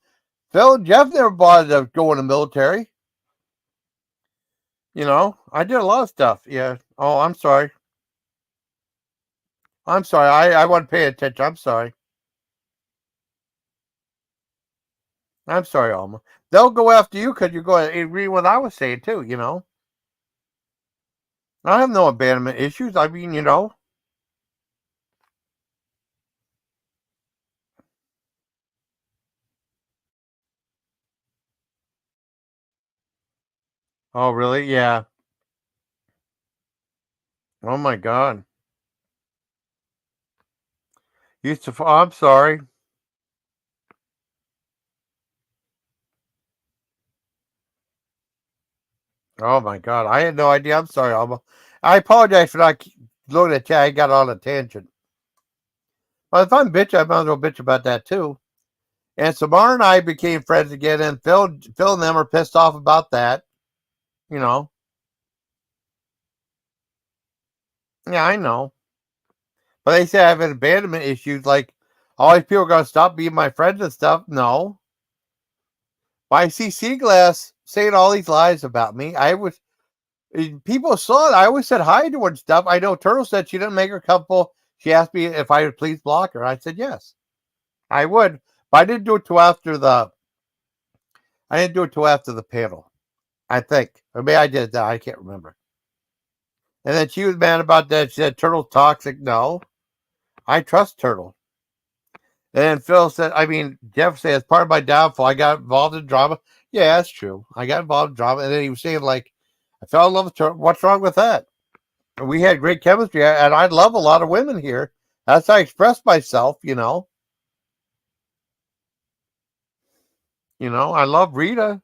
Phil and Jeff never bothered to go in the military. I did a lot of stuff. Yeah. Oh, I'm sorry. I'm sorry. I wasn't paying attention. I'm sorry. I'm sorry, Alma. They'll go after you because you're going to agree with what I was saying, too, I have no abandonment issues. I mean, Oh, really? Yeah. Oh, my God. I'm sorry. Oh, my God. I had no idea. I'm sorry, Alma. I apologize for not looking at you. I got on a tangent. But if I'm bitch, I might as well bitch about that, too. And Samar and I became friends again, and Phil and them are pissed off about that. Yeah, I know. But they say I have abandonment issues. Like, all these people are going to stop being my friends and stuff. No. But I see Seaglass saying all these lies about me. People saw it. I always said hi to her and stuff. I know Turtle said she didn't make her comfortable. She asked me if I would please block her. I said yes, I would. But I didn't do it till after the panel. I think. Or maybe I did that. I can't remember. And then she was mad about that. She said Turtle's toxic. No. I trust Turtle. And Phil said, Jeff said, as part of my downfall, I got involved in drama. Yeah, that's true. I got involved in drama. And then he was saying, like, I fell in love with Turtle. What's wrong with that? And we had great chemistry. And I love a lot of women here. That's how I express myself, I love Rita.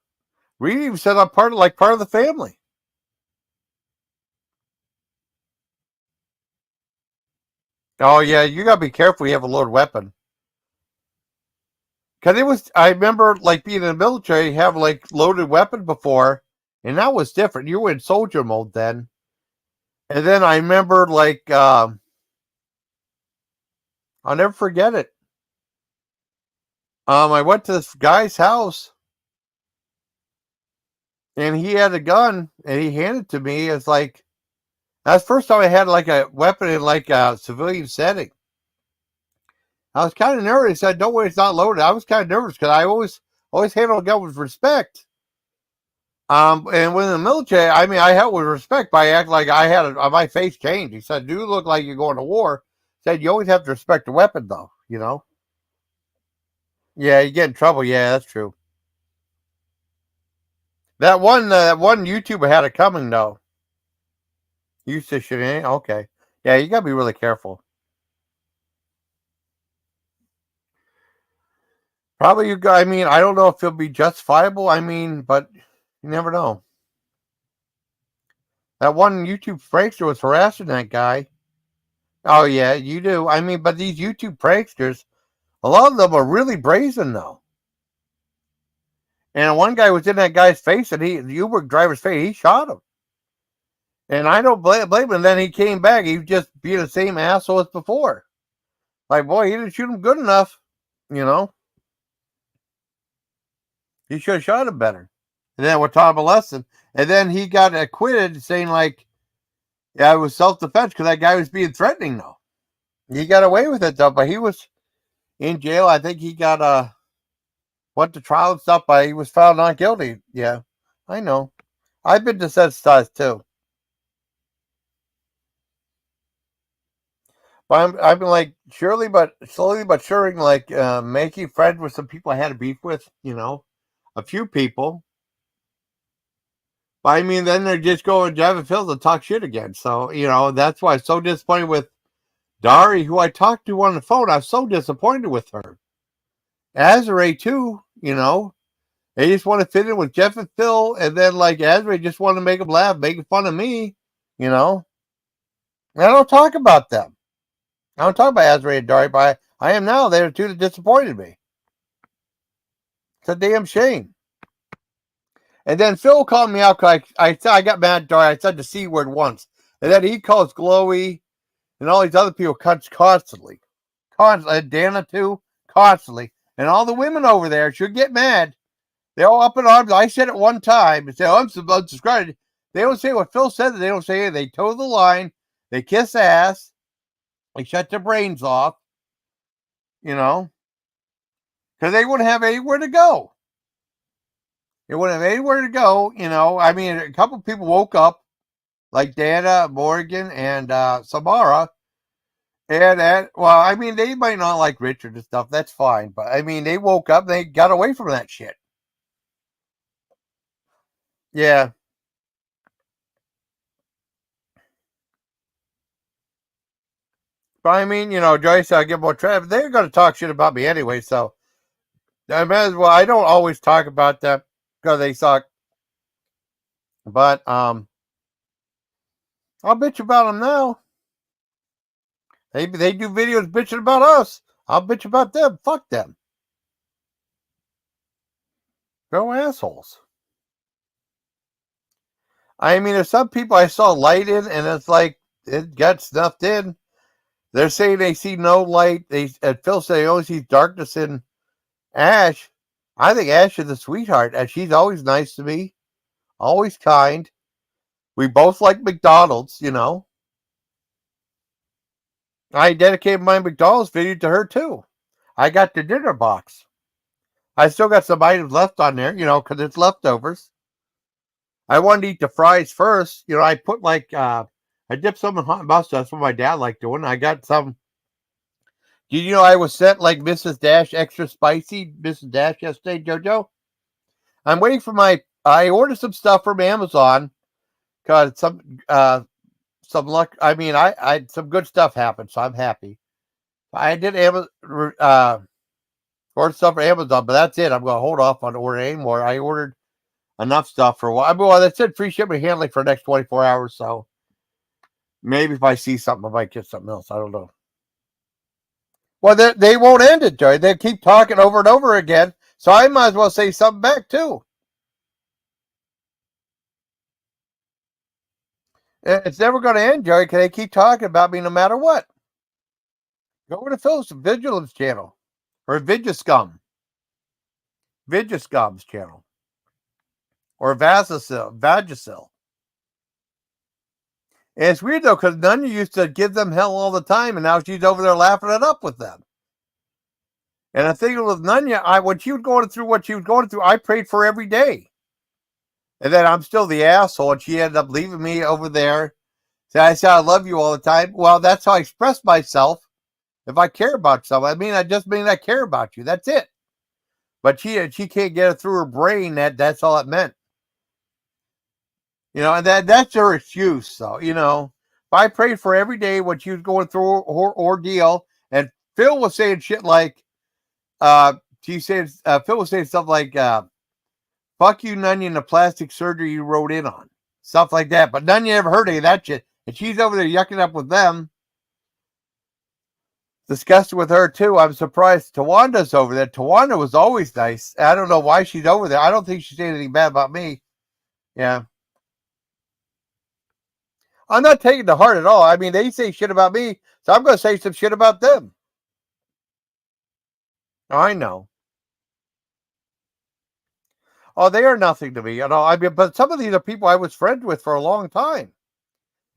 Rita even said I'm part of the family. Oh, yeah, you got to be careful. You have a loaded weapon. Because I remember, like, being in the military, have, like, loaded weapon before, and that was different. You were in soldier mode then. And then I remember, like, I'll never forget it. I went to this guy's house, and he had a gun, and he handed it to me. It's like, that's the first time I had, like, a weapon in, like, a civilian setting. I was kind of nervous. He said, don't worry, it's not loaded. I was kind of nervous because I always handle a gun with respect. And when in the military, I held with respect by acting like I had my face changed. He said, "Do look like you're going to war." He said, "You always have to respect the weapon, though. Yeah, you get in trouble. Yeah, that's true. That one YouTuber had it coming though. You said shit. Okay. Yeah, you gotta be really careful. Probably you got. I don't know if it'll be justifiable. But you never know. That one YouTube prankster was harassing that guy. Oh yeah, you do. But these YouTube pranksters, a lot of them are really brazen though. And one guy was in that guy's face, and the Uber driver's face, he shot him. And I don't blame him. And then he came back. He was just being the same asshole as before. Like, boy, he didn't shoot him good enough. He should have shot him better. And then we taught him a lesson. And then he got acquitted, saying like, yeah, it was self-defense because that guy was being threatening though. He got away with it though, but he was in jail. I think he got went to trial and stuff, but he was found not guilty. Yeah, I know. I've been desensitized too. But I've been like slowly but surely, like making friends with some people I had a beef with. A few people. But then they're just going to Jeff Fields and talk shit again. So that's why I'm so disappointed with Dari, who I talked to on the phone. I was so disappointed with her. Azure too, you know. They just want to fit in with Jeff and Phil, and then like Azure just want to make them laugh, making fun of me, you know. And I don't talk about them. I don't talk about Azure and Dari, but I am now. They're two that disappointed me. It's a damn shame. And then Phil called me out because I got mad at Dari. I said the C word once. And then he calls Glowy and all these other people constantly. Dana too, constantly. And all the women over there should get mad. They're all up in arms. I said it one time and say, oh, I'm unsubscribed. They don't say what Phil said. They don't say it. They toe the line. They kiss ass. They shut their brains off. You know, because they wouldn't have anywhere to go. They wouldn't have anywhere to go. You know, I mean, a couple of people woke up, like Dana, Morgan, and Samara. And well, I mean, they might not like Richard and stuff. That's fine. But I mean, they woke up. They got away from that shit. Yeah. But I mean, you know, Joyce, I give more traffic. They're going to talk shit about me anyway. So I might as well. I don't always talk about them because they suck. But I'll bitch about them now. They do videos bitching about us. I'll bitch about them. Fuck them. They're assholes. I mean, there's some people I saw light in, and it's like it got snuffed in. They're saying they see no light. Phil said he only sees darkness in Ash. I think Ash is a sweetheart, and she's always nice to me, always kind. We both like McDonald's, you know. I dedicated my McDonald's video to her too. I got the dinner box. I still got some items left on there, you know, because it's leftovers. I wanted to eat the fries first. You know, I put like, I dipped some in hot mustard. That's what my dad liked doing. I got some. Did you know I was sent like Mrs. Dash extra spicy Mrs. Dash yesterday, JoJo? I'm waiting for I ordered some stuff from Amazon because some luck. I mean, I some good stuff happened, so I'm happy. I did order stuff from Amazon, but that's it. I'm going to hold off on ordering anymore. I ordered enough stuff for a while. I mean, well, they said free shipping and handling for the next 24 hours, so maybe if I see something, I might get something else. I don't know. Well, they won't end it, Joey. They keep talking over and over again, so I might as well say something back, too. It's never going to end, Joey, because they keep talking about me no matter what. Go over to Phil's Vigilance channel, or Vigiscum's channel, or Vagisil. And it's weird, though, because Nunya used to give them hell all the time, and now she's over there laughing it up with them. And I think with Nunya, when she was going through what she was going through, I prayed for every day. And then I'm still the asshole, and she ended up leaving me over there. So I said, I love you all the time. Well, that's how I express myself if I care about someone. I mean, I just mean I care about you. That's it. But she can't get it through her brain that's all it meant. You know, and that's her excuse. So, you know, if I prayed for every day when she was going through her ordeal, and Phil was saying shit like, Phil was saying stuff like, fuck you, Nunya, and the plastic surgery you wrote in on. Stuff like that. But Nunya never heard any of that shit. And she's over there yucking up with them. Discussed with her, too. I'm surprised Tawanda's over there. Tawanda was always nice. I don't know why she's over there. I don't think she's saying anything bad about me. Yeah. I'm not taking it to heart at all. I mean, they say shit about me, so I'm going to say some shit about them. I know. Oh, they are nothing to me, you know. I mean, but some of these are people I was friends with for a long time.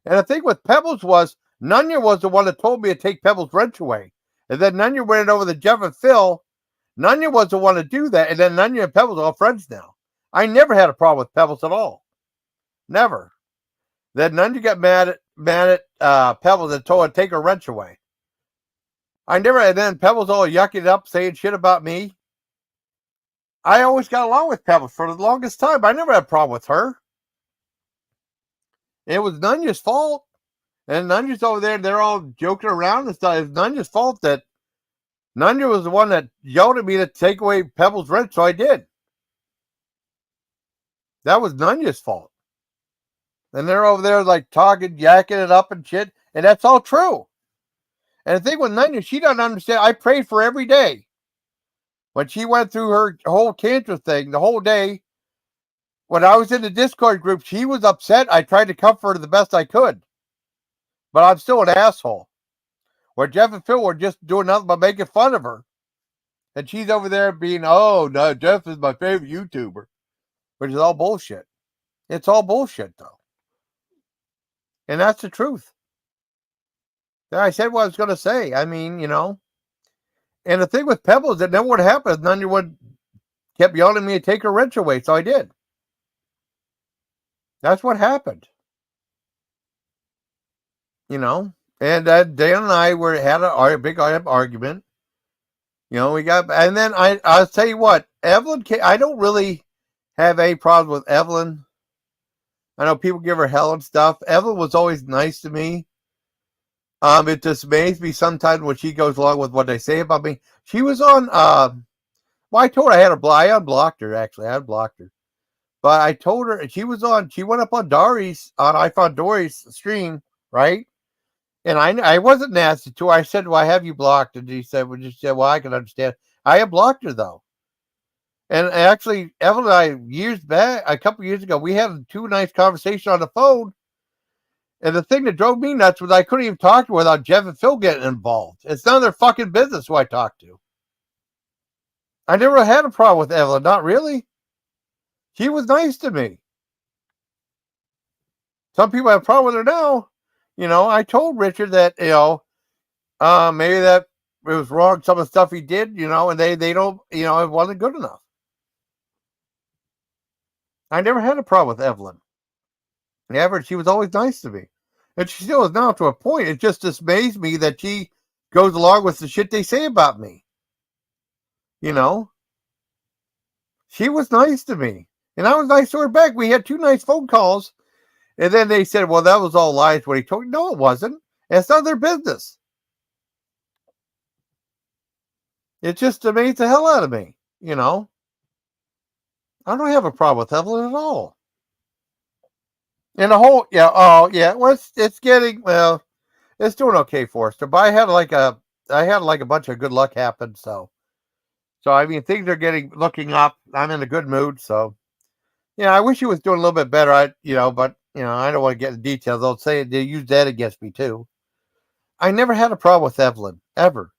And the thing with Pebbles was, Nunya was the one that told me to take Pebbles' wrench away. And then Nunya went over to Jeff and Phil. Nunya was the one to do that. And then Nunya and Pebbles are all friends now. I never had a problem with Pebbles at all. Never. Then Nunya got mad at Pebbles and told her to take her wrench away. And then Pebbles all yucking up, saying shit about me. I always got along with Pebbles for the longest time. I never had a problem with her. It was Nunya's fault. And Nunya's over there, they're all joking around and stuff. It's Nunya's fault that Nunya was the one that yelled at me to take away Pebble's rent, so I did. That was Nunya's fault. And they're over there like talking, yakking it up and shit, and that's all true. And the thing with Nunya, she doesn't understand. I prayed for every day. When she went through her whole cancer thing, the whole day, when I was in the Discord group, she was upset. I tried to comfort her the best I could. But I'm still an asshole. Where Jeff and Phil were just doing nothing but making fun of her. And she's over there being, oh, no, Jeff is my favorite YouTuber. Which is all bullshit. It's all bullshit, though. And that's the truth. I said what I was going to say. I mean, you know. And the thing with Pebbles, that never would happen. None would kept yelling at me to take her wrench away, so I did. That's what happened. You know. And Dan and I had a big argument. You know, we got, and then I'll tell you what, Evelyn, I don't really have any problem with Evelyn. I know people give her hell and stuff. Evelyn was always nice to me. It dismays me sometimes when she goes along with what they say about me. She was on, well, I told her I unblocked her, actually. I unblocked her. But I told her, she went up on I found Dory's stream, right? And I wasn't nasty to her. I said, well, I have you blocked. And she said, well, I can understand. I unblocked her, though. And actually, Evelyn and I, a couple years ago, we had 2 nice conversations on the phone. And the thing that drove me nuts was I couldn't even talk to her without Jeff and Phil getting involved. It's none of their fucking business who I talk to. I never had a problem with Evelyn. Not really. She was nice to me. Some people have a problem with her now. You know, I told Richard that, you know, maybe that it was wrong, some of the stuff he did, you know, and they don't, you know, it wasn't good enough. I never had a problem with Evelyn. Never. She was always nice to me. And she still is now to a point. It just dismays me that she goes along with the shit they say about me. You know? She was nice to me. And I was nice to her back. We had 2 nice phone calls. And then they said, well, that was all lies what he told me. No, it wasn't. And it's none of their business. It just amazed the hell out of me. You know? I don't have a problem with Evelyn at all. And the whole, well, it's getting, well, it's doing okay for us. But I had like a bunch of good luck happen. So I mean, things are looking up. I'm in a good mood. So, yeah, I wish he was doing a little bit better. But, you know, I don't want to get into details. They'll say they use that against me too. I never had a problem with Evelyn, ever.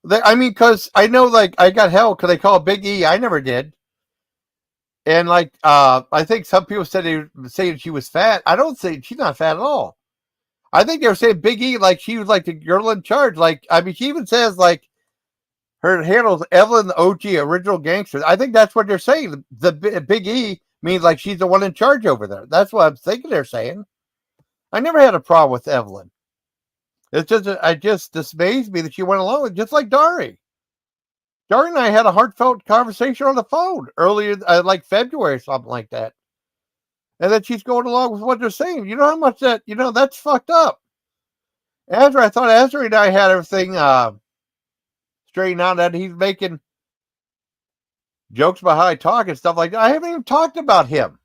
Because I know, like, I got hell because they call it Big E. I never did. And like, I think some people said they were saying she was fat. I don't say she's not fat at all. I think they were saying Big E like she was like the girl in charge. Like, I mean, she even says like her handle's Evelyn the OG original gangster. I think that's what they're saying. The Big E means like she's the one in charge over there. That's what I'm thinking they're saying. I never had a problem with Evelyn. It's just dismays me that she went along with just like Dari. Dari and I had a heartfelt conversation on the phone earlier, like February or something like that. And then she's going along with what they're saying. You know how much that's fucked up. I thought Azra and I had everything straightened out, that he's making jokes about how I talk and stuff like that. I haven't even talked about him.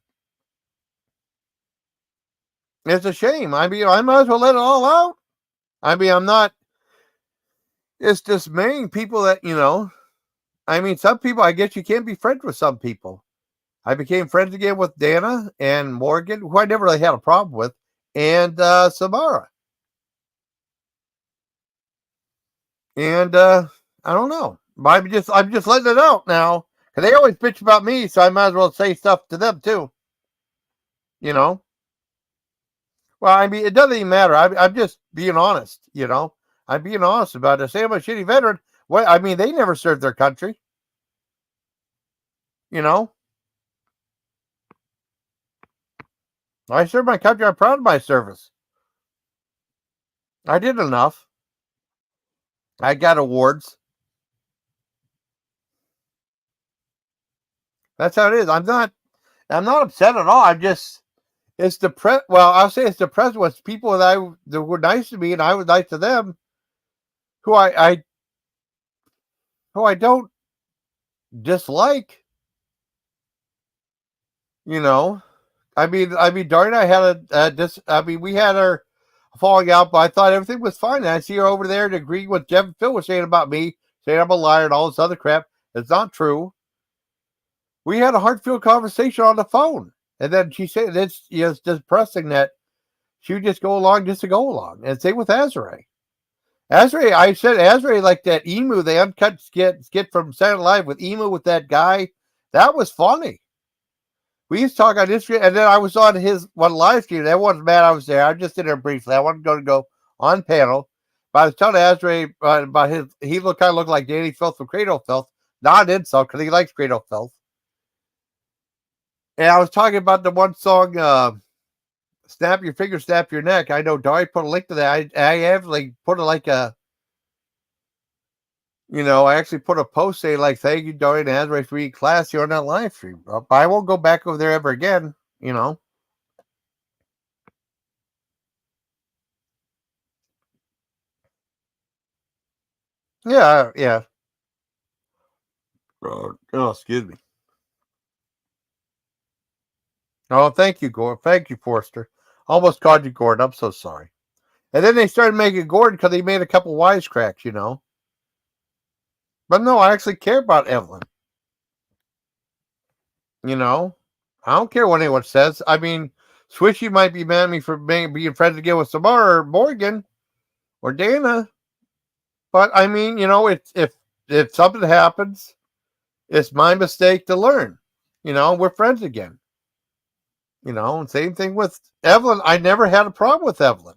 It's a shame. I mean, I might as well let it all out. I mean, I'm not. It's dismaying people that, you know. I mean, some people, I guess you can't be friends with some people. I became friends again with Dana and Morgan, who I never really had a problem with, and Samara. And I don't know. I'm just letting it out now. Because they always bitch about me, so I might as well say stuff to them too. You know? Well, I mean, it doesn't even matter. I'm just being honest, you know? I'm being honest about it. Say I'm a shitty veteran. Well, I mean, they never served their country. You know? I served my country. I'm proud of my service. I did enough. I got awards. That's how it is. I'm not upset at all. It's depressed. Well, I'll say it's depressed with people that were nice to me and I was nice to them, who I who I don't dislike. You know, Darn, I had we had our falling out, but I thought everything was fine. And I see her over there to agree with Jeff and Phil was saying about me, saying I'm a liar and all this other crap. It's not true. We had a heartfelt conversation on the phone, and then she said it's just depressing that she would just go along just to go along. And same with Azrae. I said Azrae like that emu, the uncut skit from Saturday Night Live with emu with that guy. That was funny. We used to talk on Instagram, and then I was on his one live stream. That wasn't mad I was there. I was just in there briefly. I wanted to go on panel. But I was telling Azrae about he kind of looked like Danny Filth from Cradle Filth. Not an insult, because he likes Cradle Filth. And I was talking about the one song, Snap Your Finger, Snap Your Neck. I know Dari put a link to that. I have like put it like a, I actually put a post saying like, thank you, Dari and Azrae, for being classy on that live stream. I won't go back over there ever again, Yeah, yeah. Oh, excuse me. Oh, thank you, Gordon. Thank you, Forster. Almost called you Gordon. I'm so sorry. And then they started making Gordon because he made a couple wisecracks, But no, I actually care about Evelyn. I don't care what anyone says. I mean, Swishy might be mad at me for being friends again with Samara or Morgan or Dana. But I mean, it's if something happens, it's my mistake to learn. We're friends again. And same thing with Evelyn. I never had a problem with Evelyn.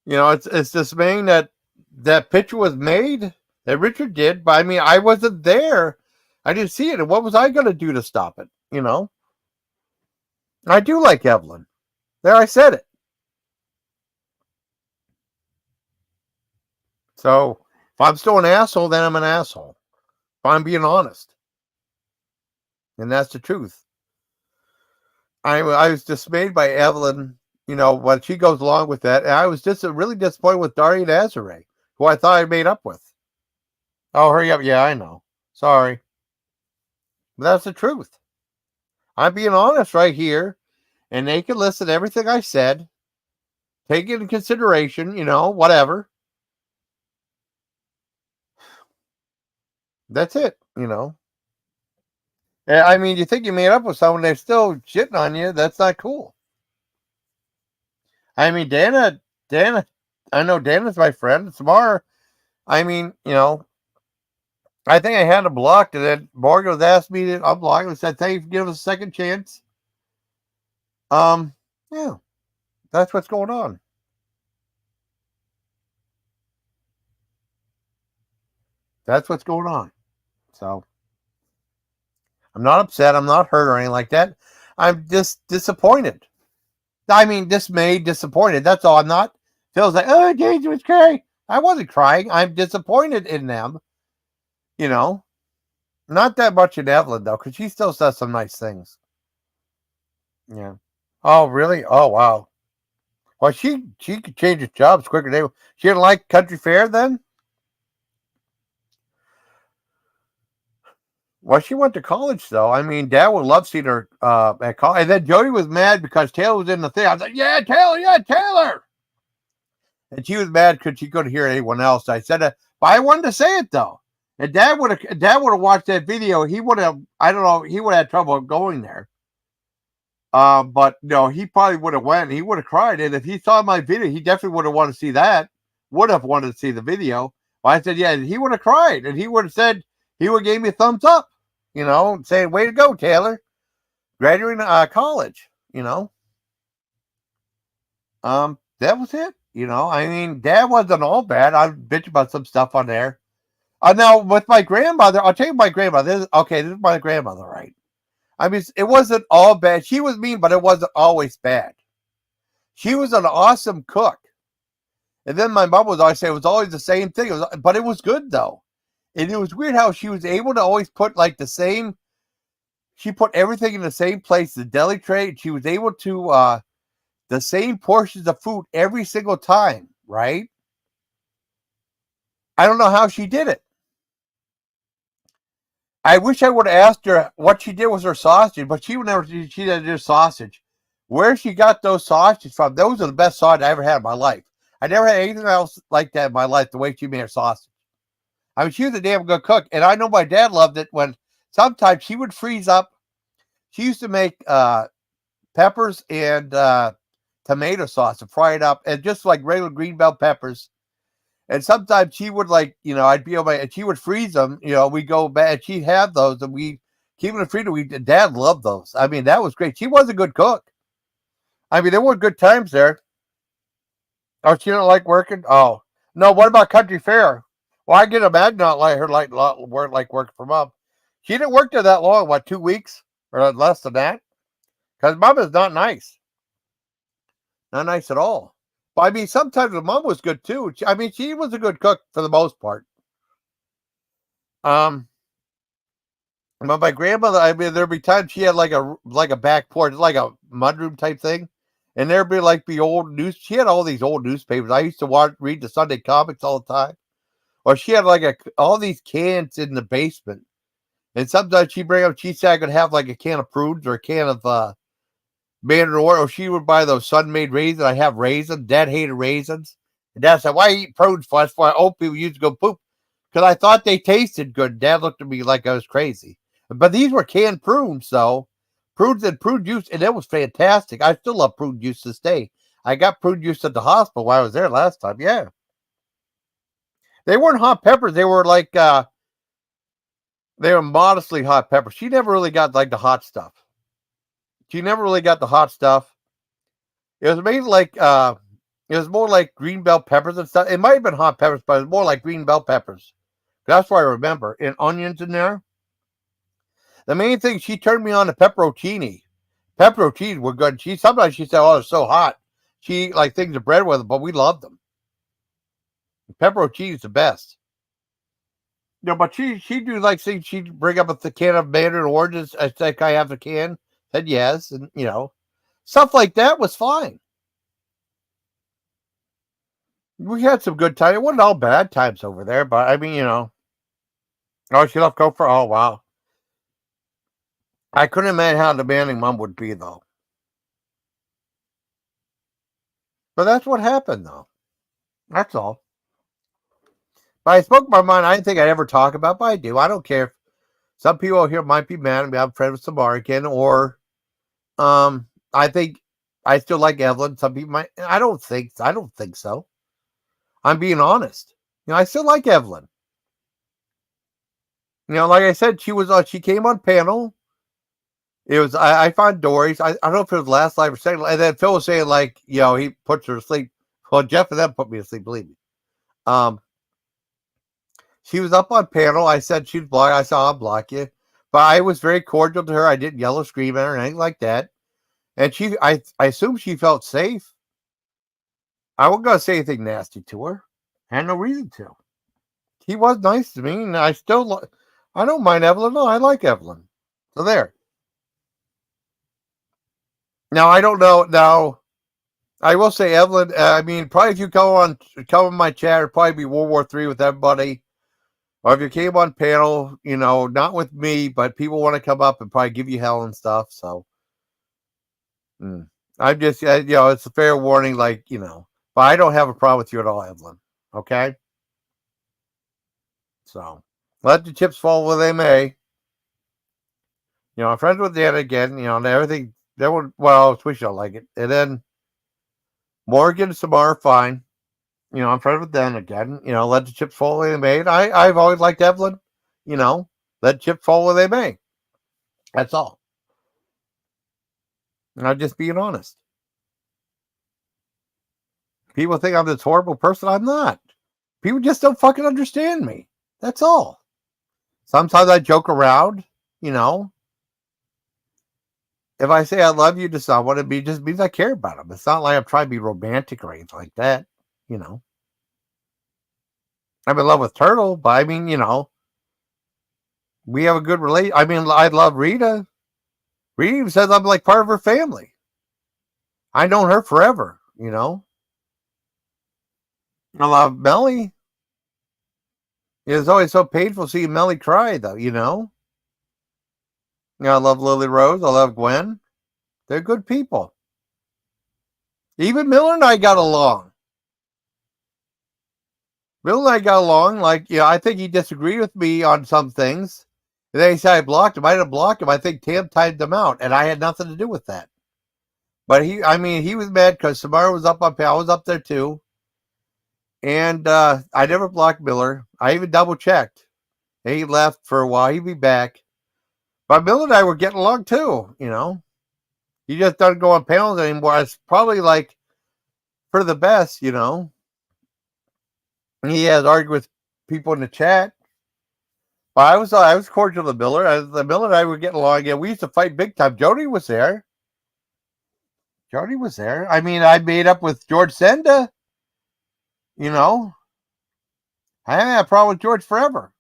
It's dismaying that picture was made that Richard did, but I mean, I wasn't there. I didn't see it. And what was I going to do to stop it? I do like Evelyn. There, I said it. So if I'm still an asshole, then I'm an asshole. If I'm being honest. And that's the truth. I was dismayed by Evelyn, when she goes along with that. And I was just really disappointed with Dari and Azrae, who I thought I made up with. Oh, hurry up. Yeah, I know. Sorry. But that's the truth. I'm being honest right here. And they can listen to everything I said. Take it into consideration, whatever. That's it, I mean, you think you made up with someone, they're still shitting on you. That's not cool. I mean, Dana, I know Dana's my friend. Samara, I mean, I think I had her blocked, and then Morgan was asked me to unblock and said, thank you for giving us a second chance. Yeah, that's what's going on. That's what's going on. So, I'm not upset. I'm not hurt or anything like that. I'm just disappointed. I mean, dismayed, disappointed. That's all. I'm not. Phil's like, oh, James was crying. I wasn't crying. I'm disappointed in them. Not that much in Evelyn, though, because she still says some nice things. Yeah. Oh, really? Oh, wow. Well, she could change her jobs quicker. She didn't like country fair then? Well, she went to college, though. I mean, Dad would love seeing her at college. And then Jody was mad because Taylor was in the thing. I was like, yeah, Taylor. And she was mad because she couldn't hear anyone else. I said, but I wanted to say it, though. And Dad would have watched that video. He would have, I don't know, he would have had trouble going there. But no, he probably would have went. He would have cried. And if he saw my video, he definitely would have wanted to see that. Would have wanted to see the video. But I said, yeah, he would have cried. And he would have said, he would have gave me a thumbs up, saying, way to go, Taylor. Graduating college, that was it. I mean, Dad wasn't all bad. I bitch about some stuff on there. Now, with my grandmother, I'll tell you my grandmother. This is my grandmother, right? I mean, it wasn't all bad. She was mean, but it wasn't always bad. She was an awesome cook. And then my mom was always saying it was always the same thing. But it was good, though. And it was weird how she was able to always put like the same. She put everything in the same place, the deli tray. She was able to the same portions of food every single time, right? I don't know how she did it. I wish I would have asked her what she did with her sausage, but she would never. She didn't do sausage. Where she got those sausages from? Those are the best sausage I ever had in my life. I never had anything else like that in my life. The way she made her sausage. I mean, she was a damn good cook, and I know my dad loved it when sometimes she would freeze up. She used to make peppers and tomato sauce and fry it up, and just like regular green bell peppers. And sometimes she would I'd be on my, and she would freeze them. We go back, and she'd have those, and we keep them in the freezer. Dad loved those. I mean, that was great. She was a good cook. I mean, there were good times there. Oh, she didn't like working? Oh, no. What about country fair? Well, I get imagine not like her working for mom. She didn't work there that long. What, 2 weeks or less than that? Because mom is not nice. Not nice at all. But I mean, sometimes the mom was good too. I mean, she was a good cook for the most part. But my grandmother, I mean, there'd be times she had like a back porch, like a mudroom type thing, and there'd be old news. She had all these old newspapers. I used to read the Sunday comics all the time. Or she had all these cans in the basement, and sometimes she'd bring up. She said I could have like a can of prunes or a can of mandarin orange, or she would buy those Sun-made raisins. I have raisins. Dad hated raisins, and Dad said, "Why eat prunes?" That's why old people used to go poop, because I thought they tasted good. Dad looked at me like I was crazy. But these were canned prunes, so prunes and prune juice, and it was fantastic. I still love prune juice to this day. I got prune juice at the hospital while I was there last time. Yeah, they weren't hot peppers. They were they were modestly hot peppers. She never really got like the hot stuff. She never really got the hot stuff. It was made it was more like green bell peppers and stuff. It might have been hot peppers, but it was more like green bell peppers. That's what I remember. And onions in there. The main thing, she turned me on to pepperoncini. Pepperoncinis were good. Sometimes she said, "Oh, they're so hot." She like things to bread with them, but we loved them. Pepperoncini is the best. But she do like things. She'd bring up a can of mandarin oranges. I think I have a can. Said yes, and stuff like that was fine. We had some good times. It wasn't all bad times over there, but I mean, oh, she left Gopher. Oh wow, I couldn't imagine how demanding mom would be though. But that's what happened though. That's all. But I spoke my mind. I didn't think I'd ever talk about, but I do. I don't care if some people here might be mad at me. I'm friends with Samarican, or I think I still like Evelyn. Some people might. I don't think so. I'm being honest. I still like Evelyn. Like I said, she came on panel. It was I found Dory's. I don't know if it was last live or second, and then Phil was saying he puts her to sleep. Well, Jeff and them put me to sleep. Believe me. She was up on panel. I said she'd block. I saw I'll block you, but I was very cordial to her. I didn't yell or scream at her or anything like that. And I assume she felt safe. I wasn't gonna say anything nasty to her. I had no reason to. He was nice to me, and I don't mind Evelyn. No, I like Evelyn. So there. Now I don't know. Now I will say Evelyn. I mean, probably if you come on my chat, it'd probably be World War III with everybody. Or if you came on panel, not with me, but people want to come up and probably give you hell and stuff. So I'm just, it's a fair warning, but I don't have a problem with you at all, Evelyn. Okay. So let the chips fall where they may. I'm friends with Dan again, and everything. We don't like it. And then Morgan and Samar, fine. I'm friends with Dan again. Let the chips fall where they may. And I've always liked Evelyn. Let chips fall where they may. That's all. And I'm just being honest. People think I'm this horrible person. I'm not. People just don't fucking understand me. That's all. Sometimes I joke around, If I say I love you to someone, it just means I care about them. It's not like I'm trying to be romantic or anything like that, I'm in love with Turtle, but I mean, we have a good relation. I mean, I love Rita. Rita even says I'm like part of her family. I've known her forever, I love Melly. It's always so painful seeing Melly cry, though, you know? I love Lily Rose. I love Gwen. They're good people. Even Miller and I got along. Miller and I got along. Like, I think he disagreed with me on some things. And then he said I blocked him. I didn't block him. I think Tam tied them out, and I had nothing to do with that. But he was mad because Samara was up on I was up there too. And I never blocked Miller. I even double checked. He left for a while. He'd be back. But Miller and I were getting along too, you know. He just doesn't go on panels anymore. It's probably like for the best, you know. He has argued with people in the chat. But I was cordial to Miller. The Miller and I were getting along again. We used to fight big time. Jody was there. I mean, I made up with George Senda. You know, I haven't had a problem with George forever.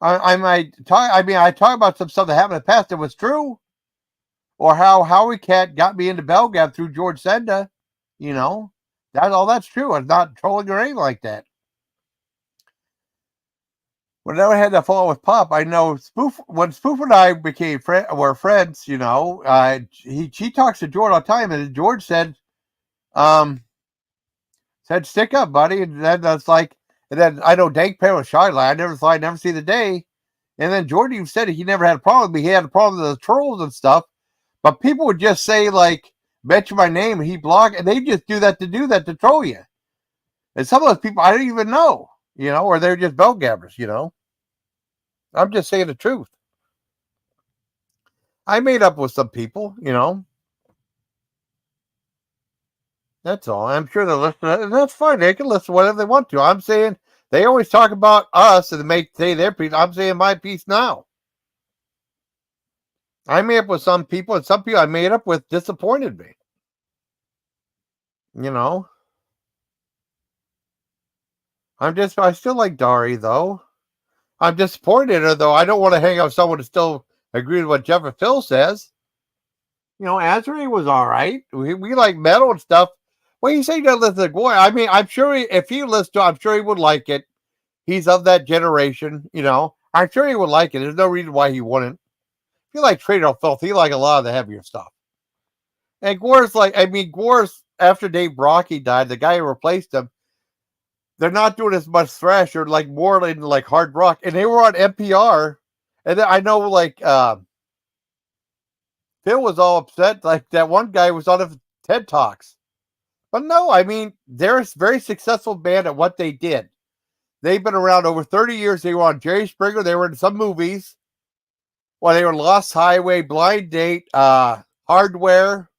I talk about some stuff that happened in the past that was true, or how Howie Cat got me into Belgab through George Senda. You know, that's true. I'm not trolling or anything like that. Whenever I had that fall with Pop, I know when Spoof and I were friends. You know, she talks to George all the time, and George said, "Stick up, buddy." And then that's like, and then I know Dank Pan was shy. Like, I never thought I'd never see the day. And then Jordy said he never had a problem, but he had a problem with the trolls and stuff. But people would just say, like, mention my name, and he block, and they just do that to troll you. And some of those people I didn't even know, you know, or they're just bell gabbers, you know. I'm just saying the truth. I made up with some people, you know. That's all. I'm sure they'll listen, and that's fine. They can listen to whatever they want to. I'm saying they always talk about us and say their piece. I'm saying my piece now. I made up with some people, and some people I made up with disappointed me. You know, I still like Dari, though. I'm disappointed in her, though. I don't want to hang out with someone who still agrees with what Jeff and Phil says. You know, Azri was all right. We like metal and stuff. Well, you say you don't listen to Boy. I mean, I'm sure if he listened to it, I'm sure he would like it. He's of that generation, you know. I'm sure he would like it. There's no reason why he wouldn't. If you like Trader Filth, he like a lot of the heavier stuff. And Gore's after Dave Brocky died, the guy who replaced him, they're not doing as much thrash or like more in like hard rock. And they were on NPR. And then I know like Phil was all upset. Like that one guy was on a TED Talks. But no, I mean, they're a very successful band at what they did. They've been around over 30 years. They were on Jerry Springer. They were in some movies. Well, they were Lost Highway, Blind Date, Hardware,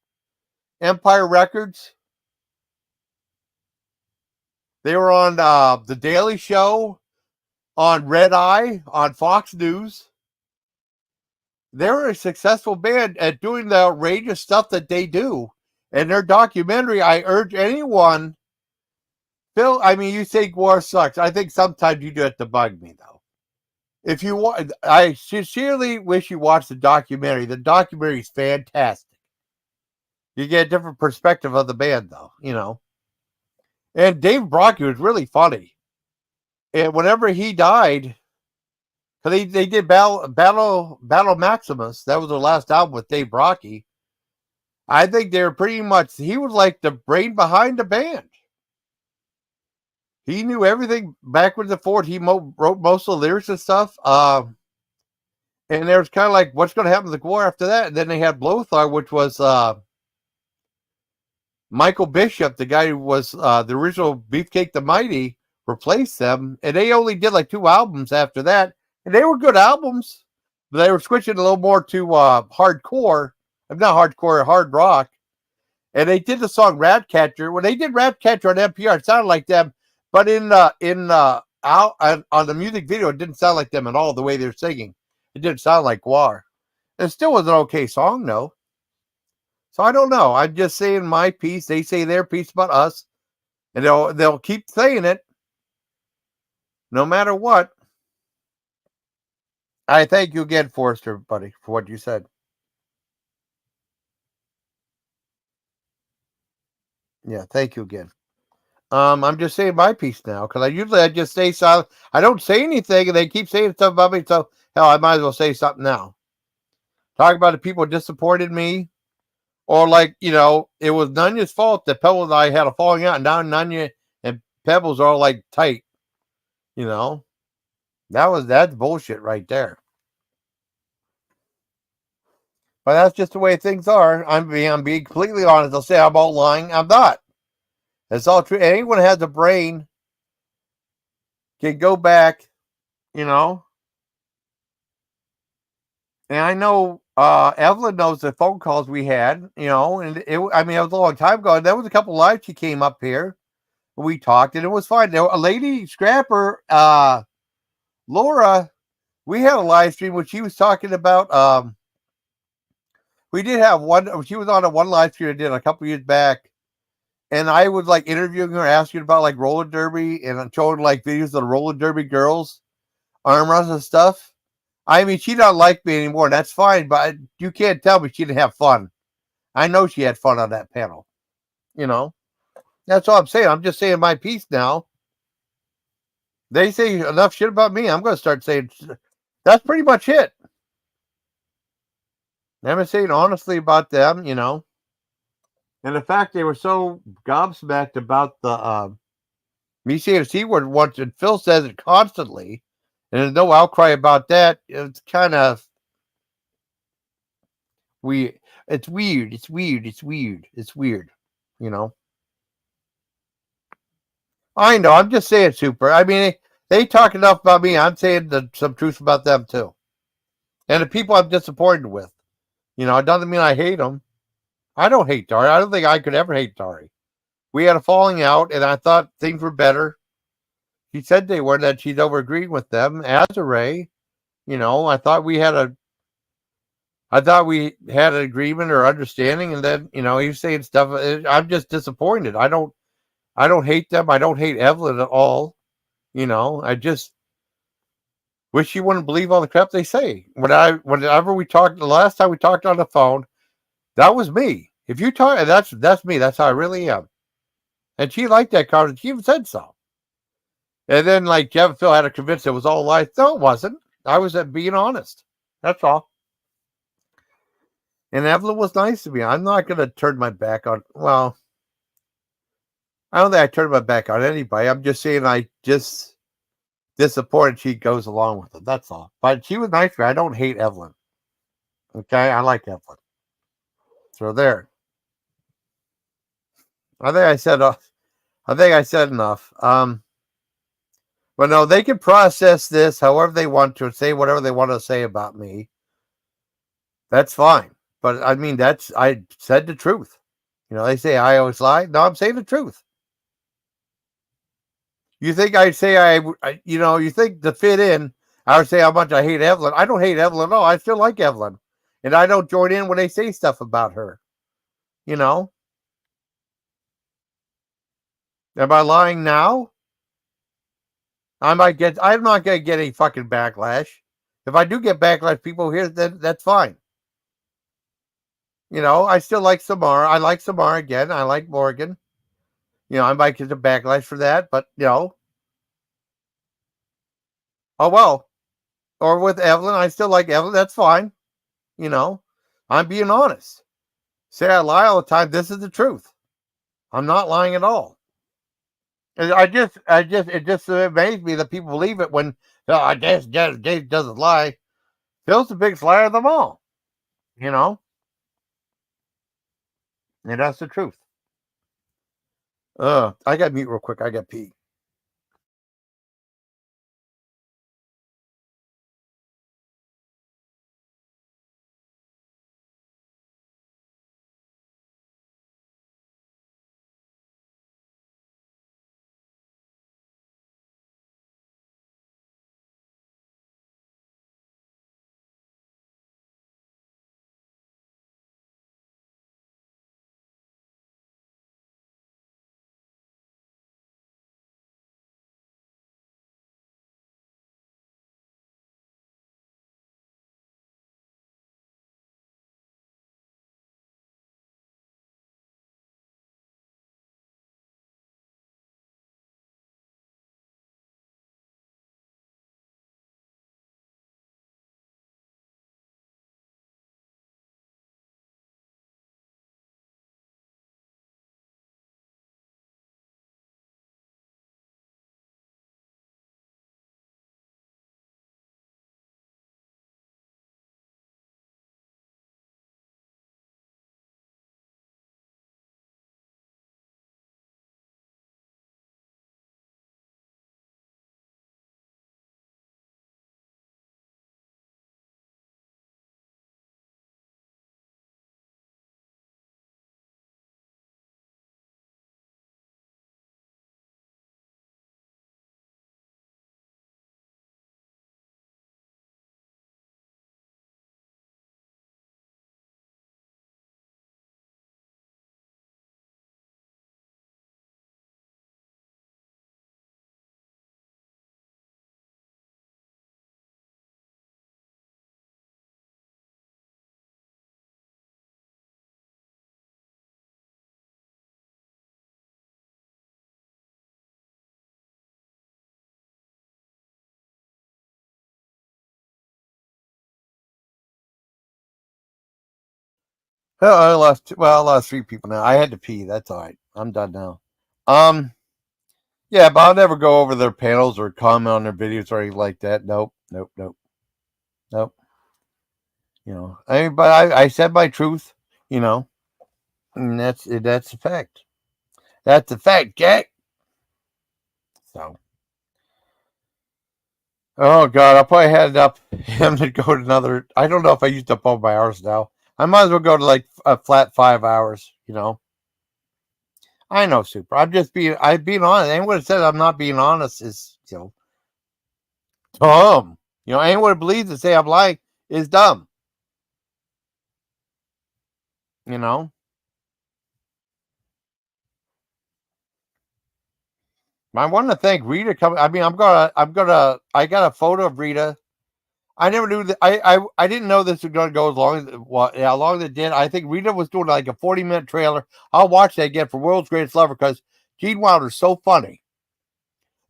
Empire Records. They were on The Daily Show, on Red Eye, on Fox News. They're a successful band at doing the outrageous stuff that they do. And their documentary, I urge anyone, Phil, I mean, you say war sucks. I think sometimes you do it to bug me, though. If you want, I sincerely wish you watched the documentary. The documentary is fantastic. You get a different perspective of the band, though, you know. And Dave Brocky was really funny. And whenever he died, because they did Battle Maximus, that was their last album with Dave Brocky. I think they were pretty much, he was like the brain behind the band. He knew everything backwards and forward. He wrote most of the lyrics and stuff. And there was kind of like, what's going to happen to the war after that? And then they had Blothar, which was Michael Bishop, the guy who was the original Beefcake the Mighty, replaced them. And they only did like 2 albums after that. And they were good albums. But they were switching a little more to hardcore. Not hardcore, hard rock. And they did the song Ratcatcher. When they did Ratcatcher on NPR, it sounded like them. But on the music video, it didn't sound like them at all, the way they're singing. It didn't sound like Guar. It still was an okay song, though. So I don't know. I'm just saying my piece. They say their piece about us. And they'll keep saying it. No matter what. I thank you again, Forrester, buddy, for what you said. Yeah, thank you again. I'm just saying my piece now because I just stay silent. I don't say anything, and they keep saying stuff about me. So hell, I might as well say something now. Talk about the people who disappointed me, or like it was Nanya's fault that Pebbles and I had a falling out, and now Nanya and Pebbles are like tight. You know, that's bullshit right there. But that's just the way things are. I'm being completely honest. They'll say I'm all lying. I'm not. It's all true. Anyone who has a brain can go back, you know. And I know Evelyn knows the phone calls we had, and I mean, it was a long time ago. There was a couple lives she came up here. We talked, and it was fine. There, a lady, Scrapper, Laura, we had a live stream when she was talking about, we did have one, she was on a one live stream I did a couple years back. And I was like interviewing her, asking about like roller derby, and I'm showing like videos of the roller derby girls, arm wrestling and stuff. I mean, she don't like me anymore. That's fine, but you can't tell me she didn't have fun. I know she had fun on that panel. You know, that's all I'm saying. I'm just saying my piece now. They say enough shit about me. I'm going to start saying that's pretty much it. I'm saying honestly about them, and the fact they were so gobsmacked about the me saying a C word once, and Phil says it constantly, and there's no outcry about that. It's kind of weird. It's weird. It's weird. It's weird. It's weird. You know. I know. I'm just saying, super. I mean, they talk enough about me. I'm saying some truth about them too, and the people I'm disappointed with. It doesn't mean I hate them. I don't hate Dari. I don't think I could ever hate Dari. We had a falling out, and I thought things were better. She said they were, that she's over agreeing with them. As a Ray, I thought we had an agreement or understanding, and then he was saying stuff. I'm just disappointed. I don't hate them. I don't hate Evelyn at all. I just wish you wouldn't believe all the crap they say. Whenever we talked, the last time we talked on the phone, that was me. If you talk, that's me. That's how I really am. And she liked that conversation. She even said so. And then like Jeff and Phil had to convince it was all lies. No, it wasn't. I was being honest. That's all. And Evelyn was nice to me. I'm not going to turn my back on. Well, I don't think I turned my back on anybody. I'm just saying I just disappointed she goes along with it. That's all. But she was nice to me. I don't hate Evelyn. Okay, I like Evelyn. So there. I think I said. I think I said enough. But no, they can process this however they want to, say whatever they want to say about me. That's fine. But I mean, I said the truth. They say I always lie. No, I'm saying the truth. You think I'd say you think to fit in, I would say how much I hate Evelyn. I don't hate Evelyn at all. I still like Evelyn. And I don't join in when they say stuff about her. Am I lying now? I'm not going to get any fucking backlash. If I do get backlash, people here, then that's fine. I still like Samara. I like Samara again. I like Morgan. I might get a backlash for that, but oh well. Or with Evelyn, I still like Evelyn. That's fine. I'm being honest. Say I lie all the time. This is the truth. I'm not lying at all. And it just amazed me that people believe it when I guess Dave doesn't lie. Phil's the biggest liar of them all. And that's the truth. I got to mute real quick. I got pee. I lost 3 people now. I had to pee. That's all right. I'm done now. Yeah, but I'll never go over their panels or comment on their videos or anything like that. Nope. You know, but I said my truth. You know, and that's a fact. That's a fact, Jack. So, oh God, I'll probably head up him to go to another. I don't know if I used up all my hours now. I might as well go to like a flat 5 hours. You know, I know, Super. I'm being honest. Anyone that says I'm not being honest is, dumb. You know, anyone that believes to say I'm lying is dumb. You know, I want to thank Rita coming. I mean, I got a photo of Rita. I never knew that. I didn't know this was going to go as long as how long it did. I think Rita was doing like a 40-minute trailer. I'll watch that again for World's Greatest Lover because Gene Wilder's so funny.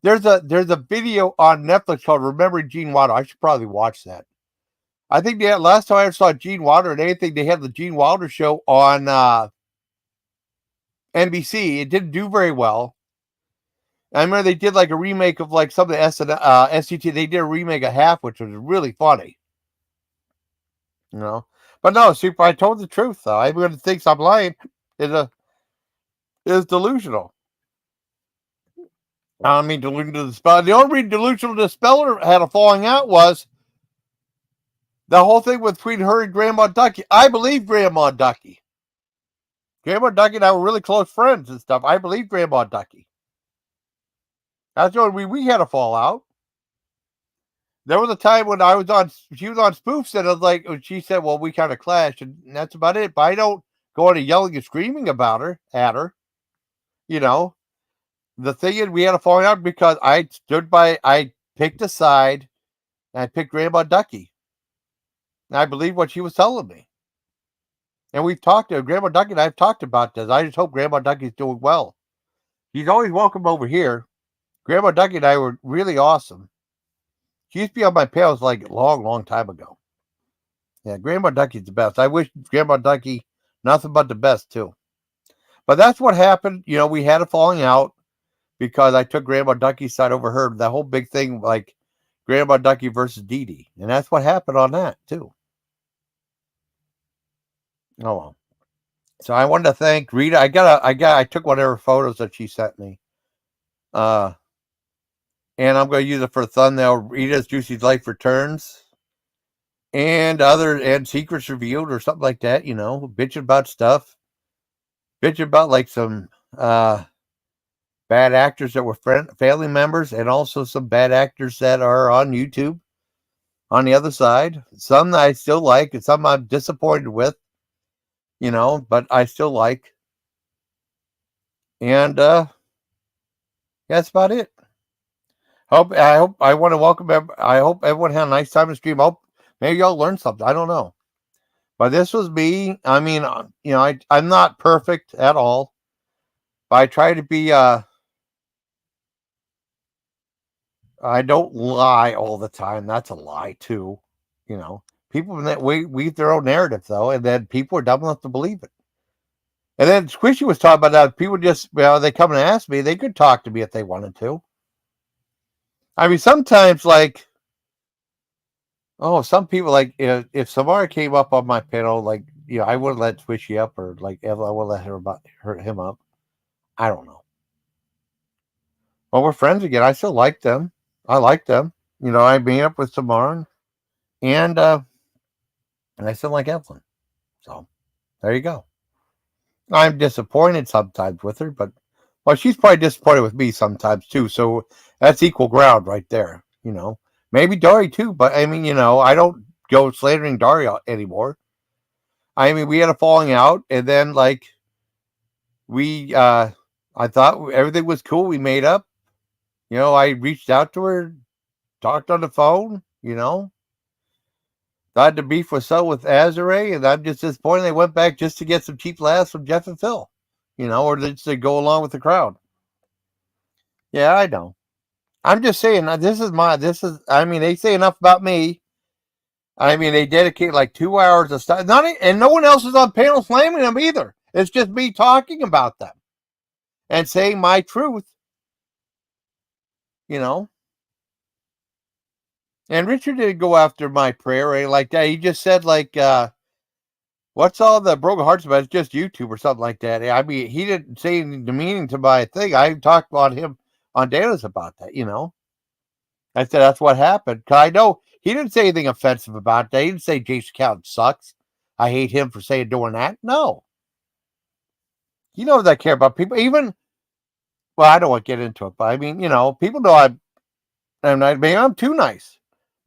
There's a video on Netflix called Remembering Gene Wilder. I should probably watch that. I think last time I ever saw Gene Wilder and anything, they had the Gene Wilder show on NBC. It didn't do very well. I remember they did like a remake of like some of the SCT. They did a remake of Half, which was really funny. You know, but no, Super. I told the truth though. Everyone that thinks I'm lying is delusional. I mean, delusional to the spell. The only reason delusional to the speller had a falling out was the whole thing between her and Grandma Ducky. I believe Grandma Ducky. Grandma Ducky and I were really close friends and stuff. I believe Grandma Ducky. That's the only we had a fallout. There was a time when she was on spoofs, and I was like, she said, well, we kind of clashed, and that's about it. But I don't go on yelling and screaming at her. You know, the thing is, we had a falling out because I picked a side, and I picked Grandma Ducky. And I believe what she was telling me. And we've talked to Grandma Ducky, and I've talked about this. I just hope Grandma Ducky's doing well. She's always welcome over here. Grandma Ducky and I were really awesome. She used to be on my panels like a long, long time ago. Yeah, Grandma Ducky's the best. I wish Grandma Ducky nothing but the best too. But that's what happened. You know, we had a falling out because I took Grandma Ducky's side over her. That whole big thing, like Grandma Ducky versus Dee Dee, and that's what happened on that too. Oh well. So I wanted to thank Rita. I took whatever photos that she sent me. And I'm going to use it for a thumbnail. Rita's Juicy Life Returns. And Secrets Revealed or something like that, you know. Bitching about stuff. Bitching about like some bad actors that were family members and also some bad actors that are on YouTube on the other side. Some that I still like and some I'm disappointed with, you know, but I still like. And that's about it. I want to welcome I hope everyone had a nice time to stream. I hope maybe y'all learned something. I don't know. But this was me. I mean, you know, I'm not perfect at all. But I try to be I don't lie all the time. That's a lie too. You know. People weave their own narrative though, and then people are dumb enough to believe it. And then Squishy was talking about that people just they come and ask me, they could talk to me if they wanted to. I mean, sometimes like, some people like if Samara came up on my panel, like I wouldn't let Squishy up, or like I would let him up. I don't know. Well, we're friends again. I still like them. I like them. You know, I meet up with Samara, and I still like Evelyn. So there you go. I'm disappointed sometimes with her, but she's probably disappointed with me sometimes too. So that's equal ground right there. You know, maybe Dari too, but I mean, I don't go slandering Dari anymore. I mean, we had a falling out, and then like I thought everything was cool. We made up. I reached out to her, talked on the phone. Thought the beef was settled with Azure, and I'm just disappointed they went back just to get some cheap laughs from Jeff and Phil. Or just to go along with the crowd. Yeah, I know. I'm just saying, I mean, they say enough about me. I mean, they dedicate like 2 hours of stuff. And no one else is on panel slamming them either. It's just me talking about them and saying my truth, you know. And Richard didn't go after my prayer or anything like that. He just said, like, what's all the broken hearts about? It's just YouTube or something like that. I mean, he didn't say anything demeaning to my thing. I talked about him on Dana's about that, you know. I said, that's what happened. Because I know he didn't say anything offensive about that. He didn't say Jason Callan sucks. I hate him for doing that. No. He knows I care about people. Even, well, I don't want to get into it, but I mean, you know, people know maybe I'm too nice.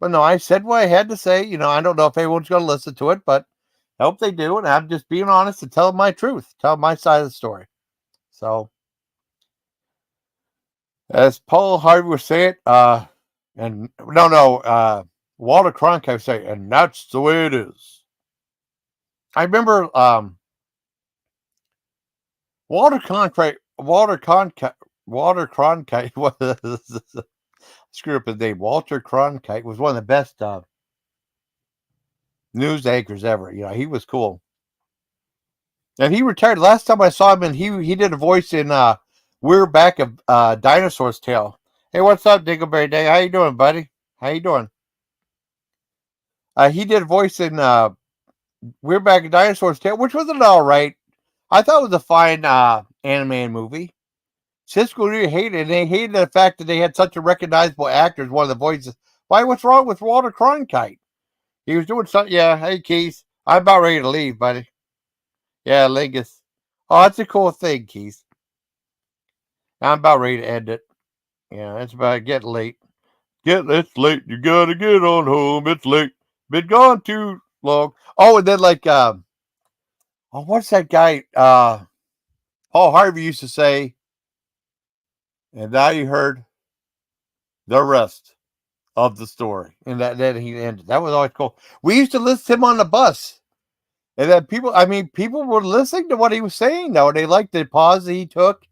But no, I said what I had to say. You know, I don't know if everyone's going to listen to it, but I hope they do. And I'm just being honest and telling my truth, tell my side of the story. So, as Paul Harvey was saying, Walter Cronkite was saying, and that's the way it is. I remember Walter Cronkite was screw up his name. Walter Cronkite was one of the best news anchors ever. You know, he was cool. And he retired. Last time I saw him, and he did a voice in We're Back of Dinosaur's Tale. Hey, what's up, Dingleberry Day? How you doing, buddy? How you doing? He did a voice in We're Back of Dinosaur's Tale, which wasn't all right. I thought it was a fine animated movie. Cisco really hated it, and they hated the fact that they had such a recognizable actor as one of the voices. Why, what's wrong with Walter Cronkite? He was doing something. Yeah, hey, Keith. I'm about ready to leave, buddy. Yeah, Lingus. Oh, that's a cool thing, Keith. I'm about ready to end it. Yeah, it's about getting late. It's late. You gotta get on home. It's late. Been gone too long. Oh, and then like, what's that guy? Paul Harvey used to say, and now you heard the rest of the story. And then he ended. That was always cool. We used to listen to him on the bus. And then people were listening to what he was saying, though. They liked the pause that he took.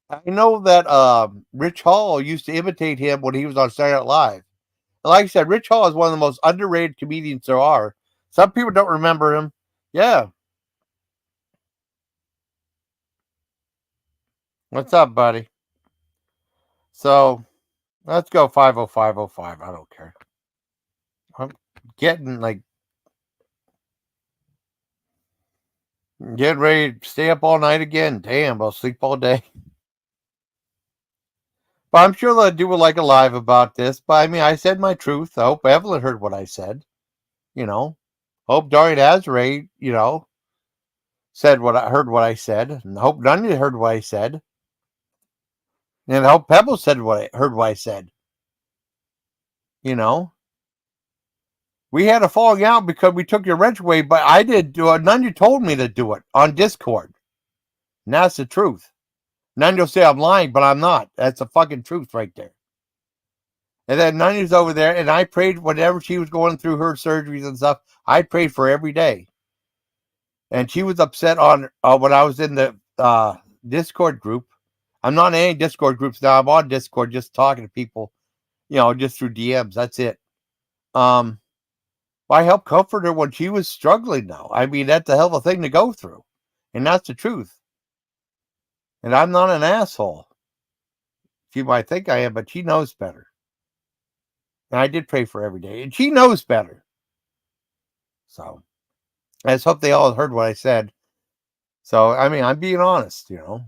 I know that Rich Hall used to imitate him when he was on Saturday Night Live. And like I said, Rich Hall is one of the most underrated comedians there are. Some people don't remember him. Yeah. What's up, buddy? So, let's go 50505. I don't care. I'm getting ready to stay up all night again. Damn, I'll sleep all day. But I'm sure they'll do like a live about this. But I mean, I said my truth. I hope Evelyn heard what I said. You know, hope Dorian Azray, you know, heard what I said, and hope Nunya heard what I said, and I hope Pebble heard what I said. You know, we had a falling out because we took your wrench away, but I did do it. Nunya told me to do it on Discord, and that's the truth. Nunya will say I'm lying, but I'm not. That's the fucking truth right there. And then Nunya's over there, and I prayed whenever she was going through her surgeries and stuff. I prayed for every day. And she was upset on when I was in the Discord group. I'm not in any Discord groups now. I'm on Discord just talking to people, you know, just through DMs. That's it. I helped comfort her when she was struggling now. I mean, that's a hell of a thing to go through. And that's the truth. And I'm not an asshole. She might think I am, but she knows better. And I did pray for every day. And she knows better. So, I just hope they all heard what I said. So, I mean, I'm being honest, you know.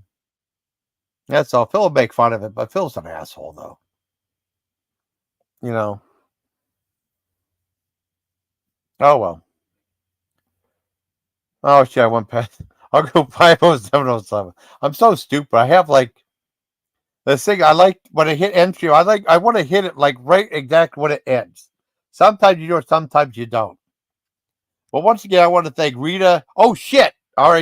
That's all. Phil will make fun of it, but Phil's an asshole, though. You know. Oh, well. Oh, shit, I went past. I'll go 50707. I'm so stupid. I have, like, this thing, I like, when I hit entry, I want to hit it, like, right exactly when it ends. Sometimes you do it, sometimes you don't. Well, once again, I want to thank Rita. Oh, shit. All right.